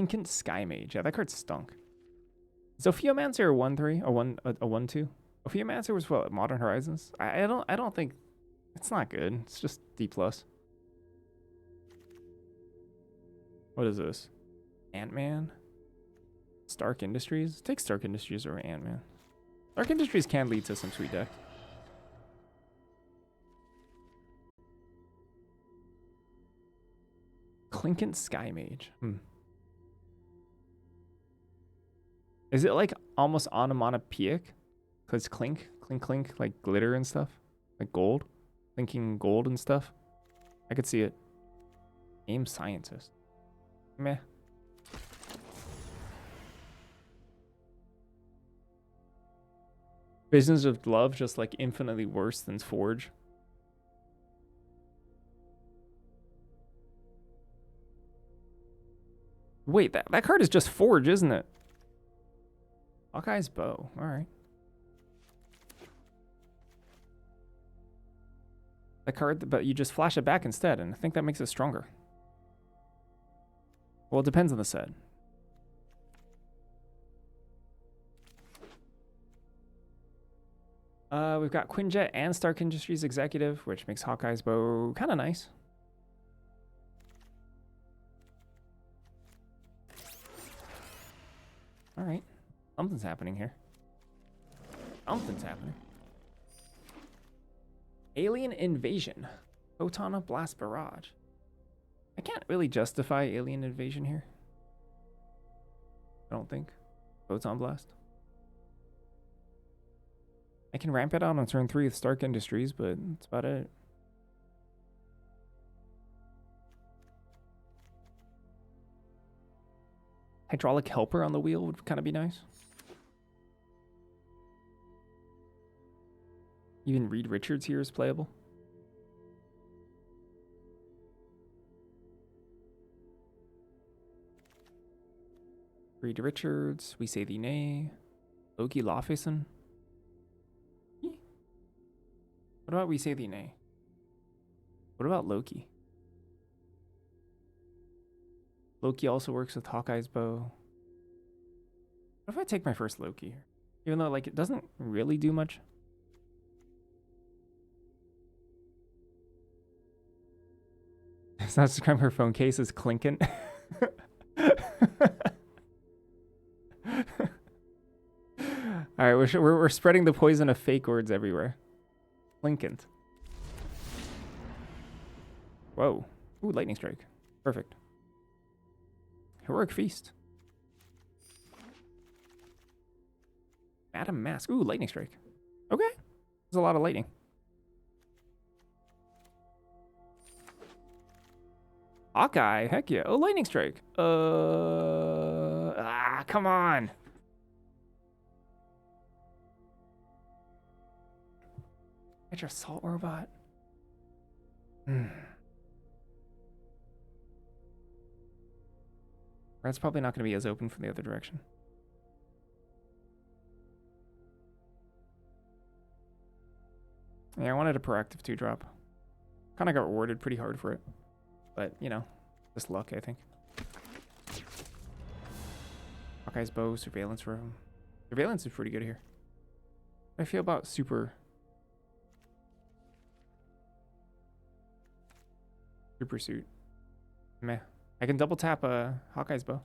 Lincoln Sky Mage. Yeah, that card stunk. Zophiomancer a 1/3, a 1/2. Zophiomancer was what, Modern Horizons? I don't think it's not good. It's just D plus. What is this? Ant-Man? Stark Industries? Take Stark Industries over Ant-Man. Stark Industries can lead to some sweet deck. Clinkin Sky Mage. Is it like almost onomatopoeic? Because clink, clink, clink, like glitter and stuff? Like gold? Clinking gold and stuff? I could see it. Game Scientist. Meh. Visions of Love, just like infinitely worse than Forge. Wait, that card is just Forge, isn't it? Hawkeye's Bow. Alright. That card, but you just flash it back instead, and I think that makes it stronger. Well, it depends on the set. We've got Quinjet and Stark Industries Executive, which makes Hawkeye's Bow kind of nice. All right. Something's happening here. Something's happening. Alien Invasion. Photona Blast Barrage. I can't really justify Alien Invasion here. I don't think. Photon Blast. I can ramp it out on turn 3 with Stark Industries, but that's about it. Hydraulic Helper on the wheel would kind of be nice. Even Reed Richards here is playable. Reed Richards, We Say Thee Nay. Loki Lawfason. What about We Say Thee Nay? What about Loki? Loki also works with Hawkeye's Bow. What if I take my first Loki here? Even though, like, it doesn't really do much. It's not describe her phone case as clinking. All right, we're spreading the poison of fake words everywhere. Linkant. Whoa. Ooh, Lightning Strike. Perfect. Heroic Feast. Madam Mask. Ooh, Lightning Strike. Okay. There's a lot of lightning. Hawkeye. Heck yeah. Oh, Lightning Strike. Come on. Get your Assault Robot. That's probably not going to be as open from the other direction. Yeah, I wanted a proactive 2-drop. Kind of got rewarded pretty hard for it. But, you know, just luck, I think. Hawkeye's Bow, Surveillance Room. Surveillance is pretty good here. How do I feel about Super Suit? Meh. I can double tap Hawkeye's Bow.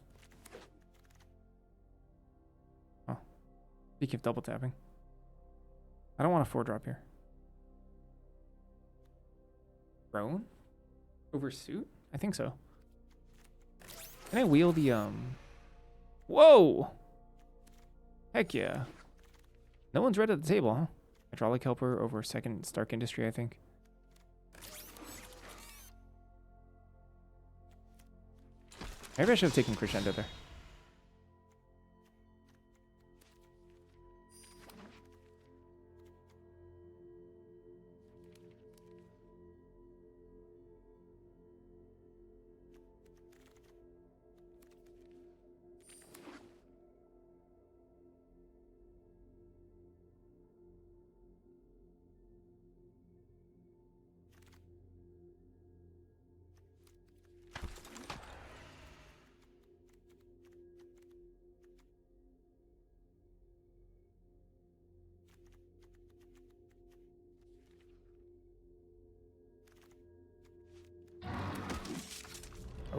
Oh. Speaking of double tapping. I don't want a 4-drop here. Drone? Over Suit? I think so. Can I wheel the, Whoa! Heck yeah. No one's red at the table, huh? Hydraulic Helper over second Stark Industry, I think. Maybe I should have taken Crescendo there.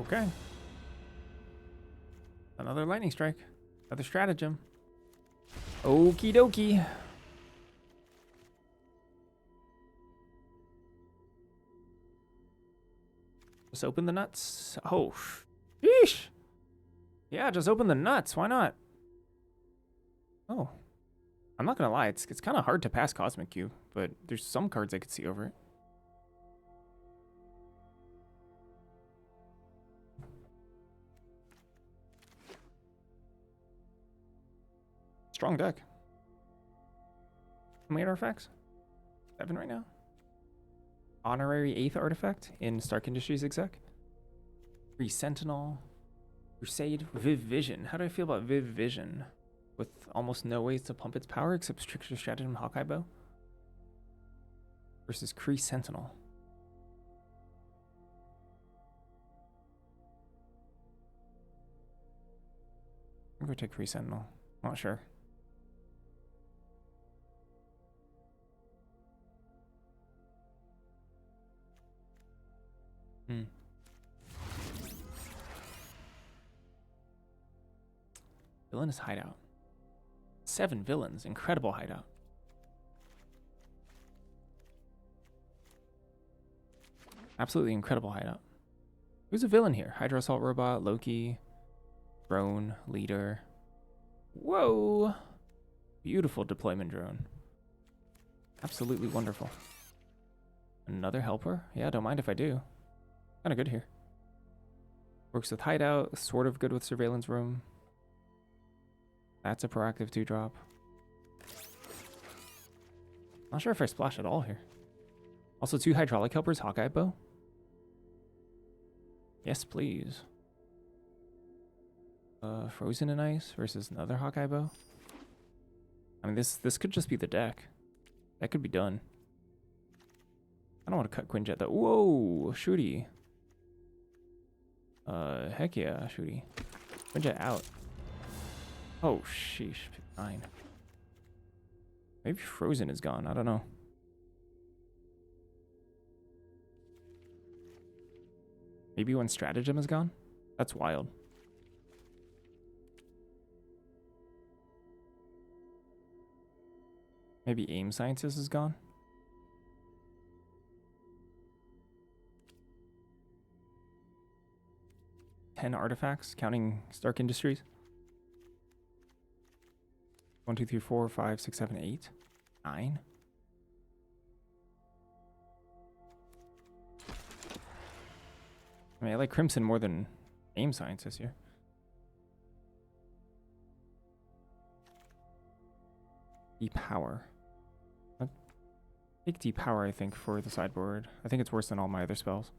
Okay. Another lightning strike. Another stratagem. Okie dokie. Just open the nuts. Oh, sheesh. Yeah, just open the nuts. Why not? Oh. I'm not gonna lie, it's kind of hard to pass Cosmic Cube, but there's some cards I could see over it. Strong deck. How many artifacts? 7 right now. Honorary 8th artifact in Stark Industries exec. Free Sentinel. Crusade. Viv Vision. How do I feel about Viv Vision? With almost no ways to pump its power except Stricter Stratagem Hawkeye Bow. Versus Kree Sentinel. I'm going to take Kree Sentinel. I'm not sure. Villainous Hideout. 7 villains. Incredible hideout. Absolutely incredible hideout. Who's a villain here? Hydra Assault Robot, Loki, Drone, Leader. Whoa! Beautiful deployment drone. Absolutely wonderful. Another helper? Yeah, don't mind if I do. Kind of good here. Works with hideout, sort of good with surveillance room. That's a proactive 2-drop. Not sure if I splash at all here. Also 2 hydraulic helpers, Hawkeye Bow. Yes, please. Frozen in Ice versus another Hawkeye Bow. I mean, this could just be the deck. That could be done. I don't want to cut Quinjet though. Whoa, Shooty. Heck yeah, Shooty. Quinjet out. Oh, sheesh. 9. Maybe Frozen is gone. I don't know. Maybe when Stratagem is gone? That's wild. Maybe Aim Sciences is gone? Ten artifacts, counting Stark Industries. 1, 2, 3, 4, 5, 6, 7, 8, 9. I mean, I like Crimson more than Aim Sciences here. Depower. I'll take Depower, I think, for the sideboard. I think it's worse than all my other spells.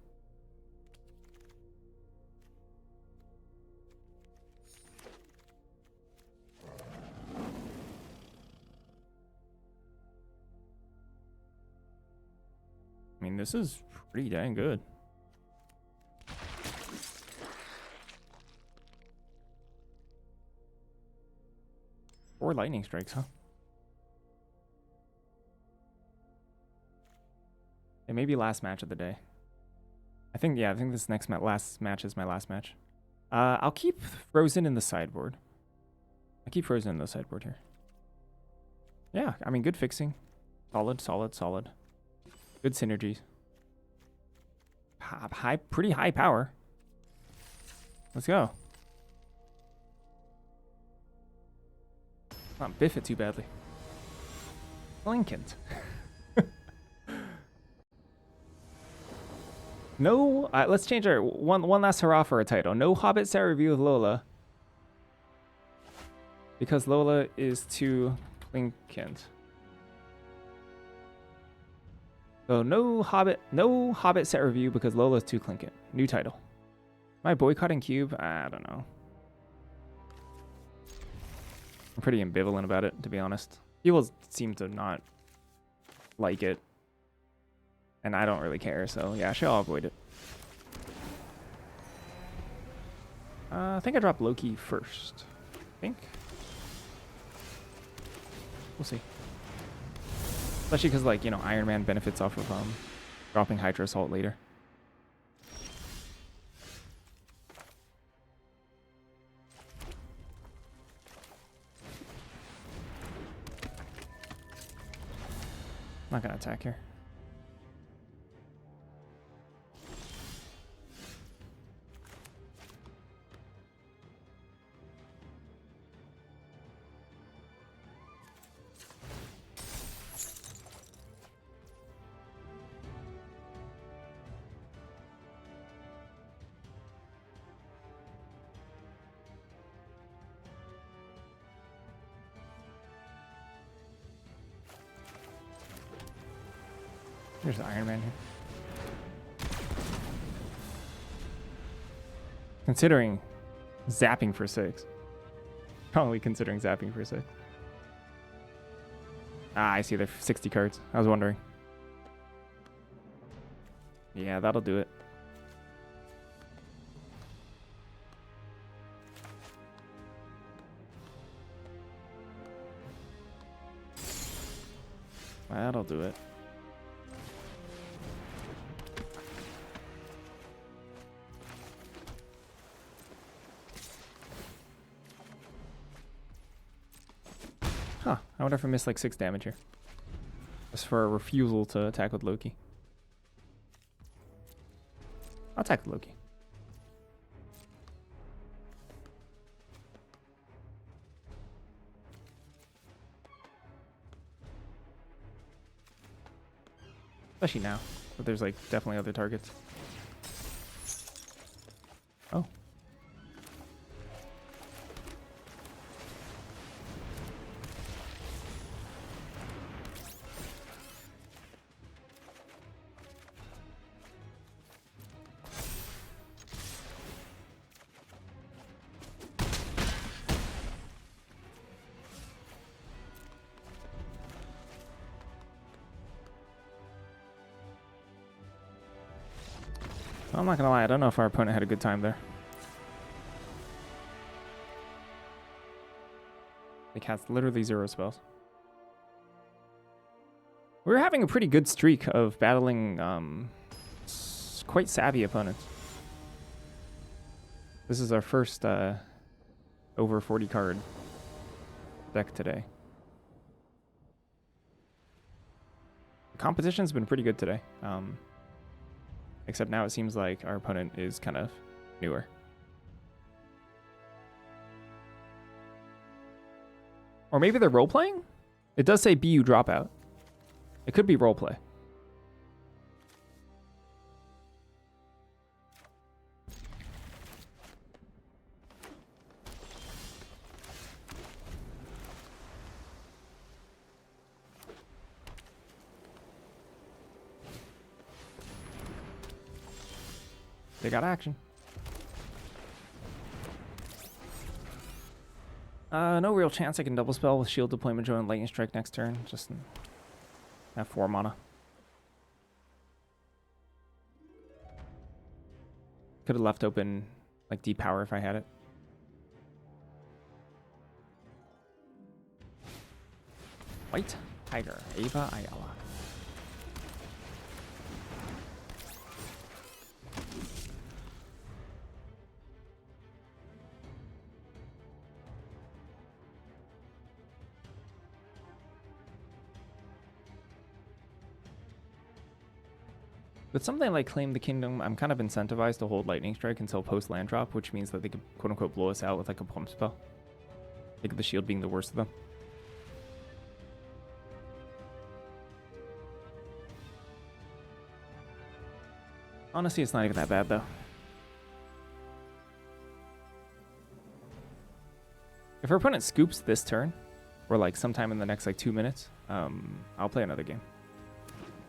I mean, this is pretty dang good. Four lightning strikes, huh? It may be last match of the day. I think this next last match is my last match. I'll keep Frozen in the sideboard. I keep Frozen in the sideboard here. Yeah, I mean, good fixing. Solid, solid, solid. Good synergies. Pretty high power. Let's go. Not biff it too badly. Blinkent. No, let's change our one last hurrah for a title. No Hobbit set review with Lola. Because Lola is too Blinkent. So no Hobbit set review because Lola's too Clinkant. New title. Am I boycotting Cube? I don't know. I'm pretty ambivalent about it, to be honest. People seem to not like it. And I don't really care, so yeah, sure, I'll avoid it. I think I dropped Loki first. I think. We'll see. Especially because, like, you know, Iron Man benefits off of dropping Hydra Assault later. Not gonna attack here. There's Iron Man here. Considering zapping for 6. Probably considering zapping for 6. Ah, I see they're 60 cards. I was wondering. Yeah, that'll do it. That'll do it. Huh. I wonder if I missed like 6 damage here. Just for a refusal to attack with Loki. I'll attack with Loki. Especially now. But there's like definitely other targets. Oh. I'm not gonna lie, I don't know if our opponent had a good time there. They cast literally 0 spells. We were having a pretty good streak of battling quite savvy opponents. This is our first over 40 card deck today. The competition's been pretty good today. Except now it seems like our opponent is kind of newer. Or maybe they're role-playing? It does say BU dropout. It could be roleplay. They got action. No real chance I can double spell with Shield Deployment Joe and Lightning Strike next turn. Just have 4 mana. Could have left open like Deep Power if I had it. White Tiger, Ava Ayala. With something like Claim the Kingdom, I'm kind of incentivized to hold Lightning Strike until post land drop, which means that they could quote-unquote blow us out with like a pump spell. I think the shield being the worst of them. Honestly, it's not even that bad though. If our opponent scoops this turn, or like sometime in the next like 2 minutes, I'll play another game.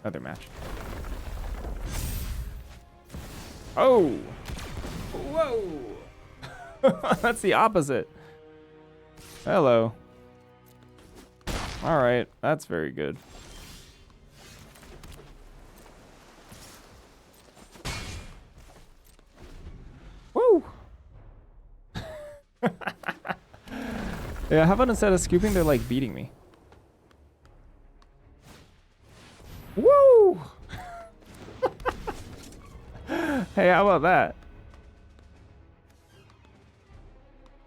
Another match. Oh! Whoa! That's the opposite. Hello. Alright, that's very good. Woo! Yeah, how about instead of scooping, they're like beating me? Woo! Hey, how about that?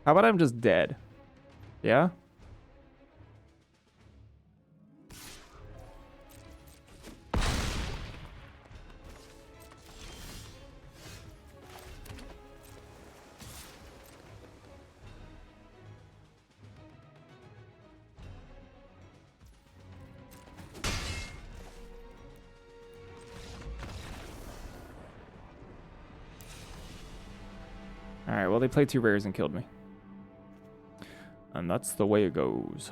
How about I'm just dead? Yeah? Alright, well, they played 2 rares and killed me. And that's the way it goes.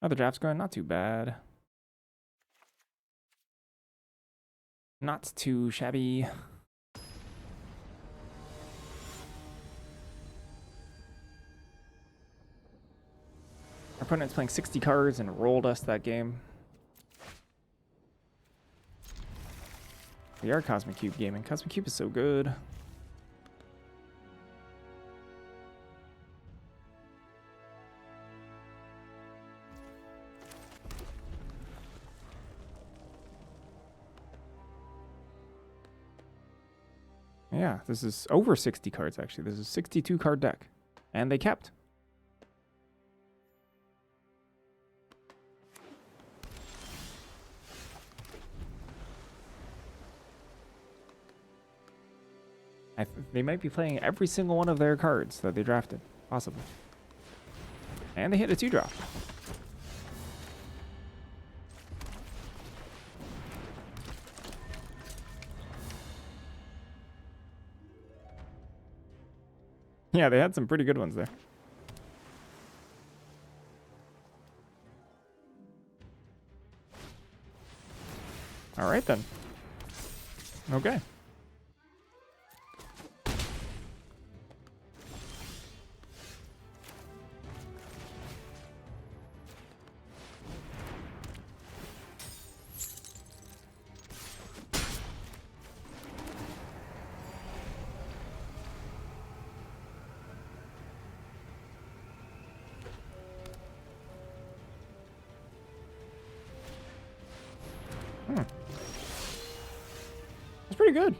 Oh, the draft's going not too bad. Not too shabby. Our opponent's playing 60 cards and rolled us that game. We are Cosmic Cube gaming. Cosmic Cube is so good. Yeah, this is over 60 cards, actually. This is a 62 card deck. And they kept. They might be playing every single one of their cards that they drafted. Possibly. And they hit a 2-drop. Yeah, they had some pretty good ones there. All right, then. Okay. That's pretty good.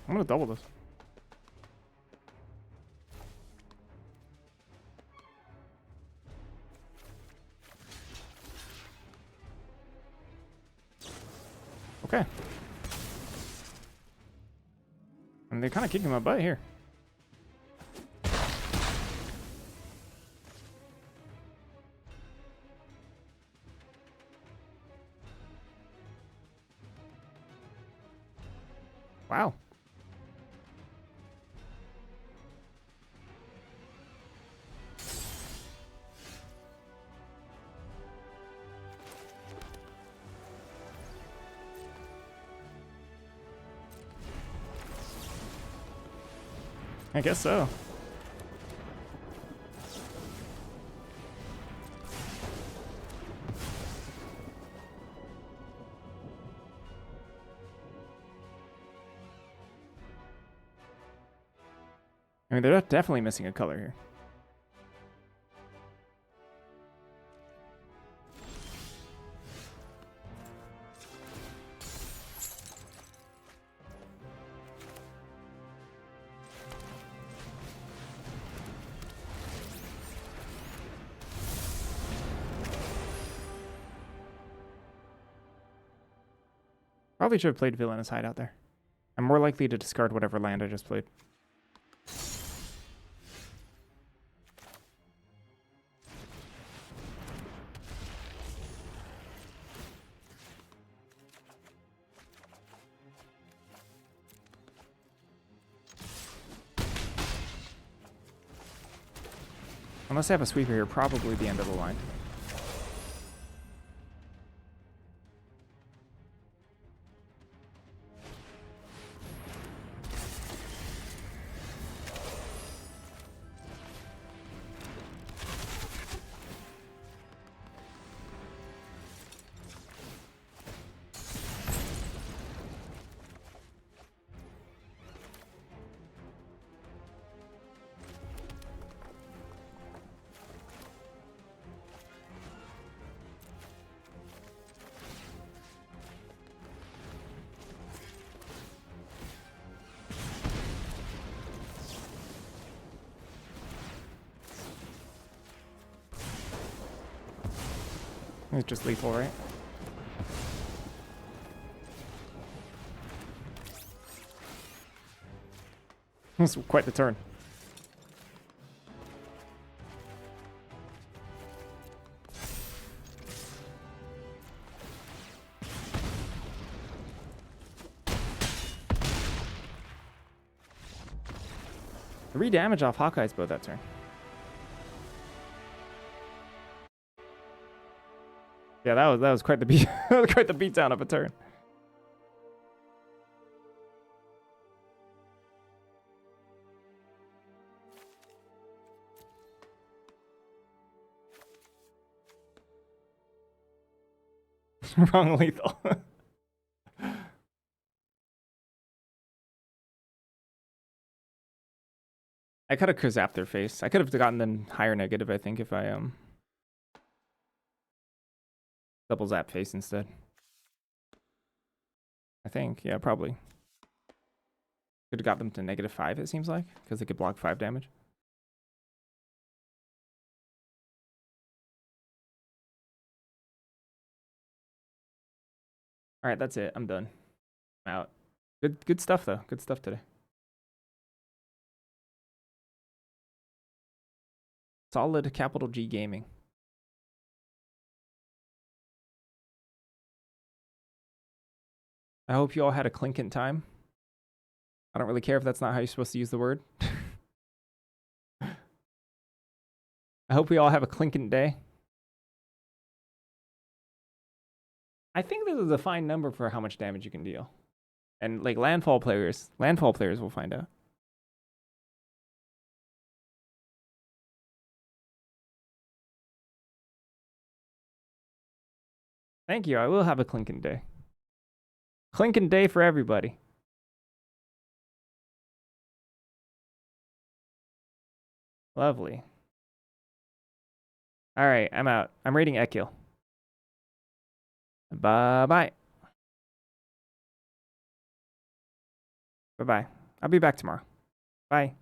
I'm gonna double this. Okay. And they're kind of kicking my butt here. Wow. I guess so. I mean, they're definitely missing a color here. Probably should have played Villainous Hideout there. I'm more likely to discard whatever land I just played. Unless I have a sweeper here, probably the end of the line. It's just lethal, right? That's quite the turn. Three damage off Hawkeye's bow that turn. Yeah, that was quite the beat quite the beatdown of a turn. Wrong lethal. I could have zapped their face. I could have gotten them higher negative, I think, if I double zap face instead. I think, yeah, probably. Could have got them to -5, it seems like, because they could block 5 damage. Alright, that's it. I'm done. I'm out. Good stuff though. Good stuff today. Solid capital G gaming. I hope you all had a clinking time. I don't really care if that's not how you're supposed to use the word. I hope we all have a clinking day. I think there's a defined number for how much damage you can deal. And like landfall players will find out. Thank you. I will have a clinking day. Clinking day for everybody. Lovely. All right, I'm out. I'm raiding Ekil. Bye-bye. Bye-bye. I'll be back tomorrow. Bye.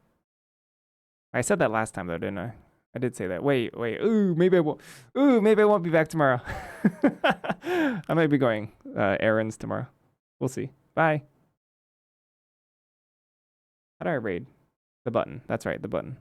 I said that last time though, didn't I? I did say that. Wait. Ooh, maybe I won't. Ooh, maybe I won't be back tomorrow. I might be going errands tomorrow. We'll see. Bye. How do I raid? The button. That's right, the button.